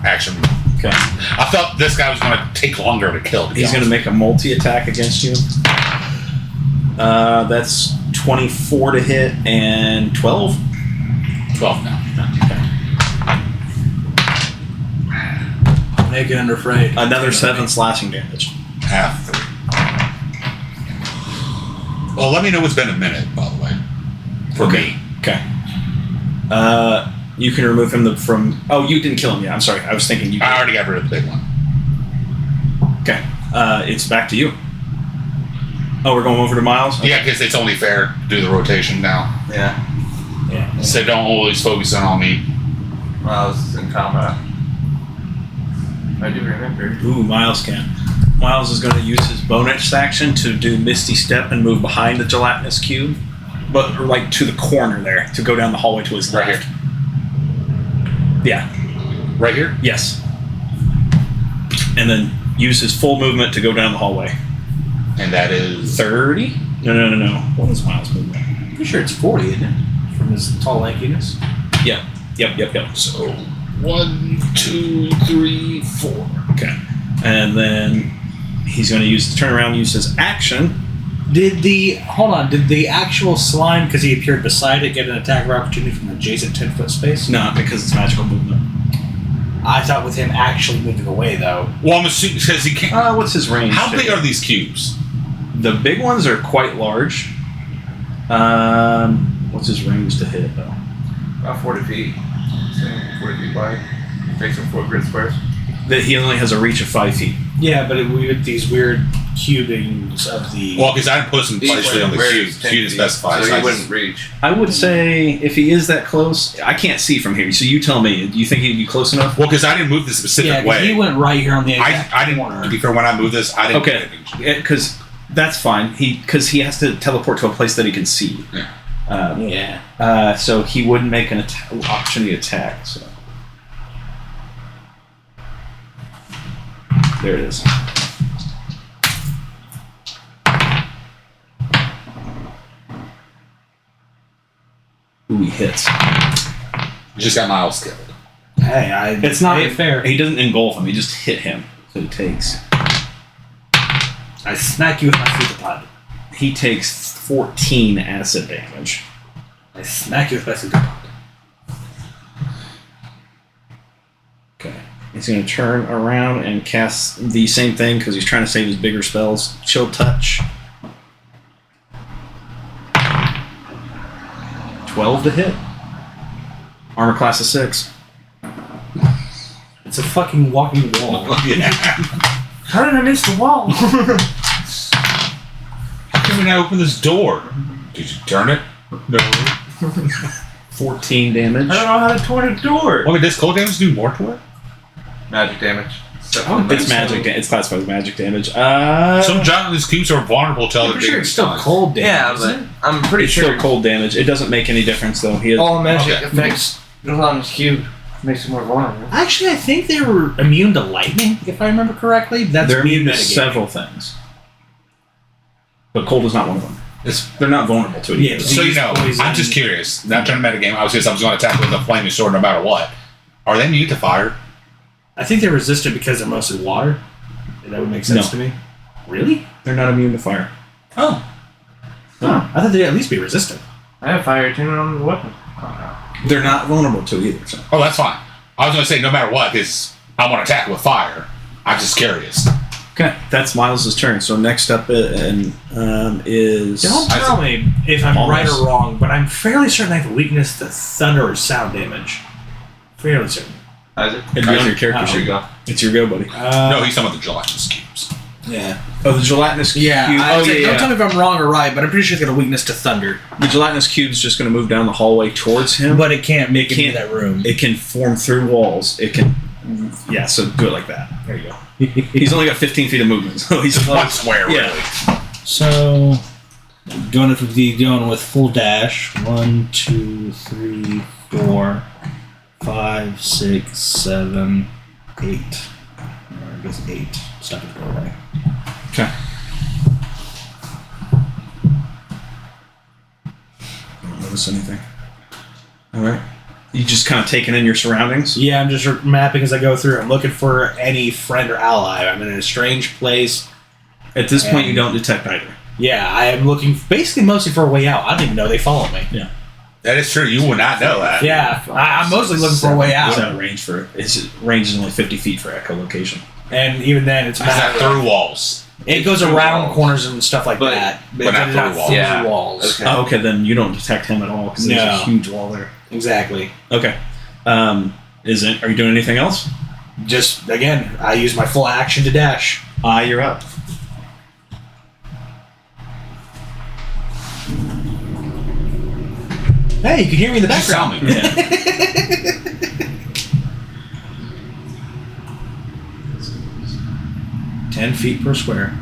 action. Okay. I thought this guy was going to take longer to kill. To be He's going to honest. make a multi-attack against you. That's 24 to hit and 12. 12 now. Naked and afraid. Another 7 slashing damage. Half 3. Well, let me know it's been a minute, by the way. For me. Okay. You can remove him from. Oh, you didn't kill him yet. I'm sorry. I was thinking you. I already got rid of the big one. Okay. It's back to you. Oh, we're going over to Miles? Okay. Yeah, because it's only fair to do the rotation now. Yeah. Yeah. So don't always focus on me. Well, I was in combat. I do remember. Ooh, Miles can. Miles is going to use his bonus action to do Misty Step and move behind the gelatinous cube. But, or like, to the corner there, to go down the hallway to his Right left. here. Yeah. Right here? Yes. And then use his full movement to go down the hallway. And that is 30? No. What is Miles' movement? Pretty sure it's 40, isn't it? From his tall lankiness. Yep. so 1, 2, 3, 4. Okay. And then he's going to use turn around, use his action. Did the actual slime, because he appeared beside it, get an attack of opportunity from an adjacent 10-foot space? Not because it's magical movement. I thought with him actually moving away, though. Well, I'm assuming because he can't. What's his range? How to big hit? are these cubes? The big ones are quite large. What's his range to hit though? About 40 feet. 40 feet wide. Takes him 4 grid squares. That he only has a reach of 5 feet. Yeah, but with these weird cubings of the... Well, because I didn't put some placement on the Where cubes. it's 10 You didn't feet, specify. So so I he just- wouldn't reach. I would say if he is that close, I can't see from here. So you tell me. Do you think he'd be close enough? Well, because I didn't move the specific yeah, 'cause way. he went right here on the exact I didn't. corner. To be fair, when I moved this, I didn't. Okay, because that's fine. Because he has to teleport to a place that he can see. Yeah. So he wouldn't make an opportunity attack. So There it is. Ooh, he hits. You just got Miles killed. Hey, It's not fair. He doesn't engulf him. He just hit him. So he takes. I smack you with my super pod. He takes 14 acid damage. I smack you with my super pod. Okay. He's going to turn around and cast the same thing because he's trying to save his bigger spells. Chill Touch. 12 to hit. Armor class of 6. It's a fucking walking wall. Yeah. How did I miss the wall? How can we not open this door? Did you turn it? No. 14 damage. I don't know how to turn a door. Well, does cold damage do more to it? Magic damage. It's magic. It's classified as magic damage. Some giant of these cubes are vulnerable to other I'm sure big it's still guns. cold damage. Yeah, isn't but it? I'm pretty It's sure still cold damage. It doesn't make any difference though. He has, all magic Okay. effects goes on his cube. Makes it more vulnerable. Actually, I think they were immune to lightning, if I remember correctly. That's they're immune to metagaming. several things, but cold is not one of them. It's, They're not vulnerable to it. Yeah, either. so you know, Poison. I'm just curious. Not trying to metagame. I was going to attack with a flaming sword no matter what. Are they immune to fire? I think they're resistant because they're mostly water. That would make sense to me. Really? They're not immune to fire. Oh. Oh. I thought they'd at least be resistant. I have fire attunement on the weapon. They're not vulnerable to it either. So. Oh, that's fine. I was going to say, no matter what, this I want to attack with fire. I'm just curious. Okay, that's Miles' turn. So next up is Don't tell me if I'm right Almost. or wrong, but I'm fairly certain I have a weakness to thunder or sound damage. Fairly certain. Isaac? It'd be on your character Oh. sheet. It's your go, buddy. No, he's talking about the gelatinous cubes. Yeah. Oh, the gelatinous cube. Don't tell me if I'm wrong or right, but I'm pretty sure it's got a weakness to thunder. The gelatinous cube's just going to move down the hallway towards him. But it can't make it can't- into that room. It can form through walls. It can. Yeah, so do it like that. There you go. He's only got 15 feet of movement, so he's One square, Yeah. really. So, going with full dash. 1, 2, 3, 4, 5, 6, 7, 8. Or I guess 8. Stop at the doorway. Okay. Don't notice anything. All right. You just kind of taking in your surroundings. Yeah, I'm just mapping as I go through. I'm looking for any friend or ally. I'm in a strange place. At this point, you don't detect either. Yeah, I am looking basically mostly for a way out. I don't even know they follow me. That is true. You would not know that. Yeah, I'm mostly looking for a way It's out. not range for. Its range is only 50 feet for echolocation. And even then, it's Is that not. through walls? It goes through around walls. corners and stuff like But- that. but not it's through walls. through Yeah. walls. Okay. Oh, okay, then you don't detect him at all because there's No. a huge wall there. Exactly. Okay. Are you doing anything else? Just, again, I use my full action to dash. You're up. Hey, you can hear me in the Just tell background. me. Yeah. 10 feet per square.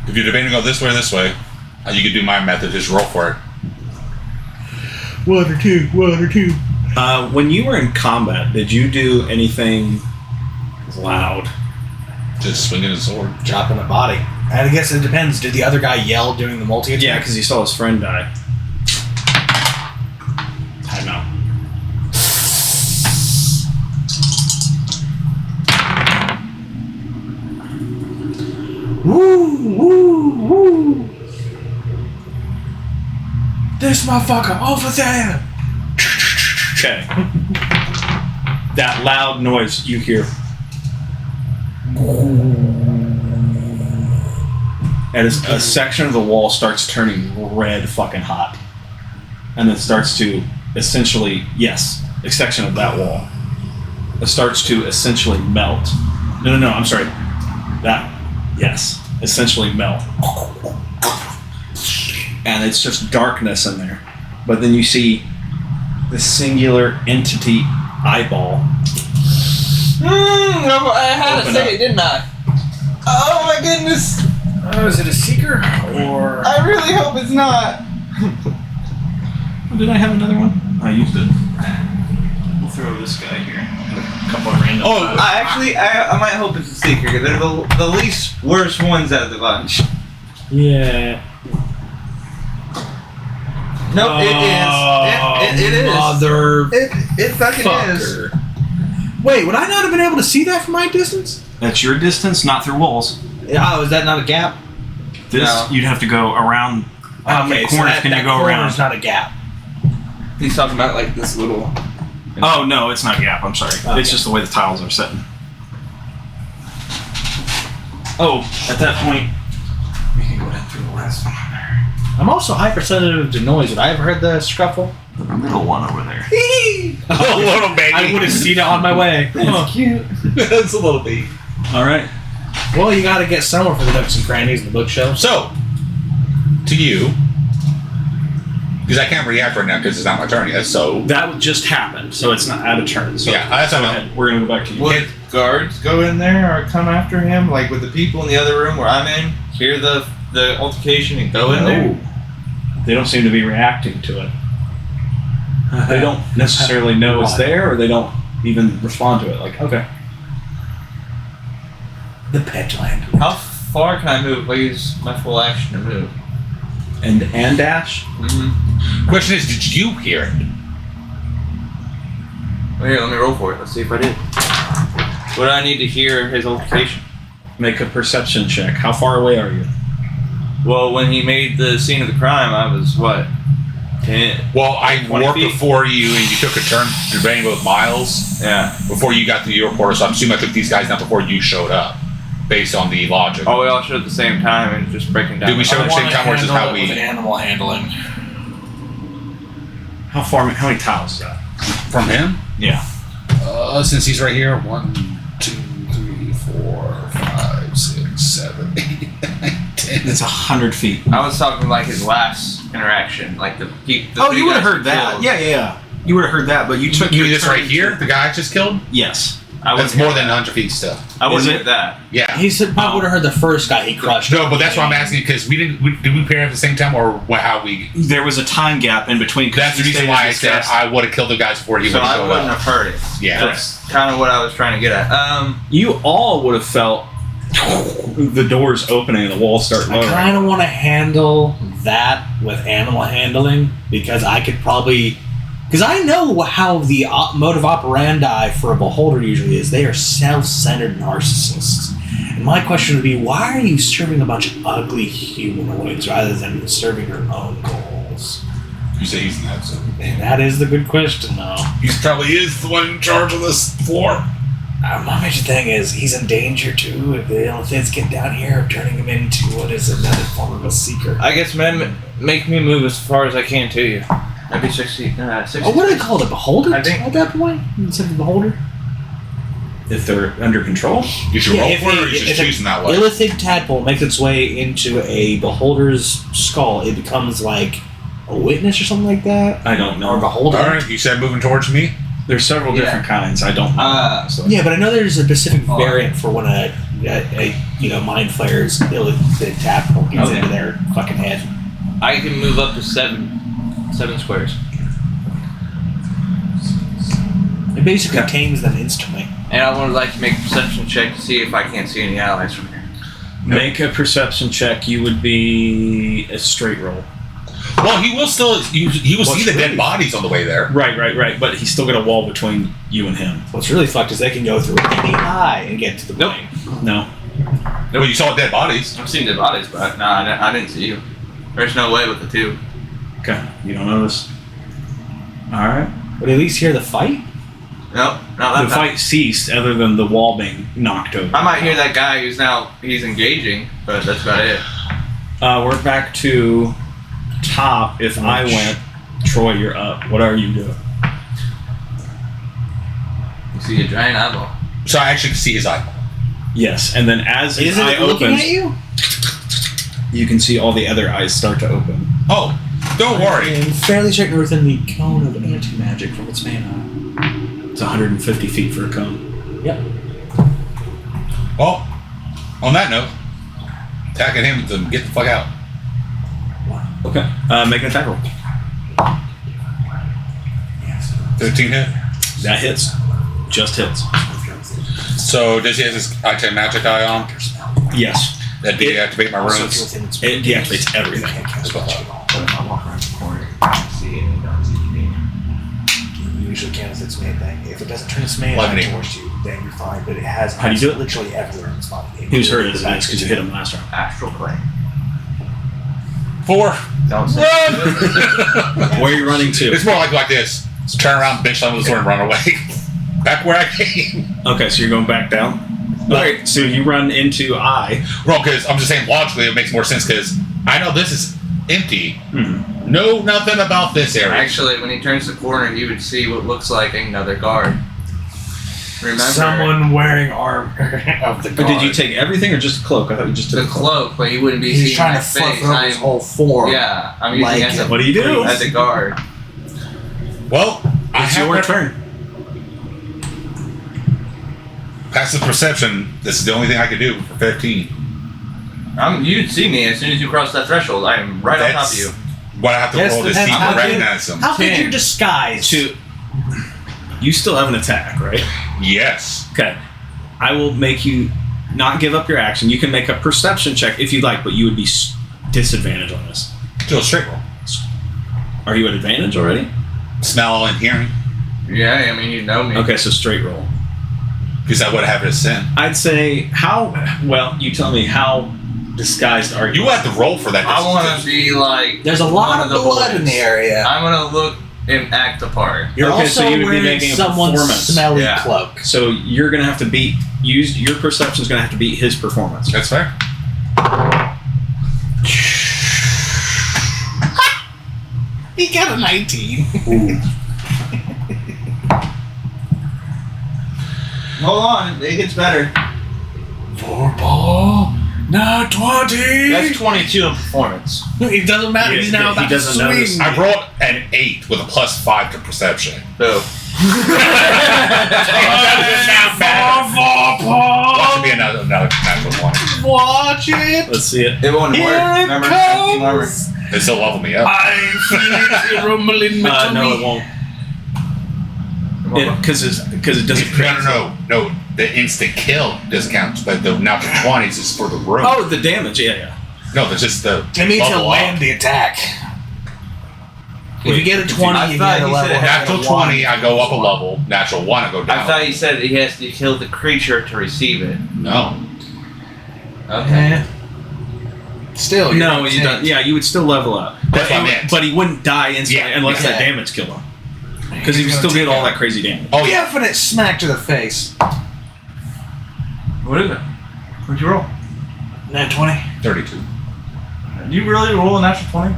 If you're debating to go this way or this way, you could do my method. Just roll for it. 1 or 2, 1 or 2. When you were in combat, did you do anything loud? Just swinging a sword. Dropping a body. And I guess it depends. Did the other guy yell during the multi-attack? Yeah, because he saw his friend die. Time out. Woo, woo, woo. This motherfucker over there. Okay. That loud noise you hear. And a section of the wall starts turning red fucking hot. And then starts to essentially, yes, a section of that wall. It starts to essentially melt. No, I'm sorry. That, yes, essentially melt. And it's just darkness in there. But then you see the singular entity eyeball. I had to Open say up. it, didn't I? Oh my goodness! Oh, is it a seeker? Or... I really hope it's not. Did I have another one? I used it. throw this guy here. A couple of random. Oh, I might hope it's a seeker. They're the least worst ones out of the bunch. Yeah. Nope, it is. It is. Mother. It fucking is. fucker. Wait, would I not have been able to see that from my distance? That's your distance, not through walls. Oh, is that not a gap? This No. you'd have to go around. How many corners that, can that you go corner's around? not a gap. He's talking about like this little. Oh no, it's not a gap. I'm sorry. Okay. It's just the way the tiles are sitting. Oh, at that point, we can go down through the last one. I'm also hypersensitive to noise. Would I have heard the scuffle? The middle one over there. a little baby. I would have seen it on my way. It's cute. It's a little baby. All right. Well, you got to get somewhere for the nooks and crannies in the bookshelf. So, to you, because I can't react right now because it's not my turn yet. So, That just happened, so it's not out of turn. So yeah, that's go what I ahead. We're gonna go back to you. Would guards go in there or come after him? Like with the people in the other room where I'm in, hear the altercation and go in there? They don't seem to be reacting to it. They don't necessarily know it's there, or they don't even respond to it. Like, okay. The pet land. How far can I move? Like use my full action to move. And dash. Mm-hmm. question is, did you hear it? Well, here, let me roll for it. Let's see if I did. What do I need to hear his altercation? Make a perception check. How far away are you? Well, when he made the scene of the crime, I was what? 10? Well, I 20 warped feet? before you, and you took a turn to drain both miles Yeah. before you got to the airport. So I'm assuming I took these guys down before you showed up, based on the logic. Oh, we all showed at the same time and just breaking down. Did we show at the same time, or is this how we? animal handling. How far? How many tiles is that? From him? Yeah. Since he's right here, 1, 2, 3, 4, 5, 6, 7, 8, 9, 10. It's 100 feet. I was talking like his last interaction, like the Oh, three you would have guys heard he that. killed. Yeah. You would have heard that, but you took You your mean this turn right here? The guy I just killed? Yes. I That's wouldn't more hear than that. 100 feet still. I wouldn't Is hear it? that. Yeah. He said probably would have heard the first guy he crushed. No, but that's why I'm asking because did we pair at the same time or how we? There was a time gap in between. 'cause That's the you reason stayed why I at said his I would have killed the guys before he So would have I showed wouldn't up. have heard it. Yeah. That's kind of what I was trying to get at. You all would have felt the doors opening and the walls start I lowering. kind of want to handle that with animal handling because I could probably. Because I know how the mode of operandi for a beholder usually is. They are self-centered narcissists. And my question would be, why are you serving a bunch of ugly humanoids rather than serving your own goals? You say he's not. So. And that is the good question, though. He probably is the one in charge of this floor. My major thing is he's in danger too. If the Illithids get down here, turning him into what is another form of a seeker. I guess men make me move as far as I can to you. That'd be 60. 60 Oh, what do they call it? A beholder? I think- At that point, instead of beholder. If they're under control. You should roll if for it, or a- you just if a choosing that way. Illithid tadpole makes its way into a beholder's skull, it becomes like a witness or something like that. I don't Or a know. beholder. All right, you said moving towards me. There's several Yeah. different kinds. I don't know. So. Yeah, but I know there's a specific Oh. variant for when a mind flayer's Illithid tadpole gets Okay. into their fucking head. I can move up to 7 squares. It basically Yeah. tames them instantly. And I would like to make a perception check to see if I can't see any allies from here. Make a perception check. You would be a straight roll. Well, he will still. He will see the What's dead really- bodies on the way there. Right. But he's still got a wall between you and him. What's really fucked is they can go through any eye and get to the Nope. plane. No. Well, you saw dead bodies. I've seen dead bodies, but no, I didn't see you. There's no way with the two. Okay. You don't notice. All right. Would at least hear the fight? Nope, not The that fight ceased, other than the wall being knocked over. I might hear that guy he's engaging, but that's about it. We're back to top. If I went, Troy, you're up. What are you doing? You see a giant eyeball. So I actually can see his eyeball. Yes, and then as his Is eye it looking opens, at you? you can see all the other eyes start to open. Oh, don't worry. And fairly certain within the cone of anti-magic from its mana. It's 150 feet for a cone. Yep. Well, on that note, attacking him to get the fuck out. Okay. Make an attack roll. 15 hit. That hits. Just hits. So does he have his item magic eye on? Yes. That deactivate my Also, if runes? you're within its It deactivates you everything. can't cast That's what I magic at all. But if I walk around the corner, you can see it and it don't see me. You usually can with its main thing. If it doesn't turn its main Lightning. eye towards you, then you're fine. But it has How do you do it? literally everywhere in its body. He was hurt as it is because you hit him last round. Astral plane. 4. Don't say Where are you running to? It's more like this. Just turn around, bitch, slam the sword, and run away. Back where I came. Okay, so you're going back down? Alright, so you run into I. Well, because I'm just saying logically it makes more sense because I know this is empty. Know nothing about this area. Actually, when he turns the corner, you would see what looks like another guard. Remember? Someone wearing armor of the But guard. did you take everything or just a cloak? I thought you just took The cloak, but you wouldn't be He's seeing trying my to flip face. over his whole form. Yeah, I'm using Like it as a, What do you do? as a guard. Well, I It's have your my turn. passive perception. This is the only thing I could do for 15. You'd see me as soon as you cross that threshold. I am right on top of That's you. what I have to Yes, roll to that's see how to good- recognize them. How could 10. you disguise? You still have an attack, right? Yes. Okay. I will make you not give up your action. You can make a perception check if you'd like, but you would be disadvantaged on this. Do a straight roll. Are you at advantage already? Smell and hearing. Yeah, I mean, you know me. Okay, so straight roll. Because I would have it as sin. I'd say well, you tell me how disguised are you? You have to roll for that. I want to be like. There's a one lot of the blood in boys. the area. I'm gonna look and act the part. You're Okay, also so you would be wearing making a someone's performance. smelly Yeah. cloak. So you're gonna have to use your perception's gonna have to beat his performance. That's fair. He got a 19. Hold on, it gets better. 4 ball, not 20. That's 22 in performance. It doesn't matter. Yeah, He's now he about doesn't to swing. notice. I rolled an 8 with a +5 to perception. Boo. That should be another natural one. Watch it. Let's see it. It won't Here work. it Remember, team armor. comes. They still level me up. I feel it rumbling No, between it won't. Because it doesn't create. No. The instant kill discounts, but the natural 20s is for the room. Oh, the damage. Yeah. No, that's just the. It means to level land up. the attack. If you get a 20, I you thought get a you level. said Natural 20, I go up a level. Natural 1, I go down. I thought you said he has to kill the creature to receive it. No. Okay. Still, No, you don't. Yeah, you would still level up, That's what I meant. but he wouldn't die instantly Yeah, unless that yeah. damage killed him. Because he would still get all that crazy damage. Oh, yeah. Definite smack to the face. What is it? What'd you roll? Nat 20. 32. Did you really roll a natural 20?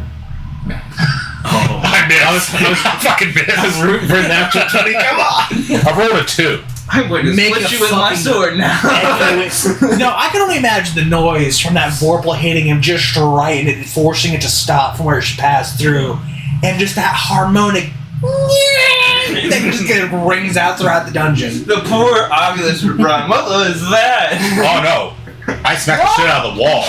Oh, I missed. I fucking missed. I was rooting for natural 20. Come on. I rolled a 2. I'm going to Make split a you with my fucking sword now. No, I can only imagine the noise from that vorpal hitting him just right and it forcing it to stop from where it should pass through. And just that harmonic that just kind of rings out throughout the dungeon. The poor Oculus would run. What was that? Oh, no. I smacked the shit out of the wall.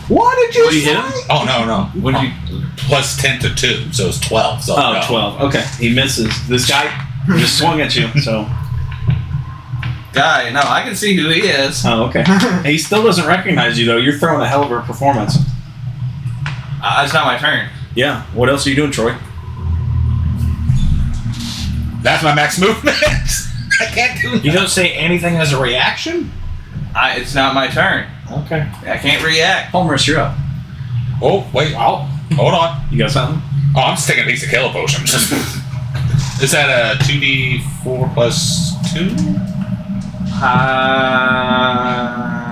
What did you What, you say? hit him? Oh, no. What did you? Plus 10 to 2, so it's 12. So Oh, no. 12. Okay, he misses. This guy just swung at you. So. Guy, no, I can see who he is. Oh, okay. He still doesn't recognize you though. You're throwing a hell of a performance. It's not my turn. Yeah. What else are you doing, Troy? That's my max movement. I can't do that. You don't say anything as a reaction? It's not my turn. Okay. I can't react. Homerus, you're up. Oh, wait. Wow. Hold on. You got something? Oh, I'm just taking a piece of killer potion. Is that a 2d4 plus 2?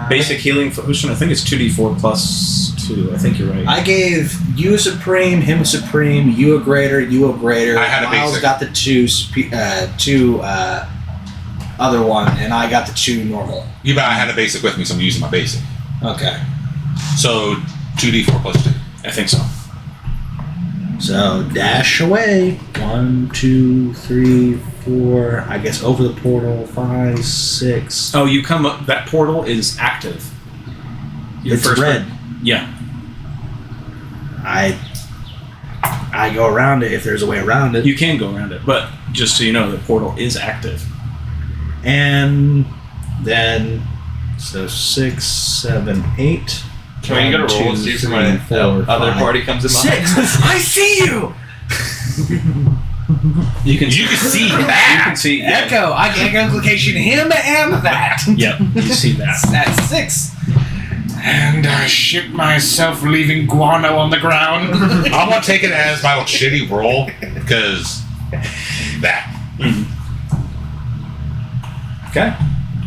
Basic healing potion. I think it's 2d4 plus 2. I think you're right. I gave you a supreme, him a supreme, you a greater, you a greater. I had a Miles basic. got the two other one, and I got the 2 normal. Yeah, but I had a basic with me, so I'm using my basic. Okay. So 2d4 plus 2. I think so. So dash away. 1, 2, 3, 4. I guess over the portal. 5, 6. Oh, you come up. That portal is active. Your It's first red. Yeah. I I go around it if there's a way around it. You can go around it, but just so you know, the portal is active. And then, so 6, 7, 8. Can we get a roll and see if my other party comes in behind? 6! I see you! You can see You that. can see Echo! I get implication him and that! Yep, you see that. That's 6. And I shit myself leaving guano on the ground. I'm gonna take it as my shitty roll because that. Okay.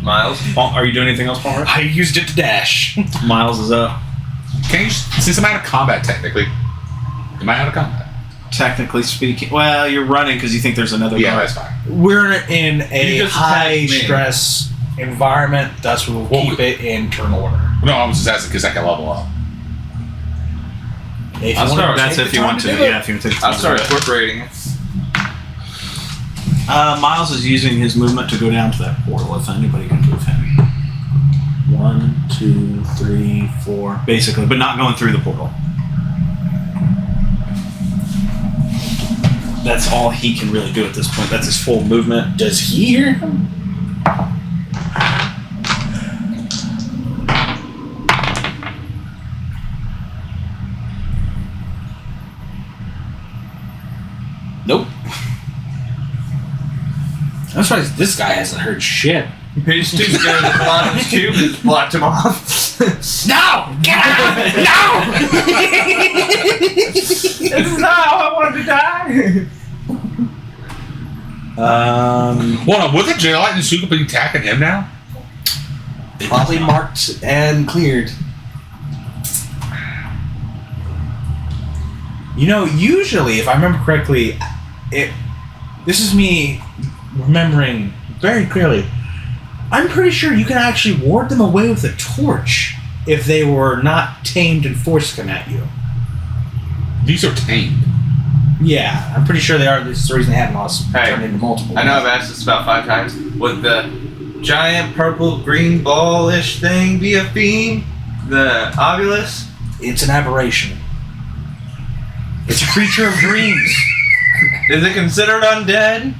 Miles. Are you doing anything else, Palmer? I used it to dash. Miles is up. Can you? Since I'm out of combat, technically, am I out of combat? Technically speaking, well, you're running because you think there's another Yeah, guard. that's fine. We're in You a just high attacked me. stress environment, thus we will Well, keep it in turn order. No, I was just asking because I can level up. If I'll you start want to That's take if the you time want to. do it. Yeah, if you want to. I'll start incorporating it. Miles is using his movement to go down to that portal. If anybody can move him. 1, 2, 3, 4, basically, but not going through the portal. That's all he can really do at this point. That's his full movement. Does he hear him? Nope. I'm surprised this guy hasn't heard shit. He's too scared of the Quantum's cube and blocked him off. No! Get out! No! This is not how I wanted to die. Hold on, would the Jedi and Suka be attacking him now? Probably marked and cleared. You know, usually, if I remember correctly, this is me remembering very clearly. I'm pretty sure you can actually ward them away with a torch if they were not tamed and forced to come at you. These are tamed. Yeah, I'm pretty sure they are. This is the reason they haven't lost Hey, turned into multiple. I know I've asked this about 5 times. Would the giant purple green ball-ish thing be a fiend? The Obulus? It's an aberration. It's a creature of dreams. Is it considered undead?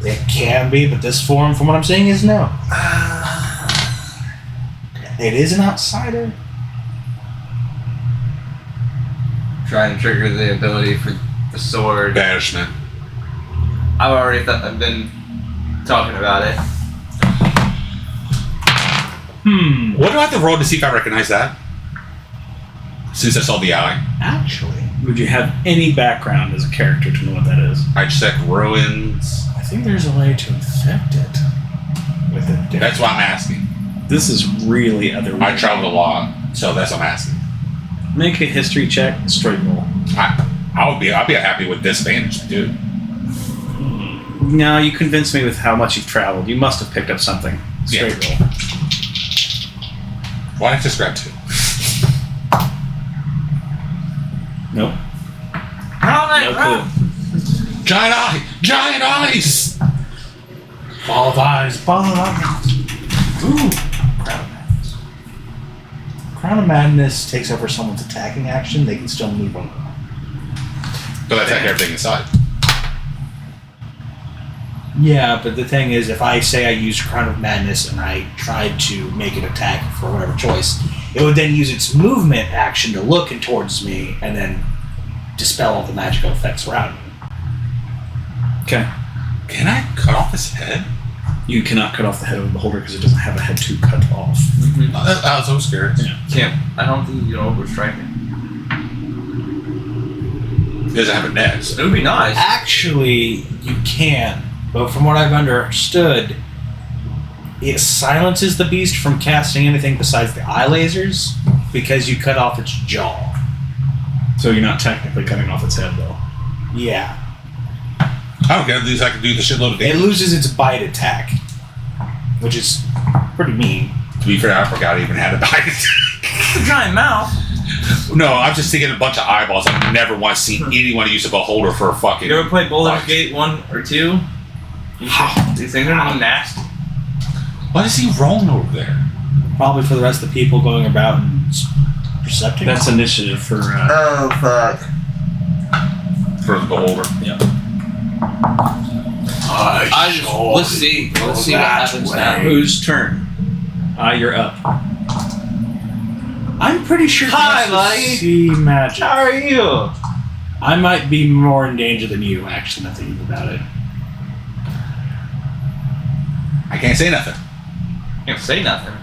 It can be, but this form, from what I'm saying, is no. It is an outsider. Trying to trigger the ability for the sword. Banishment. I've already I've been talking about it. What do I have to roll to see if I recognize that? Since I saw the eye. Actually, Would you have any background as a character to know what that is? I check ruins. I think there's a way to infect it with a different. That's why I'm asking. This is really otherworldly. I traveled a lot, so that's what I'm asking. Make a history check, straight roll. I'd be happy with disadvantage too. No, you convinced me with how much you've traveled. You must have picked up something. Straight roll. Why not just grab 2? Nope. No clue. Giant eye! Giant eyes! Ball of eyes, ball of eyes. Ooh, Crown of Madness. Crown of Madness takes over someone's attacking action. They can still move on. But I attack everything inside. Yeah, but the thing is, if I say I use Crown of Madness and I tried to make it attack for whatever choice, it would then use its movement action to look towards me and then dispel all the magical effects around me. Okay. Can I cut off his head? You cannot cut off the head of the beholder because it doesn't have a head to cut off. I was so scared. Can't. I don't think you can overstrike it. He doesn't have a nest. It would be nice. Actually, you can, but from what I've understood, it silences the beast from casting anything besides the eye lasers because you cut off its jaw. So you're not technically cutting off its head, though. Yeah. I don't care. At least I can do the shitload of It damage. loses its bite attack, which is pretty mean. To be fair, I forgot I even had a bite. It's a giant mouth. No, I'm just thinking a bunch of eyeballs. I've never once seen anyone use a beholder for a fucking. You ever play Baldur's bite. Gate 1 or 2? These things are not nasty. What is he rolling over there? Probably for the rest of the people going about and percepting. That's initiative for. Oh, fuck. For the beholder. Yeah. Let's see. Let's see what happens now. Whose turn? You're up. I'm pretty sure Hi, he buddy. has to see magic. How are you? I might be more in danger than you, actually, now thinking about it. I can't say nothing. Can't say nothing.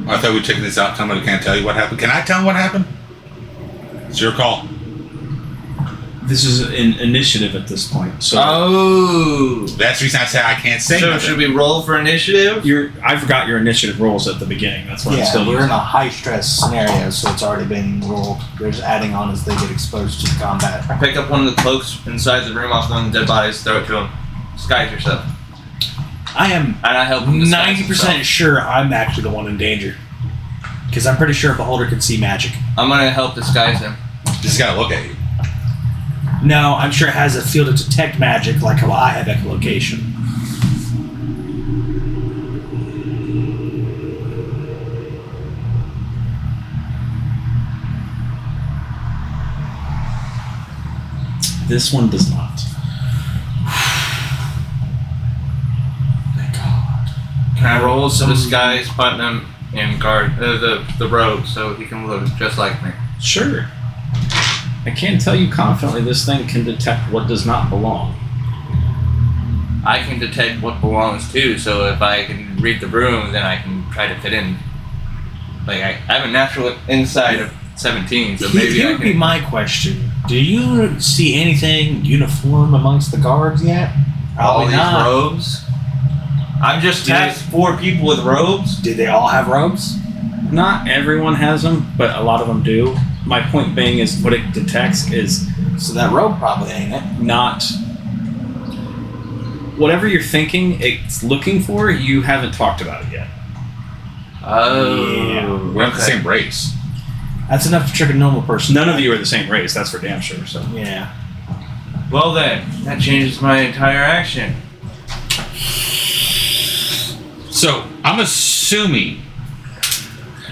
I thought we'd check this out. Tell me I can't tell you what happened. Can I tell him what happened? It's your call. This is an initiative at this point. So Oh. That's the reason I say I can't say So nothing. should we roll for initiative? I forgot your initiative rolls at the beginning. That's what I'm Yeah, still we're using. in a high stress scenario, so it's already been rolled. They're just adding on as they get exposed to the combat. I pick up one of the cloaks inside the room off one of the dead bodies, throw it to him. Disguise yourself. I am And I help him disguise 90% himself. sure I'm actually the one in danger. Because I'm pretty sure Beholder can see magic. I'm gonna help disguise him. Just gotta look at you. No, I'm sure it has a field to detect magic like how I have echolocation. This one does not. Can I roll some disguise Putnam in guard the robe so he can look just like me? Sure. I can tell you confidently this thing can detect what does not belong. I can detect what belongs too, so if I can read the room, then I can try to fit in. Like I have a natural insight of 17, so maybe Here I would be can. my question. Do you see anything uniform amongst the guards yet? All Probably these not. robes. I'm just Did- tasked 4 people with robes. Did they all have robes? Not everyone has them, but a lot of them do. My point being is what it detects is So that robe probably ain't it. not whatever you're thinking it's looking for. You haven't talked about it yet. Oh, We're not the same race. That's enough to trick a normal person. None of you are the same race. That's for damn sure. So Yeah. Well then, that changes my entire action. So I'm assuming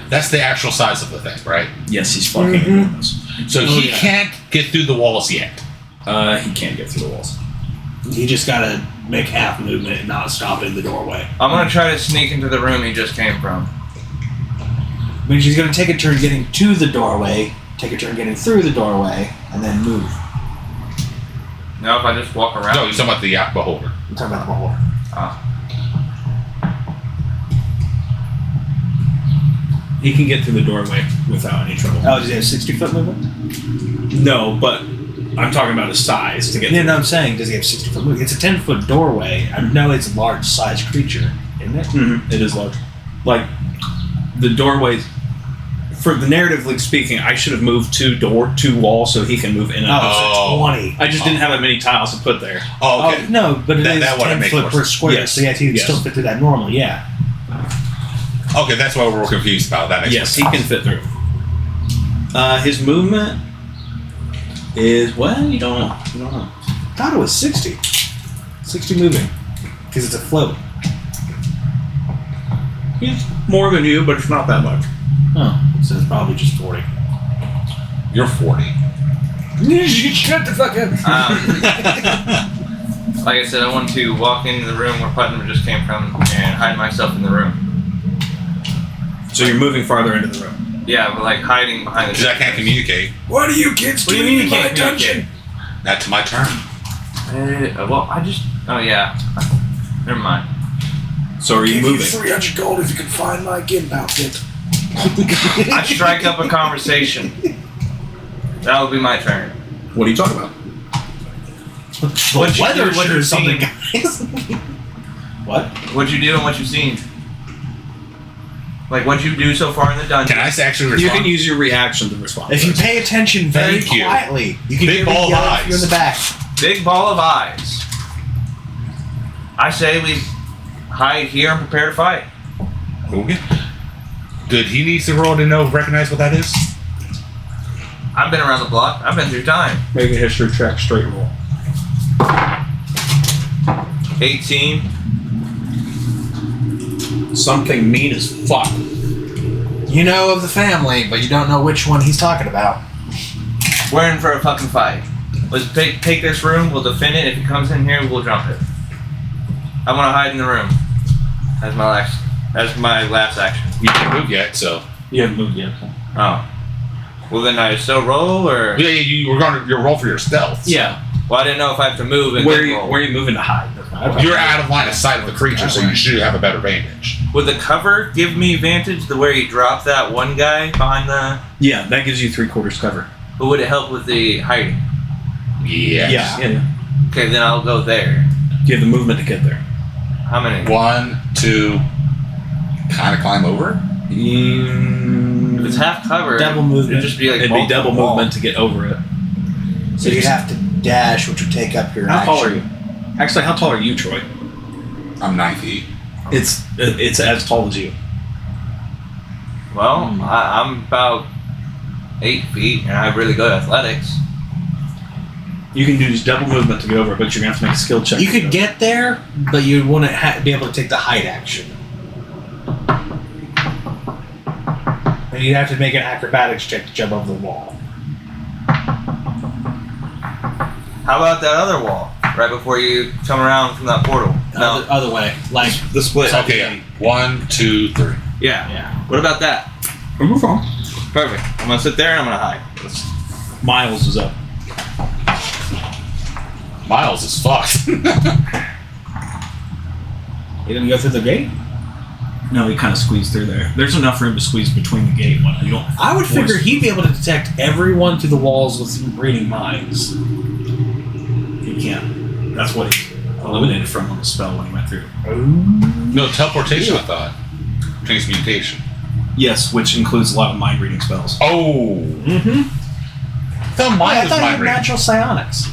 that's the actual size of the thing, right? yes, he's fucking Mhm. enormous. So he can't get through the walls yet. He can't get through the walls. You just gotta make half movement and not stop in the doorway. I'm gonna try to sneak into the room he just came from. I mean, she's going to take a turn getting to the doorway, take a turn getting through the doorway, and then move. Now if I just walk around. No, you're talking about the beholder. I'm talking about the beholder. He can get through the doorway without any trouble. Oh, does he have 60-foot movement? No, but I'm talking about his size to get Yeah, through. no, I'm saying, does he have 60-foot movement? It's a 10-foot doorway. I know it's a large-sized creature, isn't it? Mhm, it is large. Like the doorways. For the narratively speaking, I should have moved two walls so he can move in and out. Oh. 20. I just didn't have that many tiles to put there. Oh, okay. Oh, no, but it is That would 10 make foot more per sense. square, Yes. so yes, he can Yes. still fit through that normally, yeah. Okay, that's what we're confused about. That makes Yes, he more can sense. fit through. His movement is you don't know. You don't know. I thought it was 60. 60 moving. Because it's a float. He's more than you, but it's not that much. Oh, so it's probably just 40. You're 40. Shut the fuck up. Like I said, I want to walk into the room where Putnam just came from and hide myself in the room. So you're moving farther into the room. Yeah, but like hiding behind the. Because I can't communicate. What are you kids What do you doing mean in you my can't dungeon? That's my turn. Well, I just. Oh yeah. Never mind. So are you Give you moving? 300 gold if you can find my gimp outfit. I strike up a conversation. That will be my turn. What are you talking about? What you weather do, what sure you've something, seen. guys. What? What you do and what you've seen. Like what you do so far in the dungeon. Can I actually You respond? can use your reaction to respond. If you pay attention very Thank you. quietly, you can Big hear me ball of yell if eyes. you're in the back. Big ball of eyes. I say we hide here and prepare to fight. Okay. Good. He needs to roll to recognize what that is. I've been around the block. I've been through time. Make a history check, straight roll. 18. Something mean as fuck. You know of the family, but you don't know which one he's talking about. We're in for a fucking fight. Let's take this room. We'll defend it. If he comes in here, we'll jump it. I want to hide in the room. That's my last action. You didn't move yet, so. You haven't moved yet. Oh. Well, then I still roll, or? Yeah, you were going to roll for your stealth. Yeah. Well, I didn't know if I have to move and Where then are roll. you moving to hide? You're out of line of sight of the creature, so you should have a better vantage. Would the cover give me advantage to where you drop that one guy behind the... Yeah, that gives you 3/4 cover. But would it help with the hiding? Yes. Yeah. Okay, then I'll go there. You have the movement to get there. How many? 1, 2, kind of climb over. If it's half cover, Double movement. it'd just be like It'd be double multiple wall. movement to get over it. So you'd have to dash, which would take up your How action. tall are you? Actually, how tall are you, Troy? I'm 9 feet. It's as tall as you. Well, I'm about 8 feet, and I have really good athletics. You can do just double movement to get over it, but you're gonna have to make a skill check. You could get there, but you'd want to be able to take the hide action. And you'd have to make an acrobatics check to jump over the wall. How about that other wall? Right before you come around from that portal. No. Other way. Like, the split. Okay, 1, 2, 3. Yeah. yeah. What about that? Move on. Perfect. I'm gonna sit there and I'm gonna hide. Miles is up. Miles is fucked. You didn't go through the gate? No, he kind of squeezed through there. There's enough room to squeeze between the gate and you don't. I would figure he'd be able to detect everyone through the walls with reading minds. He can't. That's what he eliminated from on the spell when he went through. No, teleportation, I thought. Transmutation. Yes, which includes a lot of mind reading spells. Oh! Mm-hmm. The I mind is thought you mind had reading. natural psionics.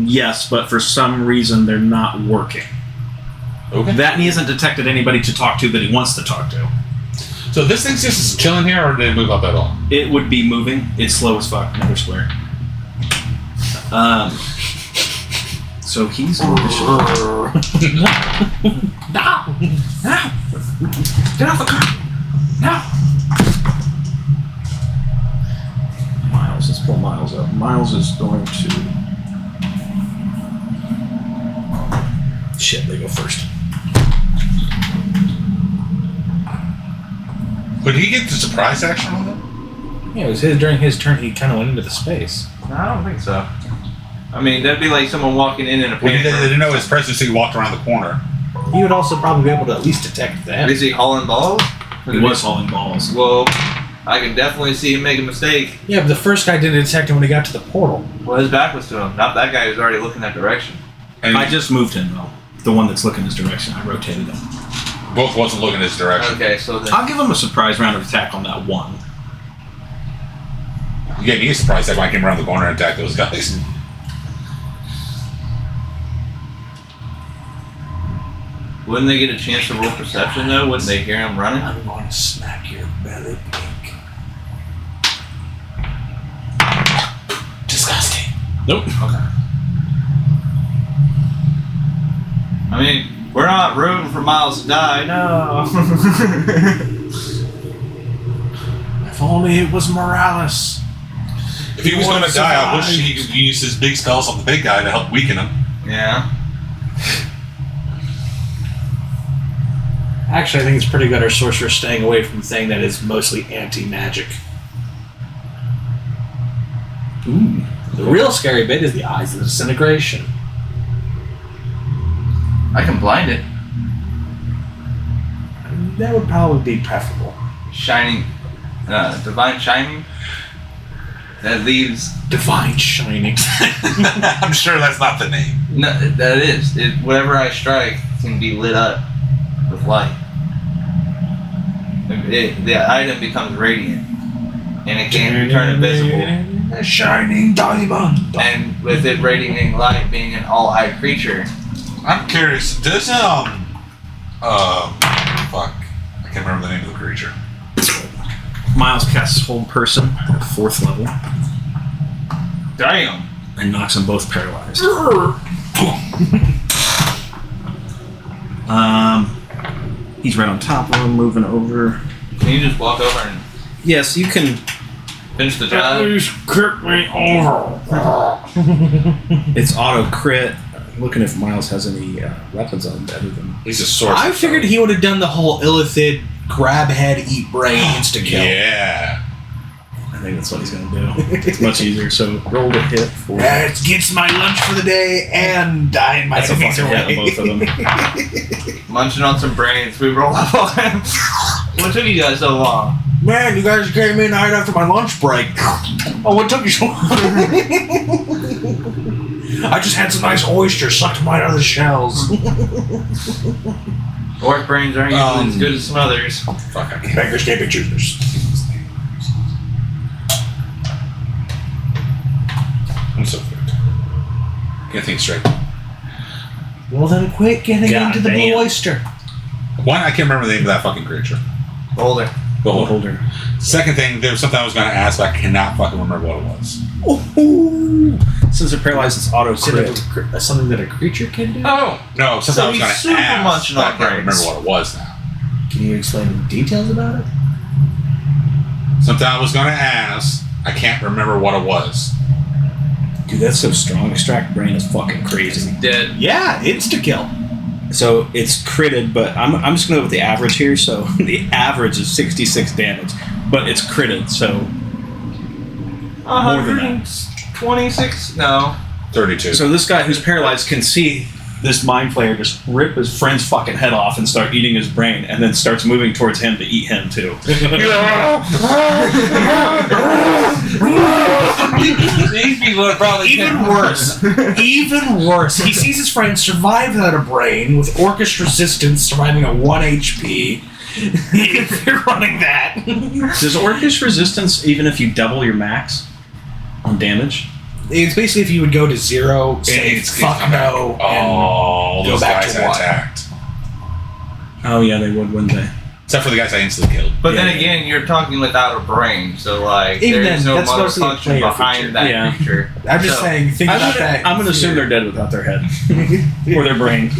Yes, but for some reason they're not working. Okay. That and he hasn't detected anybody to talk to that he wants to talk to. So this thing's just chilling here, or did it move up at all? It would be moving. It's slow as fuck. Another square. So he's No! Get off the car! No! Miles, let's pull Miles up. Miles is going to... Shit, they go first. But did he get the surprise action on them? Yeah, it was during his turn he kind of went into the space. I don't think so. I mean, that'd be like someone walking in a Well, panic they room. didn't know his presence, so he walked around the corner. He would also probably be able to at least detect them. Is he hauling balls? He was hauling balls. Well, I can definitely see him make a mistake. Yeah, but the first guy didn't detect him when he got to the portal. Well, his back was to him, not that guy who's already looking that direction. And I just moved him, though. The one that's looking his direction. I rotated him. both wasn't looking his direction. Okay, so then... I'll give him a surprise round of attack on that one. You gave me a surprise that when I came around the corner and attacked those guys. Wouldn't they get a chance to roll perception, though? Wouldn't they hear him running? I'm going to smack your belly pink. Disgusting. Nope. Okay. I mean, we're not rooting for Miles to die. No. If only it was Morales. If he was going to die, I wish he could use his big spells on the big guy to help weaken him. Yeah. Actually, I think it's pretty good our sorcerer's staying away from the thing that is mostly anti-magic. Ooh. The real scary bit is the eyes of disintegration. I can blind it. That would probably be preferable. Shining. Divine Shining. That leaves... Divine shining. I'm sure that's not the name. No, that is. Whatever I strike can be lit up with light. The item becomes radiant. And it can turn invisible. A shining diamond. And with it radiating light being an all-eyed creature, I'm curious. Does fuck, I can't remember the name of the creature. Miles casts Hold Person at 4th level damn. and knocks them both paralyzed. He's right on top of him, moving over. Can you just walk over and... Yes, you can Finish the job. Please kick me over. It's auto crit. I'm looking if Miles has any weapons on him other than. He's a sword. I figured he would have done the whole Illithid grab head, eat brain, insta kill. Yeah. I think that's what he's gonna do. It's much easier. So roll to hit for. It gets my lunch for the day and dying my That's a enemies fucking hit away. on both of them. Munching on some brains. We roll up on him. What took you guys so long? Man, you guys came in right after my lunch break. Oh, what took you so long? I just had some nice oysters sucked them right out of the shells. Orc brains aren't usually as good as some others. Fuck, I can't. Beggars can't be choosers. I'm so fucked. Can't think straight. Well, then quit getting God into the damn. blue oyster. One, I can't remember the name of that fucking creature. Boulder. But Holder. second thing, there was something I was going to ask, but I cannot fucking remember what it was. Ooh. Since they're paralyzed, it's auto crit. Something that a creature can do? Oh! No, something So I was he's going to super ask, munching but I on can't brains. remember what it was now. Can you explain the details about it? Something I was going to ask, I can't remember what it was. Dude, that's so strong. Extract brain is fucking crazy. Dead. Yeah, insta kill. So it's critted, but I'm just gonna go with the average here. So the average is 66 damage, but it's critted. So more than that. 126? No. 32. So this guy who's paralyzed can see this mind flayer just rip his friend's fucking head off and start eating his brain, and then starts moving towards him to eat him too. These people are probably Even worse. Even worse. He sees his friend survive without a brain, with Orcish resistance surviving at 1 HP. If you're running that. Does Orcish resistance even if you double your max on damage? It's basically if you would go to 0, say It's- fuck no, all and go those back guys to I 1. attacked. Oh yeah, they would, wouldn't they? Except for the guys I instantly killed. But Yeah. then again, you're talking without a brain, so like Even there's then, no that's motor mostly a function player behind feature. that Yeah. creature. I'm just So, saying, think about that. I'm gonna assume they're dead without their head or their brain.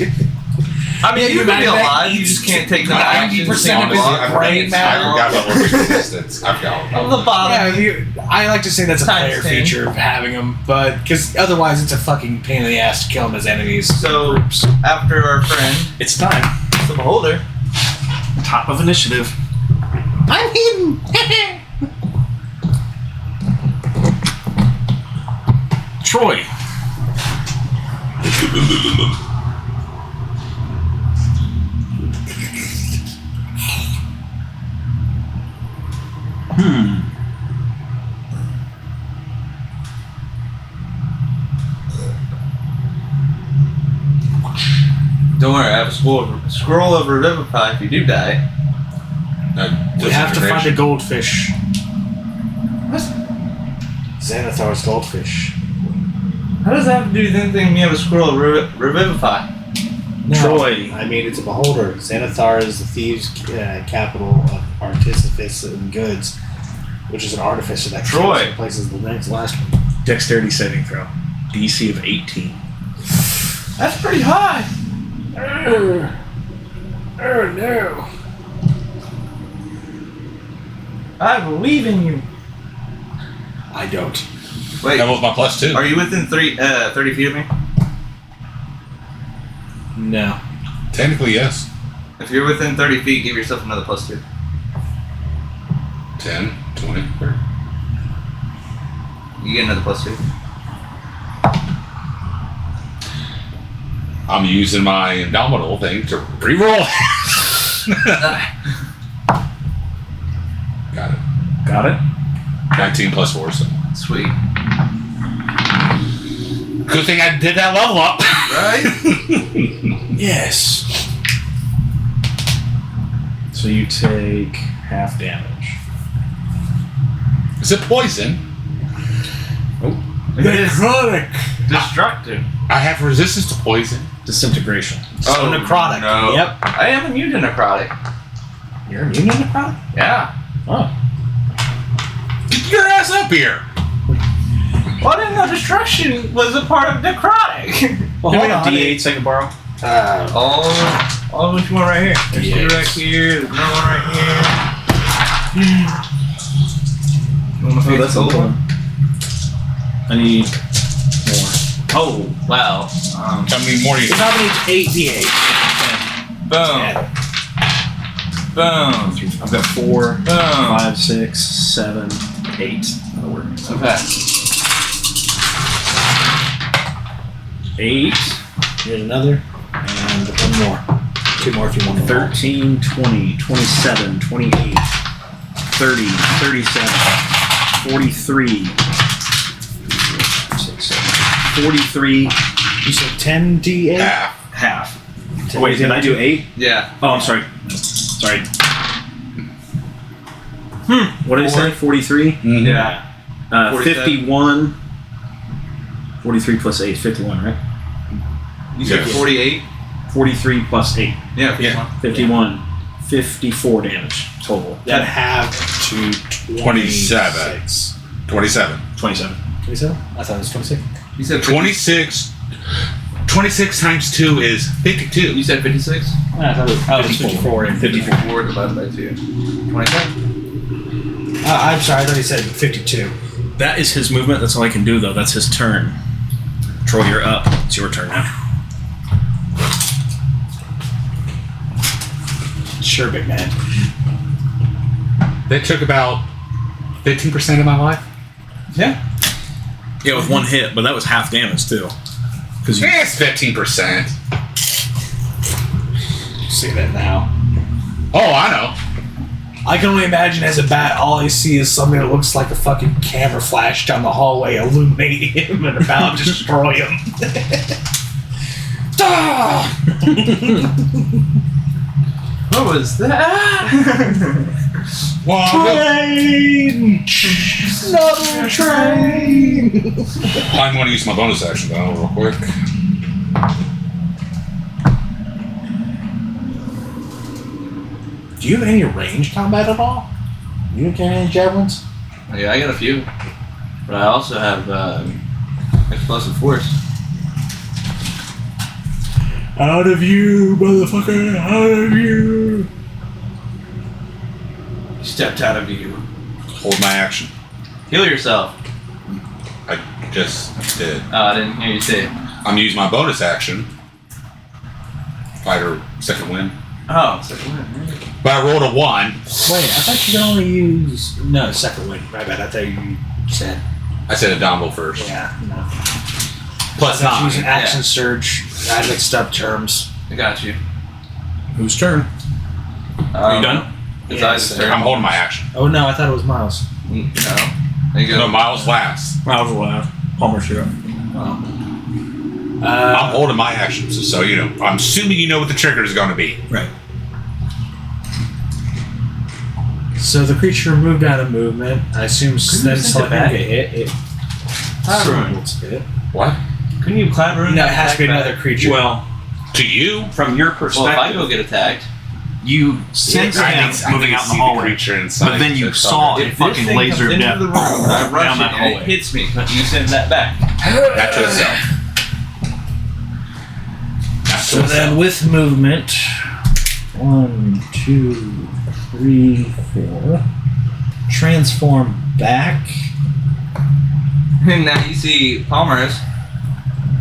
I mean, Yeah, you you can be might bet alive. You eats just can't take the 90% action. of his brain matter. I forgot about Orcish resistance. I forgot On about the that. bottom. I like to say that's a Times player 10. feature of having them, but because otherwise it's a fucking pain in the ass to kill them as enemies. So after our friend, It's time. the beholder, Top of initiative. I'm hidden. Troy. don't worry, I have a scroll of Revivify if you do die. We have to find a goldfish. What? Xanathar's goldfish. How does that have to do with anything when you have a scroll of Revivify? Troy. I mean, it's a beholder. Xanathar is the thieves' capital of artifice and goods, which is an artificer that Troy. kills places the next last one. Dexterity saving throw. DC of 18. That's pretty high. Oh no. I believe in you. I don't. Wait, That was my +2. are you within 30 feet of me? No. Technically, yes. If you're within 30 feet, give yourself another +2. 10, 20, 30. You get another +2. I'm using my Indomitable thing to reroll. Got it. Got it? 19 + 4, so. Sweet. Good thing I did that level up. Right? Yes. So you take half damage. Is it poison? It is Necrotic. destructive. I have resistance to poison. Disintegration. So necrotic. No. Yep. I am immune to necrotic. You're immune to necrotic? Yeah. Oh. Get your ass up here. Well, I didn't know destruction was a part of necrotic. Well, Maybe hold a on. D8 I can borrow. All which one right here? There's two right here. There's another one right here. You want my Oh, that's a little one. I need more. Oh, wow. How many more do you It probably needs 8d8. Boom. Boom. I've got 4, Boom. 5, 6, 7, 8. That'll work. Okay. 8, Here's another. And one more. 2 more if you want to. 13, 20, 27, 28, 30, 37, 43. 43. You said 10d8? Half. Oh, wait, did I do 8? Yeah. Oh, I'm sorry. Sorry. What did I say? 43? Mm-hmm. Yeah. 47. 51. 43 plus 8, 51, right? You said Yes. 48? 43 plus 8, Yeah, 51. 51. 54 damage total. That half to 27. 27. 27. 27? I thought it was 26. You said 50, 26. 26 times 2 is 52. You said 56? I thought it was 54 and 54. 4 divided by 2. 27? I'm sorry, I thought he said 52. That is his movement. That's all I can do, though. That's his turn. Troy, you're up. It's your turn now. Sure, big man. That took about 15% of my life. Yeah. Yeah, with one hit, but that was half damage, too. Because It's 15%. See that now. Oh, I know. I can only imagine as a bat, all I see is something that looks like a fucking camera flash down the hallway, illuminating him and about to destroy him. Ah! What was that? Train! Another train! I'm going to use my bonus action though, real quick. Do you have any range combat at all? You don't carry any javelins? Yeah, I got a few. But I also have explosive force. Out of you, motherfucker! Out of you! Stepped out of you. Hold my action. Heal yourself. I just did. Oh, I didn't hear you say it. I'm going to use my bonus action. Fighter second win. Oh, second win. But I rolled a 1. Wait, I thought you could only use... No, second win. My bad, I thought you said... I said a Dombo first. Yeah, no. Plus I thought you 9. used an action surge. I mixed up terms. I got you. whose turn? Are you done? It's Yeah, Isaac's so- turn. I'm holding my action. Oh no, I thought it was Miles. No. There you go. No, Miles last. Miles will laugh. Palmer's here. I'm holding my action, so you know. I'm assuming you know what the trigger is going to be. Right. So the creature moved out of movement. I assume then send it selecting back? a hit. It Cloud it's a hit. What? Couldn't you cloud rune? No, it has to be attack another back? creature. Well, To you? from your Well, if I perspective, go get attacked, you sense I him need moving to out in see the hallway. creature inside But then you to saw cover. it if this fucking thing laser comes into depth the room, I rush down it that and it hallway. hits me. You send that back. That to itself. That to So then itself. with movement, 1, 2, 3, 4. Transform back. And now you see Palmer's.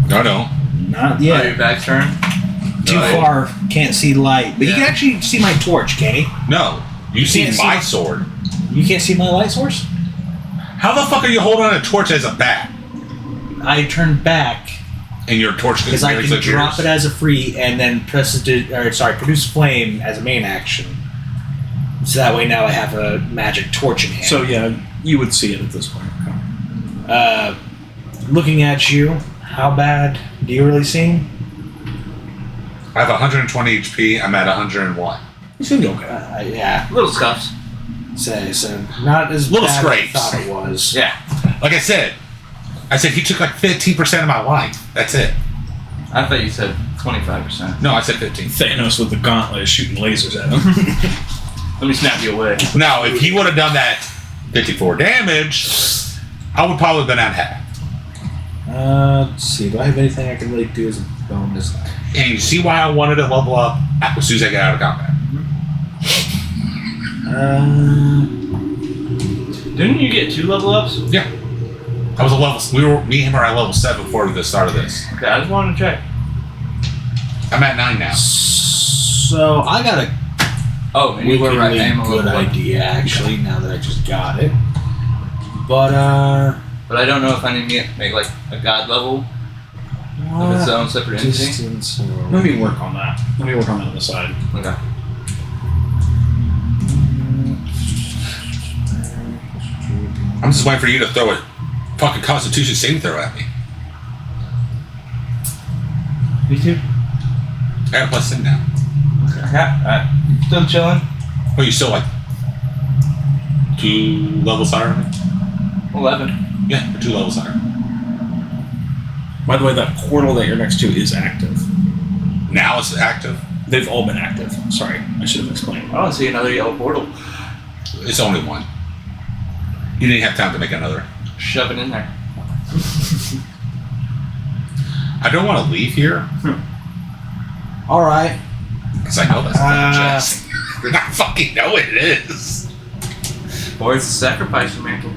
No. Not Oh, yet. your back's turn. Too far. Can't see light. But you can actually see my torch, can you? No. You see can't see my my- sword. You can't see my light source? How the fuck are you holding a torch as a bat? I turned back And your torch because I can drop it as a free and then produce flame as a main action. So that way now I have a magic torch in hand. So yeah, you would see it at this point. Looking at you, how bad do you really seem? I have 120 HP. I'm at 101. You seem okay. Yeah. Little scuffs. So not as Little bad scrapes. as I thought it was. Yeah. Like I said he took like 15% of my life. That's it. I thought you said 25%. No, I said 15. Thanos with the gauntlet is shooting lasers at him. Let me snap you away. Now, if he would have done that 54 damage, I would probably have been at half. Let's see. Do I have anything I can really do as a bonus? And you see why I wanted to level up as soon as I get out of combat. Didn't you get 2 level ups? Yeah. I was a level. Me and him are at level 7 before the start of this. Okay, I just wanted to check. I'm at 9 now. So I got a Oh, and you were right. I am a good level 1. idea, actually, now that I just got it. But, But I don't know if I need to make like a god level of its own separate entity. distance Let me work on that. Let me work on that on the side. Okay. I'm just waiting for you to throw a fucking Constitution saving throw at me. Me too. I got a +10 now. Okay. Still chilling. Oh, you still like 2 levels higher than me? 11. Yeah, you're 2 levels higher. By the way, that portal that you're next to is active. Now it's active. They've all been active. Sorry, I should have explained. I don't see another yellow portal. It's only 1. You didn't have time to make another. Shove it in there. I don't want to leave here All right. because I know that's not a chest. I fucking know what it is. Or it's a sacrifice mantle.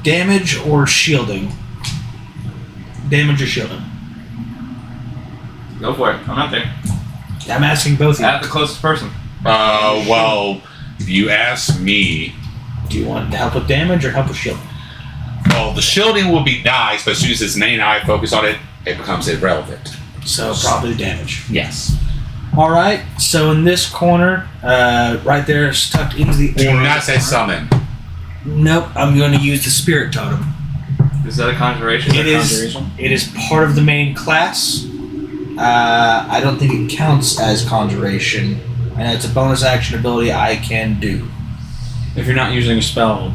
Damage or shielding? Damage or shielding? Go for it. I'm not there. I'm asking both of you. At the closest person. Well, if you ask me, Do you want help with damage or help with shielding? well, the shielding will be nice, but as soon as his main eye focus on it, it becomes irrelevant. So probably damage. Yes. All right. So in this corner, right there, is tucked into the Do aura. not say summon. Nope. I'm going to use the spirit totem. Is that a conjuration? It is. It is part of the main class. I don't think it counts as conjuration, and it's a bonus action ability I can do. If you're not using a spell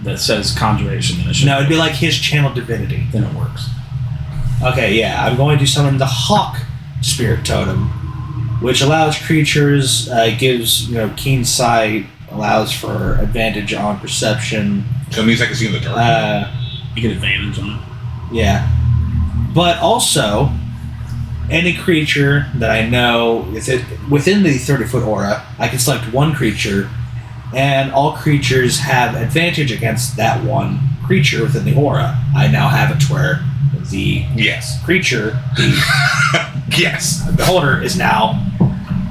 that says conjuration, then it should. No, it'd be like his channel divinity. Then it works. Okay, yeah, I'm going to summon the Hawk Spirit Totem, which allows creatures, gives keen sight, allows for advantage on perception. So it means I can see in the dark. You get advantage on it. Yeah, but also any creature that I know within the 30-foot aura, I can select one creature, and all creatures have advantage against that one creature within the aura. I now have it to where the Yes. creature, the Yes. beholder, is now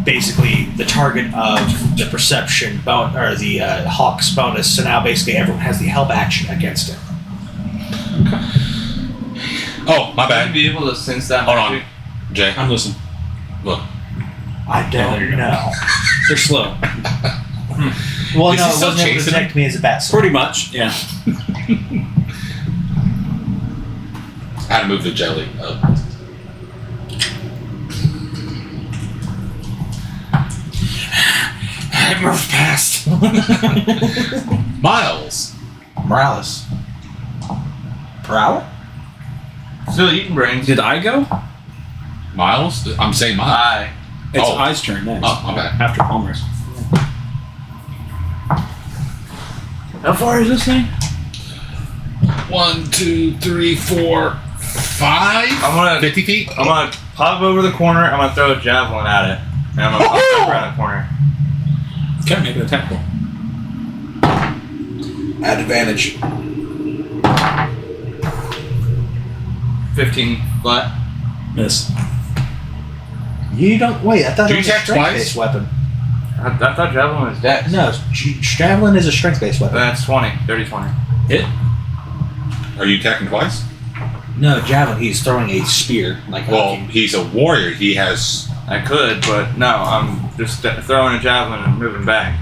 basically the target of the perception or the Hawk's bonus. So now basically everyone has the help action against it. Oh, my Would bad. you be able to sense that? Hold on. magic? Jay, I'm listening. look. I there you don't go. know. They're slow. Well, Is no, he it still wasn't able to chasing detect me as a bat. Pretty much, yeah. How to move the jelly up. I moved past. Miles. Morales. Prowl? Still eating brains. Did I go? Miles? I'm saying Miles. Aye. It's Oh. I's turn next. Oh, my bad. After Palmer's. How far is this thing? 1, 2, 3, 4, 5. I'm gonna 50 feet. I'm gonna pop over the corner. I'm gonna throw a javelin at it, and I'm gonna pop back around the corner. Okay, make an attack roll. At advantage. 15 flat. Miss. You don't wait. I thought Do it was you a attack strength-based twice? weapon. I thought javelin was dex. No, javelin is a strength-based weapon. That's 20. 30, 20. Hit. Are you attacking twice? No, javelin. He's throwing a spear like Well, hockey. he's a warrior. He has. I could, but no. I'm just throwing a javelin and moving back.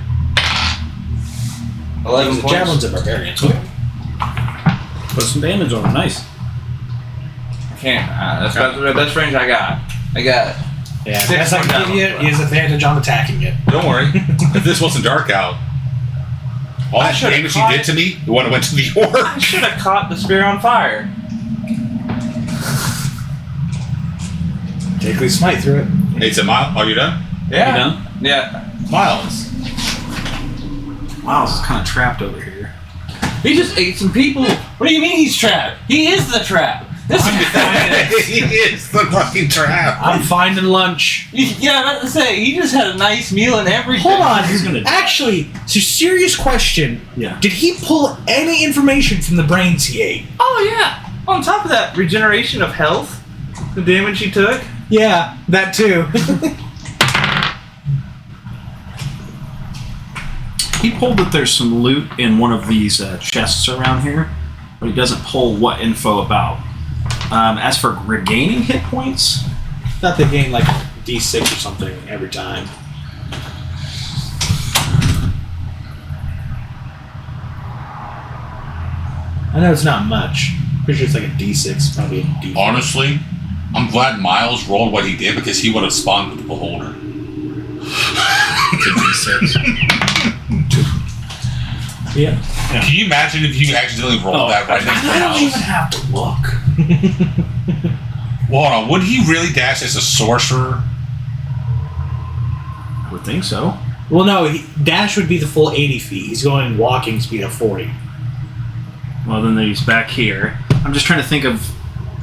11 The points. javelin's a barbarian. Put some damage on it. Nice. I can't. That's about the best range I got. I got it. Yeah, Six as I more give you, javelins. he has advantage on attacking it. Don't worry. If this wasn't dark out, all I that should've damage he caught did it. to me, it went to the orc. I should have caught the spear on fire. Particularly smite through it. Hey, it's a Miles. Are you done? Yeah. You done? Yeah. Miles. Miles is kind of trapped over here. He just ate some people. What do you mean he's trapped? He is the trap. It's the fucking trap. I'm finding lunch. Yeah, I was about to say, he just had a nice meal and everything. Hold on. He's gonna die. Actually, it's a serious question. Yeah. Did he pull any information from the brains he ate? Oh, yeah. On top of that, regeneration of health, the damage he took. Yeah, that too. He pulled that there's some loot in one of these chests around here, but he doesn't pull what info about. As for regaining hit points, Thought they gained like D6 or something every time. I know it's not much. Pretty sure it's like a D6, probably a D4. Honestly, I'm glad Miles rolled what he did because he would have spawned with the beholder. it's a D6. Yeah. Can you imagine if you accidentally rolled that right next to I don't even Miles? have to look. Well, hold on. Would he really dash as a sorcerer? I would think so. Well, no, dash would be the full 80 feet. He's going walking speed of 40. Well, then he's back here. I'm just trying to think of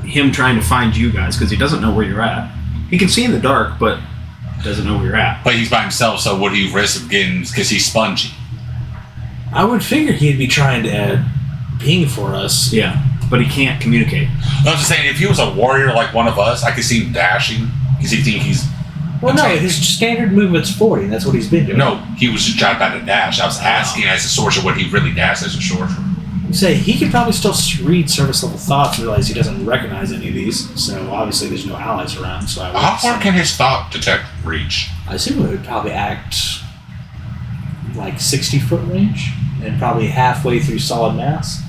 him trying to find you guys because he doesn't know where you're at. He can see in the dark, but doesn't know where you're at. But he's by himself, so would he risk getting because he's spongy? I would figure he'd be trying to ping for us. Yeah, but he can't communicate. I'm just saying, if he was a warrior like one of us, I could see him dashing because he think he's. Well, no, his standard movement's 40. That's what he's been doing. No, he was just trying to dash. I was asking as a sorcerer would he really dash as a sorcerer. Say he could probably still read service level thoughts and realize he doesn't recognize any of these. So obviously there's no allies around. So How far can his thought detect reach? I assume it would probably act like 60-foot range and probably halfway through solid mass.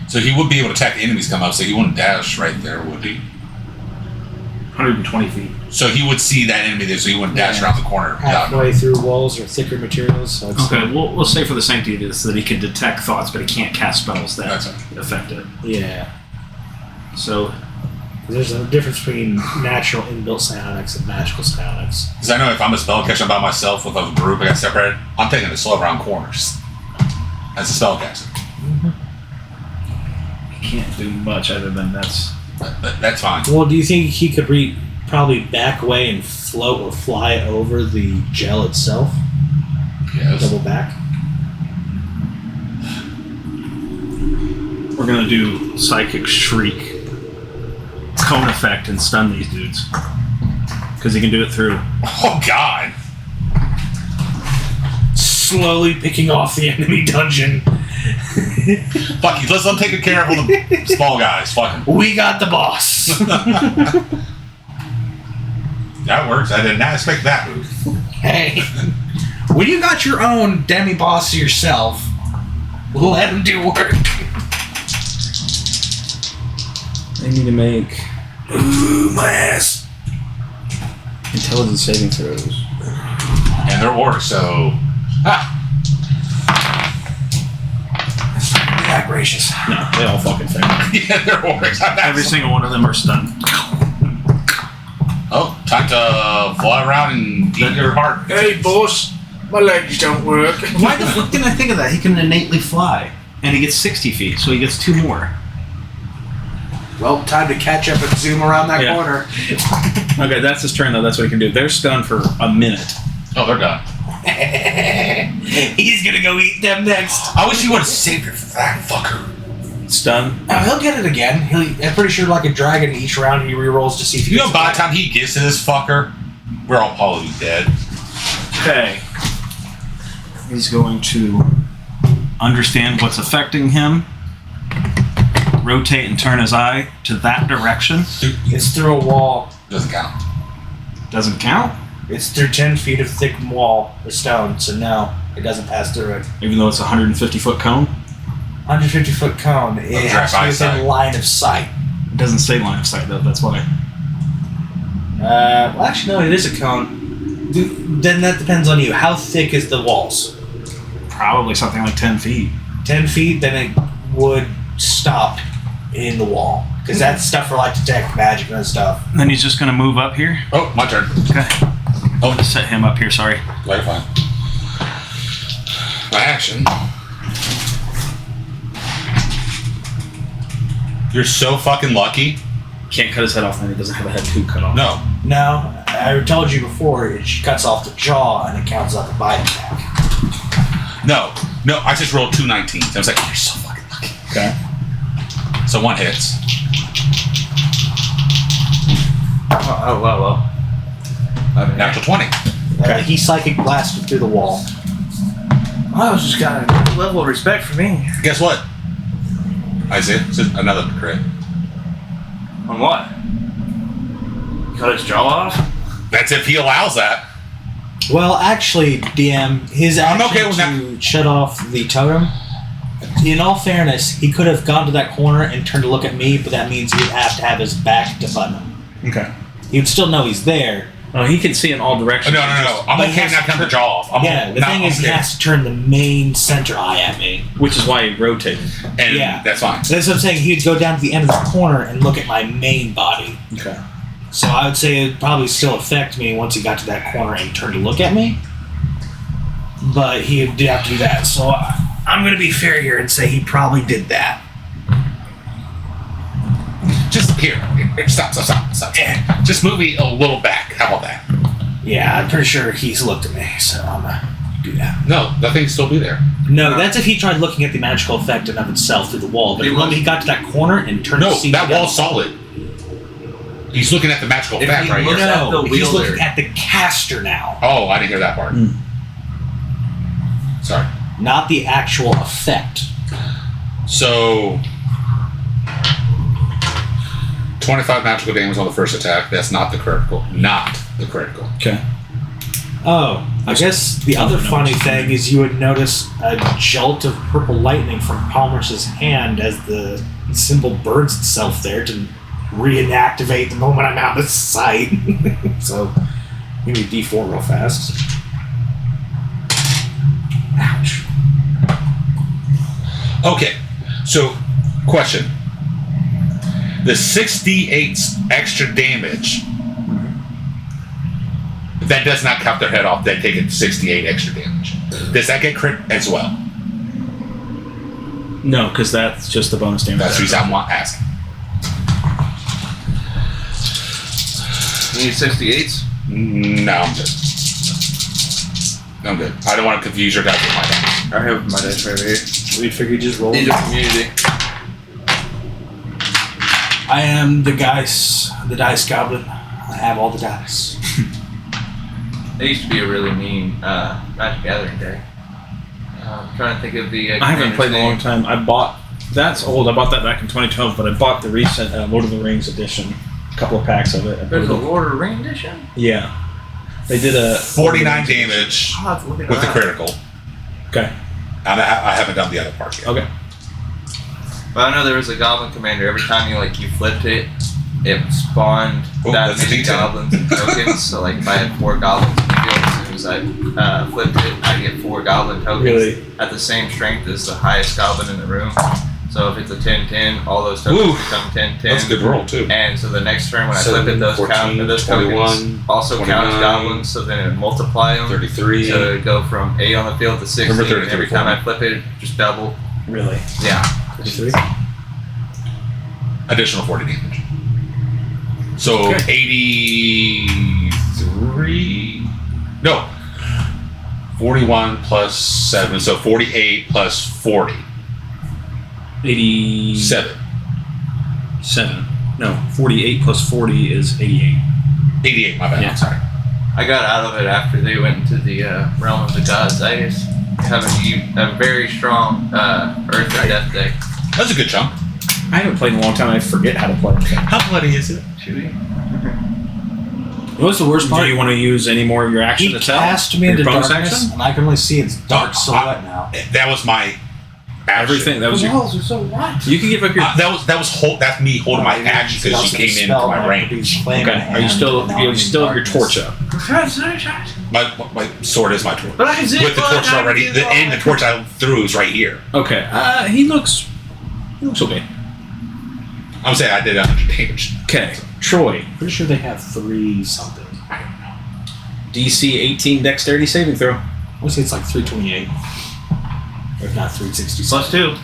So he would be able to attack the enemies come up, so he wouldn't dash right there, would he? 120 feet. So he would see that enemy there, so he wouldn't dash around the corner. Halfway through walls or thicker materials. So it's Okay, we'll say for the sanctity of this that he can detect thoughts, but he can't cast spells that That's affect it. Yeah. So, There's a difference between natural inbuilt psionics and magical psionics. Because I know if I'm a spellcaster by myself with a group I got separated, I'm taking it slow around corners. As a spellcaster. he can't do much other than that's... That's fine. Well, do you think he could probably back away and float or fly over the gel itself? Yes. Double back? We're gonna do Psychic Shriek, Cone Effect, and stun these dudes. Because he can do it through... Oh, God. Slowly picking off the enemy dungeon. Fuck you. Let's take care of all the small guys. Fuck 'em. We got the boss. That works. I did not expect that move. Hey, when you got your own demi-boss yourself, let him do work. They need to make Ooh, my ass. intelligence saving throws. And they're orcs, so... Ah! God gracious. No, they all fucking fail. Yeah, they're orcs. Every single one of them are stunned. Oh, time to fly around and eat your heart. Hey, boss, my legs don't work. Why the fuck didn't I think of that? He can innately fly. And he gets 60 feet, so he gets 2 more. Well, time to catch up and zoom around that Yeah. corner. Okay, that's his turn, though. That's what he can do. They're stunned for a minute. Oh, they're done. He's gonna go eat them next. I wish he would have saved it for that fucker. Stun. Now, he'll get it again. I'm pretty sure, like a dragon, each round he rerolls to see if he You know, gets by it the time he gets to this fucker, we're all probably dead. Okay. He's going to understand what's affecting him, rotate and turn his eye to that direction. It's through a wall. Doesn't count. Doesn't count, It's through 10 feet of thick wall or stone, so no, it doesn't pass through it. even though it's a 150-foot cone. 150-foot cone. It has to be within line of sight. It doesn't say line of sight, though. That's why. Well, actually, no, it is a cone. Then that depends on you. How thick is the walls? Probably something like 10 feet. 10 feet, then it would stop in the wall. Because that's stuff for like detect magic and stuff. Then he's just going to move up here. Oh, my turn. Okay. Oh, Set him up here, sorry. right, fine. My action. You're so fucking lucky. Can't cut his head off, and he doesn't have a head to cut off. No. No, I told you before, she cuts off the jaw and it counts like a bite attack. No, I just rolled 2 19s. I was like, you're so fucking lucky. Okay. So 1 hits. Well. Natural 20. He psychic blasted through the wall. I was just got a level of respect for me. Guess what? Isaiah, it's another crit. On what? Cut his jaw off? That's if he allows that. Well, actually, DM, his I'm action okay with to shut off the totem, in all fairness, he could have gone to that corner and turned to look at me, but that means he would have to have his back to button him. Okay. He would still know he's there. He can see in all directions. No. I'm But he okay has not to cutting the turn- jaw off. The thing is, he has to turn the main center eye at me. Which is why he rotated. And Yeah. that's fine. That's what I'm saying. He would go down to the end of the corner and look at my main body. Okay. So I would say it would probably still affect me once he got to that corner and turned to look at me. But he would have to do that. So I'm going to be fair here and say he probably did that. Just here. Stop. Just move me a little back. How about that? Yeah, I'm pretty sure he's looked at me, so I'm going to do that. No, that thing still be there. No, that's if he tried looking at the magical effect in of itself through the wall. But when he got to that corner and turned to No, see that me wall's solid. He's looking at the magical If effect he right looks here. at No, the he's wielder. looking at the caster now, Oh, I didn't hear that part. Sorry. not the actual effect. So 25 magical damage on the first attack. That's not the critical. Not the critical. Okay. Oh, I guess the other funny thing is you would notice a jolt of purple lightning from Palmer's hand as the symbol burns itself there to reinactivate the moment I'm out of sight. So, give me a D4 real fast. Ouch. Okay. So, question. The 6d8 extra damage, that does not cut their head off. They take it 68 extra damage. Does that get crit as well? No, because that's just the bonus damage. That's the reason I'm asking. You need 68s? No, I'm good. I'm good. I don't want to confuse your guys with my dice. I have my dice right here. We figured just roll. These are community. I am the dice goblin. I have all the dice. They used to be a really mean Magic Gathering deck. I'm trying to think of the. I haven't played in a long time. That's old. I bought that back in 2012, but I bought the recent Lord of the Rings edition. A couple of packs of it. There's a Lord of the Rings edition? Yeah. They did a 49 damage I'll have to look at with the that. critical. Okay. And I haven't done the other part yet. Okay. But I know there was a Goblin Commander. Every time you flipped it, it spawned Oh, that that's a many D10. goblins and tokens. So like if I had 4 goblins in the field, as soon as I flipped it, I get 4 goblin tokens Really? at the same strength as the highest goblin in the room. So if it's a 10-10, all those tokens Ooh, become 10-10. That's a good roll, too. And so the next turn when I 7, flip it, those 14, those 21, tokens also count as 29, goblins. So then it would multiply them. 33. So it would go from 8 on the field to 16. Remember And 33 every time for me. I flip it, just double. Really? Yeah. 33? Additional 40 damage. So Okay. 83. No. 41 plus 7. So 48 plus 40. 87. 7. No, 48 plus 40 is 88. 88, my bad. Yeah. I'm sorry. I got out of it after they went into the realm of the gods. I just have a very strong Earth and Death deck. That's a good chunk. I haven't played in a long time. I forget how to play. How bloody is it? Chewy. What's the worst Do part? you want to use any more of your action He to tell? cast me Your into bonus darkness, action? and I can only see its dark silhouette now. That was my action. Everything. That was your. walls are so white. You can give up your. That's me holding my action because she came into my range. Okay. Are you still have your torch up? My sword is my torch. But I can zip With the line, torch I can already, do the all end the that. torch I threw is right here. Okay. He looks okay. I'm saying I did 100 damage. Okay. Troy. Pretty sure they have 3 something. DC 18 Dexterity saving throw. I would say it's like 328. Or if not 360. Plus 2.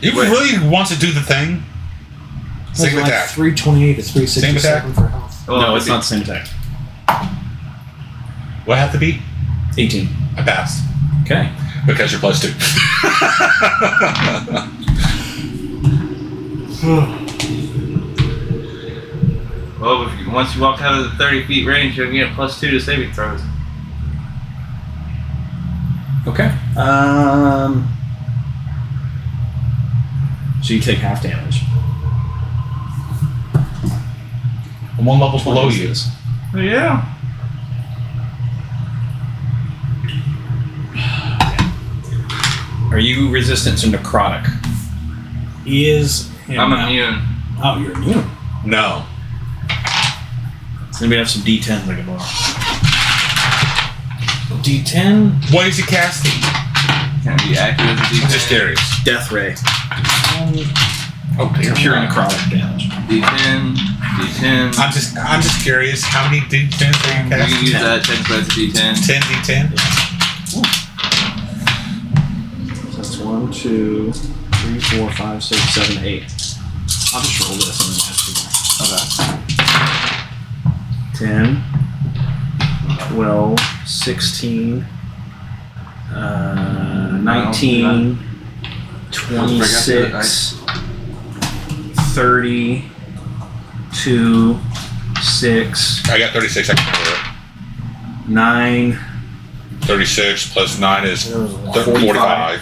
If he really wants to do the thing, same like attack. 328 to 367 for health. Well, no, it's not the same attack. What have to be? 18. I passed. Okay. Because you're +2. Well, once you walk out of the 30 feet range, you'll get +2 to saving throws. Okay. So you take half damage. I'm 1 level below you. Oh, yeah. Are you resistant to necrotic? He is. I'm immune. Oh, you're immune. No. Does anybody have some D10s I can borrow? D10. What is he casting? Can it be accurate as a D10? I'm just curious. Death Ray. Oh dear. Pure necrotic damage. D10. D10. I'm just curious. How many D10s are you You can casting? use that technically as a D10. 10 D10. So that's 1, 2, 3, 4, 5, 6, 7, 8. I'll just roll this and then ask you more. 10, 12, 16, 19, 26, 30, 2, 6, I got 36. I can cover 9, it. 36 plus 9 is 45.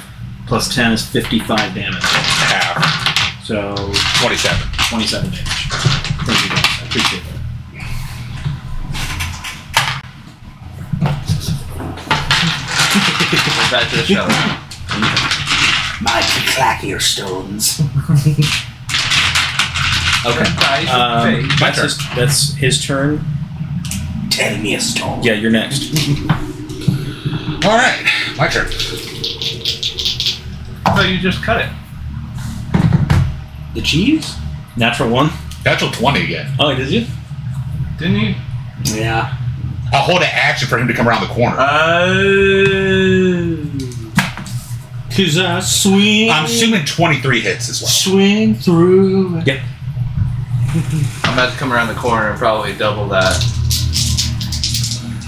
plus 10 is 55 damage. Half. So 27. 27 damage. Thank you guys. I appreciate that. We're back to the show. My clackier stones. Okay. That's his turn. Tell me a stone. Yeah, you're next. All right. My turn. So you just cut it. The cheese? Natural 1. Natural 20 again. Oh, did you? Didn't you? Yeah. I'll hold an action for him to come around the corner. Cause I swing. I'm assuming 23 hits as well. Swing through. Yep. I'm about to come around the corner and probably double that.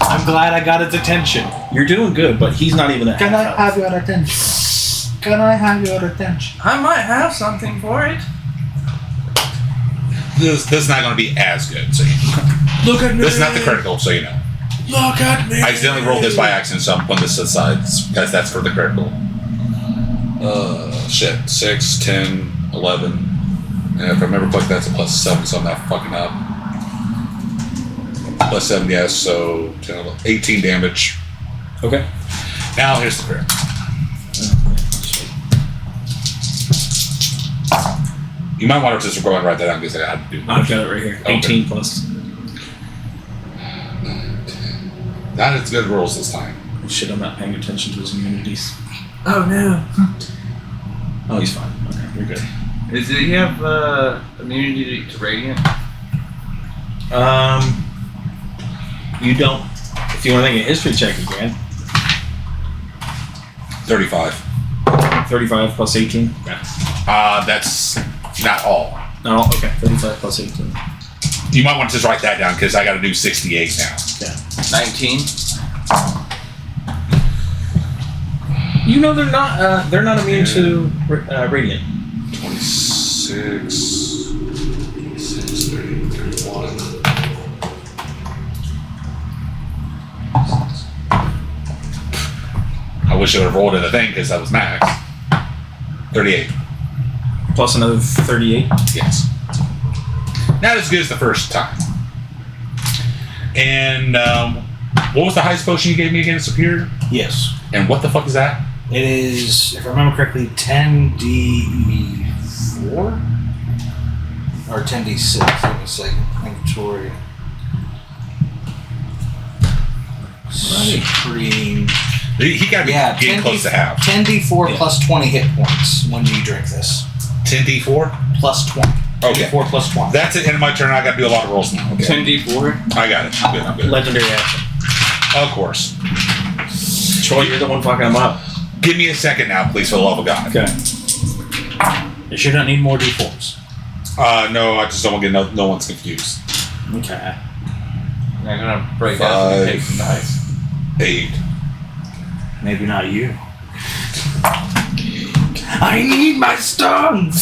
I'm glad I got his attention. You're doing good, but he's not even at Can I half have your attention? Can I have your attention? I might have something for it. This is not going to be as good, so you know. Look at me. This is not the critical, so you know. Look at me. I accidentally rolled this by accident, so I'm putting this aside because that's for the critical. Shit. 6, 10, 11. And if I remember correctly, that's a +7, so I'm not fucking up. +7, yes, so 10, 11, 18 damage. Okay. Now here's the crit. You might want to just go and write that down because I had to do. I've got it right here. Okay. 18 plus. Not as good rolls this time. Oh, shit, I'm not paying attention to his immunities. Oh no. Oh, he's fine. Okay, you're good. Does he have immunity to radiant? You don't. If you want to make a history check again. 35. 35 plus 18. Okay. That's not all. No, okay. 35 plus 18. You might want to just write that down because I got to do 68 now. Yeah. 19. You know they're not immune to radiant. 26, 30, 31. I wish I would have rolled in a thing because that was max. 38. Plus another 38. Yes. Not as good as the first time. And what was the highest potion you gave me again, Superior? Yes. And what the fuck is that? It is, if I remember correctly, 10d4 or 10d6. Let me see. Inventory. Supreme. He got to be getting close to half. 10d4 plus 20 hit points when you drink this. 10d4? Plus 20. Okay. 10d4 plus 20. That's it. End of my turn. I got to do a lot of rolls now. Okay. 10d4. I got it. I'm good. Legendary action. Of course. Troy, you're the one fucking him up. Give me a second now, please, for the love of God. Okay. She doesn't need more D4s. No, I just don't want to get no one's confused. Okay. I'm gonna break out and take some dice. 8. Maybe not you. I need my stuns!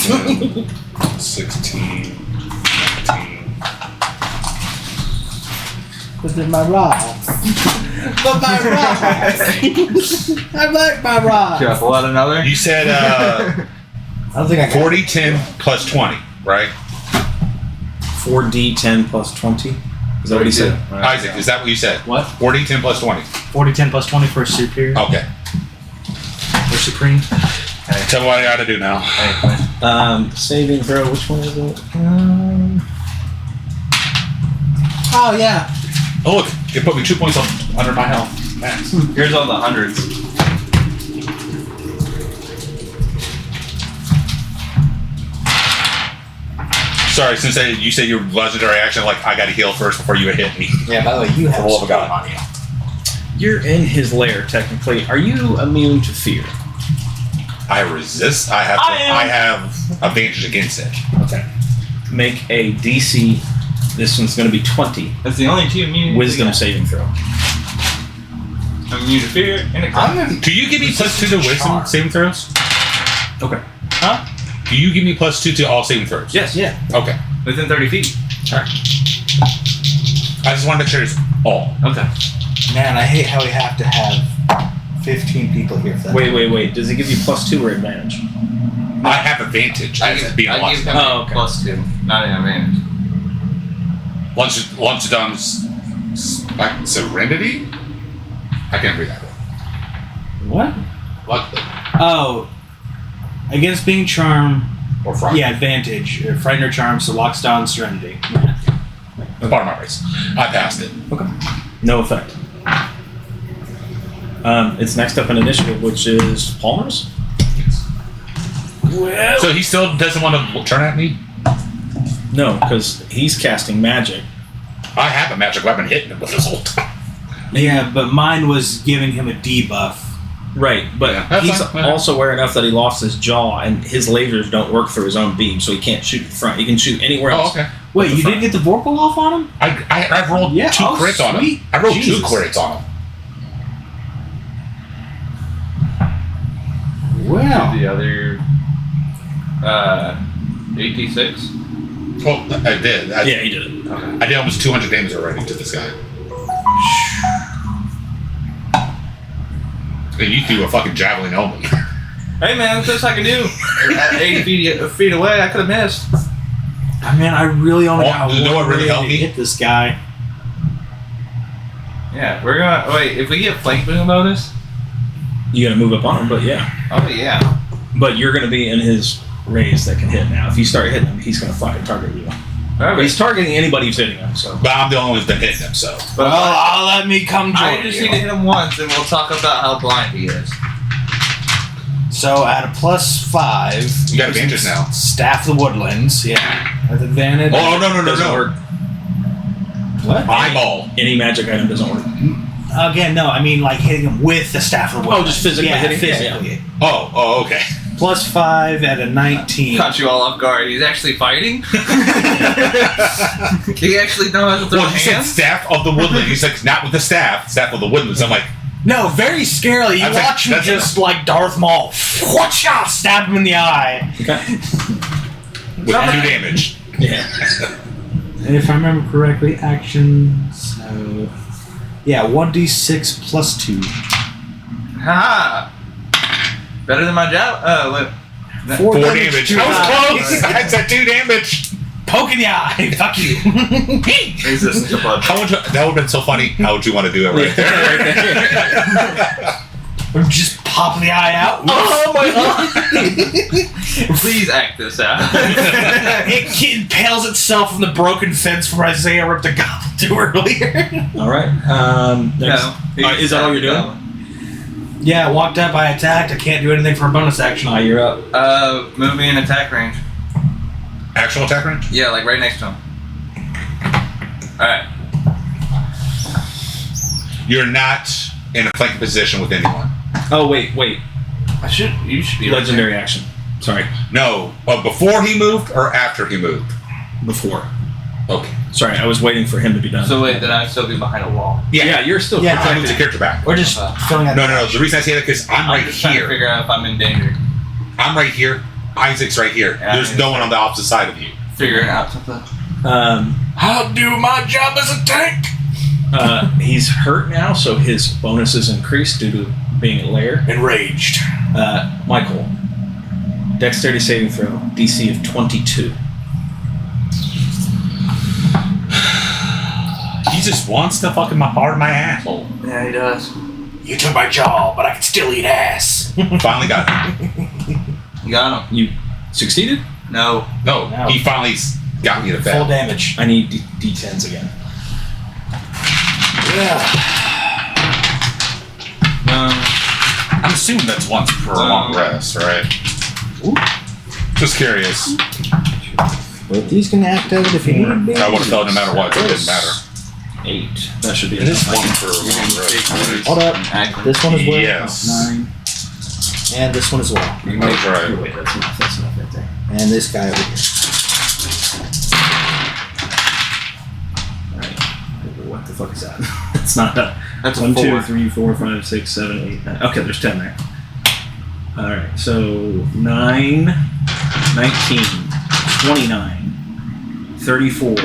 16. 19. But then my rock. But my rock! I like my rock! Should I pull out another? You said I don't think I got 40, 10 plus 20, right? 4d10 plus 20. Is that what he said? Isaac, is that what you said? What? 40, 10 plus 20. 40, 10 plus 20 for a superior. Okay. Or supreme. Tell me what I got to do now. Saving throw, which one is it? Oh, yeah. Oh, look. It put me 2 points under my health. Max. Here's all the hundreds. Sorry, since you said your legendary action, like, I got to heal first before you hit me. Yeah, by the way, you have For the love of God. on you. You're in his lair, technically. Are you immune to fear? I resist. I have advantage against it. Okay. Make a DC. This one's going to be 20. That's the only two immunities. Wisdom saving throw. I'm immune to fear and a Do you give me plus 2 to wisdom saving throws? Okay. Huh? Do you give me plus 2 to all saving throws? Yes. Yeah. Okay. Within 30 feet. Alright. I just want to make sure it's all. Okay. Man, I hate how we have to have 15 people here for that. Wait. Does it give you plus 2 or advantage? I have advantage. I as give being him lost. Oh, okay. +2, not an advantage. Once done, serenity? I can't read that. What? Luckily. Oh. Against being charmed. Or frightened. Yeah, advantage. Frightened or charmed, so lockstone, serenity. Part of my race. I passed it. Okay. No effect. It's next up in initiative, which is Palmer's. Well, So he still doesn't want to turn at me? no, because he's casting magic. I have a magic weapon hitting him with this whole time. Yeah, but mine was giving him a debuff. Right, but Yeah, that's he's fine. also aware enough that he lost his jaw, and his lasers don't work through his own beam, so he can't shoot in front. He can shoot anywhere Oh, else. okay. Wait, the you front. didn't get the Vorpal off on him? I rolled Yeah, 2 oh, crits on him. sweet. I rolled Jesus. 2 crits on him. Wow. The other 86. Well, I did. Yeah, he did it. I did almost 200 damage already to this guy. And you threw a fucking javelin only. Hey man, that's the best I can do. At 80 feet away, I could have missed. I mean, I really only Well, got you know one what really way helped to me? hit this guy. Yeah, we're gonna wait. If we get flank boom bonus, You got to move up on him, but yeah. oh yeah. But you're going to be in his raise that can hit now. If you start hitting him, he's going to fucking target you. But he's targeting anybody who's hitting him, so. But I'm the only one who's been hitting him, so. But I'll let me come join I just you. need to hit him once, and we'll talk about how blind he is. So at a +5, You got advantage now. Staff the Woodlands, yeah. With advantage. Oh, no. Doesn't work. What? Eyeball. Any magic item doesn't work. Again, no, I mean like hitting him with the Staff of the Woodlands. just physically yeah, hitting? physically. Oh, okay. +5 at a 19. Caught you all off guard. He's actually fighting. He actually knows how to throw Well, he said hands. staff of the woodland. He's like, not with the staff of the woodlands. I'm like, No, very scarily. You That's like- watch him that's just like Darth Maul. Whatcha! Stab him in the eye. Okay. with 2 damage. Yeah. And if I remember correctly, action. So. Yeah, 1d6 +2. Haha. Better than my jab. 4 damage. to I was the close. I said 2 damage. Poke in the eye. Fuck you. Resistance to blood. That would have been so funny. How would you want to do it right there? Or just pop the eye out. Oh my god! Please act this out. It impales itself on the broken fence from Isaiah ripped a goblin to earlier. Alright, next. Is that all you're doing? Yeah, I walked up, I attacked. I can't do anything for a bonus action. You're up. Move me in attack range. Actual attack range? Yeah, like right next to him. Alright. You're not in a flanking position with anyone. Oh, wait. You should be Legendary action. Sorry, No, before he moved or after he moved? before. Okay. Sorry, I was waiting for him to be done. So wait, then I'd still be behind a wall. yeah, you're still Yeah, I moved the protected. character back. We're just filling out. No. The reason I say that because I'm I'm right just trying to here. figure out if I'm in danger. I'm right here. Isaac's right here. Yeah, There's no one on the opposite side of you. Figuring out something. I'll do my job as a tank. He's hurt now, so his bonus is increased due to being a lair. Enraged. Michael, dexterity saving throw, DC of 22. He just wants to fucking my part of my asshole. Yeah, he does. You took my jaw, but I can still eat ass. Finally got him. You got him. You succeeded? No. No, No. he finally got me to Full fail. damage. I need D10s again. I'm assuming that's once per long rest, right? Just curious. But these can activate if you need to. I would have felt no matter what, so it didn't matter. 8. That should be It is enough. one per long rest, right? Hold up. This one as well. Yes. 9. And this one as well. That's right. Wait, that's enough right there. And this guy over here. Alright. What the fuck is that? It's not a. That's a 1, 2, 4. 3, 4, 5, 6, 7, 8, 9. Okay, there's 10 there. Alright, so 9, 19, 29, 34,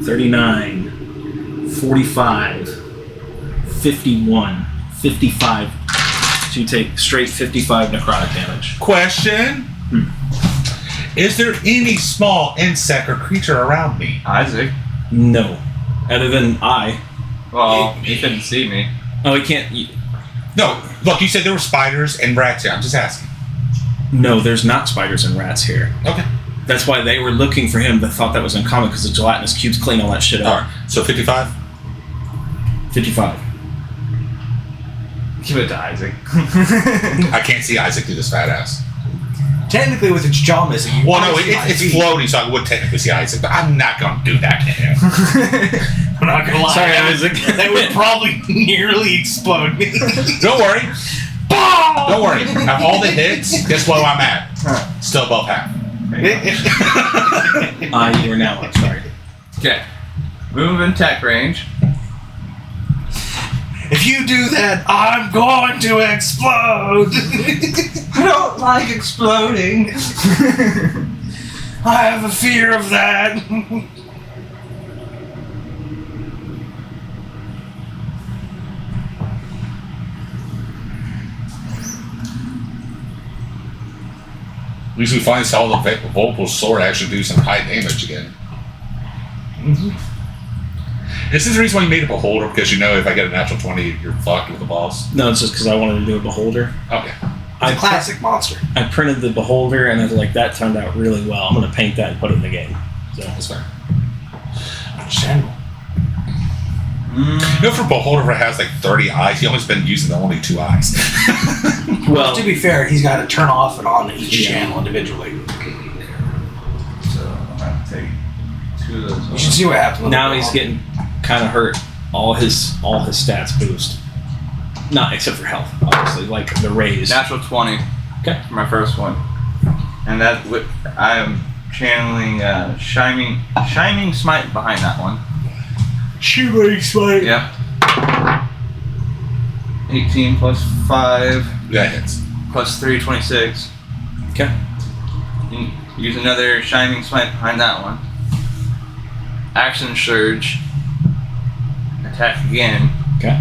39, 45, 51, 55. So you take straight 55 necrotic damage. Question. Is there any small insect or creature around me? Isaac. No. Other than I. Well, he couldn't see me. Oh, he can't. No. Look, you said there were spiders and rats here. I'm just asking. No, there's not spiders and rats here. Okay. That's why they were looking for him. They thought that was uncommon because the gelatinous cubes clean all that shit All up. right. So 55? 55. Give it to Isaac. I can't see Isaac through this fat ass. Technically, with its jaw missing. you Well, no, might see my it's feet. floating, so I would technically see Isaac, but I'm not going to do that to him. I'm not gonna lie. Sorry, Isaac. That would probably nearly explode me. Don't worry. Don't worry. Have all the hits. Guess where I'm at? Still above half. You are now up. Sorry. Okay. Move in tech range. If you do that, I'm going to explode. I don't like exploding. I have a fear of that. At least we finally saw the Volpal sword actually do some high damage again. Is this the reason why you made a beholder? Because you know if I get a natural 20, you're fucked with the boss? No, it's just because I wanted to do a beholder. Okay. It's a classic monster. I printed the beholder and I was like, that turned out really well. I'm going to paint that and put it in the game. So That's fair. Understandable. You know, for beholder, it has like 30 eyes. He only's been using the only 2 eyes. well, To be fair, he's got to turn off and on each Yeah. channel individually. So I'm gonna take 2 of those. You should see what happens. now he's getting kind of hurt. All his stats boost. Not except for health, obviously, like the raise. Natural 20. Okay. For my first one. And that I am channeling shining smite behind that one. shooting smite. Yep. 18 plus 5 That hits. plus 3, 26. Okay. Use another shining smite behind that one. Action surge. Attack again. Okay.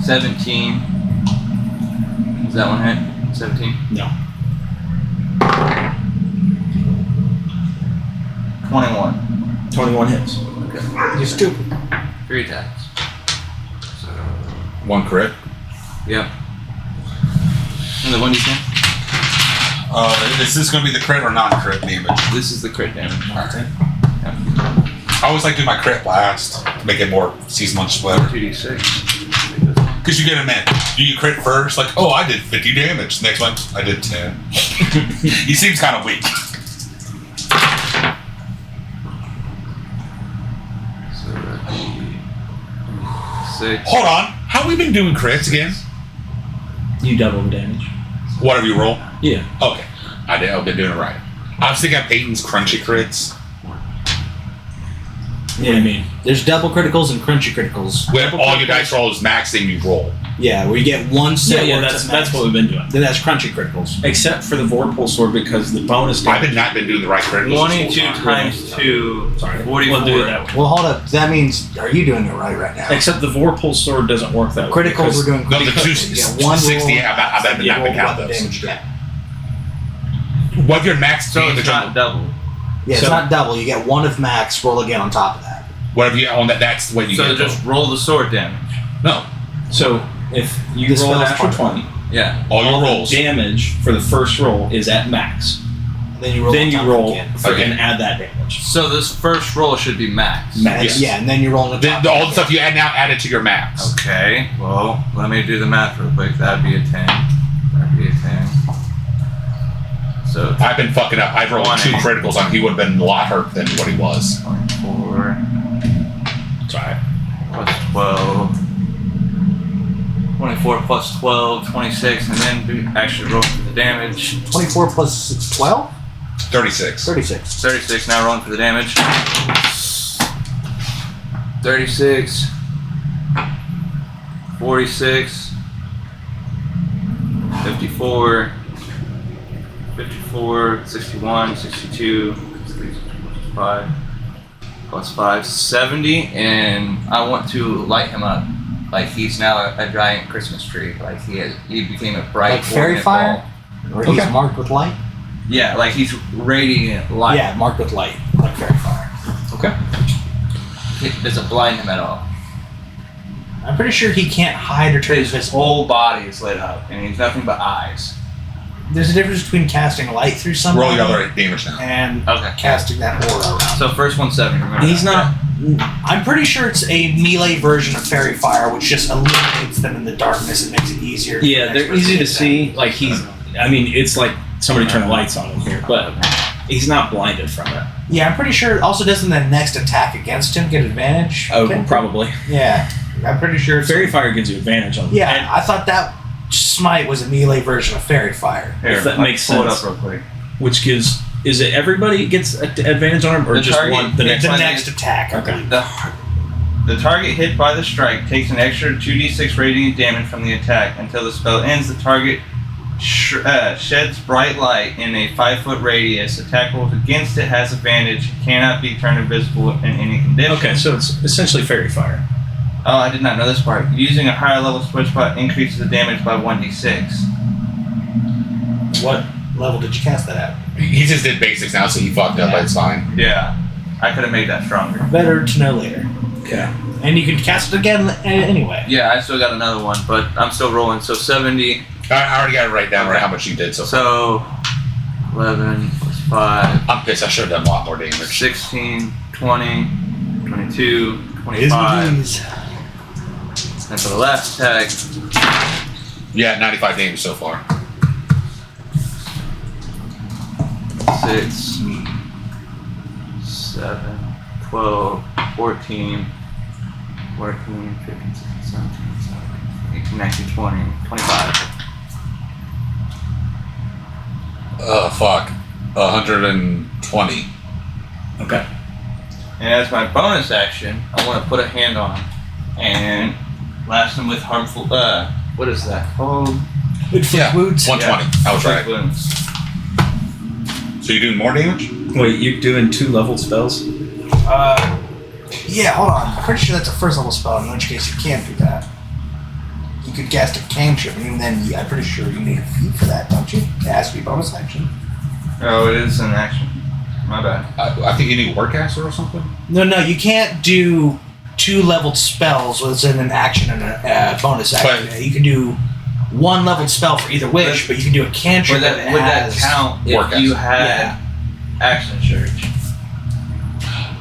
$17. Does that one hit? 17? No. 21. 21 hits. You're stupid. 3 attacks. 1 crit. Yep. And the 1d10? Is this going to be the crit or non-crit damage? This is the crit damage. Okay. I always like to do my crit last to make it more seasonal split. 2d6. Because you get a minute. Do you crit first? Like, oh, I did 50 damage. Next one, I did 10. He seems kind of weak. So that'd be 6. Hold on. How we been doing crits again? You double the damage. Whatever you roll. Yeah. Okay. I've been doing it right. I was thinking of Peyton's crunchy crits. What do you mean? There's double criticals and crunchy criticals. Where Double all your criticals- dice roll is max thing you roll. Yeah, where you get one set. Yeah, where that's it's at max. what we've been doing. Then that's crunchy criticals. Except for the Vorpal sword because the bonus I've damage. not been doing the right criticals. 22 times 2. Sorry, 44. we'll do it that way. Well, hold up. That means are you doing it right now? Except the Vorpal sword doesn't work that way. Criticals because- we're doing. No, the criticals. You get one 260. roll, I've not been roll counting what those. damage you get. What if your max So damage it's not on double. Yeah, it's So- not double. You get one of max. Roll again on top of that. whatever you on that? That's what you So get. just roll the sword damage. No, So if you This roll a spell's natural part 20, Yeah. all your the rolls. damage for the first roll is at max. Then you roll. Then on you top roll again. and add that damage. So this first roll should be max. Max. Yes. Yeah, and then you roll on the top. All the stuff you add now added to your max. Okay. Well, let me do the math real quick. That'd be a 10. That'd be a 10. So I've been fucking up. I've rolled 2 criticals on. He would have been a lot hurt than what he was. 24 Sorry. plus 12. 24 plus 12, 26, and then actually roll for the damage. 24 plus 12? 36. 36. 36, now rolling for the damage. 36, 46, 54, 54, 61, 62, 65, plus 5, 70, and I want to light him up. Like he's now a giant Christmas tree. Like he became a bright Like fairy ornate fire? ball. Or he's marked with light? Yeah, like he's radiant light. Yeah, marked with light. Like fairy fire. Okay. It doesn't blind him at all. I'm pretty sure he can't hide or turn His his whole body is lit up, and he's nothing but eyes. There's a difference between casting light through something Roll your other damage now. and Okay. casting that aura around. So first one's 70. Remember He's that. not. I'm pretty sure it's a melee version of fairy fire, which just illuminates them in the darkness and makes it easier. for the Yeah, next they're person easy to hit them. see. Like he's. I mean, it's like somebody turned the lights on him here, but he's not blinded from it. Yeah, I'm pretty sure. Also, doesn't the next attack against him get advantage? Oh, Okay. probably. Yeah, I'm pretty sure. It's Fairy fire gives you advantage on. Yeah, I thought that smite was a melee version of fairy fire. Here, if that I'll makes pull it sense. up real quick. Which gives. Is it everybody gets advantage on him, or The just target- one? The next The one. next attack. I Okay. believe. The target hit by the strike takes an extra 2d6 radiant damage from the attack until the spell ends. The target sheds bright light in a 5-foot radius. Attack rolls against it has advantage. Cannot be turned invisible in any condition. Okay, so it's essentially fairy fire. Oh, I did not know this part. Using a higher level switch spot increases the damage by 1d6. What level did you cast that at? He just did basics now, so he fucked up, but it's fine. Yeah, I could have made that stronger. Better to know later. Okay. And you can cast it again anyway. Yeah, I still got another one, but I'm still rolling. So 70. I already got it right down right how much he did. So So 11 plus 5. I'm pissed. I should have done a lot more damage. 16, 20, 22, 25. And for the last attack, Yeah, 95 damage so far. 6, 7, 12, 14, 14, 15, 16, 17, 18, 19, 20, 25. Fuck. 120. Okay. And as my bonus action, I want to put a hand on him and blast him with harmful, what is that called? Yeah, Wounds. 120. I was right. Wounds. So you're doing more damage? Wait, you're doing 2 leveled spells? Yeah, hold on. I'm pretty sure that's a first level spell, in which case you can't do that. You could cast a cantrip, and even then, I'm pretty sure you need a feat for that, don't you? It has to be bonus action. Oh, it is an action. My bad. I think you need Warcaster or something. No, you can't do 2 leveled spells within an action and a bonus action. But- You can do 1 leveled spell for either wish, but you can do a cantrip Would that has- count if Work you action. had action surge?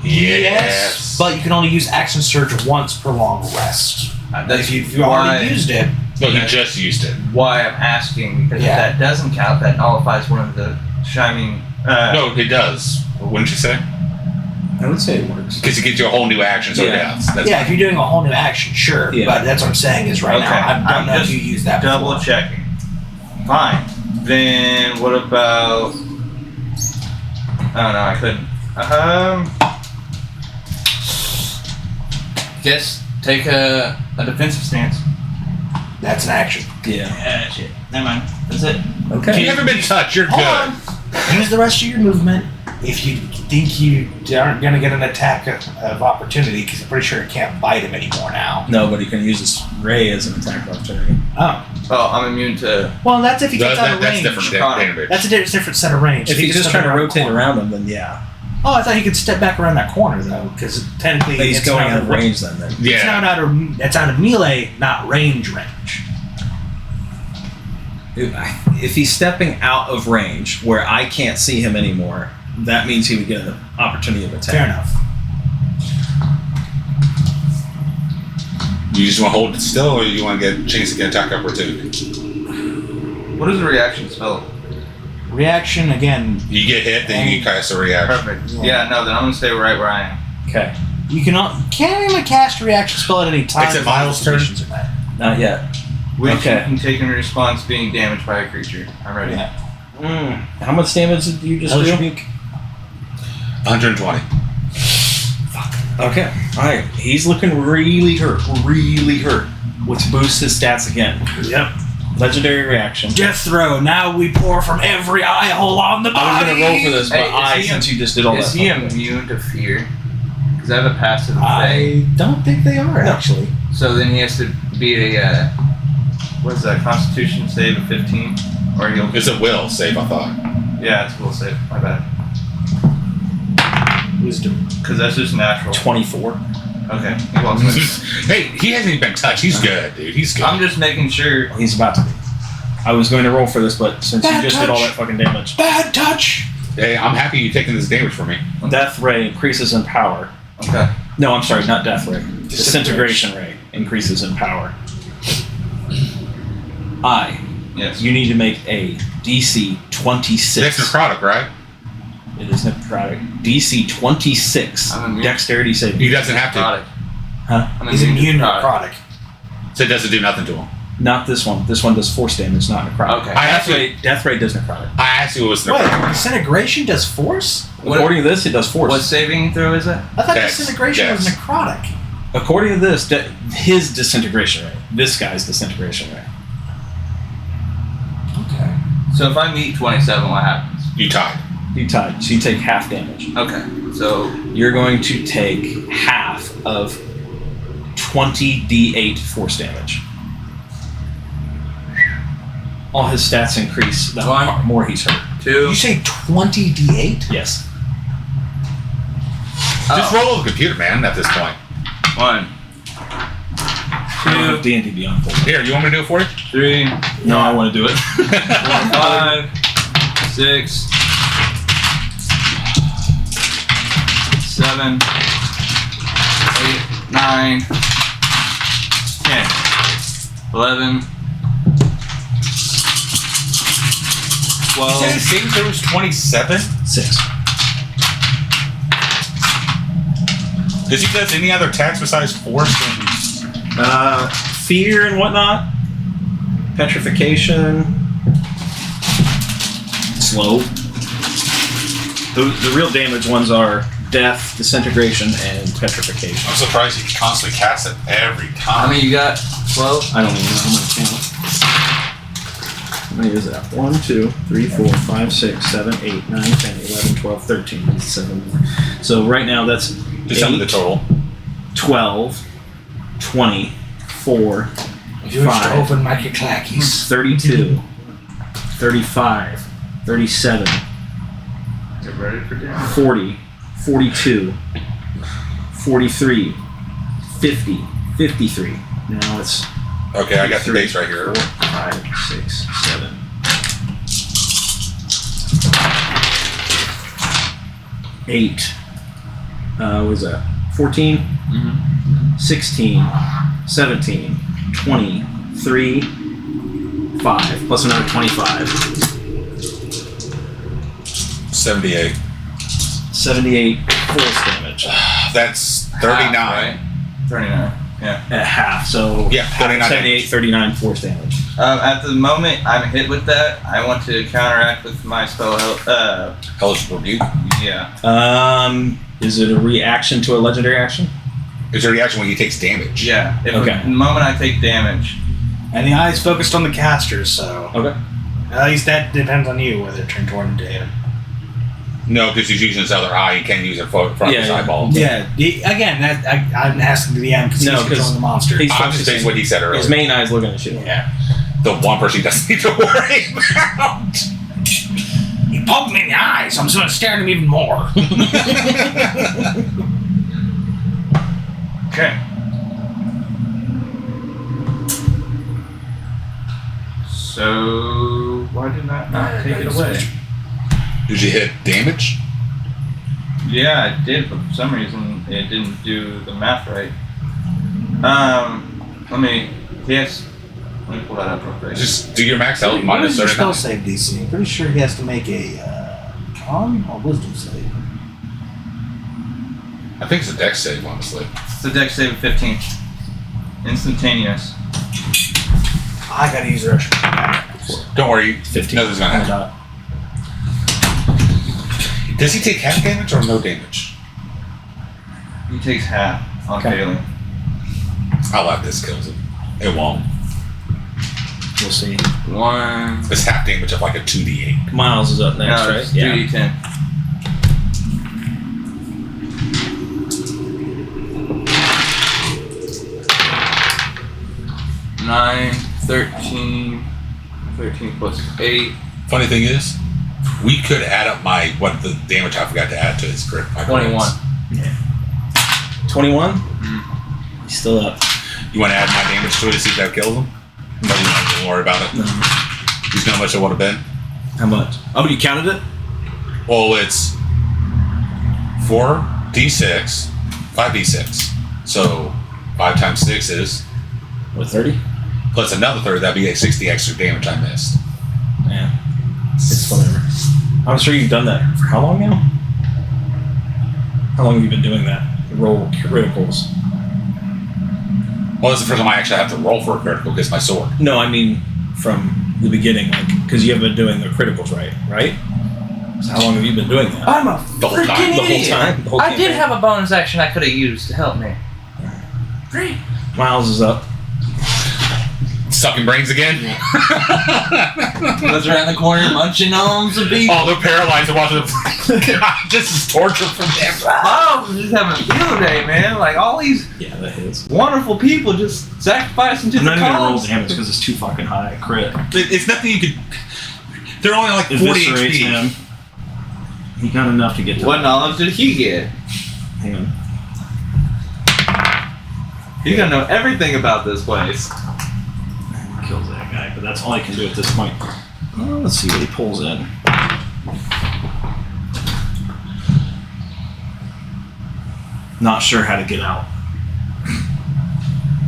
Yes, but you can only use action surge once per long rest. That's If you already used it, No, he just used it. why I'm asking, because Yeah. if that doesn't count, that nullifies one of the shining. No, it does. Wouldn't you say? I would say it works. Because it gives you a whole new action, so Yeah. that's Yeah, if you're doing a whole new action, sure. Yeah. But that's what I'm saying is right Okay, now, I I'm don't know if just you use that Double before. checking. Fine. Then what about? Oh no, I couldn't. Guess take a defensive stance. That's an action. Yeah. Shit. Never mind. That's it. Okay. you haven't been touched, you're Hold good. on. Use the rest of your movement if you think you aren't going to get an attack of opportunity, because I'm pretty sure it can't bite him anymore now. No, but he can use his ray as an attack opportunity. Oh. Oh, I'm immune to. Well, that's if he gets out of That's range. different damage. That's a different set of range. If He he's can just step trying to around the rotate corner. around him, then yeah. Oh, I thought he could step back around that corner though, because technically But he's it's going not out of range then. It's Yeah. not out of. It's out of melee, not range. If he's stepping out of range where I can't see him anymore, that means he would get an opportunity of attack. Fair enough. You just want to hold it still, or you want to get a chance to get attack opportunity? What is a reaction spell? Reaction again. You get hit, then you cast a reaction. Perfect. Yeah, no, then I'm gonna stay right where I am. Okay. You can't even cast a reaction spell at any time. Is it Miles' turn? Conditions are met. Not yet. Which Okay. you can take in response being damaged by a creature. I'm ready. Yeah. How much damage did you just Hellish do? Rebuke. 120. Okay. Alright. He's looking really hurt. Really hurt. Which boosts his stats again. Yep. Legendary reaction. Death throw. Now we pour from every eye hole on the body. I was going to roll for this, but Hey, is he since you just did all Is that. he immune to fear? Because I have a passive thing. I don't think they are actually. So then he has to beat a, what is that, Constitution save of 15? Or he'll. It's a will save, I thought. Yeah, it's a will save. My bad. Wisdom. Because that's just natural. 24. Okay. He walks away. Hey, he hasn't even been touched. He's good, dude. He's good. I'm just making sure. He's about to be. I was going to roll for this, but since Bad you just did all touch. that fucking damage. Bad touch. Hey, I'm happy you taking this damage from me. Death Ray increases in power. Okay. No, I'm sorry, not Death Ray. Disintegration Ray increases in power. Yes. You need to make a DC 26. That's necrotic, right? It is necrotic. DC 26. I'm immune. Dexterity save. He doesn't have to. Necrotic. Huh? I'm He's immune to necrotic. So it doesn't do nothing to him. Not this one. This one does force damage, not necrotic. Okay. Death Ray does necrotic. I asked you what was Wait, necrotic. disintegration does force? What- According to this, it does force. What saving throw is it? I thought Dex. disintegration was Dex. necrotic. According to this, his disintegration ray. This guy's disintegration ray. Okay. So if I meet 27, what happens? You tied. You tied, so you take half damage. Okay. So You're going to take half of 20d8 force damage. All his stats increase the One. more he's hurt. Did 2. you say 20d8? Yes. Just roll the computer, man, at this point. 1, I don't have D&D Beyond full. Here, you want me to do it for you? 3, No, I want to do it. 5, 6, 7, 8, 9, 10, 11, 12. saving throw was 27? 6. Does he does any other attacks besides force? Fear and whatnot. Petrification. Slow. The real damage ones are death, disintegration, and petrification. I'm surprised he constantly casts it every How time. many you got? 12? I don't even know how many count. How many is that? 1, 2, 3, 4, 5, 6, 7, 8, 9, 10, 11, 12, 13, 7. So right now that's Just tell me the 8, total. 12, 20, 4, If you wish to 5, open my clackies. 32, 35, 37, Get ready for damage. 40, 42, 43, 50, 53. Now it's Okay, I got the base right here. 4, 5, 6, 7. 8. What was that? 14, 16, 17, 23, 5, plus another 25. 78. 78, force damage That's 39. Half, right? 39. Yeah. at half. So Yeah, 39 78, 39 force damage. At the moment I'm hit with that, I want to counteract with my spell. Hellish Rebuke. Yeah. Is it a reaction to a legendary action? It's a reaction when he takes damage. Yeah. Okay. The moment I take damage. And the eye's focused on the casters, so Okay. at least that depends on you whether it turns toward into him. No, because he's using his other eye. He can't use it for front of his Yeah. eyeball. Yeah, again, I'm asking the DM because No, he's 'cause controlling the monster. he's I'm just saying what he said earlier. His main eye is looking at you. Yeah. The one person he doesn't need to worry about. He poked me in the eye, so I'm just going to stare at him even more. Okay. So why did I not take it away? Did you hit damage? Yeah, I did, but for some reason it didn't do the math right. Let me pull that up real quick. Just do your max health What minus is your spell 39. save DC? I'm pretty sure he has to make a con or wisdom save. I think it's a dex save, honestly. It's a dex save of 15. Instantaneous. I gotta use the extra. Don't worry. 15. Nothing's gonna happen. Does he take half damage or no damage? He takes half on failing. I'll let this kills him. It won't. We'll see. One. It's half damage of like a 2d8. Miles is up next, No, right? it's 2d10. Nine, 13 plus 8. Funny thing is, we could add up what the damage I forgot to add to his crit. my 21. crits. 21? He's still up. You want to add my damage to it to see if that kills him? No, don't worry about it. No. You know how much it would have been? How much? Oh, you counted it? Well, it's 4d6, 5d6. So 5 times 6 is What, 30? plus another 30. That'd be 60 extra damage I missed. Yeah. It's whatever. I'm sure you've done that for how long now? How long have you been doing that? Roll criticals. Well, this is the first time I actually have to roll for a critical against my sword. No, I mean from the beginning, like, because you have been doing the criticals right? So how long have you been doing that? I'm a The whole freaking time. The whole idiot. time? The whole I did campaign? have a bonus action I could have used to help me. Great. Miles is up. Sucking brains again? Goes around the corner munching on some beef. Oh, they're paralyzed and watching them. God, this is torture for them. Oh, I'm just having a field day, man. Like all these Yeah, that hits. wonderful people just sacrificing to I'm the not even gonna roll cause. damage because it's too fucking high. Crit. It's nothing you could. They're only like 40 Eviscerates HP. him. He got enough to get to. What knowledge did he get? Hang on. He's gonna know everything about this place. Kills that guy, but that's all I can do at this point. Let's see what he pulls in. Not sure how to get out.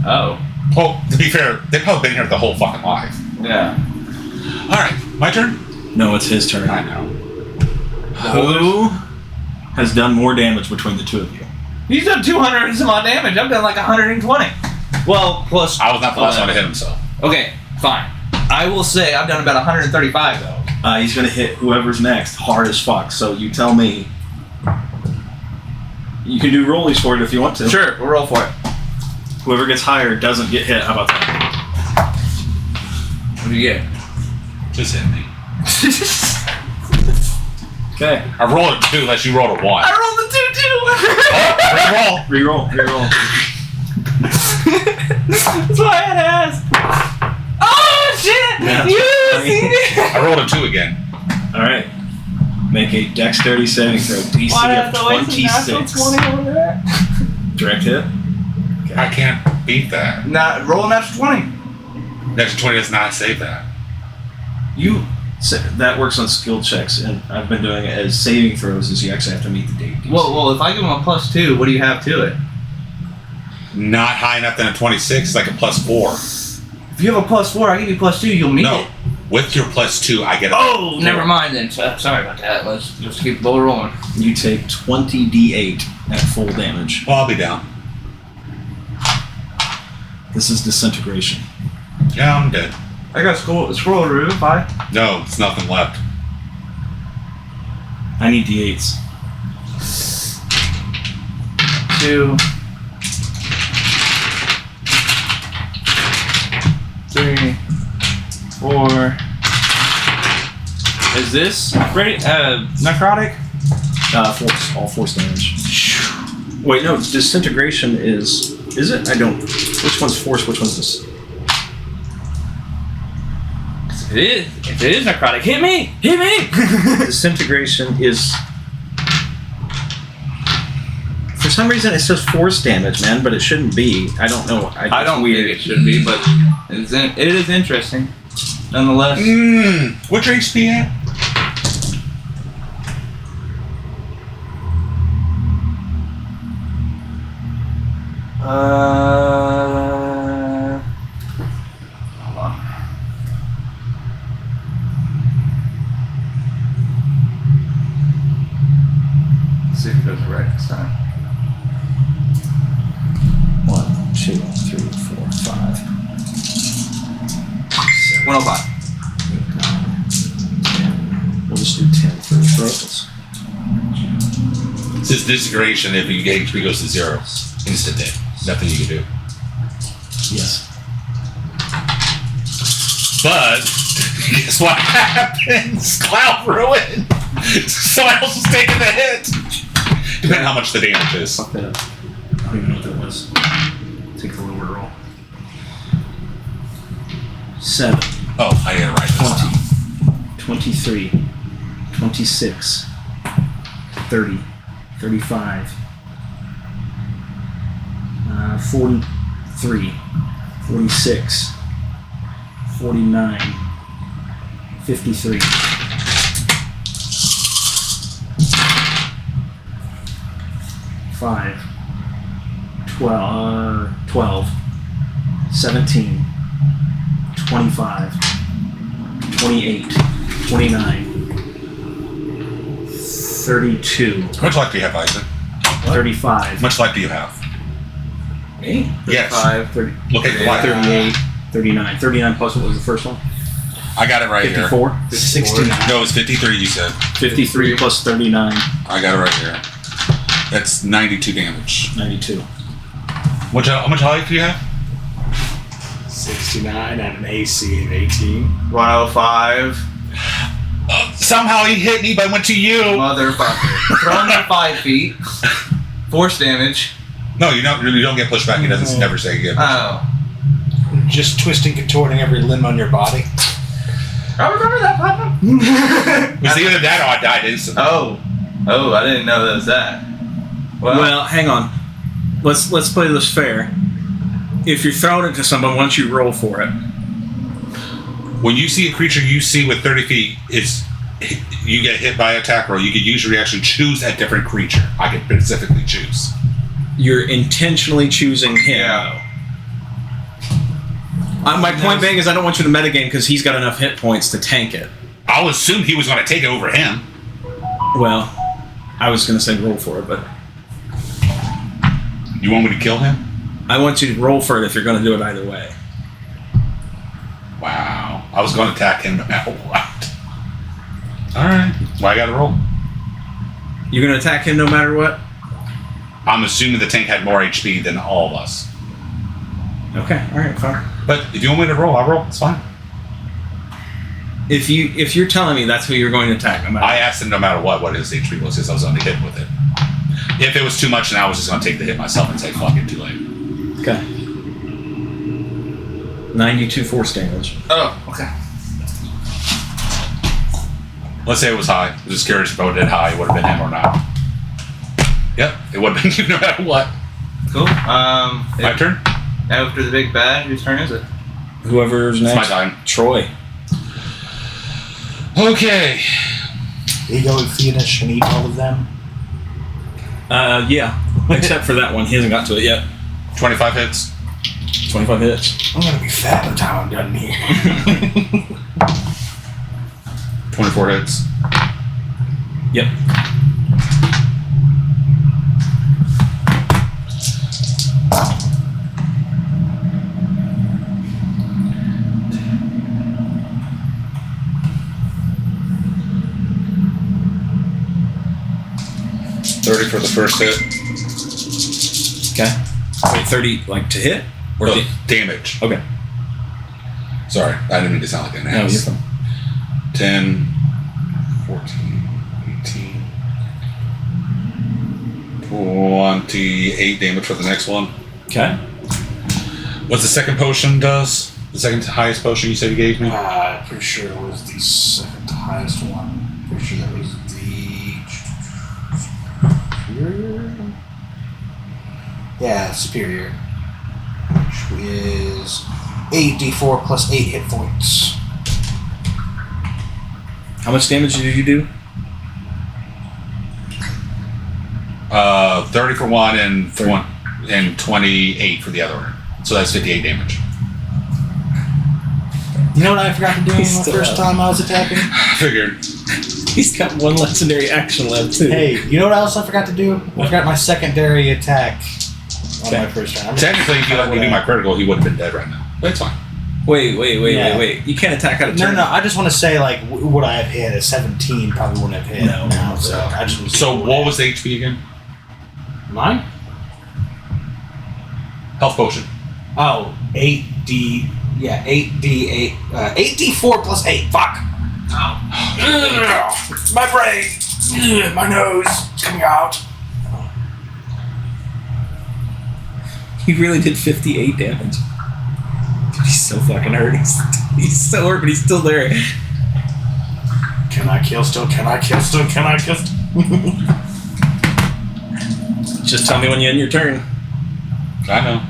Oh. Well, to be fair, they've probably been here the whole fucking life. Yeah. Alright, my turn? No, it's his turn. I know. Who has done more damage between the two of you? He's done 200 and some odd damage. I've done like 120. Well, plus. I was not the last one to hit him, so. Okay, fine. I will say I've done about 135 though. He's gonna hit whoever's next hard as fuck. So you tell me. You can do rollies for it if you want to. Sure, we'll roll for it. Whoever gets higher doesn't get hit. How about that? What do you get? Just hit me. Okay. I rolled a 2 unless you rolled a 1. I rolled a 2-2. Reroll. Reroll. That's why I had to ask. Oh shit! Yeah. I rolled a 2 again. All right. Make a dexterity saving throw. DC of 26. 20 over there? Direct hit. I can't beat that. Not roll an extra 20. Next 20 does not save that. That works on skill checks, and I've been doing it as saving throws. Is you actually have to meet the DC. Well, if I give him a +2, what do you have to it? Not high enough than a 26, like a +4. If you have a +4, I give you +2, you'll meet No. it. With your +2, I get a... Oh, never mind then. Sorry about that. Let's just keep the ball rolling. You take 20d8 at full damage. Well, I'll be down. This is disintegration. Yeah, I'm dead. I got scroll roof. No, it's nothing left. I need d8s. 2, 3, 4. Is this ready? Necrotic? Force, all force damage. Wait, no, disintegration is it? I don't. Which one's force? Which one's this? If it is necrotic, hit me! Hit me! Disintegration is. For some reason, it says force damage, man, but it shouldn't be. I don't know. I don't think it should be, but it is interesting, nonetheless. What's your HP at? Hold on. Let's see if it does it right this time. 1, 2, 3, 4, 5. 105. We'll just do 10 for the throws. It says disintegration. If your HP goes to 0, instant dead. Nothing you can do. Yes. But guess what happens? Cloud ruin. Someone else is taking the hit. Depending on how much the damage is. Fuck that up. I don't even know what that was. Take the lower roll. 7. Oh, I didn't write this down. 23, 26, 30, 35, 43, 46, 49, 53. 5, 12, 17, 25, 28, 29, 32, How much life do you have, Isaac? 35, How much life do you have? me? Yes. 30, Look at the life. 38, 39. 39 plus what was the first one? I got it right 54? here. 69. No, it's 53, you said. 53 plus 39, I got it right here. That's 92 damage. 92. How much life do you have? 69 at an AC of 18. 105. Somehow he hit me, but went to you. Motherfucker. Thrown at 5 feet. Force damage. No, you don't get pushed back. He doesn't never say you get pushed back. Oh. Just twisting, contorting every limb on your body. I remember that, Papa. It was either that or I died instantly. Oh, I didn't know that was that. Well, hang on. Let's play this fair. If you're throwing it to someone, why don't you roll for it? When you see a creature you see with 30 feet, you get hit by attack roll. You can use your reaction, choose a different creature. I can specifically choose. You're intentionally choosing him. Yeah. My point being is I don't want you to metagame because he's got enough hit points to tank it. I'll assume he was going to take it over him. Well, I was going to say roll for it, but You want me to kill him? I want you to roll for it if you're going to do it either way. Wow. I was going to attack him no matter what. Alright. Well, I got to roll. You're going to attack him no matter what? I'm assuming the tank had more HP than all of us. Okay, alright, fine. But if you want me to roll, I'll roll. It's fine. If you're telling me that's who you're going to attack, no matter I asked him no matter what his HP was, because I was going to hit with it. If it was too much, then I was just going to take the hit myself and say, fuck it, too late. Okay. 92 force damage. Oh, okay. Let's say it was high. I'm just curious if I did high, it would have been him or not. Yep, it would have been you no matter what. Cool. My turn? After the big bad, whose turn is it? Whoever's It's next. my time. Troy. Okay. He go finish and eat all of them. Yeah. Except for that one. He hasn't got to it yet. 25 hits. 25 hits. I'm gonna be fat by the time I'm done here. 24 hits. Yep. $30 for the first hit. Okay. Wait, 30 like to hit or No, damage. Okay. Sorry, I didn't mean to sound like an No, ass. you're fine. 10, 14, 18, 28 damage for the next one. Okay. What's the second potion does? The second highest potion you said you gave me? Pretty sure it was the second highest one. Pretty sure that was the superior. Yeah, superior, which is 8d4 plus 8 hit points. How much damage did you do? 30 for one and 28 for the other one. So that's 58 damage. You know what I forgot to do He's the still first up. time I was attacking? Figured. He's got one legendary action left too. Hey, you know what else I forgot to do? I forgot my secondary attack on my first turn. Technically, if you let me do my critical, he would have been dead right now. But it's fine. Wait. Yeah. You can't attack out of No, turn. I just want to say, like, would I have hit a 17? Probably wouldn't have hit. No. So I just was So what was the HP again? mine? Health potion. Oh, 8d. Yeah, 8d8. 8d4 plus 8. Fuck. Ugh, my brain. Ugh, my nose. It's coming out. He really did 58 damage. Dude, he's so fucking hurt. He's so hurt, but he's still there. Can I kill still? Can I kill still? Can I kill still? Just tell me when you end your turn. I know.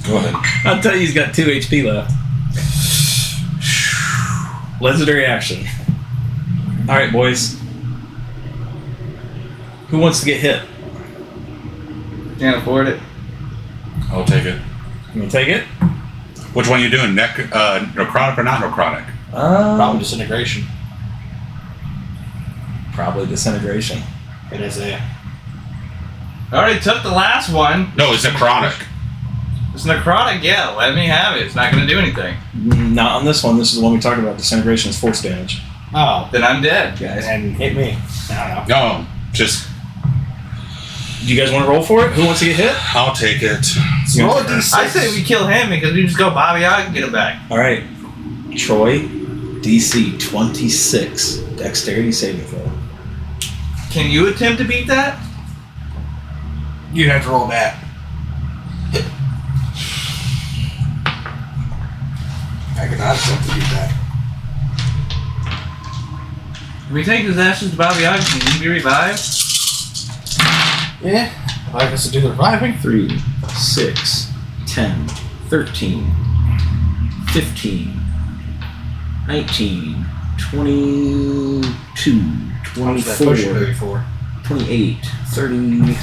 Go ahead. I'll tell you, he's got 2 HP left. Legendary action. All right, boys. Who wants to get hit? Can't afford it. I'll take it. You want to take it? Which one you doing? Necrotic or not necrotic? Probably disintegration. Probably disintegration. It is a. I already took the last one. No, it's necrotic. It's necrotic, yeah. Let me have it. It's not going to do anything. Not on this one. This is the one we talked about. Disintegration is force damage. Oh, Then I'm dead, guys. and hit me. I don't know. No, just Do you guys want to roll for it? Who wants to get hit? I'll take it. You Roll a want- d6. I say we kill him because we just go Bobby Ogg and get him back. All right. Troy, DC 26. Dexterity saving throw. Can you attempt to beat that? You'd have to roll that. I could not attempt to do that. Can we take his ashes to Bobby Ogg and he be revived? Yeah. I guess to do the reviving. 3, 6, 10, 13, 15, 19, 22, How much that push you 24, for? 28, 31.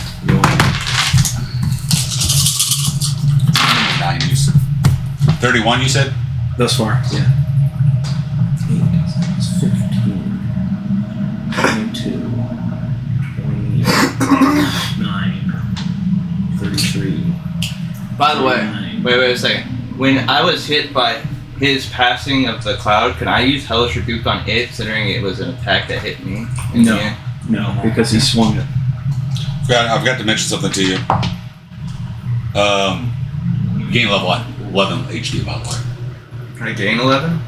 9, you said. 31, you said? Thus far, yeah. 8, 15, 22, 29, 33. By the way, 39. wait a second. When I was hit by his passing of the cloud, can I use Hellish Rebuke on it, considering it was an attack that hit me? in No. the end? No, because he swung it. I've got to mention something to you. You gain level 11 HD, by the way. Can I gain 11?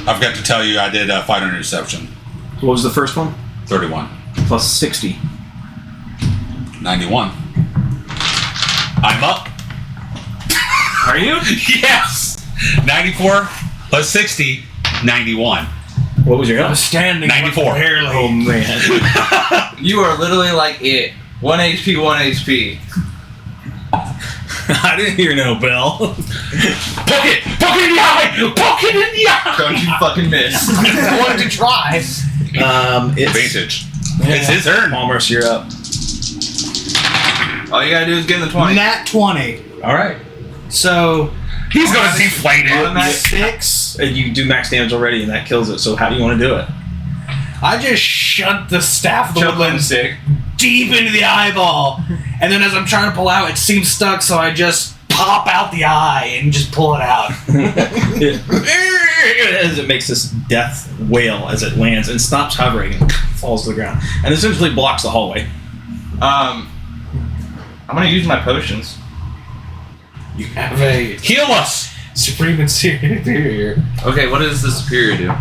I've got to tell you, I did fighter interception. What was the first one? 31. Plus 60. 91. I'm up. Are you? Yes! 94 plus 60, 91. What was your health? Standing 94. barely. Oh man. You are literally like it. 1 HP, 1 HP. I didn't hear no bell. Poke it! Poke it in the eye! Poke it in the eye! Don't you fucking miss. I wanted to try. It's Advantage. It's his turn. Palmer's, you're up. All you gotta do is get in the 20. Nat 20. All right. So He's going to deflate it. Automatic. 6. And you do max damage already, and that kills it. So how do you want to do it? I just shoved the staff of the Chuckling woodland stick. deep into the eyeball, and then as I'm trying to pull out, it seems stuck. So I just pop out the eye and just pull it out. As it makes this death wail as it lands and stops hovering and falls to the ground, and essentially blocks the hallway. I'm gonna use my potions. You have a Heal us. supreme and superior. Okay, what does the superior do?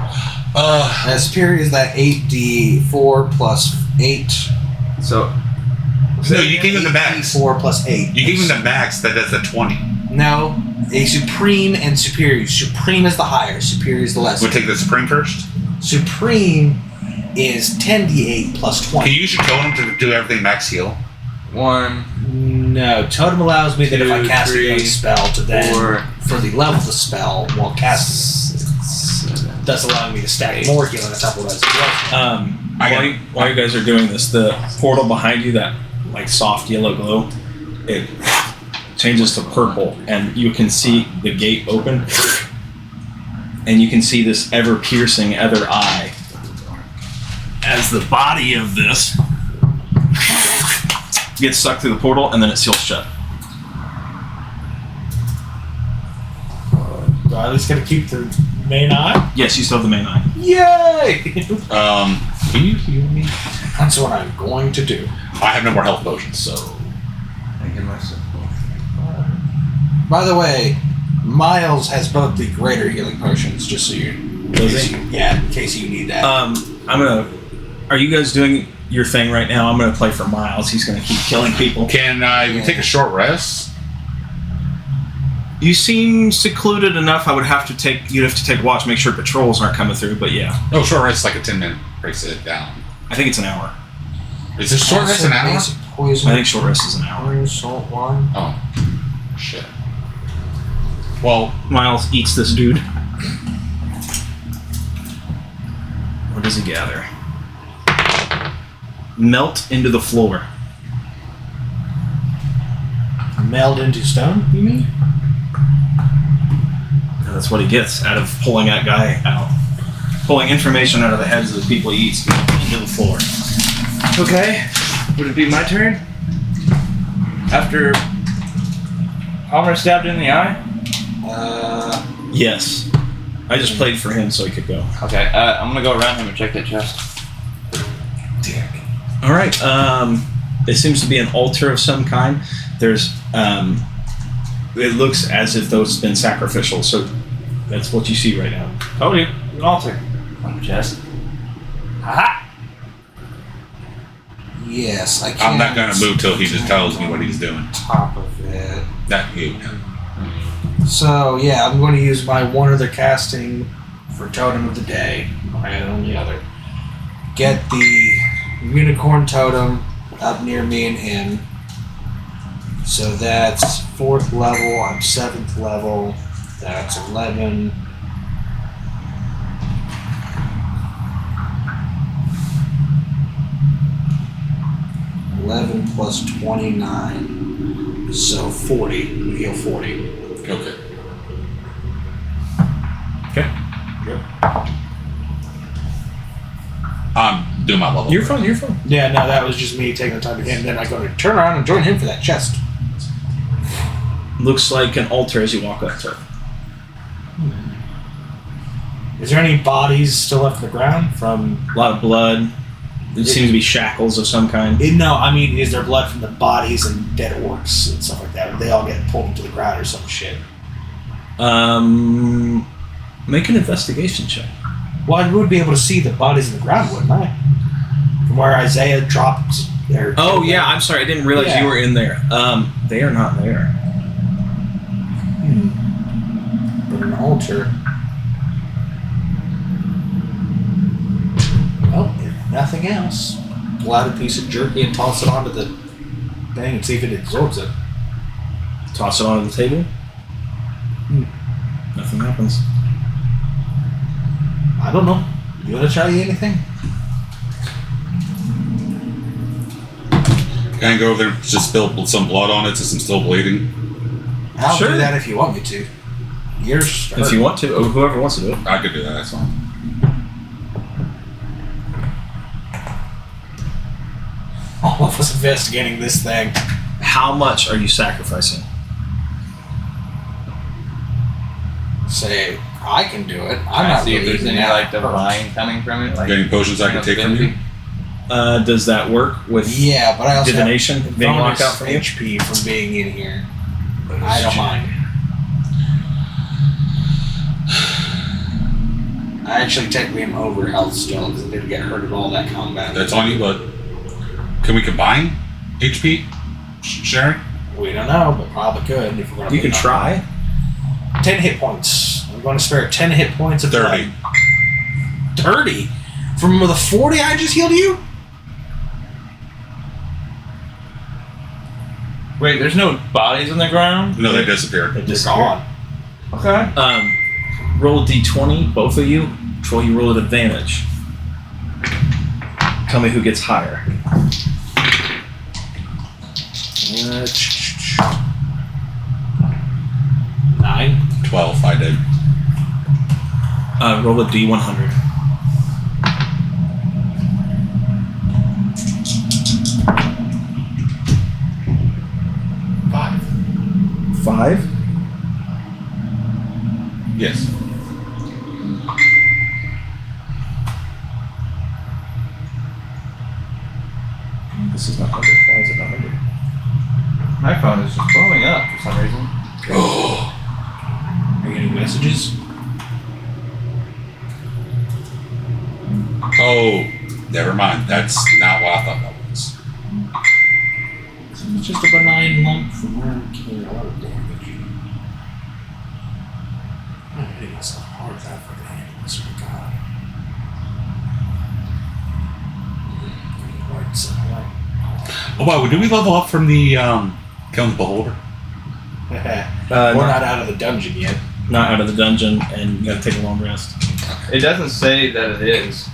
Superior is that 8d4 plus 8. So, No, you gave him the max. 4 plus 8. You gave him the max that does the 20. No, a supreme and superior. Supreme is the higher, superior is the lesser. We'll take the Supreme first. Supreme is 10d8 plus Can 20. you use your totem to do everything max heal? 1, No, totem allows me that if I 2, cast a 3, healing spell to then, 4, for the level of the spell, while casting, 6, 7. thus allowing me to stack more healing on top of what I was. While you guys are doing this, the portal behind you, that like soft yellow glow, it changes to purple, and you can see the gate open, and you can see this ever-piercing other eye as the body of this gets sucked through the portal, and then it seals shut. Do I at least gotta keep the main eye? Yes, you still have the main eye. Yay! Can you heal me? That's what I'm going to do. I have no more health potions, so. I get myself. By the way, Miles has both the greater healing potions, just so you. Does he? Yeah, in case you need that. Are you guys doing your thing right now? I'm gonna play for Miles. He's gonna keep killing people. Can we take a short rest? You seem secluded enough. You'd have to take watch, make sure patrols aren't coming through. But yeah, No, short rest is like a 10-minute break it down. I think it's an hour. Is this short rest an hour? Basic poison. I think short rest is an hour. Salt one. Oh, shit. Well, Miles eats this dude. What does he gather? Melt into the floor. Meld into stone, you mean? And that's what he gets out of pulling that guy out. Pulling information out of the heads of the people he eats into the floor. Okay, would it be my turn? After Palmer stabbed in the eye? Yes. I just played for him so he could go. Okay, I'm gonna go around him and check that chest. All right. It seems to be an altar of some kind. There's. It looks as if those have been sacrificial. So that's what you see right now. Told you, an altar on the chest. Aha! Yes, I can. I'm not going to move till he just tells me what he's doing. Top of it. Not you. So yeah, I'm going to use my one other casting for Totem of the Day. My only other. Get the unicorn totem up near me and him. So that's 4th level. I'm 7th level. That's 11. $11 plus 29. So 40. We heal 40. Okay. Okay. I'm doing my level. You're fine. You're fine. Yeah, no, that was just me taking the time to him. Then I go to turn around and join him for that chest. Looks like an altar as you walk up to it. Is there any bodies still left in the ground from? A lot of blood. There seems to be shackles of some kind. No, I mean, is there blood from the bodies and dead orcs and stuff like that? Or they all get pulled into the ground or some shit? Make an investigation check. Well, I would be able to see the bodies in the ground, wouldn't I? From where Isaiah dropped their. Oh yeah, I'm sorry. I didn't realize Yeah. you were in there. They are not there. But an altar. Well, if nothing else, pull out a piece of jerky and toss it onto the thing and see if it absorbs it. Toss it onto the table. Nothing happens. I don't know. You want to try anything? Can I go over there and just spill some blood on it since I'm still bleeding? I'll Sure. do that if you want me to. If you want to, or whoever wants to do it. I could do that, that's fine. All of us investigating this thing. How much are you sacrificing? Say, I can do it. I'm I not see if there's believing any that like hurts. divine coming from it. Like Got any potions I can take from you? Does that work with Yeah, but I also divination have being bonus locked out from you? HP from being in here. I don't mind. I actually technically am over health still because I didn't get hurt at all that combat. That's on you, but can we combine HP sharing? We don't know, but probably could if we're going to. You can try. 10 hit points. I'm going to spare 10 hit points of 30. blood. 30? From the 40 I just healed you? Wait, there's no bodies on the ground? No, they disappeared. It They're just gone. Okay. Roll a d20, both of you. Troy, you roll at advantage. Tell me who gets higher. 9. 12, I did. Roll a d100. 5? Yes. This is not 100. Why is it not 100? My phone is just blowing up for some reason. Are you getting messages? Oh, never mind. That's not what I thought that was. It's just a benign lump from where it came out of damage. I'm hitting myself hard with that for the hand. I swear to God. Right, so right. Oh, wow. Did we level up from the killing the beholder? We're not out of the dungeon yet. Not out of the dungeon, and you gotta take a long rest. It doesn't say that it is.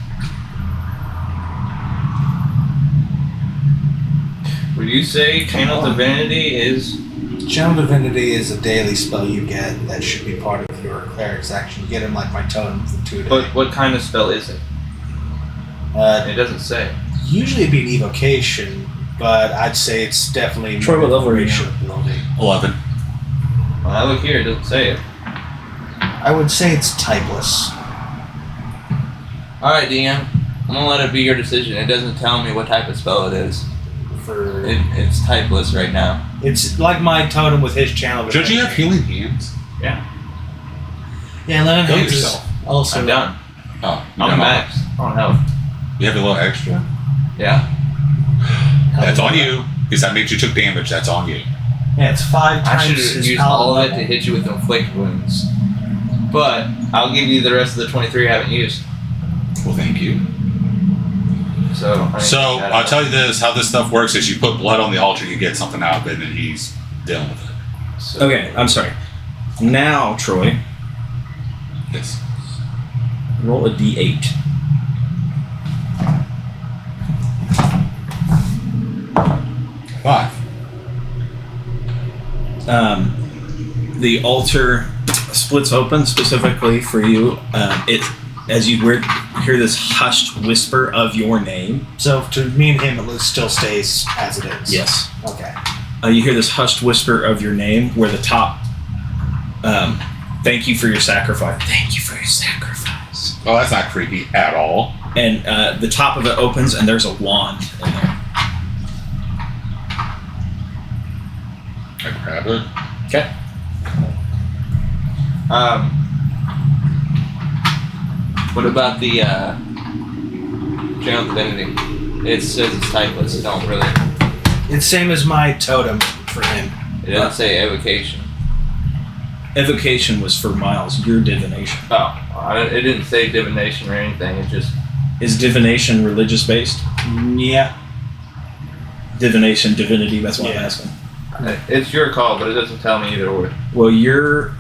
Would you say Channel Divinity is... Channel Divinity is a daily spell you get that should be part of your cleric's action. You get him like my totem for 2 days. But what kind of spell is it? It doesn't say. Usually it'd be an evocation, but I'd say it's definitely Troy, what level are you inspiration ability. 11. When I look here, it doesn't say it. I would say it's typeless. Alright, DM. I'm gonna let it be your decision. It doesn't tell me what type of spell it is. It's typeless right now. It's like my totem with his channel. Don't you have healing hands? Yeah, Lennon Heal Hands is yourself. also I'm done. Oh, you I'm got max on health. You have a little extra? Yeah. That's on you. Because that means you took damage. That's on you. Yeah, it's 5 I times should his have used paladin all of it level. to hit you with inflict wounds. But I'll give you the rest of the 23 I haven't used. Well, thank you. So I'll tell you this: how this stuff works is you put blood on the altar, you get something out of it, and then he's dealing with it. So, Okay, I'm sorry. Now, Troy, Yes. roll a d8. Five. The altar splits open specifically for you. As you hear this hushed whisper of your name. So to me and him, it still stays as it is. Yes. Okay. You hear this hushed whisper of your name where the top, thank you for your sacrifice. Thank you for your sacrifice. Well, that's not creepy at all. And the top of it opens and there's a wand in there. I grab it. Okay. What about the Channel Divinity? It says it's typeless. It don't really. It's same as my totem for him. It doesn't say evocation. Evocation was for Miles, your divination. Oh, it didn't say divination or anything. It just. Is divination religious based? Yeah. Divination, divinity, that's what I'm Yeah. asking. It's your call, but it doesn't tell me either or. Well, you're,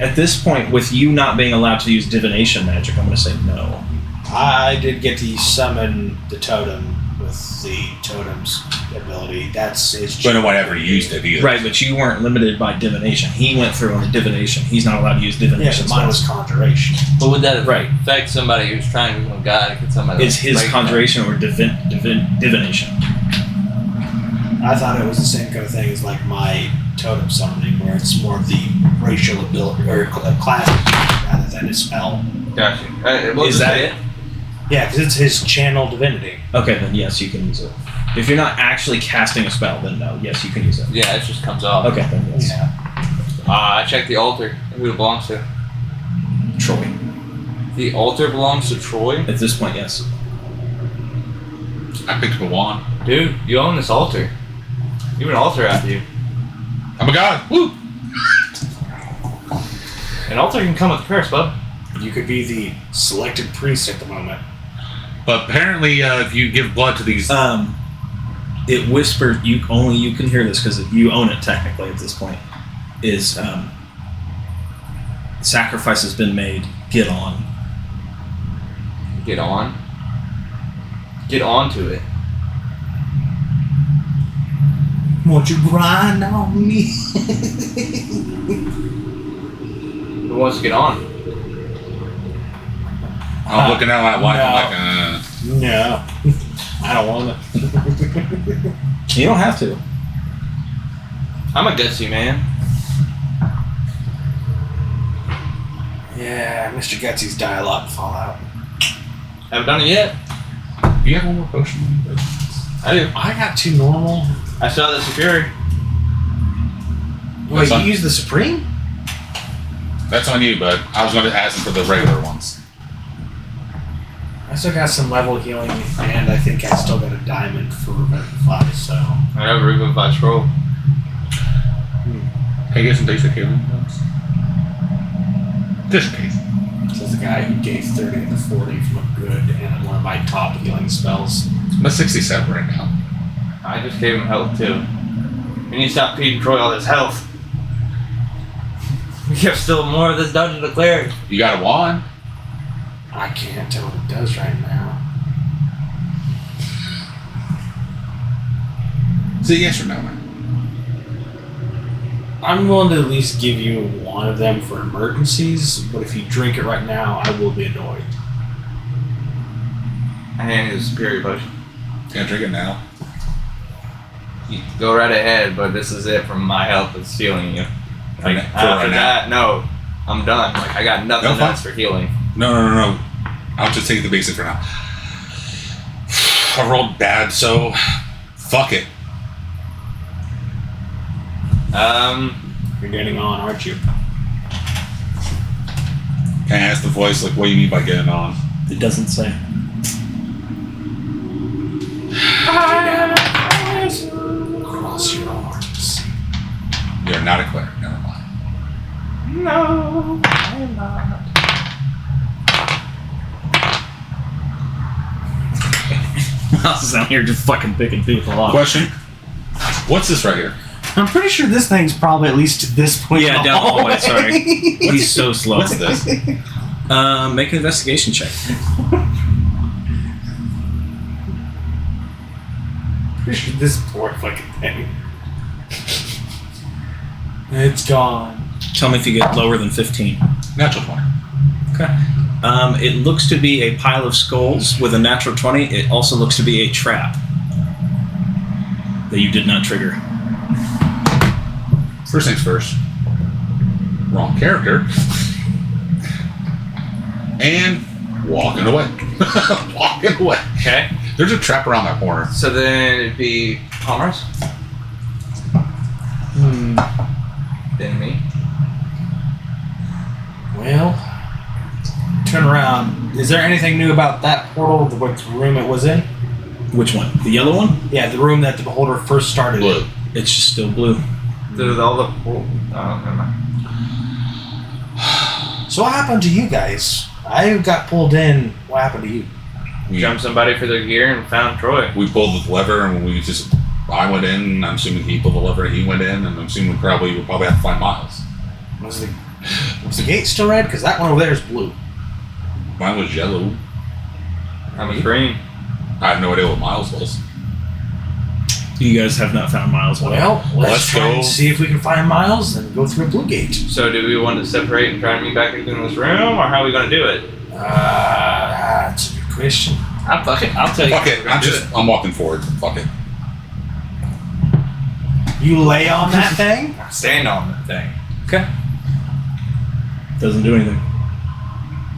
at this point, with you not being allowed to use divination magic, I'm going to say no. I did get to summon the totem with the totem's ability. That's his. But no one ever used it either. Right, but you weren't limited by divination. He went through on the divination. He's not allowed to use Yeah, divination. but mine was spells. conjuration. But would that Right. affect somebody who's trying to become a god? Could somebody It's his break conjuration or divination. I thought it was the same kind of thing as like my totem summoning, where it's more of the racial ability or class rather than his spell. Gotcha. Is that it? Yeah, because it's his channel divinity. Okay, then yes, you can use it. If you're not actually casting a spell, then no. Yes, you can use it. that? Yeah, it just comes off. Okay, then yes. Yeah. I checked the altar. Who it belongs to? Troy. The altar belongs to Troy? At this point, yes. I picked up a wand. Dude, you own this altar. You have an altar after you. I'm a god. Woo! An altar can come with a curse, bub. You could be the selected priest at the moment. But apparently, if you give blood to these, It whispered. You can hear this because you own it technically at this point. Is sacrifice has been made. Get on. Get on. Get onto it. Won't you grind on me? Who wants to get on? I'm looking at my wife. No. I'm like, No. I don't want to. You don't have to. I'm a gutsy man. Yeah, Mr. Gutsy's dialogue Fallout. Haven't done it yet. do you have one more potion? I do. I got 2 normal. I saw the superior. Wait, on- you use the Supreme? That's on you, bud. I was going to ask him for the regular ones. I still got some level healing, and I think I still got a diamond for Revivify, so. I have a Revivify scroll. Can you get some basic healing ones? Just in case. Says the guy who gave 30 to 40 from a good and one of my top healing spells. I'm at 67 right now. I just gave him health too. We need to stop feeding Troy all this health. We have still more of this dungeon to clear. You got a wand? I can't tell what it does right now. Is it yes or no? I'm willing to at least give you one of them for emergencies, but if you drink it right now, I will be annoyed. I hand you the superior potion. Can I drink it now? You go right ahead, but this is it from my health that's healing you. Like, For after right now? that, no. I'm done. Like, I got nothing No, fine. else for healing. No. I'll just take the basic for now. I rolled bad, so fuck it. You're getting on, aren't you? Can I ask the voice, like, what do you mean by getting on? It doesn't say. Cross your arms. You're not a cleric, never mind. No, I'm not. I was out here just fucking picking people off. Question? What's this right here? I'm pretty sure this thing's probably at least to this point. Yeah, in the down the hallway, hallway. sorry. He's so slow. What's this? Make an investigation check. Pretty sure this poor fucking thing. It's gone. Tell me if you get lower than 15. Natural 20. Okay. It looks to be a pile of skulls with a natural 20. It also looks to be a trap that you did not trigger. First things first. Wrong character. And walking away. Walking away. Okay. There's a trap around that corner. So then it'd be Palmer's. Then me. Well, turn around. Is there anything new about that portal, what room it was in? Which one? The yellow one? Yeah, the room that the beholder first started in. Blue. It's just still blue. There's all the. Oh, never mind. So what happened to you guys? I got pulled in. What happened to you? We, Jumped somebody for their gear and found Troy. we pulled the lever and we just. I went in. I'm assuming he pulled the lever. He went in, and I'm assuming we'll probably have to find Miles. Was the gate still red? Because that one over there is blue. Mine was yellow. I'm a green. I have no idea what Miles was. You guys have not found Miles. Well, let's Let's try go. and see if we can find Miles and go through a blue gate. So do we want to separate and try to meet back in this room, or how are we going to do it? That's a good question. I'll tell you. Fuck it. I'm walking forward. Fuck it. You lay on that thing? Stand on the thing. Okay. Doesn't do anything.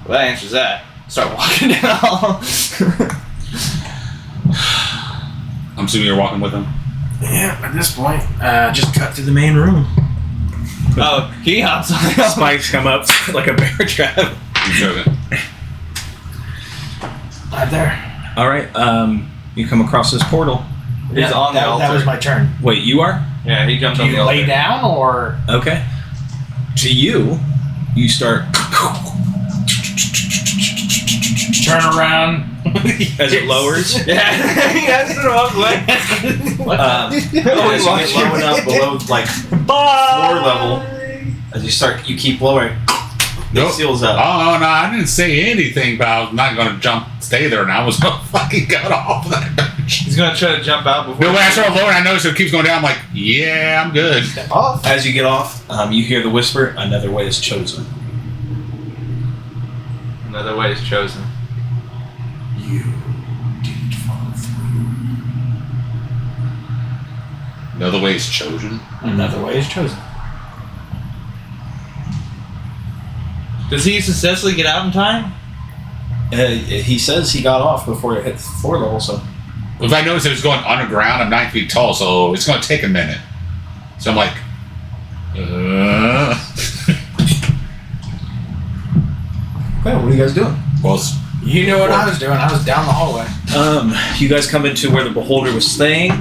Well, that answers that. Start walking down. I'm assuming you're walking with him. Yeah, at this point, just cut through the main room. Oh, he hops on the Spikes come up like a bear trap. You drove it. Right there. All right. You come across this portal. He's on the altar. That was my turn. Wait, you are? Yeah, he jumped Do on the you altar. lay down or? Okay. To you, you start Turn around. as it lowers. Yeah, he has the wrong way. As you get low enough below like floor level, as you keep lowering, Nope. it seals up. Oh, no, I didn't say anything about not going to stay there, and I was going to fucking cut off that bitch. He's gonna try to jump out before. But when I started lowering, I noticed it keeps going down. I'm like, yeah, I'm good. As you get off, you hear the whisper, "Another way is chosen." Another way is chosen. You didn't follow through. Another way is chosen. Another way is chosen. Does he successfully get out in time? He says he got off before it hit floor level, so. If I noticed it was going underground, I'm 9 feet tall, so it's going to take a minute. So I'm like, Okay, what are you guys doing? well, You knew what I was doing. I was down the hallway. You guys come into where the beholder was staying.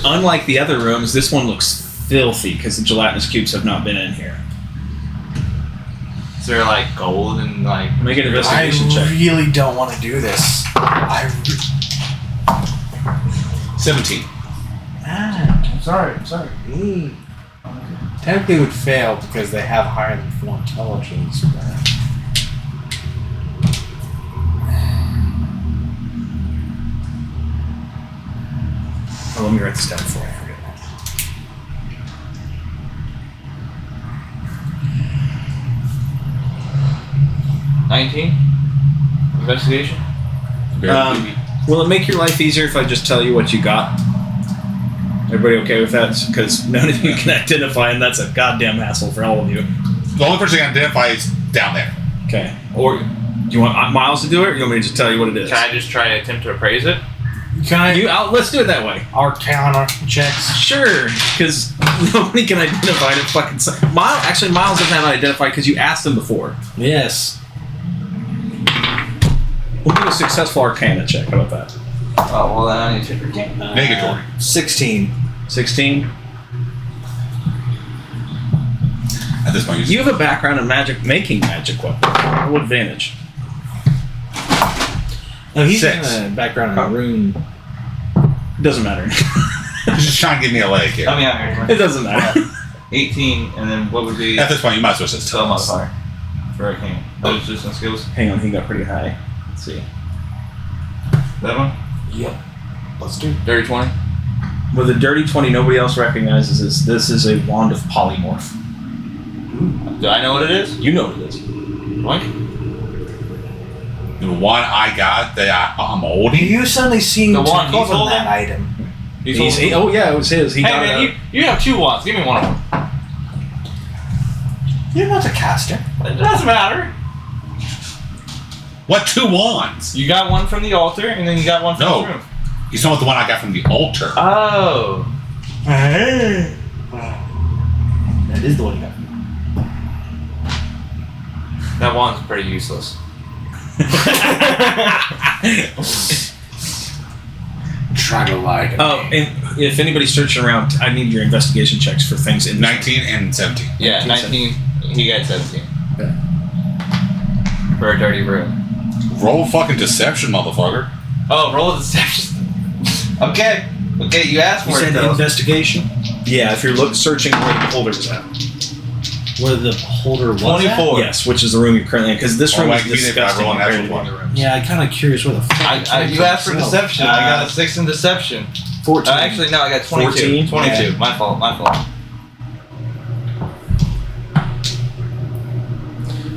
Unlike the other rooms, this one looks filthy because the gelatinous cubes have not been in here. Is there like gold and like? Make an I investigation check. really don't want to do this. 17. I'm sorry. Technically would fail because they have higher than 4 intelligence. But... Oh, let me write this down before I forget. 19? Investigation? Will it make your life easier if I just tell you what you got? Everybody okay with that? Because none of you can identify, and that's a goddamn hassle for all of you. The only person I can identify is down there. Okay. Or do you want Miles to do it, or you want me to just tell you what it is? Can I just try to attempt to appraise it? Can I Let's do it that way. Arcana checks? Sure, because nobody can identify it. Fucking Miles doesn't have it identified because you asked him before. Yes. We'll do a successful Arcana check. How about that? Oh, well then I need to check your game. Negatory. 16. 16. At this point, You have a background in making magic weapons. What advantage? No, he's 6. in a background in a room. Doesn't matter. He's just trying to give me a leg here. Help me out here. It doesn't matter. 18, and then what would be At this point, you might as well just spell tell us. modifier for a king? Those just some skills. Hang on, he got pretty high. Let's see. That one? Yep. Let's do it. Dirty 20? With a dirty 20, nobody else recognizes this. This is a wand of polymorph. Do I know what it is? You know what it is. What? The one I got that I'm holding. You suddenly seem The to one give he's him holding? that item. Oh yeah, it was his. He Hey got man, you have 2 wands. Give me one of them. You're not a caster. It doesn't matter. What 2 wands? You got one from the altar, and then you got one from No. the room. He's talking about the one I got from the altar. Oh. That is the one you got. That wand's pretty useless. Try to lie to Oh, and if anybody's searching around, I need your investigation checks for things in 19 and 17. Yeah, 19. He got 17. For a dirty room. Roll fucking deception, motherfucker. Oh, roll a deception. Okay. Okay, you asked You for it said though. investigation? Yeah, if you're searching where the beholder was at. Where the holder was 24. Yes, which is the room you're currently in. Because this room is disgusting. Rolling compared actual to the one. other rooms. Yeah, I'm kind of curious where the fuck. You asked for deception. I got a 6 in deception. 14. Actually, no, I got 22. 14? 22. Yeah. My fault. I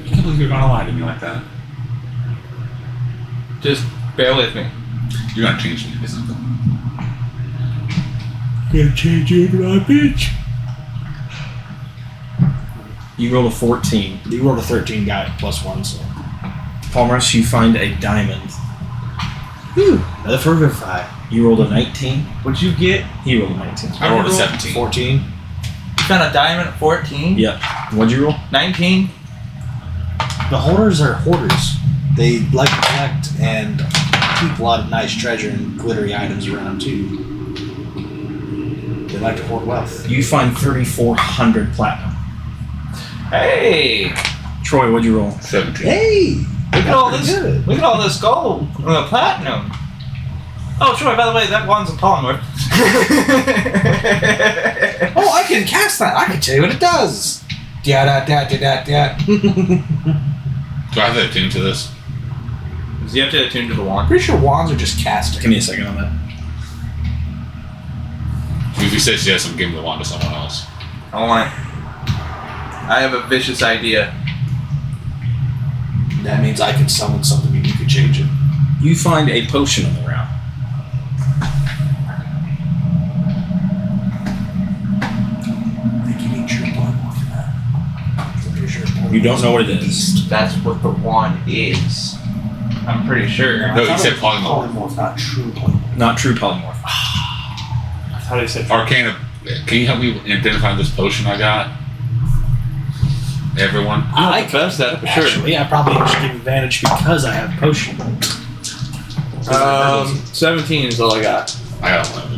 can't believe you're gonna lie to me like that. Just bear with me. You're gonna change me to something. Gonna change you to my bitch. You rolled a 14. You rolled a 13, got it, +1, so. Palmers, you find a diamond. Whew, another for Revivify. You rolled a 19. What'd you get? He rolled a 19. I rolled a 17. 14. You found a diamond at 14? Yep. What'd you roll? 19? The hoarders are hoarders. They like to collect and keep a lot of nice treasure and glittery items around, too. They like to hoard wealth. You find 3,400 platinum. Hey! Troy, what'd you roll? 17. Hey! Look at all this. Good. Look at all this gold. Platinum. Oh, Troy, by the way, that one's a polymorph. Oh, I can cast that. I can tell you what it does. Da da da da da da. Do I have to attune to this? Does he have to attune to the wand? Pretty sure wands are just casting. Give me a second on that. If he says yes, I'm giving the wand to someone else. I want it. I have a vicious idea. That means I can summon something and you can change it. You find a potion on the ground. I think you need true polymorph for that. I'm pretty sure it's You don't know what it is. That's what the wand is. I'm pretty sure. No, he said polymorph. Polymorph, not true polymorph. Not true polymorph. I thought he said. Arcana, can you help me identify this potion I got? Everyone? I confess that for sure. Actually, I probably should give advantage because I have potion. 17 is all I got. I got 11.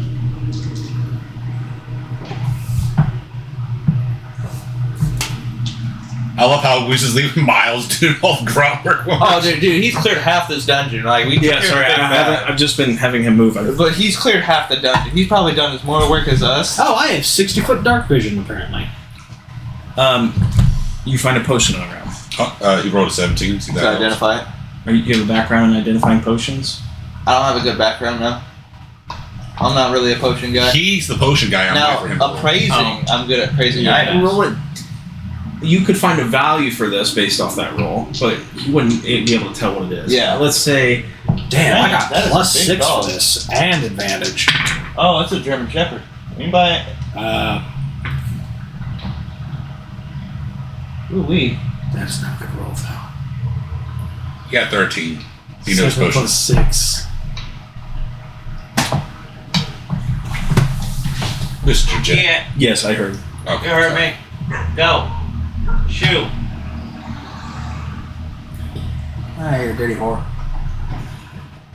I love how we just leaving Miles doing all the grunt work. Oh, dude, he's cleared half this dungeon. Like we. Yeah, sorry, I've just been having him move. But he's cleared half the dungeon. He's probably done as more work as us. Oh, I have 60-foot dark vision apparently. You find a potion on the ground. He rolled a 17. See To that? identify it. You have a background in identifying potions? I don't have a good background now. I'm not really a potion guy. He's the potion guy. I'm Now, waiting for him to roll. appraising, I'm good at appraising Yeah, items. roll it. You could find a value for this based off that roll, but you wouldn't be able to tell what it is. Yeah. Let's say Damn, I got that is a big +6 dog. for this and advantage. Oh, that's a German Shepherd. Anybody? Ooh wee. That's not a good roll though. He got 13. He knows 7 potions. +6. Mr. J. Yeah, yes, I heard. Okay, you heard sorry. me. Go. Shoot. Ah, you're a dirty whore.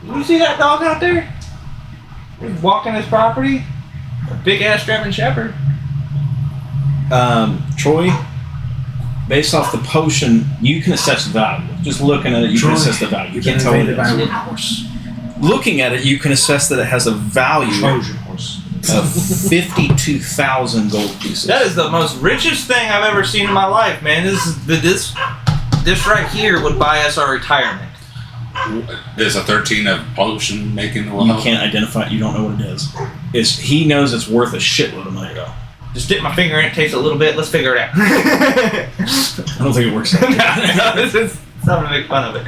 You see that dog out there? He's walking his property. A big ass German Shepherd. Troy, based off the potion, you can assess the value. Just looking at it, you Troy, can assess the value. You can't tell what it invaded by a is. horse. Looking at it, you can assess that it has a value Trojan horse. of 52,000 gold pieces. That is the most richest thing I've ever seen in my life, man. This right here would buy us our retirement. There's a 13 of potion making. You can't identify it. You don't know what it is. He knows it's worth a shitload of money, though. Just dip my finger in it, taste a little bit. Let's figure it out. I don't think it works. No, this is I'm gonna make fun of it.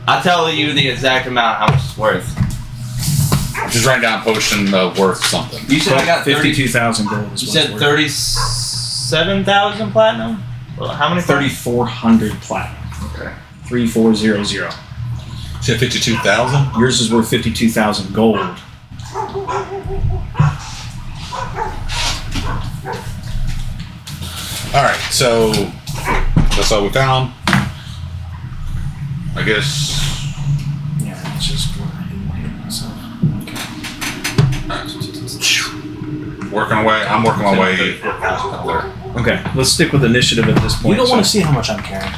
I'll tell you the exact amount how much it's worth. Just write down potion worth something. You said I got 52,000 gold. Is You what said it's worth. 37,000 platinum. Well, how many? 3,400 platinum. Okay. 3,400. Said 52,000. Yours is worth 52,000 gold. All right, so that's all we found. I guess. Yeah, it's just going to hit myself. Working away. I'm working my way up there. Okay, let's stick with initiative at this You point. don't want to see how much I'm carrying.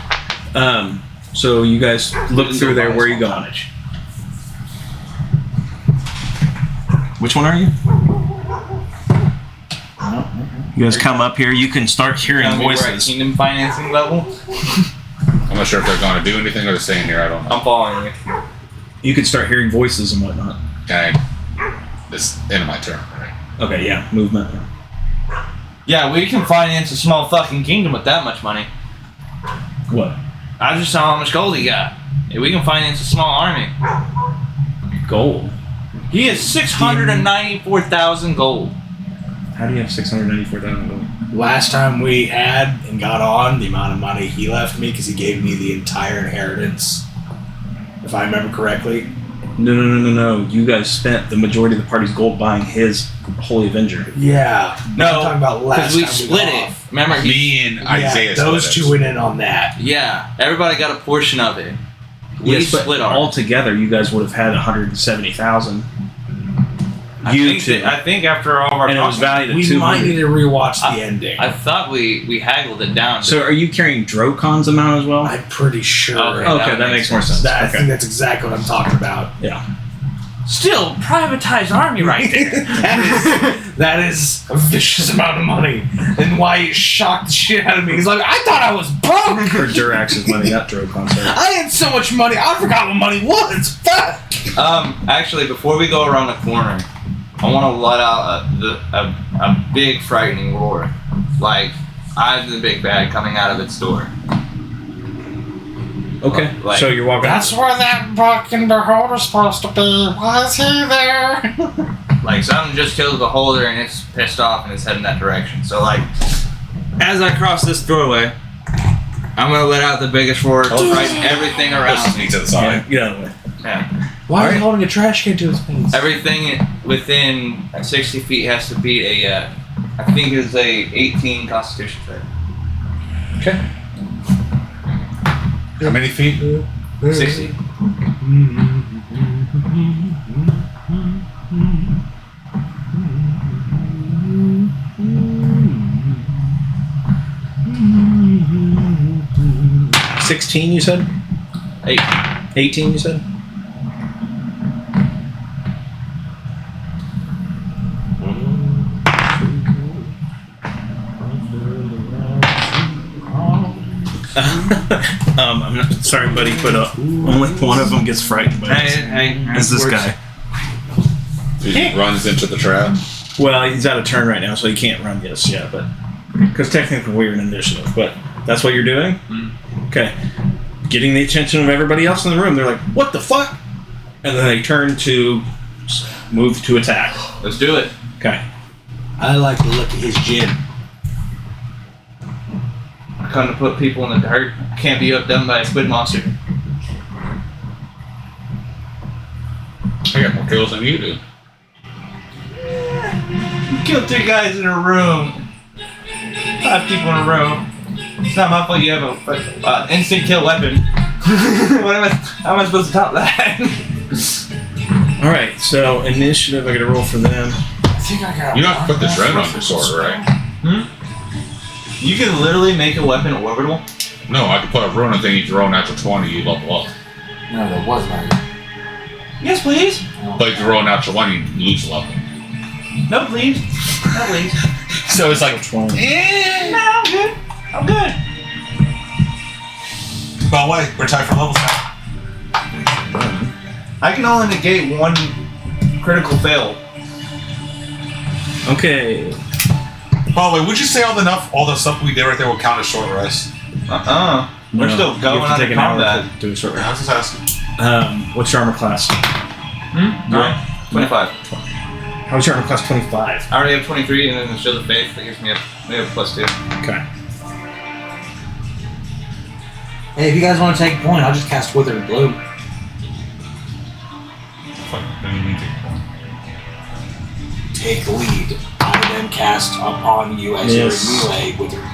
So you guys look through there. Where are you going? Which one are you? You guys come up here. You can start hearing Telling me we're at voices. kingdom financing level. I'm not sure if they're going to do anything or they're staying here. I don't know. I'm following you. You can start hearing voices and whatnot. Okay. This end of my turn, right? Okay, yeah, movement. Yeah, we can finance a small fucking kingdom with that much money. What? I just saw how much gold he got. Yeah, we can finance a small army. Gold. He has 694,000 gold. How do you have 694,000 gold? Last time we had and got on, the amount of money he left me because he gave me the entire inheritance, if I remember correctly. No. You guys spent the majority of the party's gold buying his Holy Avenger. Yeah. No, I'm talking about last because we time split got it. off. Remember? Me and Isaiah those split two went in on that. Yeah, everybody got a portion of it. We Yes, but split ours. altogether, you guys would have had 170,000. I think after all of our And it was talking, valued at We 200. might need to rewatch the ending. I thought we haggled it down. So are you carrying Drokon's amount as well? I'm pretty sure. Okay, that makes more sense. I Okay. think that's exactly what I'm talking about. Yeah. Still, privatized army right there. that is a vicious amount of money. And why it shocked the shit out of me. He's like, I thought I was broke. Or Durax's money, not Drokon's. Sorry. I had so much money, I forgot what money was. Fuck. Actually, before we go around the corner, I want to let out a big frightening roar. Like, I'm the big bad coming out of its door. Okay, Like- so you're walking. That's where that fucking beholder's supposed to be. Why is he there? Like, something just killed the holder and it's pissed off and it's heading that direction. So, like, as I cross this doorway, I'm going to let out the biggest roar to frighten everything Let's around just me. sneak to the Yeah, side. get out of the way. Yeah. Why are you holding a trash can to his face? Everything within 60 feet has to beat a, I think it's a 18 Constitution save. Okay. How many feet? 60. Mm-hmm. 16, you said? 8. 18, you said? I'm not sorry, buddy, but only one of them gets frightened by this. Is this guy? He runs into the trap. Well, he's out of turn right now, so he can't run just yet, but because technically we're in initiative, but that's what you're doing? Okay. Getting the attention of everybody else in the room, they're like, what the fuck? And then they turn to move to attack. Let's do it. Okay. I like to look at his gin. I come to put people in the dirt. Can't be outdone by a squid monster. I got more kills than you do. You killed 2 guys in a room. 5 people in a row. It's not my fault you have a instant kill weapon. How am I supposed to top that? Alright, so initiative, I gotta roll for them. I think I got You don't have to put the drone on your sword, right? You can literally make a weapon orbital. No, I could put a rune thing, you roll natural 20, you level up. No, there was not. Yes, please. But if you roll natural 1, you lose a level. No, please. No, please. So it's like, 20. No, I'm good. I'm good. By the way, we're tied for levels now. I can only negate 1 critical fail. Okay. By the way, would you say all the stuff we did right there will count as short rest? We're No, still you going have to on take the an hour combat. to do a short I rest. was just asking. What's your armor class? No, 25. How's your armor class 25? I already have 23, and then the Shield of Faith that gives me a +2. Okay. Hey, if you guys want to take a point, I'll just cast Withered Bloom. Fuck, then you need to take one. Take the lead. I then cast upon you as Miss. your melee Withered Bloom.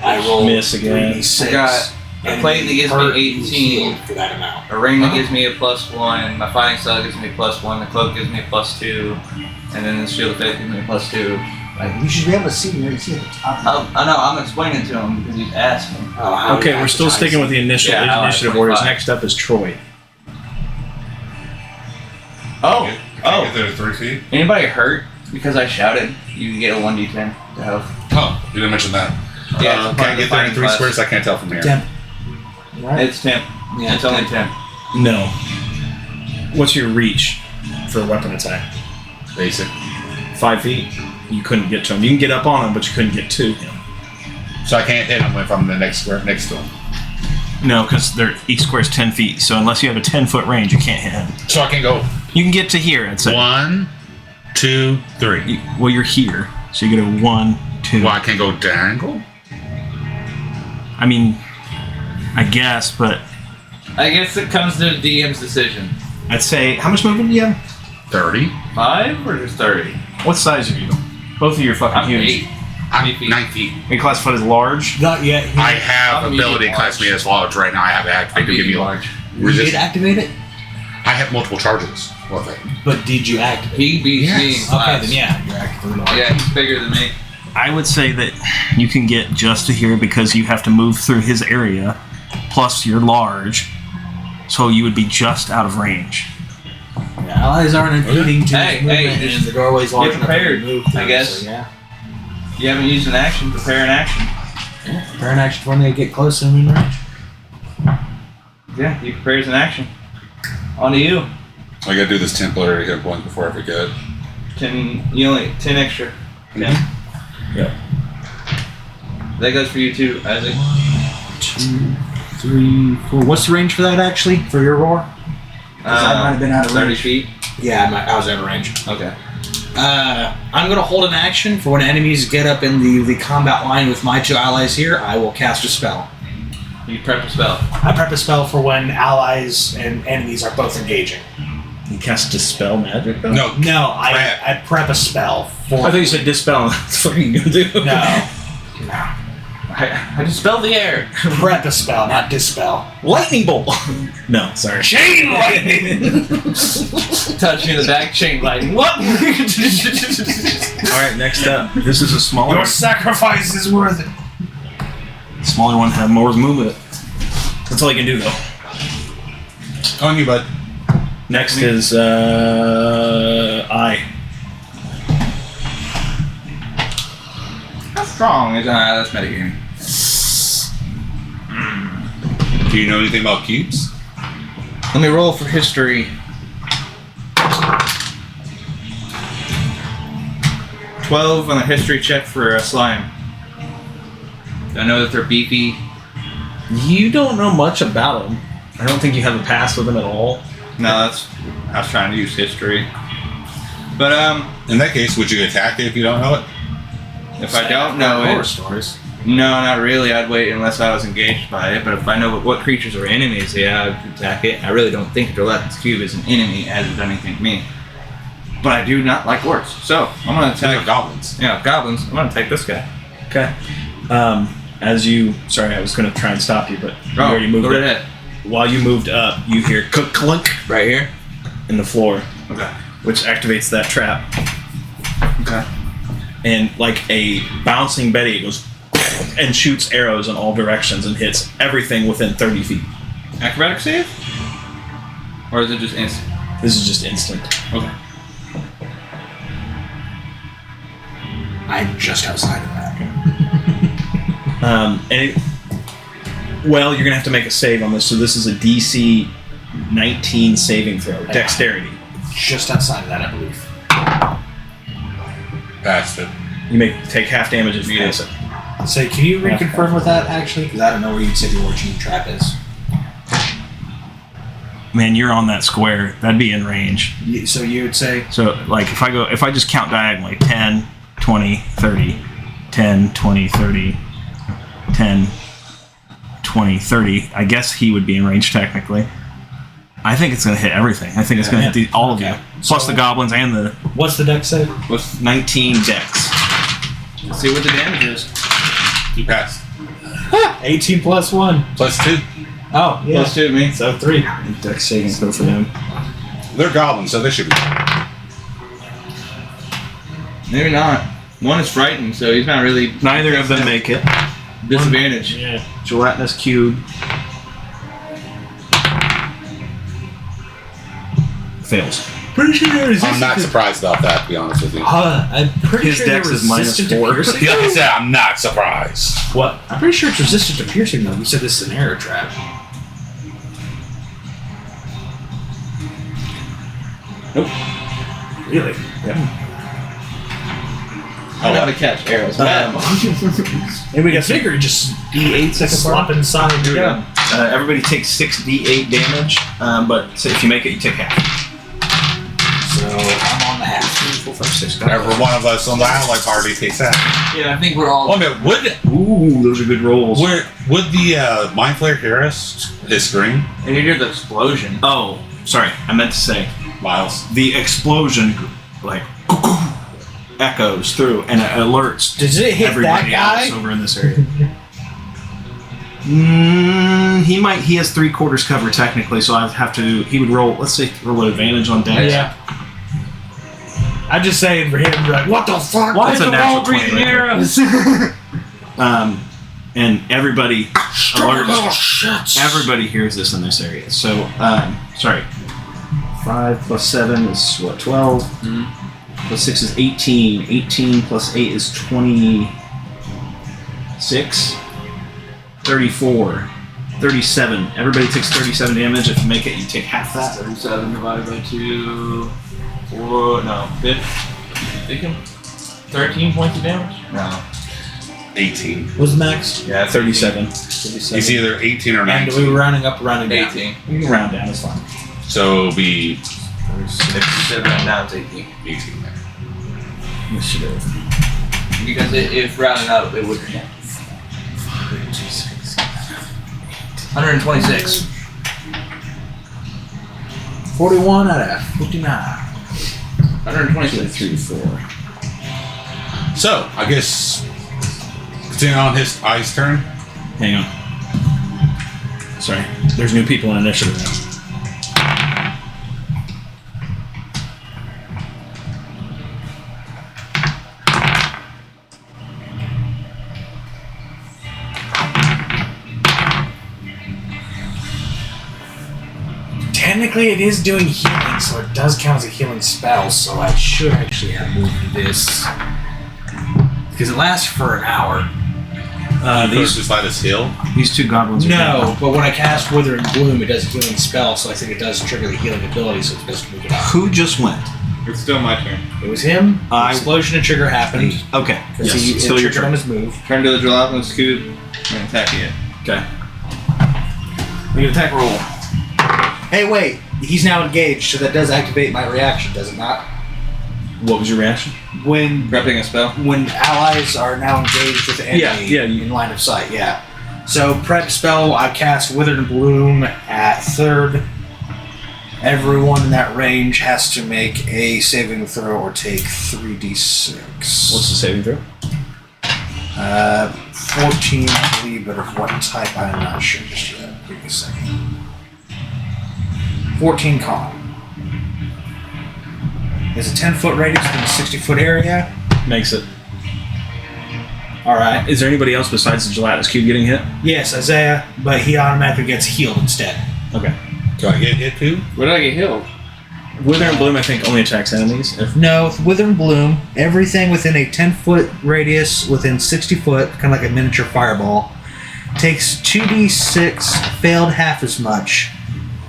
I roll Miss again. 3d6. I got a plate that gives me hurt, you 18. heal for that amount. A ring that gives me a +1, my fighting style gives me a +1, the cloak gives me a +2, and then the Shield of Faith gives me a +2. Like, you should be able to see me. You see at the top. I know, I'm explaining to him because he's asking. How Okay, you we're still advertise sticking with the initiative, Yeah, initiative 25. orders. Next up is Troy. Oh, Can I get there to 3 feet? anybody hurt? Because I shouted, you can get a 1d10 to health. Oh, you didn't mention that. Yeah, can it's part I of the get there in fighting 3 class. squares? I can't tell from here. Temp. Right? It's temp. Yeah, it's only temp. No. What's your reach for a weapon attack? Basic. 5 feet. You couldn't get to him. You can get up on him, but you couldn't get to him. So I can't hit him if I'm the next square next to him. No, because each square is 10 feet. So unless you have a 10-foot range, you can't hit him. So I can go You can get to here. I'd say. 1, 2, 3. Well, you're here, so you get a 1, 2. Well, I can go dangle. I mean, I guess, but I guess it comes to the DM's decision. I'd say how much movement do you have? 30. 5 or just 30? What size are you? Both of you are fucking I'm huge. 8. I'm 8 feet. 9 feet. Are you classified as large? Not yet. I have I'm ability medium class me as large right now. I have it activated to give me large. You did activate it, I have multiple charges with it. but did you activate? He beats me in Yes. Okay, class. then yeah, you're actively large. Yeah, he's bigger than me. I would say that you can get just to here because you have to move through his area, plus you're large, so you would be just out of range. Yeah, allies aren't impeding to Hey, his movement, hey, just and the doorway's large get enough to prepared, move I through, guess. So, yeah. You haven't used an action, prepare an action. Prepare an action for when they get close and in range. Yeah, you prepare as an action. On to you. I gotta do this temporary hit point before I forget. 10 extra. 10. Yep. That goes for you too, Isaac. 2, 3, 4. What's the range for that actually? For your roar? I might have been out of 30 range. feet. Yeah, I was out of range. Okay. I'm going to hold an action for when enemies get up in the combat line with my 2 allies here. I will cast a spell. You prep a spell. I prep a spell for when allies and enemies are both engaging. You cast Dispel Magic, though? No, No, Prep. I prep a spell for. I thought you said Dispel. That's what you're going to do. No. I dispel the air. Prep a spell, not dispel. Lightning Bolt! No, sorry. Chain lightning! Touch me in the back, chain lightning. What? Alright, next up. This is a smaller Your sacrifice is worth it. smaller one, have more movement. That's all you can do, though. on you, bud. Next is I. How strong is that's metagaming? Do you know anything about cubes? Let me roll for history. 12 on a history check for a slime. Do I know that they're beefy? You don't know much about him. I don't think you have a past with him at all. No, that's. I was trying to use history. But In that case, would you attack it if you don't know it? if I don't know Horror it, stories. no, not really. I'd wait unless I was engaged by it. But if I know what creatures are enemies, yeah, I'd attack it. I really don't think Dreletin's cube is an enemy as it does anything to me. But I do not like orcs, so I'm gonna They're attack goblins. Yeah, goblins. I'm gonna take this guy. Okay. As you, sorry, I was going to try and stop you, but you already moved go up. right ahead. While you moved up, you hear clunk Right here. in the floor, Okay. which activates that trap. Okay. And like a bouncing Betty, it goes and shoots arrows in all directions and hits everything within 30 feet. Acrobatic save? Or is it just instant? This is just instant. Okay. I'm just outside of that. Well, you're gonna have to make a save on this. So this is a DC 19 saving throw, dexterity. Just outside of that, I believe. Passed it. You may take half damage if you Yeah. miss it. So can you reconfirm with that actually? Because I don't know where you said your origin trap is. Man, you're on that square. That'd be in range. So you would say So like if I just count diagonally, 10, 20, 30, 10, 20, 30, 10, 20, 30. I guess he would be in range technically. I think it's going to hit everything. I think it's going to hit all of you. Plus So- the goblins and the what's the dex save? Let's 19 dex. see what the damage is. You passed. 18 plus 1. Plus 2. Oh, yeah. Plus 2 to me. So 3. Dex saving throw for them. They're goblins, so they should be. Maybe not. One is frightened, so he's not really Neither of them make it. disadvantage. Yeah. Gelatinous cube fails. Pretty sure they're resistant. I'm not surprised about that, to be honest with you. I'm pretty His sure they're dex is minus resistant to 4. piercing. Like I said, I'm not surprised. What? I'm pretty sure it's resistant to piercing, though. You said this is an arrow trap. Nope. Really? I know how to catch arrows. Maybe we got figure just D8 second slop inside. Here we go. Everybody takes 6d8 damage, but so if you make it, you take half. So I'm on the half. 4, 5, 6. Every one of us on the ally party takes that. Yeah, I think we're all. Oh, man, Ooh, those are good rolls. would the Mind Flare hear us? His scream? And you hear the explosion. Oh, sorry. I meant to say Miles. the explosion, like, echoes through and it alerts Does it hit everybody that else guy? over in this area. He has 3/4 cover technically, so I'd have to. He would roll. Let's say roll an advantage on dex. Yeah. I'm just saying for him to be like, what the fuck? Why is a natural 20 breathing right there. arrows? And everybody alerts. Oh, shit. Everybody hears this in this area. So, sorry. 5 plus 7 is what? 12. Plus 6 is 18. 18 plus 8 is 26. 34. 37. Everybody takes 37 damage. If you make it, you take half that. 37 divided by 2. 4. No. 13 points of damage? No. 18. What's the max? Yeah, 37. He's either 18 or And 19. we were rounding up, rounding down. 18. You can round down, it's fine. So it'll be 7 down to 18. 18 there. Initiative. Because if rounded up, it would. 126. 41 out of 59. 126. 3, 4. So, I guess, continuing on his ice turn. Hang on. Sorry. There's new people in initiative now. Technically, it is doing healing, so it does count as a healing spell, so I should actually have moved this. Because it lasts for an hour. These just let us heal. These two goblins are No, but when I cast Wither and Bloom, it does a healing spell, so I think it does trigger the healing ability, so it's best to move it down. out. Who just went? It's still my turn. It was him. The I- explosion and trigger happened. Okay. Because Yes. he Still your triggered on turn. his move. Turn to the Jalapeno scoop and attack it. Okay. Make an attack roll. Hey, wait. He's now engaged, so that does activate my reaction, does it not? What was your reaction? When Prepping a spell. allies are now engaged with the enemy Yeah, in line of sight, yeah. So prep spell, I cast Withered and Bloom at 3rd. Everyone in that range has to make a saving throw or take 3d6. What's the saving throw? 14, I believe, but of what type I'm not sure just yet. Give me a second. 14 con. There's a 10-foot radius within a 60-foot area. Makes it. Alright. Is there anybody else besides the gelatinous cube getting hit? Yes, Isaiah, but he automatically gets healed instead. Okay. Do I get hit too? Where did I get healed? Wither and Bloom, I think, only attacks enemies. If No, with Wither and Bloom, everything within a 10-foot radius, within 60 foot, kind of like a miniature fireball, takes 2d6, failed half as much.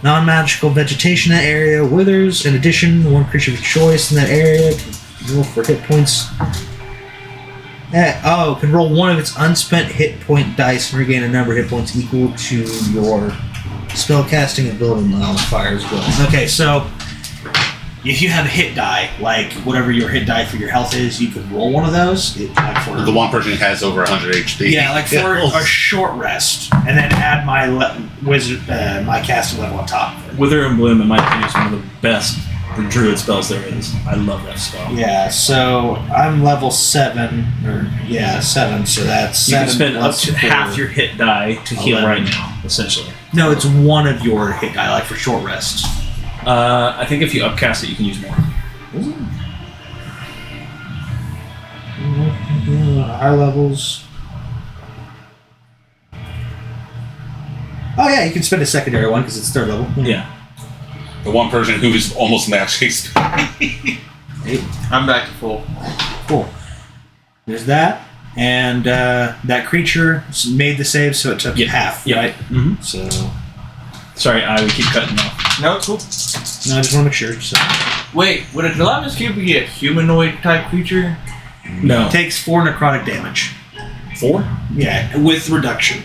Non-magical vegetation in that area withers. In addition, one creature of choice in that area can roll for hit points. Can roll one of its unspent hit point dice and regain a number of hit points equal to your spellcasting ability modifier as well. Okay, so if you have a hit die, like whatever your hit die for your health is, you can roll one of those. Like for The one person who has over 100 HP. yeah, like for a short rest, and then add my my casting level on top. Wither and Bloom, in my opinion, is one of the best druid spells there is. I love that spell. Yeah, so I'm level 7, so that's You 7 can spend up plus to 4. half your hit die to heal 11. right now, essentially. No, it's one of your hit die, like for short rest. I think if you upcast it, you can use more. High levels. Oh yeah, you can spend a secondary one because it's 3rd level. Yeah. The one person who is almost matching speed. I'm back to full. Cool. There's that. And that creature made the save, so it took half, right? Mm-hmm. So. Sorry, we keep cutting off. No, it's cool. No, I just want to make sure. So. Wait, would a gelatinous cube be a humanoid type creature? No. Takes 4 necrotic damage. 4? Yeah, with reduction.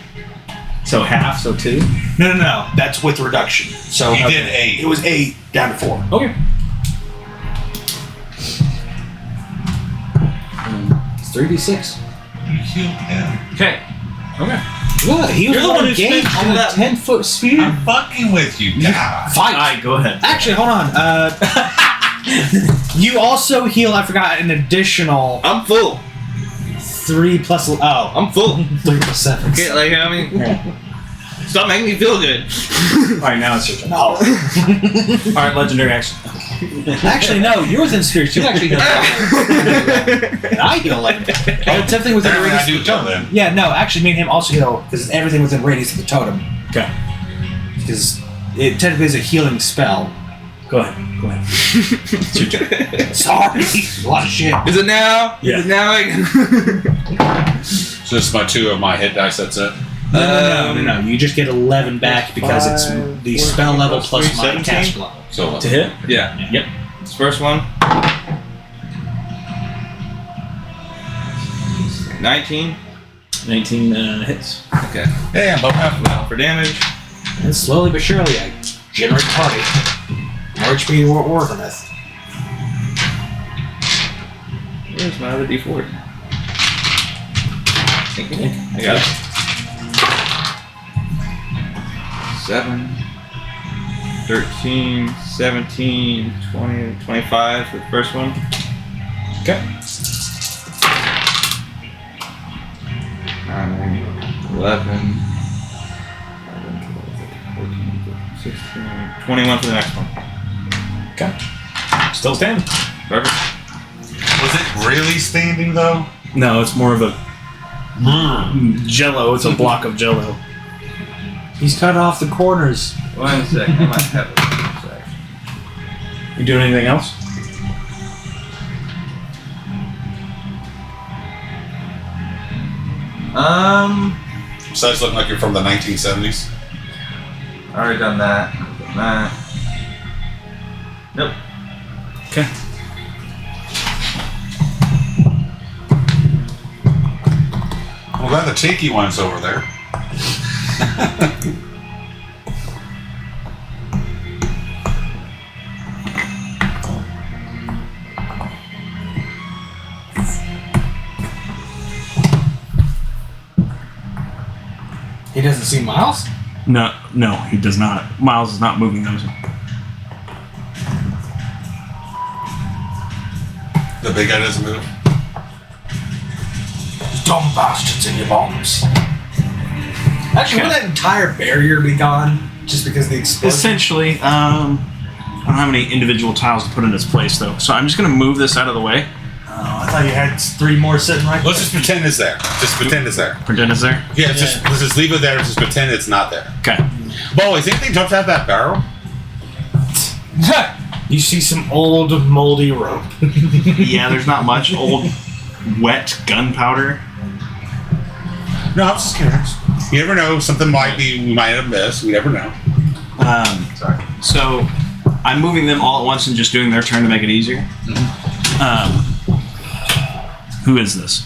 So half, so 2? No. That's with reduction. So He did 8. It was 8 down to 4. Okay. It's 3d6. You healed him. Okay. Okay. Yeah, he was You're the one who engaged spent all in a that- 10-foot sphere. I'm fucking with you, God. Fight! Alright, go ahead. Actually, hold on. You also heal, I forgot, an additional I'm full. 3 plus. Oh, I'm full. 3 plus 7. Okay, like, I mean, stop making me feel good. Alright, now it's your turn. No. Alright, legendary action. Actually, no, you're within spheres. You actually heal. And I heal like. Oh, it's everything within Apparently radius. I do tell them. Yeah, no, actually, me and him also heal because it's everything within radius of the totem. Okay. Because it technically is a healing spell. Go ahead. It's your turn. Sorry. A lot of shit. Is it now? Yeah. Is it now? So this is my 2 of my hit dice, that's it. No. You just get 11 back because it's the spell level plus my 17? cast level. So To hit? Yeah. Yep. This first one. 19. 19 hits. Okay. hey, I'm both half Now for damage. And slowly but surely, I generate party. More HP we're working with. Where's my other D4? Thank you. I got it. 7, 13, 17, 20, 25 for the first one. Okay. 9, 11, 11, 12, 14, 15, 16, 21 for the next one. Okay. Still standing. Perfect. Was it really standing though? No, it's more of a jello. It's a block of jello. He's cut off the corners. One sec. I might have a sec. You doing anything else? Besides looking like you're from the 1970s. Already done that. Done that. Nope. Okay. Well, glad the tiki one's over there. He doesn't see Miles? No, he does not. Miles is not moving those. The big guy doesn't move. Dumb bastards in your bombs. Actually, would that entire barrier be gone just because of the explosion? Essentially, I don't have any individual tiles to put in its place though, so I'm just gonna move this out of the way. Oh, I thought you had 3 more sitting right Let's just pretend it's there. Just pretend it's there. Pretend it's there. Yeah, let's just leave it there. Just pretend it's not there. Okay. Bo, is anything jumped out of that barrel? You see some old moldy rope. Yeah, there's not much old, wet gunpowder. No, I'm just curious. You never know. Something might be. We might have missed. We never know. Sorry. So I'm moving them all at once and just doing their turn to make it easier. Who is this?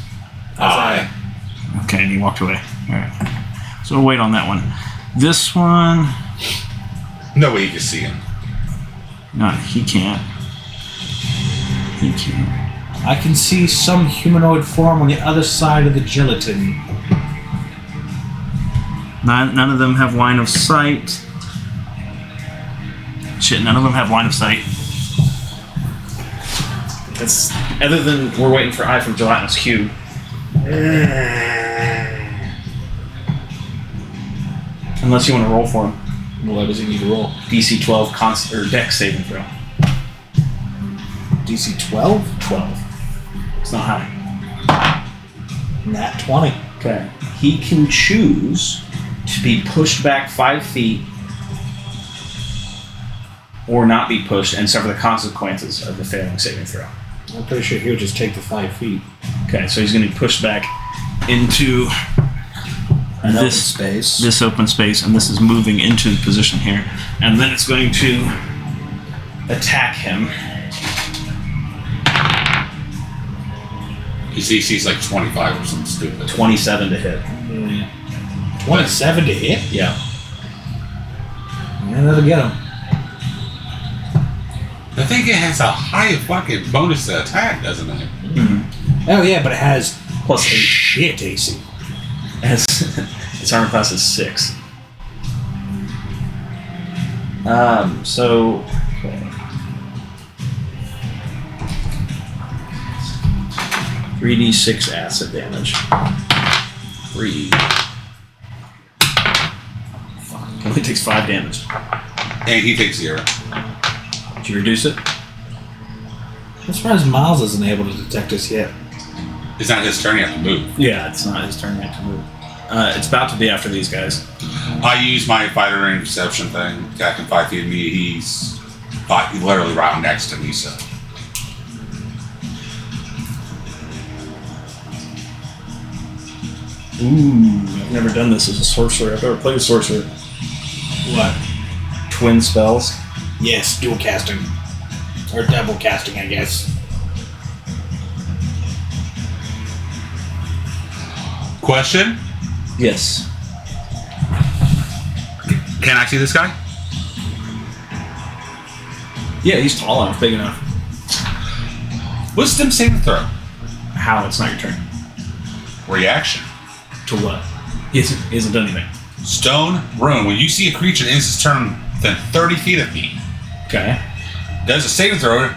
I. Okay, and he walked away. All right. So we'll wait on that one. This one, No way you can see him. no, he can't. He can't. I can see some humanoid form on the other side of the gelatin. None of them have line of sight. Shit, none of them have line of sight. That's other than we're waiting for Eye from Gelatinous Cube. Unless you want to roll for him. What does he need to roll? DC 12 or Dex saving throw. DC 12? 12. It's not high. Nat 20. Okay. He can choose to be pushed back 5 feet or not be pushed and suffer the consequences of the failing saving throw. I'm pretty sure he'll just take the 5 feet. Okay, so he's going to be pushed back into this open space, and this is moving into the position here, and then it's going to attack him. His DC's like 25 or something stupid. 27 to hit. 27 to hit? Yeah. Yeah, that'll get him. I think it has a high fucking bonus to attack, doesn't it? Oh yeah, but it has Plus 8. shit AC. Its armor class is 6. So. Okay. 3d6 acid damage. 3. Fuck. It only takes 5 damage. And he takes 0. Did you reduce it? I'm surprised Miles isn't able to detect us yet. It's not his turn, you have to move. Yeah, it's not his turn yet to move. It's about to be after these guys. I use my fighter range perception thing, attacking 5 feet of me. He's literally right next to me, so. Ooh, I've never done this as a sorcerer. I've never played a sorcerer. What? Twin spells. Yes, dual casting. Or double casting, I guess. Question? Yes. Can I see this guy? Yeah, he's tall enough, big enough. Wisdom saving throw. How? It's not your turn. Reaction. To what? He hasn't done anything. Stone rune. When you see a creature that ends its turn within 30 feet of me, Okay. does a saving throw, and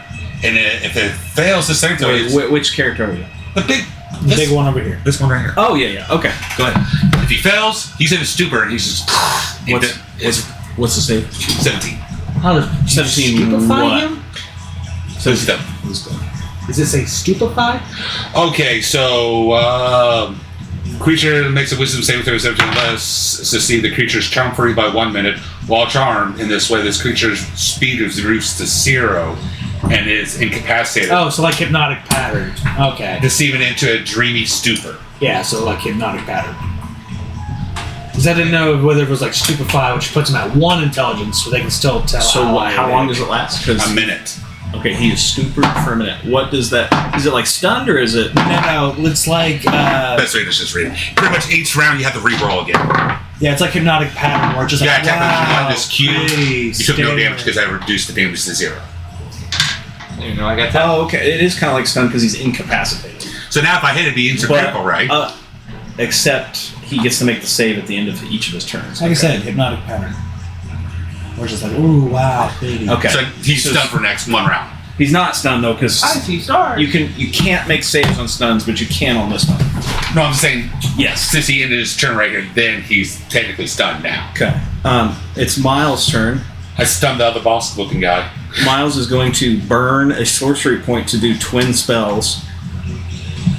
if it fails the saving throw, it's Which character are you? the big, The big one over here. this one right here. Oh, yeah. Okay, go ahead. If he fails, he's in a stupor, and he's just. What's the save? 17. How does 17 stupefy what? him? So he's done. Does it say stupefy? Okay, so creature makes a wisdom saving throw 17 less. Succeed the creature's charm free by 1 minute. While charmed, in this way, this creature's speed is reduced to 0 and is incapacitated, Oh, so like hypnotic pattern. Okay. deceiving into a dreamy stupor. Yeah, so like hypnotic pattern. Because I didn't know whether it was like stupefy, which puts them at 1 intelligence, so they can still tell. So how long does it last? A minute. Okay, he is stupid for a minute. What does that... Is it like stunned, or is it... No, it's like Best way to just read it. Pretty much each round you have to re-roll again. yeah, it's like hypnotic pattern where it's just Yeah, like technically wow, on this cube, pretty you took no scary. damage because I reduced the damage to 0. You know, I got that. Oh, okay. It is kind of like stunned because he's incapacitated. So now if I hit it, the instant critical, right? Except he gets to make the save at the end of each of his turns. Like I said, hypnotic pattern. We're just like, ooh, wow, baby. Okay. So he's stunned for next 1 round. He's not stunned though, because I see stars. you can't make saves on stuns, but you can on this one. No, I'm saying Yes. since he ended his turn right here, then he's technically stunned now. Okay. It's Miles' turn. I stunned the other boss looking guy. Miles is going to burn a sorcery point to do twin spells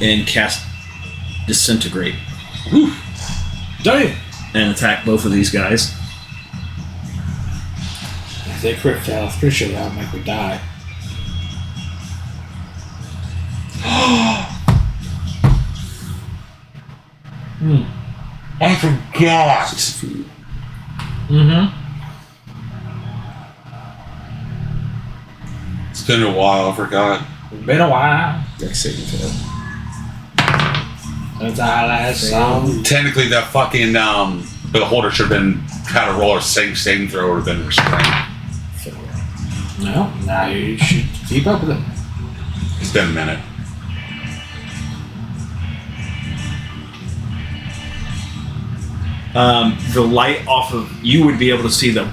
and cast Disintegrate Damn. and attack both of these guys. If they crit fail, I'm pretty sure that would make me die. I forgot. Mm-hmm. It's been a while, I forgot. Been a while Dex saving throw. since I last saw you. Technically, that fucking beholder should have been had a roll or saving throw or been restrained. No, now you should keep up with it. It's been a minute. The light off of you would be able to see the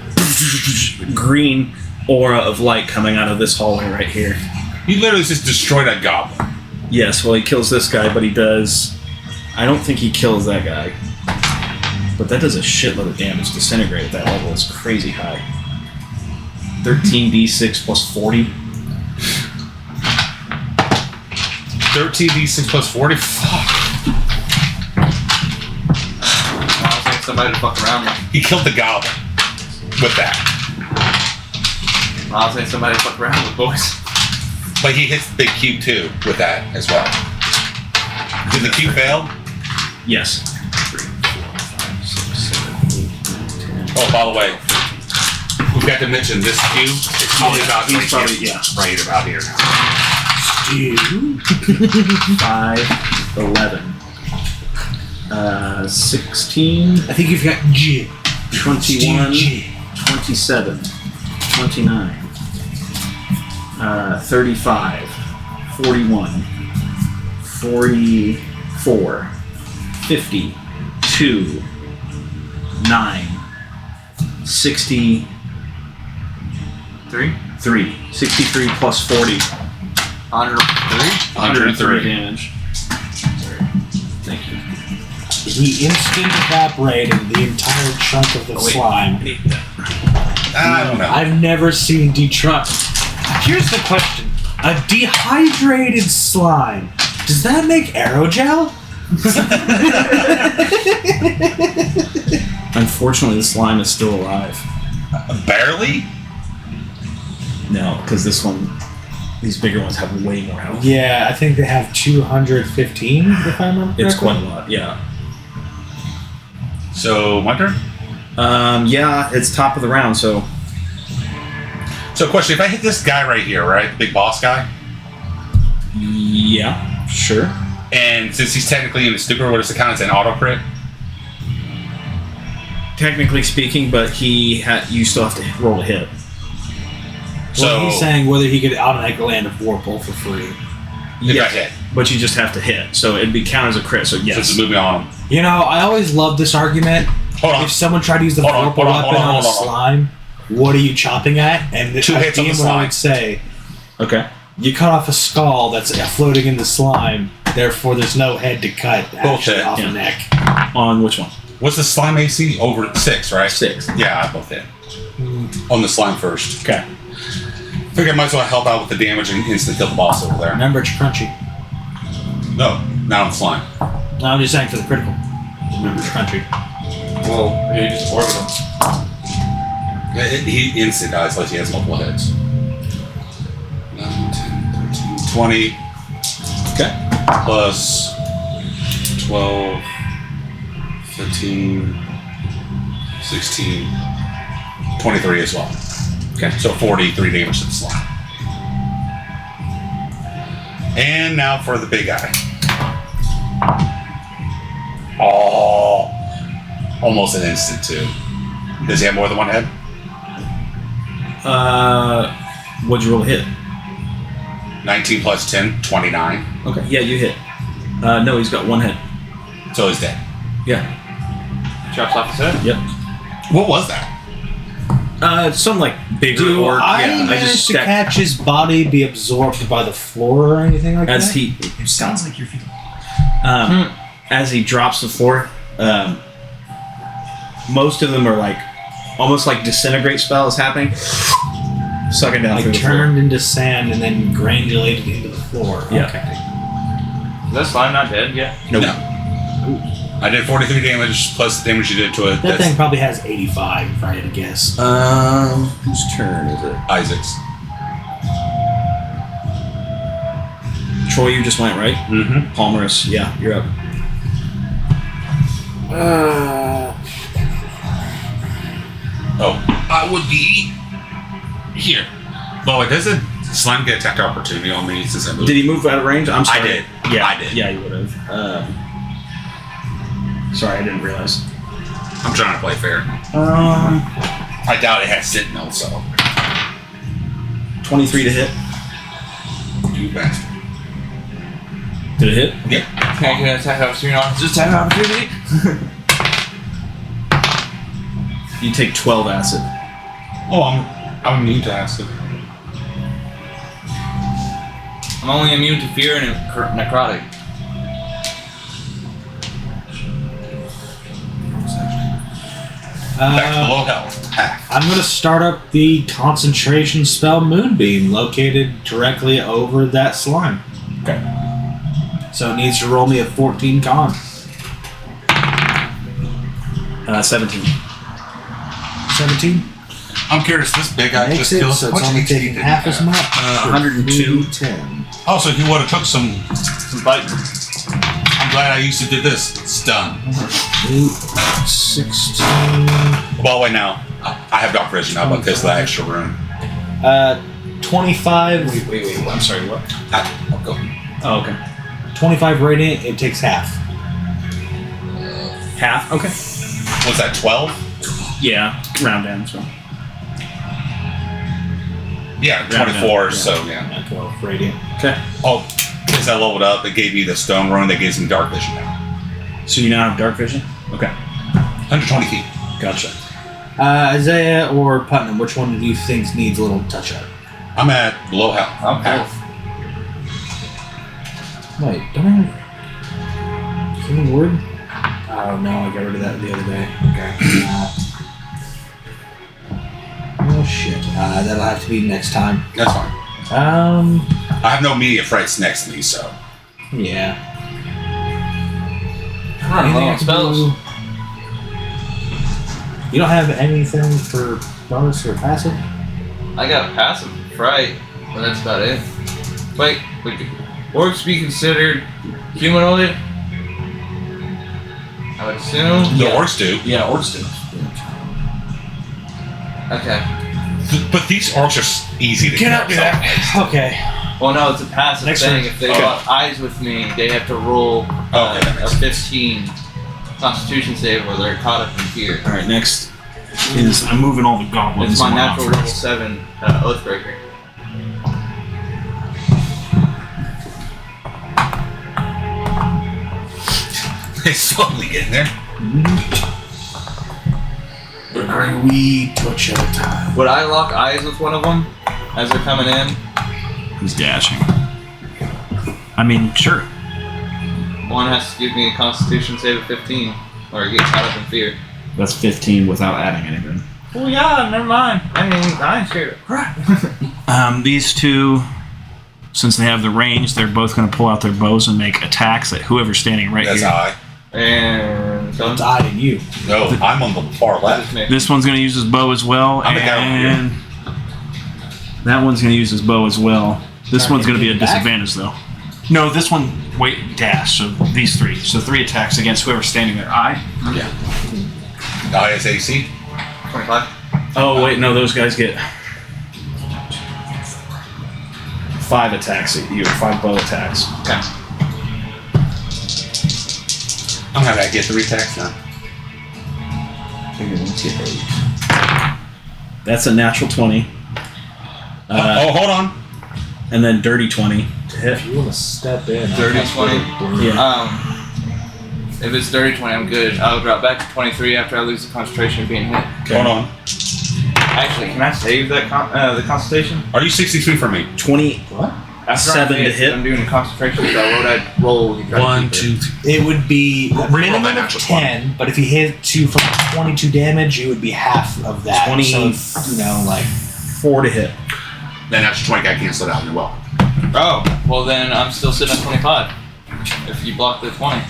green aura of light coming out of this hallway right here. He literally just destroyed a goblin. Yes, well, he kills this guy, but he does. I don't think he kills that guy. But that does a shitload of damage. Disintegrate at that level is crazy high. 13d6 plus 40. 13d6 plus 40? Fuck. I was like somebody to fuck around with. He killed the goblin with that. I'll say somebody to fuck around with, boys. But he hits the big cube too with that as well. Did the cube fail? Yes. 3, 4, 5, 6, 7, 8, 9, 10. Oh, by the way, we forgot to mention this cube is probably about he's right probably here. Right about here now. 5, 11. 16. I think you've got G. 21, G. 27, 29, 35, 41, 44, 52, 9, 63, 63 plus 40. 103? 103 damage. Thank you. He instant evaporated the entire chunk of the slime. I don't know. I've never seen Detroit. Here's the question: a dehydrated slime, does that make aerogel? Unfortunately, the slime is still alive. Barely? No, because these bigger ones have way more health. Yeah, I think they have 215, if I remember. It's correctly. quite a lot, yeah. So, my turn? Yeah, it's top of the round, so So, question, if I hit this guy right here, right? The big boss guy? yeah, sure. And since he's technically in the stupor, what does it count as an auto crit? Technically speaking, but you still have to roll a hit. So, Well, he's saying whether he could automatically land a vorpal for free. if I hit. But you just have to hit, so it'd be counted as a crit. So So yes. it's moving on. You know, I always loved this argument. Hold on. If someone tried to use the Hold on, vorpal hold on, weapon hold on, on a hold on. slime, what are you chopping at? And Two at hits on the end, what I slime. would say, Okay. you cut off a skull that's floating in the slime, therefore there's no head to cut actually Bullshit, off yeah. the neck. On which one? What's the slime AC? Over 6, right? 6. Yeah, I both hit. On the slime first. Okay. Figure I might as well help out with the damage and instantly kill the boss over there. Remember, it's crunchy. No, not on the slime. No, I'm just saying for the critical. Remember, it's crunchy. Well, you just ordered them. He instant dies unless he has multiple hits. 9, 10, 13, 20. Okay. Plus 12, 15, 16, 23 as well. Okay. So 43 damage to the slime. And now for the big guy. Oh, almost an instant too. Does he have more than one head? What'd you roll a hit? 19 plus 10, 29. Okay. Yeah, you hit. No, he's got one hit. So he's dead. Yeah. Chops off his head? Yep. What was that? Some like bigger Do orc. I Yeah, manage to stacked- catch his body be absorbed by the floor or anything like as that? he It sounds like you're feeling. as he drops to the floor. Most of them are like almost like disintegrate spell is happening, sucking down like through the floor. turned into sand and then granulated into the floor. Yeah. Okay. Is that slime not dead yet? Nope. No. I did 43 damage plus the damage you did to it. That thing probably has 85 if I had to guess. Whose turn is it? Isaac's. Troy, you just went right. Mm-hmm. Palmerus, yeah, you're up. Oh, I would be here. Well, does a slime get attack opportunity on me since I moved? Did he move out of range? I'm sorry. I did. Yeah, I did. Yeah, you would have. Sorry, I didn't realize. I'm trying to play fair. I doubt it has Sentinel, so. 23 to hit. You bastard. Did it hit? Yeah. Can I get an attack opportunity on? Just attack opportunity? You take 12 acid. Oh, I'm immune to acid. I'm only immune to fear and necrotic. Back to below health. Half. I'm going to start up the concentration spell Moonbeam located directly over that slime. Okay. So it needs to roll me a 14 con. 17. 17? I'm curious. This big guy Makes just it kills. so How it's much only HP taking did he half as have? much. 102. 10. Oh, so he would have took some. Biting. I'm glad I used to do this. It's done. 8, 16. By the way, now I have dark vision. How about this? The extra room. 25. Wait. I'm sorry. What? I'll go. Oh, okay. 25 radiant. It takes half. Half. Okay. What's that? 12? Yeah. Round down. So. Yeah, Round 24. down, So yeah. Yeah, 12 radiant. Okay. Oh, since I leveled up, it gave me the stone rune. That gives me dark vision now. So you now have dark vision. Okay. 120 feet. Gotcha. Isaiah or Putnam, which one do you think needs a little touch up? I'm at low health. I'm half. Wait, don't I have healing word? Oh no, I got rid of that the other day. Okay. Oh shit. That'll have to be next time. That's fine. I I have no immediate frights next to me, so. Yeah. I'm running low on spells. You don't have anything for bonus or passive? I got a passive fright, but that's about it. Wait, would orcs be considered humanoid? I would assume. The orcs do. Yeah, orcs do. Okay. But these orcs are easy to Cannot kill. do that. Okay. Well, no, it's a passive Next thing. turn. If they Okay. got eyes with me, they have to roll Okay, that a makes 15 Constitution save, or they're caught up in fear. All right. Next is I'm moving all the goblins. It's my in natural first. level 7 Oathbreaker. It's slowly getting there. We touch at a time. Would I lock eyes with one of them as they're coming in? He's dashing. I mean, sure. One has to give me a Constitution save of 15, or get caught up in fear. That's 15 without adding anything. Oh yeah, never mind. I mean, I ain't scared of crap. These two, since they have the range, they're both going to pull out their bows and make attacks at whoever's standing right That's here. high. And so It's I and you. No, I'm on the far that left. is me. This one's going to use his bow as well, I'm the guy over and that one's going to use his bow as well. This Alright, one's going to be a get back. disadvantage, though. No, this one, wait, dash. So these three. So 3 attacks against whoever's standing there. ISAC. 25. Oh, wait, no, those guys get 5 attacks at you, 5 bow attacks. Okay. I'm gonna get 3 attacks now. That's a natural 20. Oh, hold on. And then dirty 20 to hit. If you want to step in, Dirty 20. Yeah. If it's dirty 20, I'm good. I'll drop back to 23 after I lose the concentration of being hit. Hold on. Actually, can I save that the concentration? Are you 63 for me? 20. What? After 7 I'm to hit. I'm doing a concentration spell. What would I roll? You try to 1, keep it? 2, 3. It would be a Reroll minimum that of natural 10, but if you hit 2 for 22 damage, it would be half of that. 20. So, you know, like 4 to hit. Then that's 20 guy canceled out as well. Oh, well then I'm still sitting at 25. If you block the 20.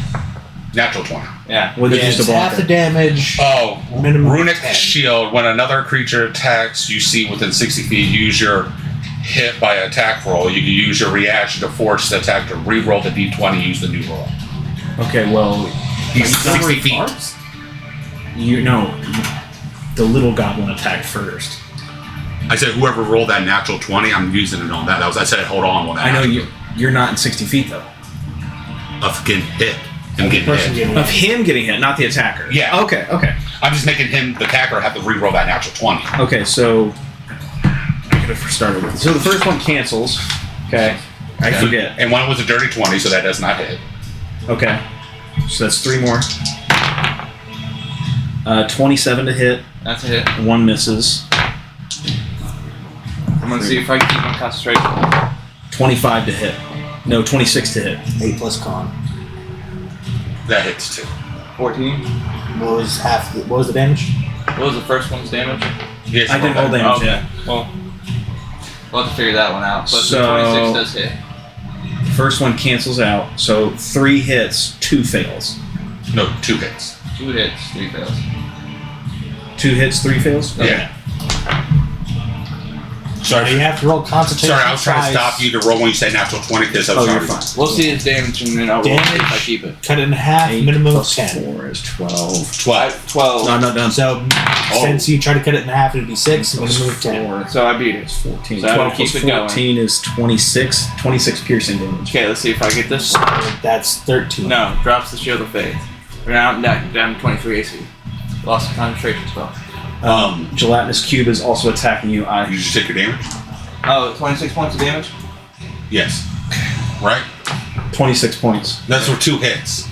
Natural 20. Yeah. With yeah, just a it's half the blocker. damage. Oh, Minimum runic 10. shield. When another creature attacks you see within 60 feet, use your hit by attack roll. You can use your reaction to force the attack to re-roll the d20. Use the new roll. Okay, well, He's 60 feet. you know, the little goblin attacked first. I said whoever rolled that natural 20, I'm using it on that. I said hold on when that I know happens. you're not in 60 feet though. Of getting hit. Him getting Person hit. getting Of him getting hit, not the attacker. Yeah. Okay. I'm just making him, the attacker, have to re-roll that natural 20. Okay, so I could have started with. So the first one cancels. Okay. I forget. And one was a dirty 20, so that does not hit. Okay. So that's 3 more. 27 to hit. That's a hit. 1 misses. I'm gonna see if I can keep my concentration. 25 to hit. No, 26 to hit. 8 plus con. That hits too. 14. What was the damage? What was the first one's damage? Yes, I didn't roll damage Okay. yet. Well, we'll have to figure that one out. But So- the 26 does hit. The first one cancels out. So 3 hits, 2 fails. No, 2 hits. 2 hits, 3 fails. 2 hits, 3 fails? Yeah. Sorry, You have to roll concentration. sorry, I was trying to twice. stop you to roll when you say natural 20 because I was Oh, you're already- fine. We'll see his damage and then I'll roll Damage. if I keep it. Cut it in half, 8 minimum of plus 10. 4 is 12. 12. 12. No, I'm not done. So since you try to cut it in half, it'd be 6, minimum of 10. 4. So I beat it. 14. So I 12 would keep plus it going. 14 is 26. 26 piercing damage. Okay, let's see if I get this. So that's 13. No, drops the Shield of Faith. We're now down to 23 AC. Lost concentration spell. Gelatinous cube is also attacking you. You just take your damage? Oh, 26 points of damage? Yes. Right? 26 points. That's for 2 hits.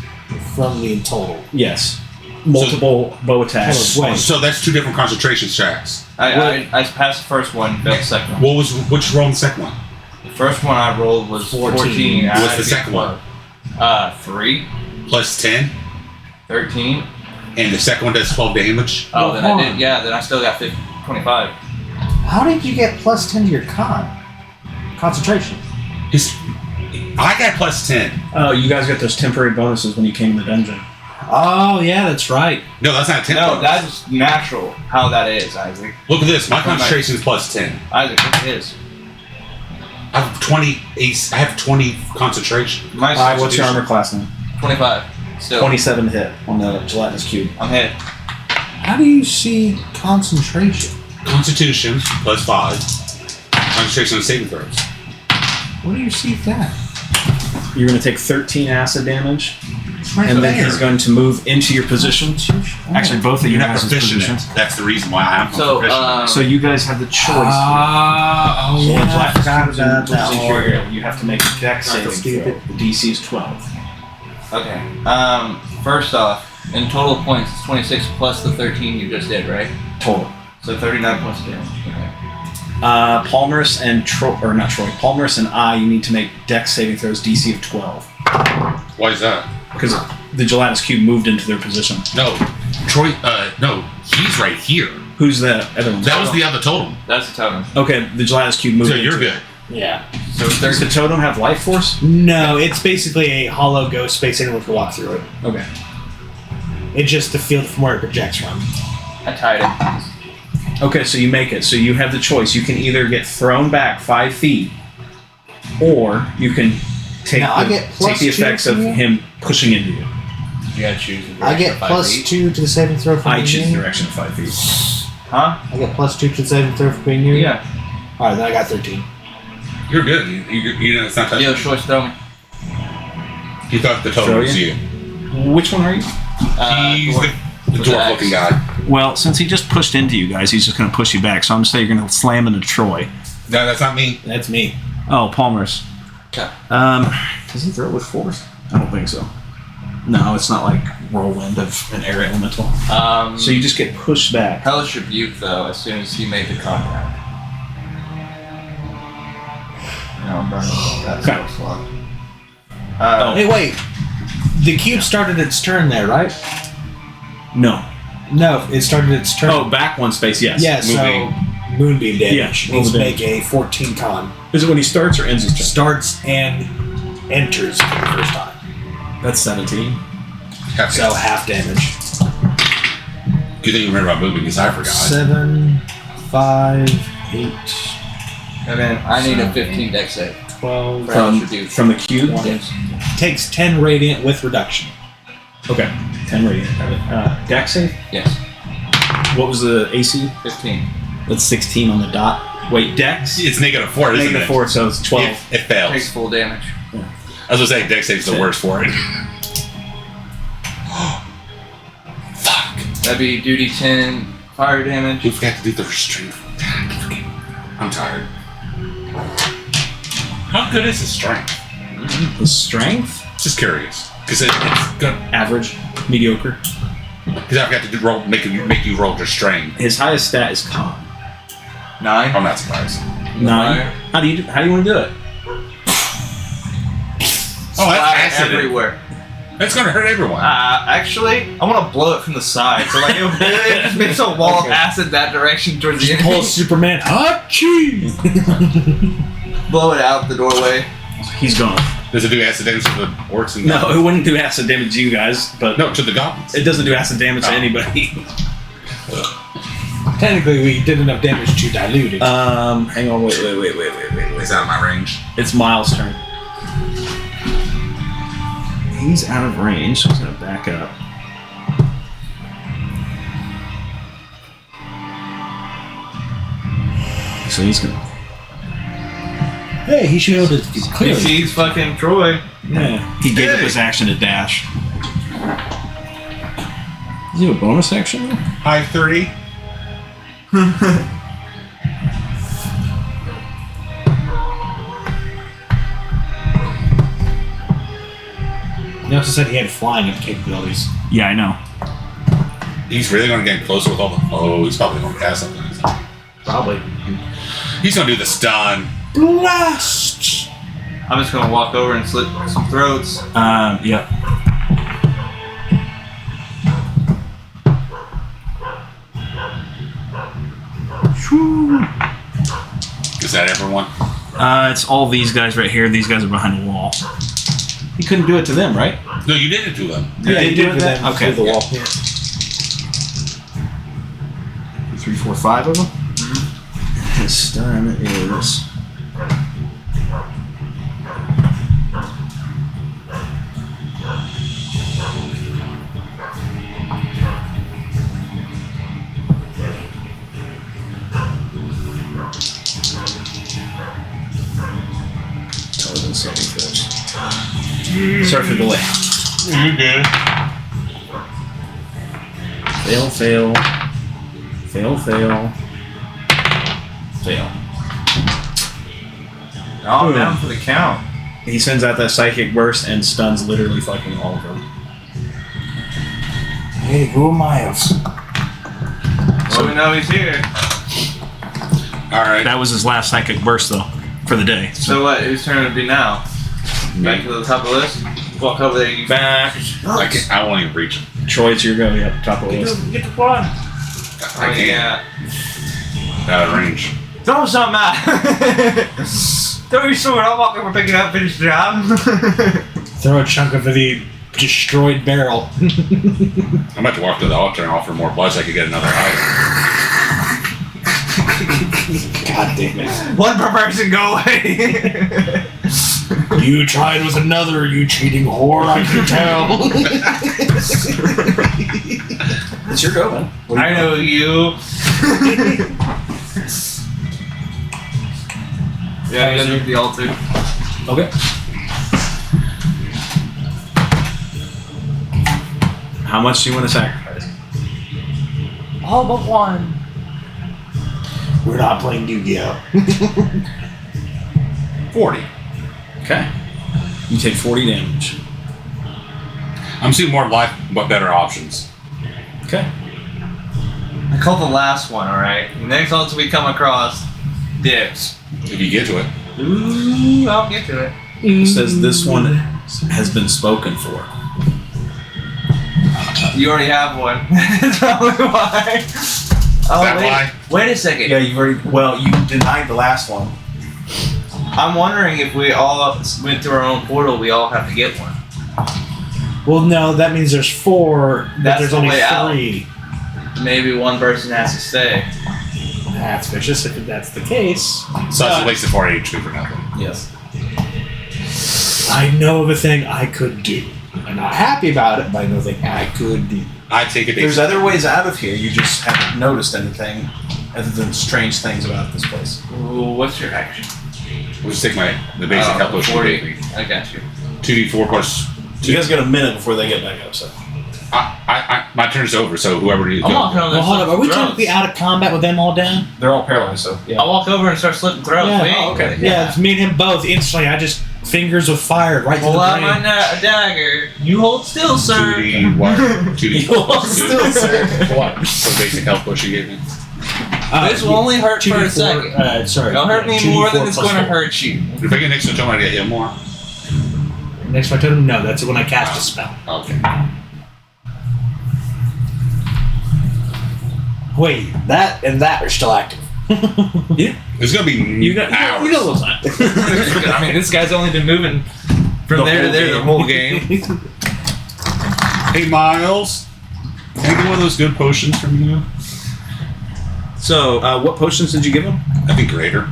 From me in total. Yes. Multiple bow attacks. Hold on, wait. So that's 2 different concentration tracks. I passed the first one, failed the second one. Which roll in the second one? The first one I rolled was 14. What's I the second one? 3, Plus 10. 13. And the second one does 12 damage. Oh, then I hold did. on. Yeah, then I still got 25. How did you get plus 10 to your concentration? I got plus 10. Oh, you guys got those temporary bonuses when you came in the dungeon. Oh, yeah, that's right. No, that's not 10. No, that's natural how that is, Isaac. Look at this. My concentration is plus 10. Isaac, what is? I have 20 ace. I have 20 concentration. My What's your armor class now? 25. Still. 27 hit on the gelatinous cube. I'm hit. How do you see concentration? Constitution plus 5. Concentration on saving throws. Where do you see that? You're going to take 13 acid damage, It's right and then there. he's going to move into your position. Actually, both of you You're not guys' proficient in positions. it. That's the reason why I'm So, proficient. So you guys have the choice. Oh, So yeah. when Black I forgot comes in, about that positions one. your area, you have to make a dex saving stupid. throw. The DC is 12. Okay. First off, in total points, it's 26 plus the 13 you just did, right? Total. So 39 points of damage. Okay. Palmerus and Palmerus and I, you need to make dex saving throws DC of 12. Why is that? Because the gelatinous cube moved into their position. No. Troy, no. He's right here. Who's the other one? That was the other totem. That's the totem. Okay, the gelatinous cube moved So into you're it. good. Yeah. So Does the 30. totem have life force? No, it's basically a hollow ghost space. Anyone can walk through it. Okay. It's just the field from where it projects from. I tied it. Okay, so you make it. So you have the choice. You can either get thrown back 5 feet, or you can take, Now, I get plus take the 2 effects of from you? him pushing into you. You gotta choose. the I direction get of 5 plus feet. 2 to the saving throw for I being choose the near you. direction of 5 feet. Huh? I get plus 2 to the saving throw for being near you. Yeah. Alright, then I got 13. You're good. You know, it's not touching. Yo, short throw me. He thought the totem Throw was you? you. Which one are you? He's Dwarf. the With the dwarf axe. looking guy. Well, since he just pushed into you guys, he's just going to push you back. So I'm going to say you're going to slam into Troy. No, that's not me. That's me. Oh, Palmer's. Okay. Does he throw it with force? I don't think so. No, it's not like whirlwind of an air elemental. So you just get pushed back. Hellish Rebuke, though, as soon as he made the contact. No, I'm burning that Okay. spell slot. Hey, wait. The cube started its turn there, right? No. No, it started its turn. Oh, back one space, yes. yeah, so Moonbeam damage. Yeah, Needs roll to the make a 14 con. Is it when he starts or ends his turn? Starts and enters for the first time. That's 17. So half damage. Good thing you remember about moving because I forgot. 7, 5, 8, And then I need a 15 dex save. 12. For Hellish Rebuke. From the cube? Yes. Takes 10 radiant with reduction. Okay. 10 radiant. Dex save? Yes. What was the AC? 15. That's 16 on the dot. Wait, Dex? It's -4, isn't Negative it? 4, so it's 12. It fails. Takes full damage. I was gonna say Dex save's the worst for it. Fuck. That'd be duty 10 fire damage. We forgot to do the restraint attack. I'm tired. How good is his strength? The strength? Just curious. Because it's good. Average. Mediocre. Because I forgot to do roll, make you roll your strength. His highest stat is con. 9. I'm not surprised. 9. How do you want to do it? Oh, that's Fire acid. everywhere. That's gonna hurt everyone. Actually, I want to blow it from the side. So like it just makes a wall of acid that direction towards the Pull enemy. Superman. Achoo! Blow it out the doorway. He's gone. Does it do acid damage to the orcs and No, it wouldn't do acid damage to you guys, but no, to the goblins. it doesn't do acid damage to Oh. anybody. Technically, we did enough damage to dilute it. Hang on, wait. He's out of my range. It's Miles' turn. He's out of range, so he's gonna back up. So he's gonna. Hey, he should be able to He clearly. sees fucking Troy. Yeah. He gave up his action to dash. Does he have a bonus action? High 30. He also said he had flying capabilities. Yeah, I know. He's really going to get closer with all the. Oh, he's probably going to cast something. Probably. He's going to do the stun. Blast! I'm just gonna walk over and slit some throats. Yep. Is that everyone? It's all these guys right here. These guys are behind the wall. He couldn't do it to them, right? No, you did it to them. Yeah, he he did did that? that Okay. through the wall. Yeah. 3, 4, 5 of them. His stun is. Intelligence saving throws. Sorry for the delay. You're good. Fail, fail. Fail, fail. Fail. Oh, I'm down for the count. He sends out that psychic burst and stuns literally fucking all of them. Hey, who am I? Well, we know he's here. All right. That was his last psychic burst, though, for the day. So what? Whose turn would it be now? Back to the top of the list. Walk over there. You Back. I won't even reach him. Troy, it's your go. Yep, top of the list. Get the one. I can't. Yeah. Out of range. Throw something out. Throw your sword. I'll walk over, pick it up, finish the job. Throw a chunk of the destroyed barrel. I'm about to walk to the altar and offer more blood so I could get another item. God damn it. One per person, go away. You tried with another, you cheating whore, I can tell. It's your go, man. I know you. Yeah, you guys are at the altar. Okay. How much do you want to sacrifice? All but one. We're not playing Yu-Gi-Oh! 40. Okay. You take 40 damage. I'm seeing more life, but better options. Okay. I called the last one, alright? The next altar we come across, dibs. If you get to it. Ooh, I'll get to it. It says this one has been spoken for. You already have one. That's probably why. Oh, that wait. why? Wait a second. Yeah, you've already. Well, you denied the last one. I'm wondering if we all went through our own portal, we all have to get one. Well, no, that means there's 4, but That's there's the only way out. 3. Maybe one person has to stay. That's vicious if that's the case. So I wasted 4 HP for nothing. Yes. I know of a thing I could do. I'm not happy about it, but I know a thing I could do. I take it. There's other ways out of here. You just haven't noticed anything other than strange things about this place. Ooh, what's your action? We'll just take the basic health potion. 40. I got you. 2d4 plus. You guys got a minute before they get back up, so. My turn's over, so whoever needs to I'm go. walking over there. Well, hold up. Are we throats. technically out of combat with them all down? They're all paralyzed, so yeah. I'll walk over and start slitting throats. Yeah. We ain't- Oh, okay. Yeah, it's me and him both. Instantly, I just fingers of fire right to Pull the out brain. my dagger. You hold still, sir. 2d what? 2d4 plus Still, sir. What? What basic health potion you gave me? This will only hurt for a 2d4, second. Sorry. It'll hurt me 2d4 more than it's plus going to 4. hurt you. If I get next to the totem, I get hit more. Next my totem? No, that's when I cast a spell. Okay. Wait, that and that are still active. It's gonna be You got hours. a little time. I mean, this guy's only been moving from The there to whole there the game. whole game. Hey Miles, can I get one of those good potions from you? So, what potions did you give him? I think greater.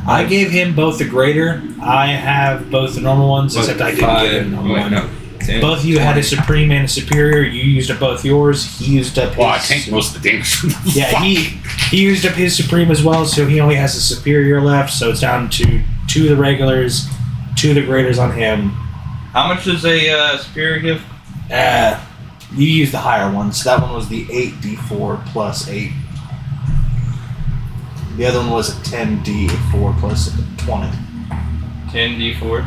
I gave him both the greater. I have both the normal ones, except I didn't give him the normal one. No. 10, Both of you had a supreme and a superior. You used up both yours. He used up his. Well, I tanked most of the damage. Yeah, he used up his supreme as well, so he only has a superior left. So it's down to 2 of the regulars, 2 of the graders on him. How much does a superior give? You used the higher one, so that one was the 8d4 plus 8. The other one was a 10d4 plus 20. 10d4.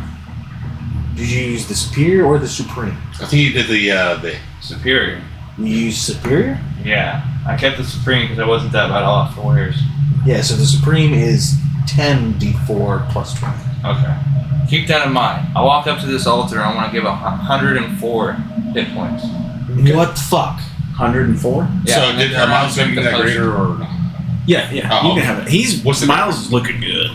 Did you use the superior or the supreme? I think you did the Superior. You used superior? Yeah. I kept the supreme because I wasn't that bad off for wares. Yeah, so the supreme is 10d4 plus 20. Okay. Keep that in mind. I walk up to this altar and I want to give 104 hit points. What the fuck? 104? Yeah, so and did then turn Miles around give and you drink that the greater or no? Yeah. Oh, You can have it. What's the Miles is looking good.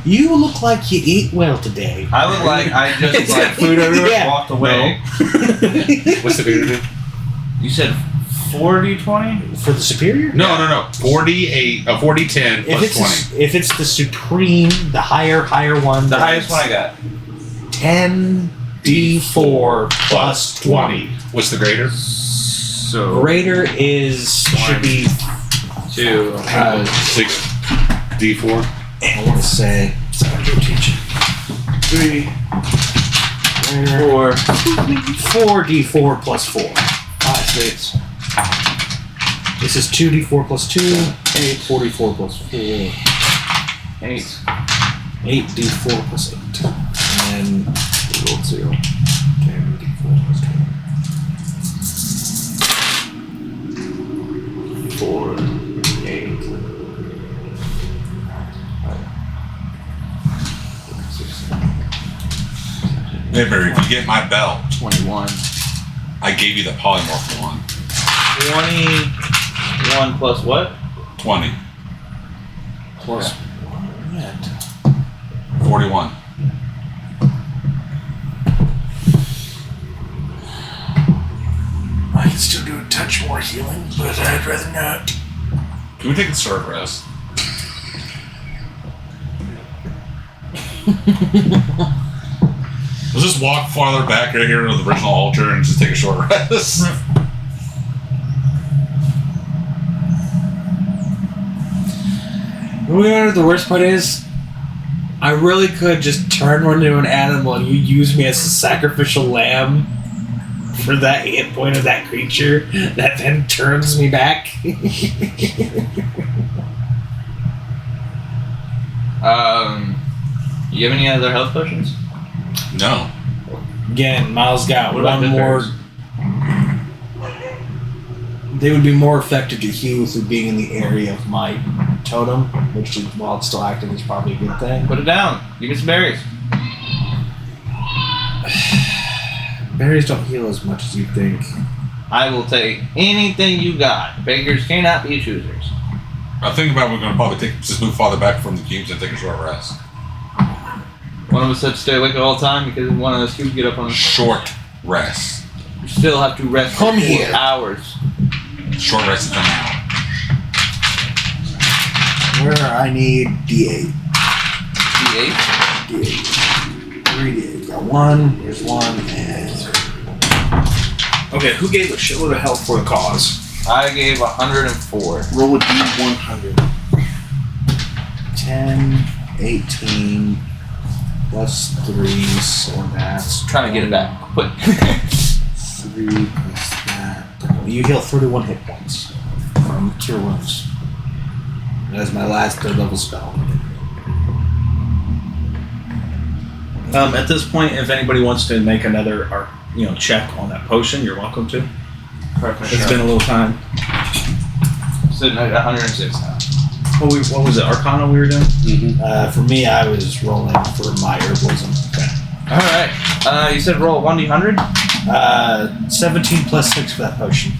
You look like you ate well today. I look like I just It's like got food everywhere? Yeah. walked away. What's the greater do? You said 4d20? For the superior? No. 40, 10 plus 20. If it's the supreme, the higher one. The then highest it's one I got. 10d4 plus 20. What's the greater? So Greater should be 2. 6d4. I want to say 3 4. 4d4 plus 4. 5, 6. This is 2d4 plus 2, 44 plus 4, 8. 8d4 plus 8. And we rolled 0. 10d4 plus 20. 4, 8. Hey, Barry, if you get my belt, 21. I gave you the polymorph one. 21 plus what? 20. Plus 41. I can still do a touch more healing, but I'd rather not. Can we take a short rest? Let's just walk farther back right here to the original altar and just take a short rest. You know what the worst part is? I really could just turn one into an animal and you use me as a sacrificial lamb for that hit point of that creature that then turns me back. You have any other health potions? No. Again, Miles got What about one the more. bears? They would be more effective to heal through being in the area of my totem, which is, while it's still active, is probably a good thing. Put it down. Give me some berries. Berries don't heal as much as you'd think. I will take anything you got. Beggars cannot be choosers. I think about we're going to probably just move farther back from the cubes and take a short rest. One of us had to stay awake all the time because one of us could get up on. Short rest. You still have to rest for Come 4 here. hours. Short rest is an hour. Where I need D8. D8. D8. 3 D8. Got 1, here's 1, and 3. Okay, who gave a shitload of health for the cause? I gave 104. Roll a D100. 10, 18, plus 3, so that's... Trying to get it back. Quick. 3 plus that. You heal 31 hit points from Cure Wounds. That is my last 3rd level spell. At this point, if anybody wants to make another, check on that potion, you're welcome to. It's been a little time. Sitting at 106 now. What was it? Arcana we were doing? For me, I was rolling for my herbalism. Alright. You said roll 1d100? 17 plus 6 for that potion.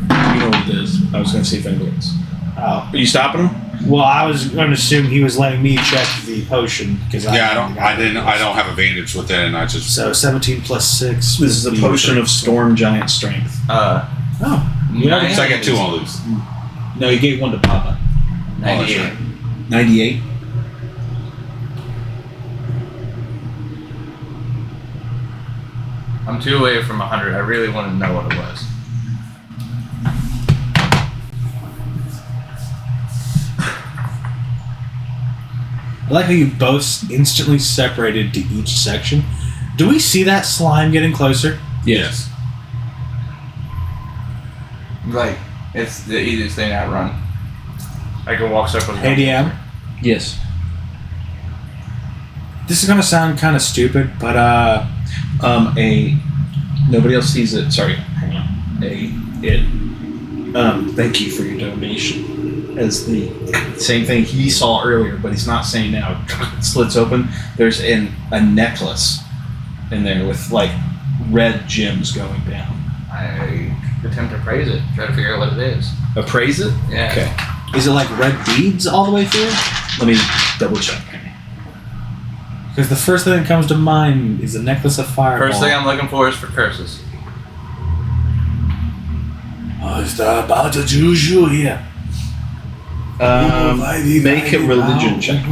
You know what it is. I was going to see if anybody else. Oh. Are you stopping him? Well, I was going to assume he was letting me check the potion because I don't have advantage with it, and I just. So 17 plus 6. This is a potion of storm giant strength. Oh, Yeah. So I get 2 on loose. No, you gave one to Papa. 98. 98. I'm 2 away from 100. I really want to know what it was. I like how you both instantly separated to each section. Do we see that slime getting closer? Yes. Like, it's the easiest thing I run. I can walk circles. Hey, DM. Yes. This is gonna sound kind of stupid, but Nobody else sees it. Sorry, hang on. Thank you for your donation. As the same thing he saw earlier, but he's not saying now. It slits open. There's a necklace in there with like red gems going down. I attempt to praise it. Try to figure out what it is. Appraise it. Yeah. Okay. is it like red beads all the way through? Let me double check. Because the first thing that comes to mind is a necklace of fireball. First thing I'm looking for is for curses. Oh, it's about the juju here. Make a religion check.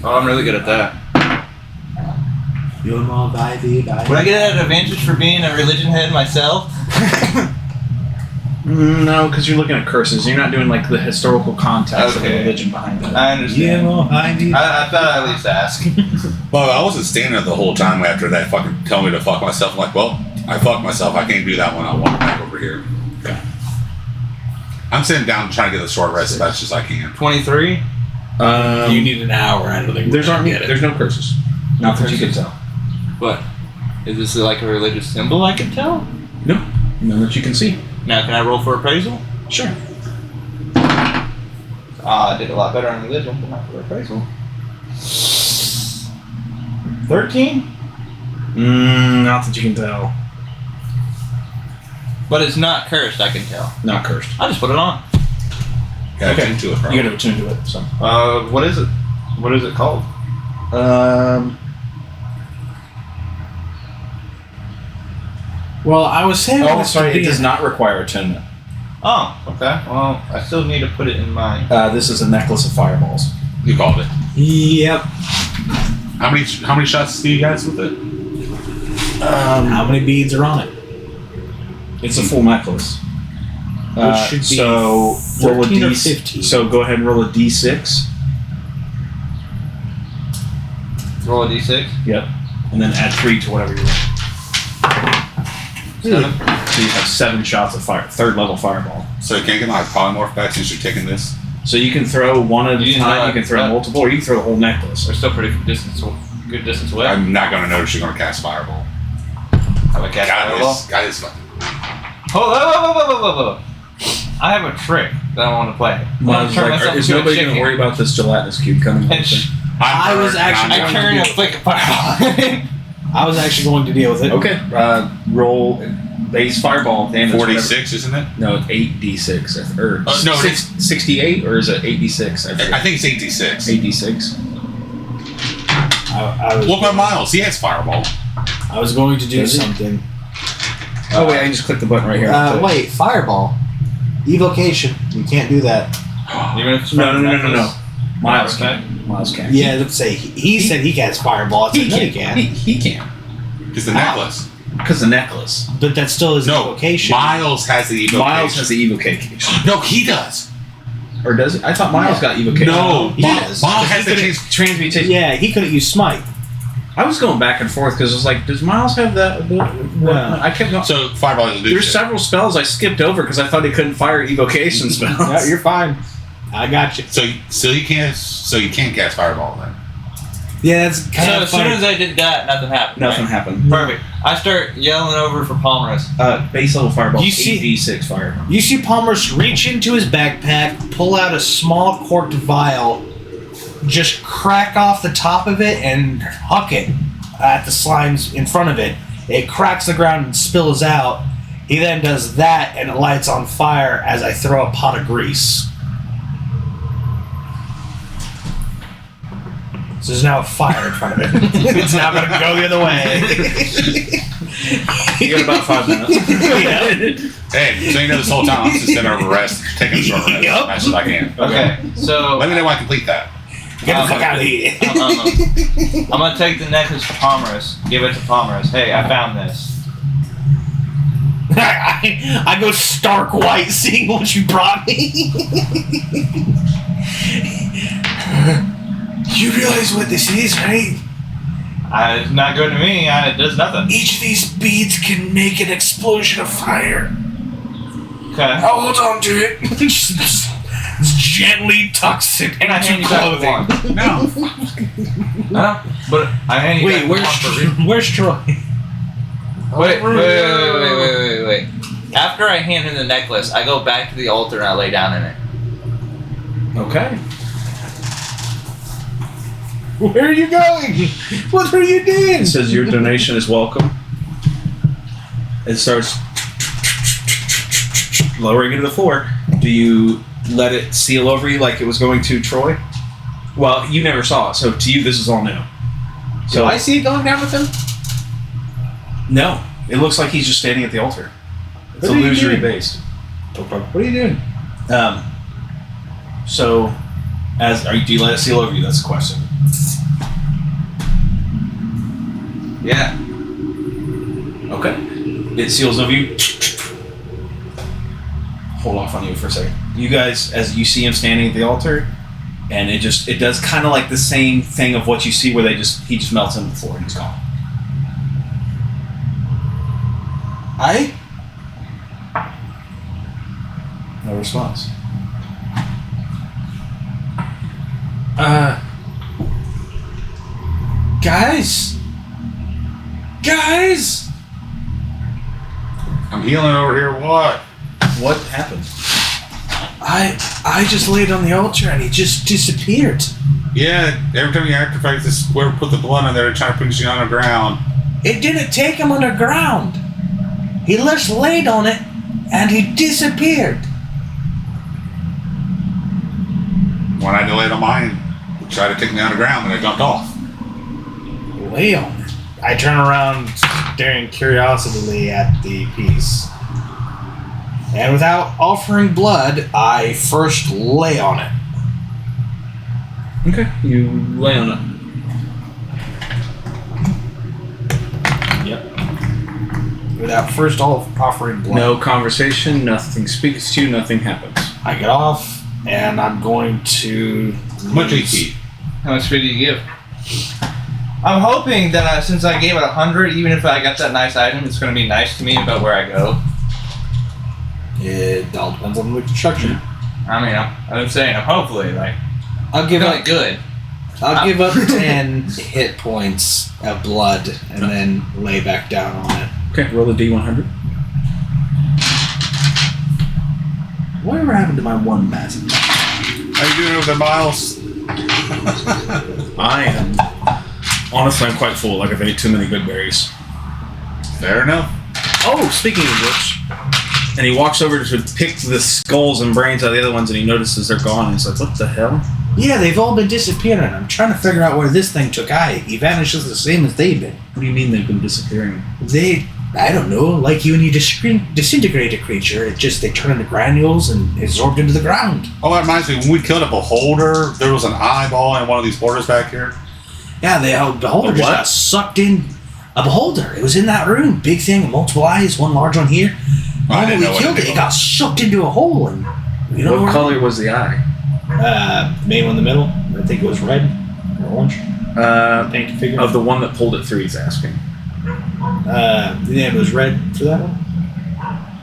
Oh, I'm really good at that. Would I get an advantage for being a religion head myself? No, because you're looking at curses. You're not doing like the historical context of the religion behind it. I understand. I thought I'd at least ask. Well, I wasn't standing there the whole time after that fucking tell me to fuck myself. I'm like, well, I fucked myself. I can't do that one. I'll walk back over here. Okay. I'm sitting down trying to get a short rest as best as I can. 23? You need an hour. I don't think There's no curses. Not that you can tell. What? Is this like a religious symbol I can tell? No. None that you can see. Now, can I roll for appraisal? Sure. I did a lot better on religion, but not for appraisal. 13? Not that you can tell. But it's not cursed, I can tell. Not cursed. I'll just put it on. Yeah, Okay. into it, You probably. gotta attune to it. So. What is it? What is it called? Well, I was saying. Oh, sorry. It does not require attunement. Oh, okay. Well, I still need to put it in my... This is a necklace of fireballs. You called it. Yep. How many shots do you guys with it? How many beads are on it? It's a full necklace. Which should be so roll a 14 or D. 15. So go ahead and roll a D6. Roll a d6? Yep. And then add 3 to whatever you roll. 7. So you have 7 shots of fire, 3rd level fireball. So you can't get my polymorph back since you're taking this? So you can throw one at a You can time. throw You can it, throw yeah. multiple, or you can throw the whole necklace. We're still pretty good distance away. I'm not going to notice you're going to cast Fireball. Have a cast fireball? God is fucking... Hold on. I have a trick that I want to play. Miles, is nobody going to worry about this gelatinous cube coming? I was actually I turn and flick a fireball. I was actually going to deal with it. Okay. Roll base fireball damage. 46, isn't it? No, it's 8d6. Or No, it's 68, or is it 8d6? I think it's 8d6. 8d6. I was, Look at Miles. He has Fireball. I was going to do Does he? something. Oh wait, I can just click the button right here. Wait, fireball. Evocation. You can't do that. Even if it's No. necklace? Miles Okay. can. Miles can. Yeah, let's say he said he casts fireball. I said, no, he can't. He can. Because the necklace. Because the necklace. But that still is No, evocation. Miles has the evocation. Miles has the evocation. No, he does. Or does it? I thought Miles got evocation. No, He Miles does. has the Transmutation. Yeah, he couldn't use smite. I was going back and forth because it was like, does Miles have that? I kept going. So Fireball doesn't do There's shit. several spells I skipped over because I thought he couldn't fire evocation spells. No, you're fine. I got you. So you can't cast Fireball then. Yeah, that's So kind of as soon funny. as I did that, nothing happened. Nothing right? happened. Perfect. I start yelling over for Palmerus. Base level fireball. You see- 8d6 fireball. You see Palmer's reach into his backpack, pull out a small corked vial, just crack off the top of it and huck it at the slimes in front of it. It cracks the ground and spills out. He then does that and it lights on fire as I throw a pot of grease. So there's now a fire in front of it. It's now going to go the other way. You got about 5 minutes. Hey, so you know this whole time I'm just sitting over rest, taking a short rest as much as I can. Okay, so Let me know when I complete that. Get the fuck out of here. I'm gonna take the necklace to Pomerus. Give it to Pomerus. Hey, I found this. I go stark white seeing what you brought me. You realize what this is, right? It's not good to me. It does nothing. Each of these beads can make an explosion of fire. Okay. I'll hold on to it. Just gently tucks it And I hand into you back clothing. one. No. Huh? But I hand you Wait, back one for reason. where's Troy? Wait. After I hand him the necklace, I go back to the altar and I lay down in it. Okay. Where are you going? What are you doing? It says your donation is welcome. It starts lowering it to the floor. Do you let it seal over you like it was going to Troy? Well, you never saw it, so to you this is all new. So Do I see it going down with him? no, it looks like he's just standing at the altar. It's What are you illusory doing? based. What are you doing? So, do you let it seal over you? That's the question. Yeah. Okay. It seals over you. Hold off on you for a second. You guys, as you see him standing at the altar, and it does kind of like the same thing of what you see where he just melts into the floor and he's gone. No response. Guys! I'm healing over here. What? What happened? I just laid on the altar and he just disappeared. Yeah, every time you activate this, whoever put the blood on there, trying to put you on the ground. It didn't take him underground. He just laid on it and he disappeared. When I delayed on mine, he tried to take me on the ground and I jumped off. Lay on it. I turn around, staring curiously at the piece. And without offering blood, I first lay on it. Okay. You lay on it. Yep. Without first offering blood. No conversation, nothing speaks to you, nothing happens. I get off, and I'm going to... Much HP. How much food do you give? I'm hoping that since I gave it 100, even if I got that nice item, it's going to be nice to me about where I go. It all depends on the construction. I mean, I'm saying, hopefully, like, I'll give really up. good. I'll give up 10 hit points of blood, and then lay back down on it. Okay, roll a D100. Whatever happened to my one massive? How you doing over there, Miles? I am. Honestly, I'm quite full. Like, I've ate too many good berries. Fair enough. Oh, speaking of which. And he walks over to pick the skulls and brains out of the other ones, and he notices they're gone. And he's like, what the hell? Yeah, they've all been disappearing. I'm trying to figure out where this thing took He vanishes the same as they've been. What do you mean they've been disappearing? I don't know, like you when you disintegrate a creature, they turn into granules and absorbed into the ground. Oh, that reminds me, when we killed a beholder, there was an eyeball in one of these borders back here. Yeah, the beholder just got sucked in. A beholder. It was in that room. Big thing, multiple eyes, one large one here. I didn't know we what killed it it got sucked into a hole. And you know What color was the eye? main one in the middle. I think it was red or orange. Painted figure. Of the one that pulled it through, he's asking. Yeah, it was red for that one.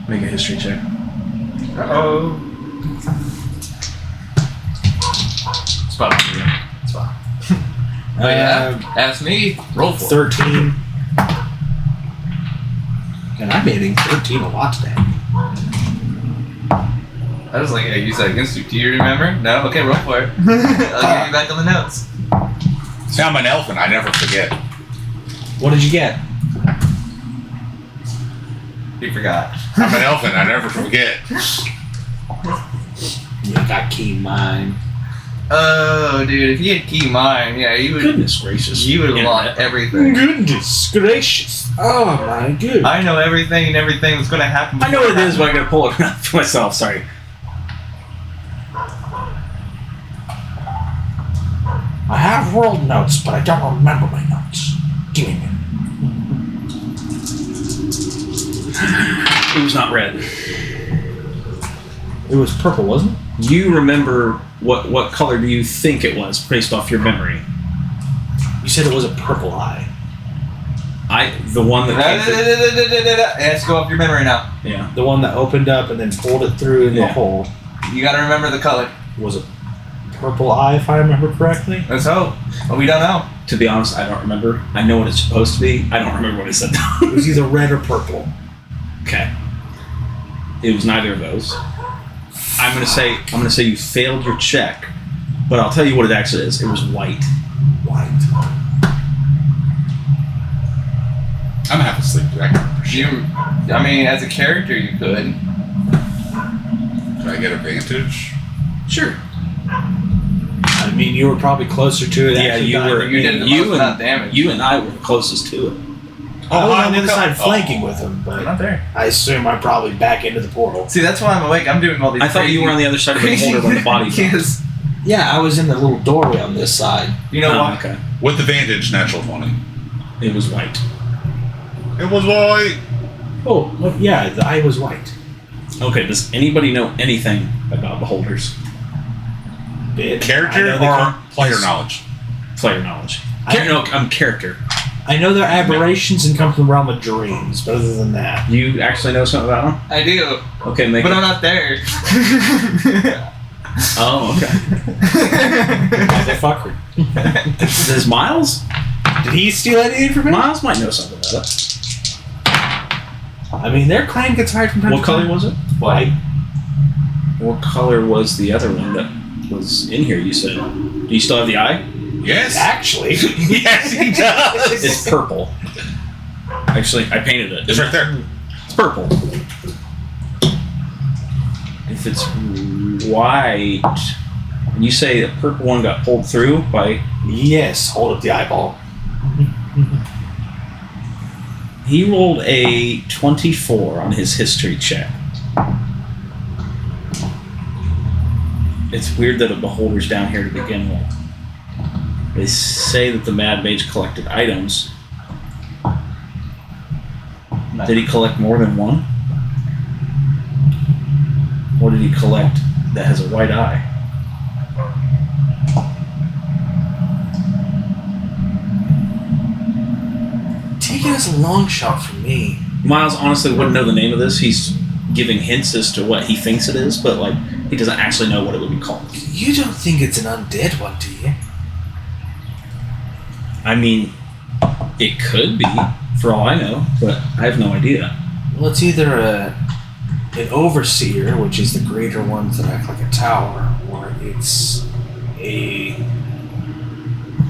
Make a history check. Uh-oh. It's about It's fine. Oh, yeah. Ask me. Roll for it. 13. And I'm hitting 13 a lot today. I was like, I used that against you. Do you remember? No? Okay, roll for it. I'll give you back on the notes. See, I'm an elf and I never forget. What did you get? He forgot. I'm an elf and I never forget. You got keen mind. Oh, dude, if he had key mine, yeah, you would. Goodness gracious. You would have lost Internet. everything. Goodness gracious. Oh my goodness. I know everything and everything that's going to happen. I know what it is, but I gotta pull it up for myself. Sorry. I have world notes, but I don't remember my notes. Give me a minute. It was not red. It was purple, wasn't it? You remember what color do you think it was based off your memory? You said it was a purple eye. The one that Let's go up your memory now. yeah. The one that opened up and then pulled it through in the Yeah. hole You got to remember the color. was a purple eye, if I remember correctly. Let's hope. But we don't know. To be honest, I don't remember. I know what it's supposed to be. I don't remember what it said. It was either red or purple. Okay. It was neither of those. I'm gonna say you failed your check, but I'll tell you what it actually is. It was white. White. I'm gonna have to sleep through that. I mean, as a character, you could. Do I get advantage? Sure. I mean, you were probably closer to it. Yeah, actually you dying were. than You did the you most and amount of damage. you and I were the closest to it. I was hi, on the other look side up. flanking with him, but Not there. I assume I'm probably back into the portal. See, that's why I'm awake. I'm doing all these. I thought you were on the other side of the holder when the body. Yes. Yeah, I was in the little doorway on this side. You know Oh, why? okay. With advantage, natural 20. It was white. It was white. Oh, well, yeah, the eye was white. Okay. Does anybody know anything about beholders? Bit. Character I know they or come- player knowledge? Player knowledge. I- I'm character. I know they're aberrations and come from the realm of dreams, but other than that, You actually know something about them? I do, Okay, make but it. I'm not there. Oh, okay. motherfucker. Does Miles? Did he steal anything from me? Miles might know something about it. I mean, their clan gets hired from time What to color time. was it? White. What color was the other one that was in here? You said. Do you still have the eye? Yes. Actually, Yes, he does. It's purple. Actually, I painted it. It's right there. It's purple. If it's white, and you say the purple one got pulled through by. yes. Hold up the eyeball. He rolled a 24 on his history check. It's weird that a beholder's down here to begin with. They say that the Mad Mage collected items. Did he collect more than one? What did he collect that has a white eye? Take it as a long shot from me. Miles honestly wouldn't know the name of this. He's giving hints as to what he thinks it is, but like he doesn't actually know what it would be called. You don't think it's an undead one, do you? I mean, it could be, for all I know, but I have no idea. Well, it's either an overseer, which is the greater ones that act like a tower, or it's a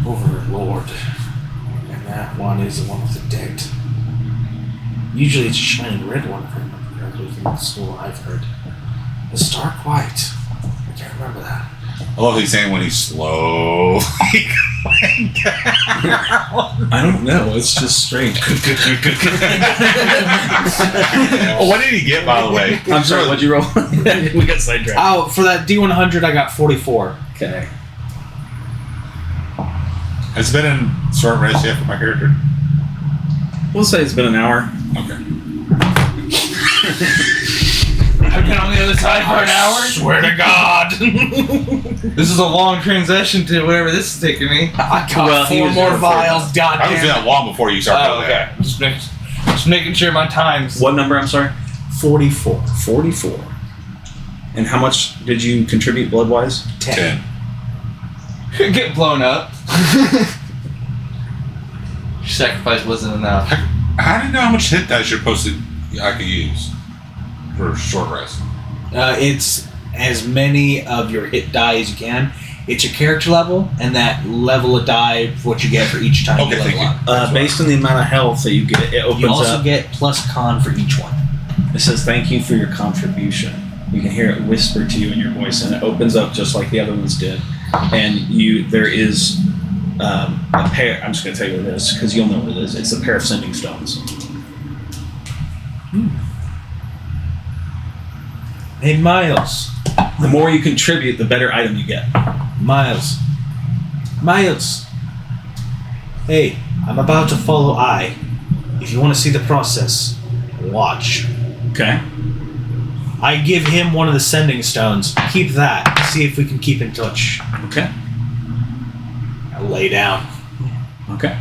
overlord, and that one is the one with the dead. Usually it's a shining red one, if I remember correctly, from the school I've heard. The stark white. I can't remember that. I love he's saying when he's slow. I don't know. It's just strange. Oh, what did he get, by the way? I'm sorry. What'd you roll? We got sidetracked. Oh, for that D100, I got 44. Okay. Has it been in short rest yet for my character? We'll say it's been an hour. Okay. I've been on the other side for an hour. Swear to God. This is a long transition to whatever this is taking me. I got Well, he 4 was more there before vials, I was goddamn. doing that long before you started Oh, doing okay. that. Just making sure my times. What number? I'm sorry. 44. 44. And how much did you contribute blood-wise? 10. Get blown up. Your sacrifice wasn't enough. I didn't know how much hit dice you're posted I could use for short rest. It's as many of your hit die as you can. It's your character level, and that level of die, what you get for each time Okay, you level thank up. Based on the amount of health that you get, it opens You also up. get plus con for each one. It says, "Thank you for your contribution." You can hear it whisper to you in your voice, and it opens up just like the other ones did. and there is a pair. I'm just going to tell you what it is because you'll know what it is. It's a pair of sending stones. Hey, Miles. The more you contribute, the better item you get. Miles. Hey, I'm about to follow I. If you want to see the process, watch. Okay. I give him one of the sending stones. Keep that. See if we can keep in touch. Okay. I lay down. Okay.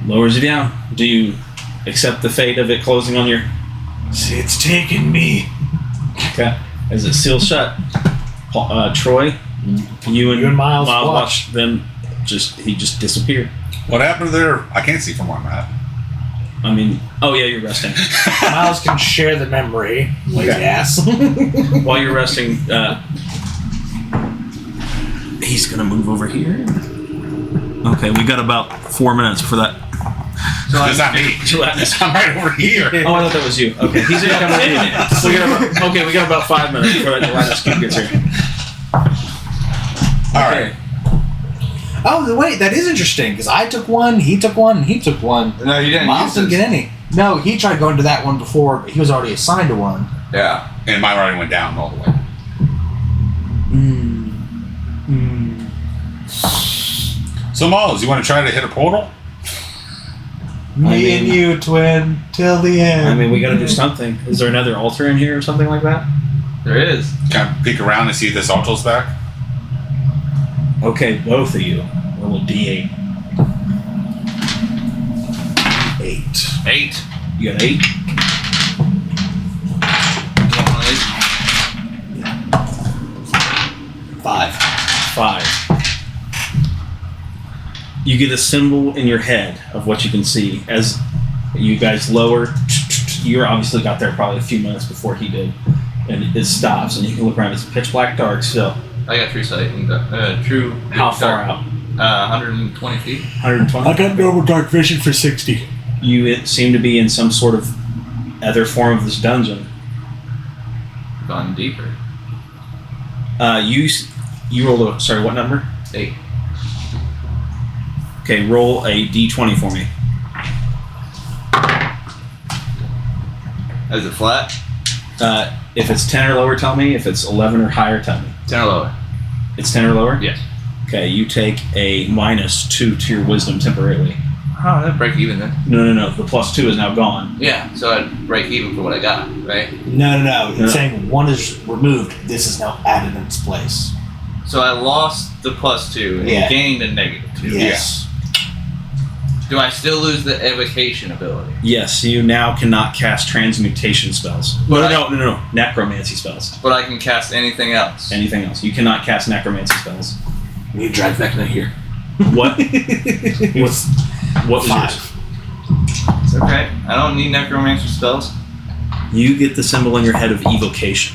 Lowers you down. Do you accept the fate of it closing on your... See, it's taking me. Okay. As it seals shut, Troy, you and Miles watch them. He just disappeared. What happened there? I can't see from where I'm at. I mean, oh yeah, you're resting. Miles can share the memory. Lazy Okay. ass. While you're resting, he's gonna move over here. Okay, we got about 4 minutes for that. Does that mean? I'm right over here. Oh, I thought that was you. Okay, he's gonna come over here. We got about 5 minutes before that gelatinous cube gets here. All right. Oh, wait, that is interesting, because I took one, he took one, and he took one. No, you didn't. Miles didn't get any. No, he tried going to that one before, but he was already assigned to one. Yeah. And mine already went down all the way. So, Miles, you want to try to hit a portal? Me and you, twin, till the end. I mean, we gotta do something. Is there another altar in here or something like that? There is. Can I peek around and see if this altar's back? Okay, both of you. Roll a d8. 8. 8. You got 8? You want one of these? 5. 5. You get a symbol in your head of what you can see as you guys lower. You obviously got there probably a few minutes before he did, and it stops, and you can look around. It's pitch black dark still. I got true sight and true. How far out? 120 feet. 120. I got normal dark vision for 60. You seem to be in some sort of other form of this dungeon. Gone deeper. You rolled a, sorry, what number? 8. Okay, roll a d20 for me. Is it flat? If it's 10 or lower, tell me. If it's 11 or higher, tell me. 10 or lower. It's 10 or lower? Yes. Okay, you take a -2 to your wisdom temporarily. Oh, that'd break even then. No. The +2 is now gone. Yeah, so I'd break even for what I got, right? No. It's saying one is removed. This is now added in its place. So I lost the +2 and Yeah. gained a -2. Yes. Do I still lose the evocation ability? Yes, you now cannot cast transmutation spells. But No. Necromancy spells. But I can cast anything else. Anything else. You cannot cast necromancy spells. We need to drag Vecna here. What? What was 5. yours? It's okay. I don't need necromancer spells. You get the symbol in your head of evocation.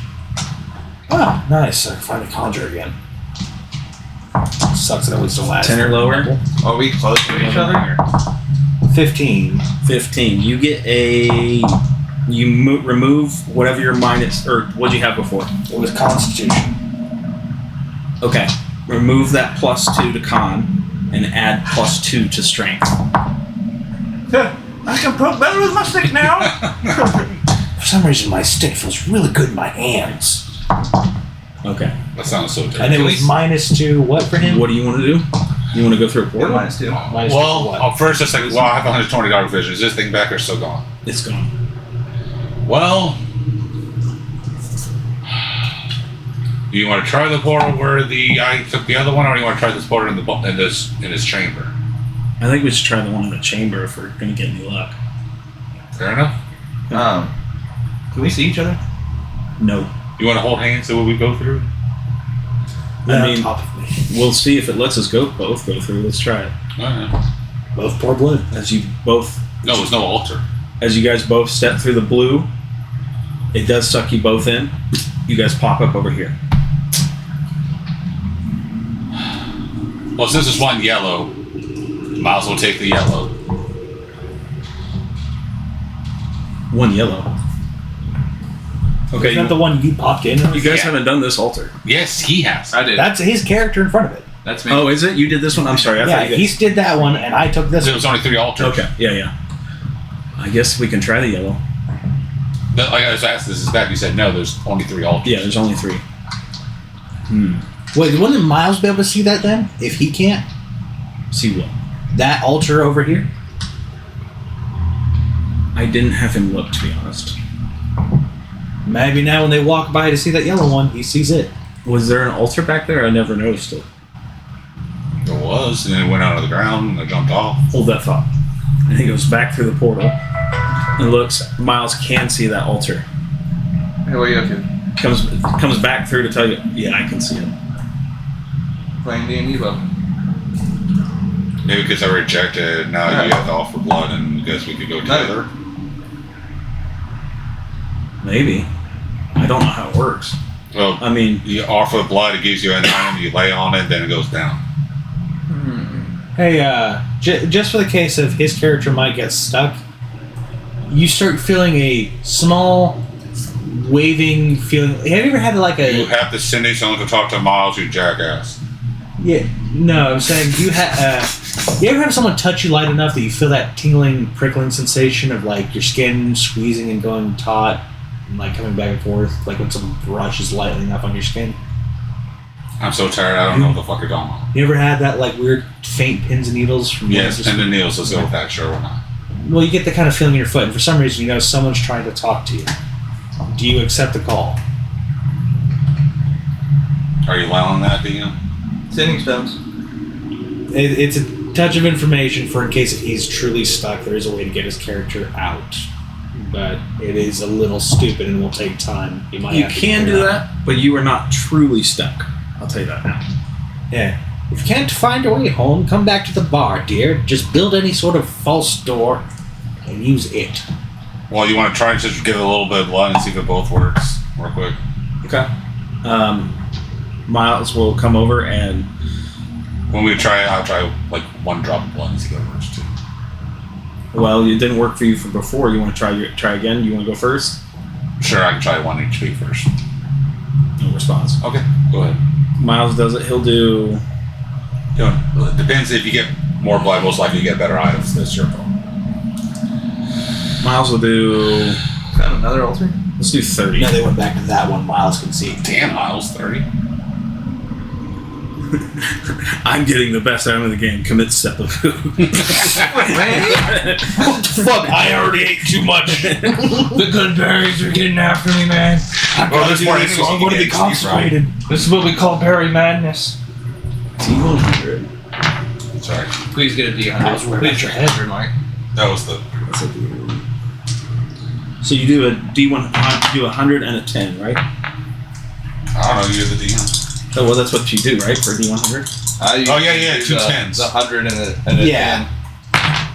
Oh, nice. I can finally conjure again. Sucks that it was the last. 10 or lower? Are we close to each other? 15. 15. You get a... remove whatever your minus... Or what'd you have before? It was Constitution. Okay. Remove that +2 to con and add +2 to strength. I can poke better with my stick now. For some reason, my stick feels really good in my hands. Okay. That sounds so And terrible. it was -2 what for him? What do you want to do? You want to go through a portal? -2. -2 for Well, what? first it's like, well, I have 120 dark vision. Is this thing back or still gone? It's gone. Well, do you want to try the portal where I took the other one, or do you want to try this portal in this chamber? I think we should try the one in the chamber if we're going to get any luck. Fair enough. Can we see each other? No. You want to hold hands so we go through? I On mean, top of me. we'll see if it lets us both go through. Let's try it. Both pour blood. As you both... No, there's no altar. As you guys both step through the blue, it does suck you both in. You guys pop up over here. Well, since there's one yellow, might as well take the yellow. One yellow. Okay, Isn't that the one you popped in? you guys haven't done this altar. Yes, he has. I did. That's his character in front of it. That's me. Oh, is it? You did this one? I'm sorry. I Yeah, thought you he guys... did that one, and I took this There one. was only 3 altars. Okay. Yeah. I guess we can try the yellow. But like I was asked this is back. You said no. There's only 3 altars. Yeah, there's only 3. Wait, wouldn't Miles be able to see that then? If he can't? See what? That altar over here? I didn't have him look, to be honest. Maybe now when they walk by to see that yellow one, he sees it. Was there an altar back there? I never noticed it. There was, and then it went out of the ground and they jumped off. Hold that thought. And he goes back through the portal and looks. Miles can see that altar. Hey, what are you up to? Comes back through to tell you, yeah, I can see it. Playing D&D level. Maybe because I rejected. Now Yeah. you have to offer blood, and guess we could go together. Maybe. I don't know how it works. Well, I mean, you offer blood, it gives you an item. You lay on it, then it goes down. Hey, just for the case of his character might get stuck, you start feeling a small waving feeling. Have you ever had like You a... have to send someone to talk to Miles, you jackass. Yeah, no, I'm saying you ever have someone touch you light enough that you feel that tingling, prickling sensation of like your skin squeezing and going taut and like coming back and forth, like when some brush is lightly enough on your skin? I'm so tired, I don't know what the fuck you're talking about. You ever had that like weird faint pins and needles from... Yes, and the nails, let's go with that, sure, why not? Well, you get the kind of feeling in your foot, and for some reason you know someone's trying to talk to you. Do you accept the call? Are you allowing that, DM? Sending spells. It's a touch of information for in case if he's truly stuck, there is a way to get his character out. But it is a little stupid and will take time. You might you have to can figure do it out. that, but you are not truly stuck. I'll tell you that now. Yeah. If you can't find your way home, come back to the bar, dear. Just build any sort of false door and use it. Well, you want to try and just give it a little bit of blood and see if it both works real quick. Okay. Miles will come over and When we try, I'll try like 1 drop of blood and see if it works too. well, it didn't work for you from before. You want to try again? You want to go first? Sure, I can try 1 HP first. No response. Okay, go ahead. Miles does it. He'll do. Well, it depends. If you get more blood, most likely you get better items. That's your call. Miles will do. Found another altar? Let's do 30. Now they went back to that one. Miles can see. Damn, Miles, 30. I'm getting the best item of the game. Commit seppuku. What the fuck? I already ate too much. The good berries are getting after me, man. Well, there's more enemies I'm you going to can be get, Steve, right? consecrated. This is what we call berry madness. D100. Sorry, Please get a D100. I was worried about your head. Mark. that was the. That's a D100. So you do a D1. You do 100 and a 10, right? I don't know. You're the DM. Oh well, that's what you do, right? For D100. Oh, yeah, do 2 the- 10s. The 100 and a Yeah.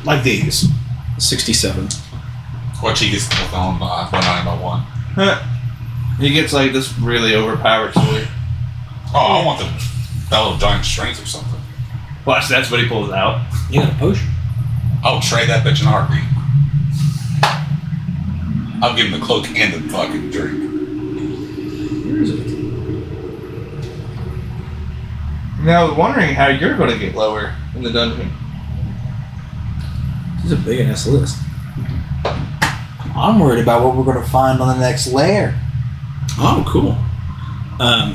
Like these. 67. What he gets on by 1. 10. He gets like this really overpowered sword. Oh, I want the Bell of Giant Strength or something. Watch, that's what he pulls out. You got a potion? I'll trade that bitch in a heartbeat. I'll give him the cloak and the fucking drink. Where is it? Now, I was wondering how you're going to get lower in the dungeon. This is a big ass list. I'm worried about what we're going to find on the next layer. Oh, cool.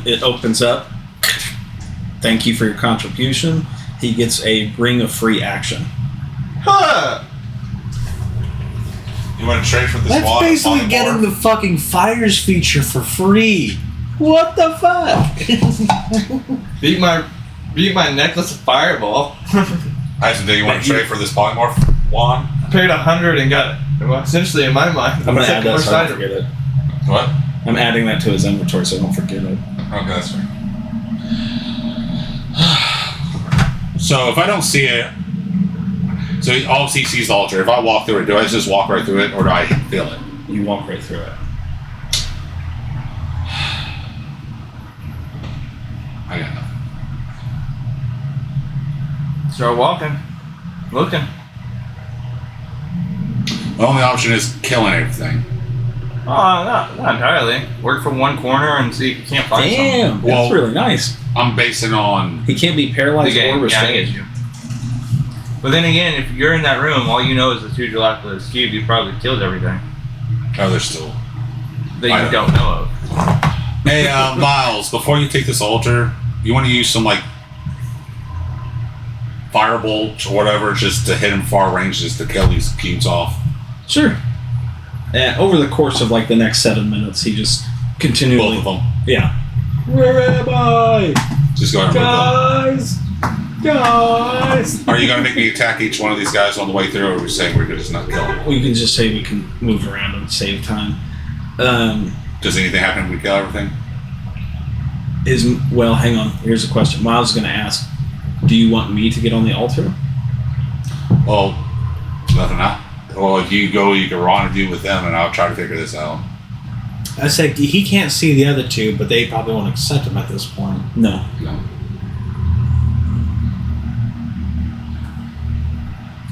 It opens up. Thank you for your contribution. He gets a ring of free action. Huh! You want to trade for this That's wand? basically getting the fucking fires feature for free. What the fuck? Beat my necklace of fireball. I said, do you want to trade for this polymorph wand? I paid 100 and got it. Well, essentially, in my mind, I'm gonna the add that second so I side don't of forget it. What? I'm adding that to his inventory so I don't forget it. Okay, that's fair. So if I don't see it, so he obviously sees the altar. If I walk through it, do I just walk right through it, or do I feel it? You walk right through it. I got nothing. Start walking. Looking. The only option is killing everything. not entirely. Work from one corner and see if you can't find something. Damn, Well- that's really nice. I'm basing on. He can't be paralyzed The game, or yeah, I restrained. get you. But then again, if you're in that room, all you know is the 2 Jalapalus cube, you probably killed everything Oh, there's still. that I you don't know of. Hey, Miles, before you take this altar, you want to use some, like, firebolt or whatever just to hit him far range just to kill these cubes off. Sure. And over the course of like the next 7 minutes, he just continually. Both of them. Yeah. Where am I? Just go ahead and move Guys! them. Are you going to make me attack each one of these guys on the way through, or are we saying we're going to just not kill them? Well, you can just say we can move around and save time. Does anything happen if we kill everything? Well, hang on. Here's a question. Miles is going to ask, do you want me to get on the altar? Well, nothing out. Well, if you go, you can rendezvous with them, and I'll try to figure this out. I say he can't see the other two, but they probably won't accept him at this point. No. No.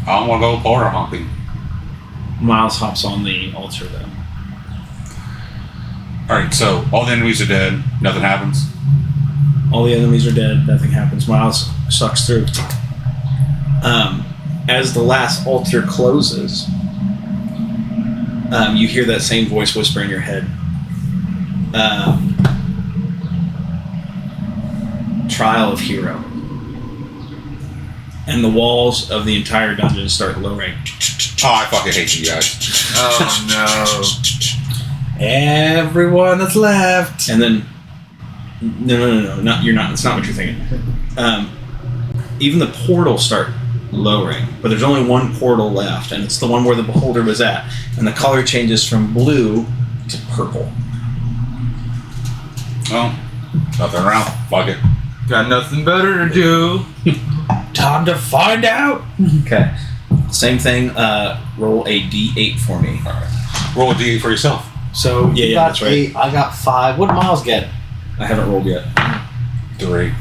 I don't want to go porter hopping. Miles hops on the altar, though. Alright, so all the enemies are dead. Nothing happens. All the enemies are dead. Nothing happens. Miles sucks through. As the last altar closes, you hear that same voice whisper in your head. Trial of Hero. And the walls of the entire dungeon start lowering. Oh, I fucking hate you guys. Oh Everyone that's left. And then, no, not you're not. It's not what you're thinking. Even the portals start lowering, but there's only one portal left, and it's the one where the beholder was at. And the color changes from blue to purple. Well, nothing around. Fuck it. no. Got nothing better to do. Time to find out. Okay. Same thing. Roll a d8 for me. Roll a d8 for yourself. So Yeah, you yeah, got that's right. 8, I got 5. What did Miles get? I haven't rolled yet. 3.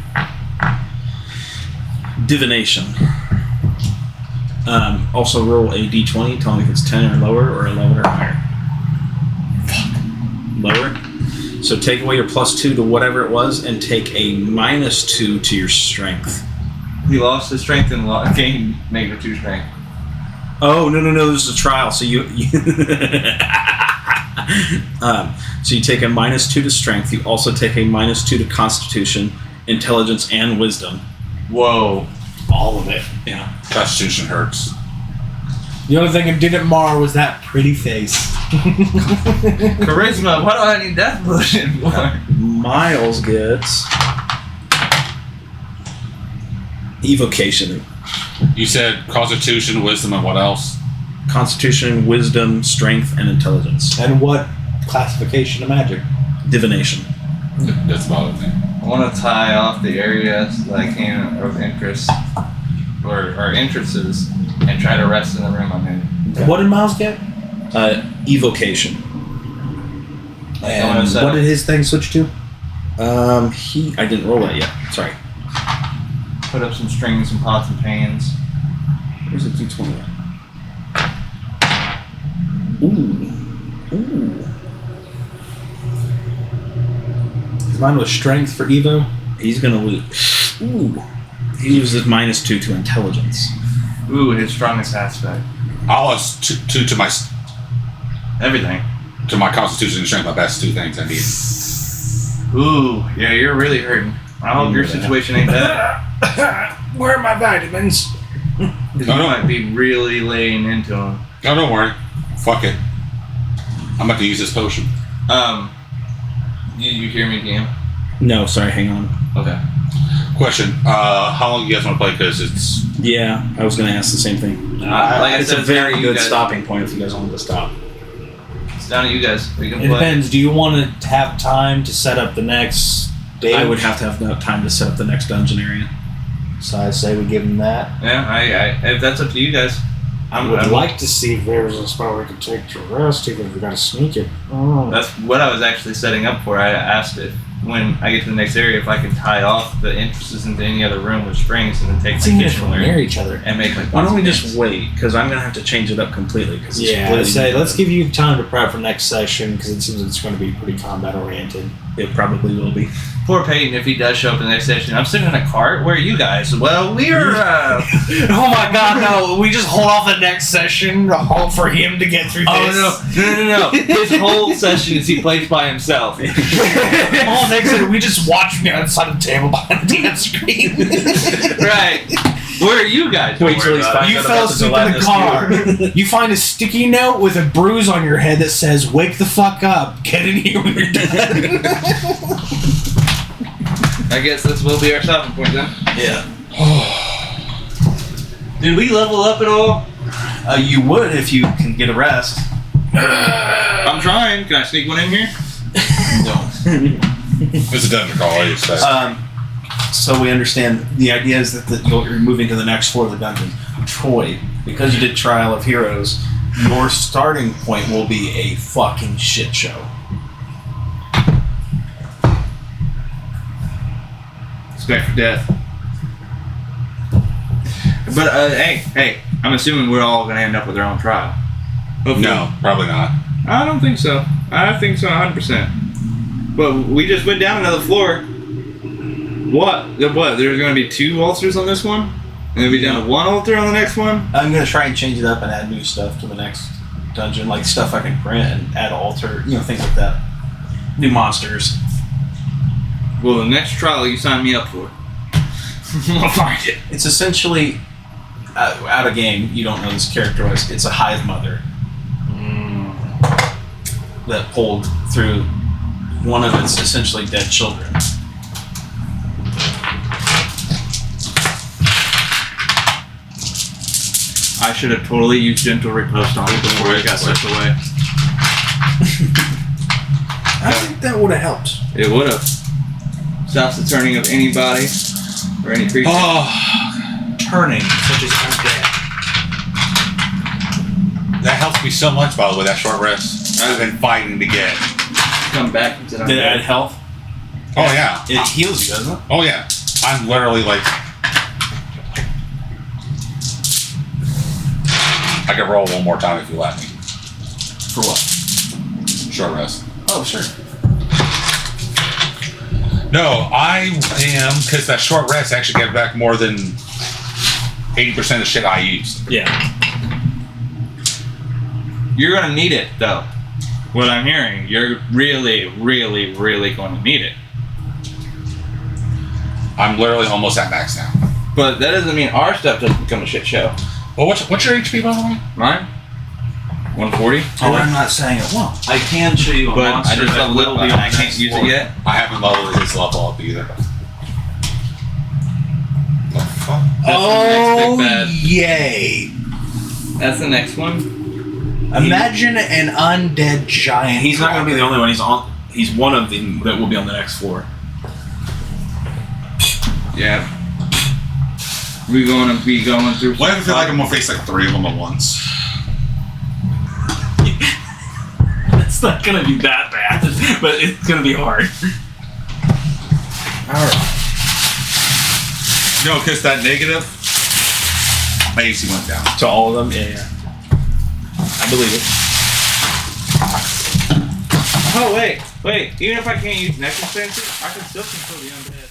Divination. Also roll a d20. Tell me if it's 10 or lower or 11 or higher. Fuck. Lower. So take away your +2 to whatever it was, and take a -2 to your strength. He lost his strength and gained -2 strength. Oh no! This is a trial. So you so you take a -2 to strength. You also take a -2 to Constitution, Intelligence, and Wisdom. Whoa. All of it. Yeah. Constitution hurts. The only thing it didn't mar was that pretty face. Charisma. What do I need that potion for? Miles gets Evocation, You said Constitution, Wisdom, and what else? Constitution, Wisdom, Strength, and Intelligence. And what classification of magic? Divination. That's about it. I want to tie off the areas that I can of interest or interests and try to rest in the room I'm in. What did Miles get? Evocation. And what did his thing switch to? I didn't roll that yet. Sorry. Put up some strings and pots and pans. Where's the D20 at? Ooh. Mine was strength for Evo. He's gonna lose. Ooh. He uses -2 to Intelligence. Ooh, his strongest aspect. I lost two to my Everything. Constitution and Strength. My best 2 things I need. Ooh, yeah, you're really hurting. I hope your situation ain't bad. Where are my vitamins? You might be really laying into him. No, don't worry. Fuck it. I'm about to use this potion. You hear me, Cam? No, sorry, hang on. Okay. Question: how long do you guys want to play? Because it's Yeah, I was gonna ask the same thing. Like I It's said, a very you good guys- stopping point if you guys wanted to stop. It's down to you guys. We can It play. depends. Do you want to have time to set up the next day? I would have to have enough time to set up the next dungeon area. So I say we give him that. Yeah, I if that's up to you guys. I would like to see if there's a spot we could take to rest, even if we got to sneak it. Oh. That's what I was actually setting up for. I asked if when I get to the next area, if I can tie off the entrances into any other room with springs and then take Seeing my if kitchen we're learn near each other. and make like. Why don't we boxes. just wait? Because I'm gonna have to change it up completely. Because Yeah, I'd say let's give you time to prep for next session because it seems it's going to be pretty combat oriented. It probably will be. Poor Peyton, if he does show up in the next session, I'm sitting in a cart. Where are you guys? Well, we're. Oh my god, no! We just hold off the next session for him to get through this. No. His whole session is he plays by himself. Oh, next session, we just watch him outside of the table behind the damn screen. Right. Where are you guys? Wait till he's fine. You fell asleep in the car. You find a sticky note with a bruise on your head that says, "Wake the fuck up. Get in here when you're done." I guess this will be our stopping point then. Yeah. Did we level up at all? You would if you can get a rest. I'm trying. Can I sneak one in here? No. It's a dungeon crawl, I expect. So we understand the idea is that you're moving to the next floor of the dungeon. Troy, because you did Trial of Heroes, your starting point will be a fucking shit show. Expect for death. But hey, I'm assuming we're all gonna end up with our own trial. Hopefully. No, probably not. I don't think so. I think so 100%. But we just went down another floor. What? There's gonna be 2 altars on this one? And then we down to 1 altar on the next one? I'm gonna try and change it up and add new stuff to the next dungeon, like stuff I can print and add altar, things like that. New monsters. Well, the next trial you signed me up for. I'll find it. It's essentially out of game. You don't know this character-wise. It's a hive mother that pulled through one of its essentially dead children. I should have totally used gentle riposte on it before it got sucked away. I think that would have helped. It would have. Stops the turning of anybody or any creature. Turning, such as undead. That helps me so much, by the way, that short rest. I've been fighting to get. Come back and sit on Did it add bed. health? Oh, yeah. It heals you, doesn't it? Oh, yeah. I'm literally like. I can roll one more time if you let me. For what? Short rest. Oh, sure. No, I am, because that short rest actually gets back more than 80% of the shit I used. Yeah. You're gonna need it, though. What I'm hearing, you're really, really, really going to need it. I'm literally almost at max now. But that doesn't mean our stuff doesn't become a shit show. Well, what's your HP, by the way? Mine? 140? Oh, I'm not saying it won't. I can show you a But monster I just that leveled will up be and on I the can't next use floor. it yet. I haven't leveled his level up either. The fuck? Oh, next big bad. yay. That's the next one. Imagine an undead giant. He's not going to be the only one. He's one of them that will be on the next floor. Yeah. We're going to be going through. What if I feel like I'm gonna face like 3 of them at once? It's not going to be that bad, but it's going to be hard. Alright. No, because that negative, my AC went down. To all of them? Yeah. I believe it. Oh, wait. Even if I can't use necromancy, I can still control the undead.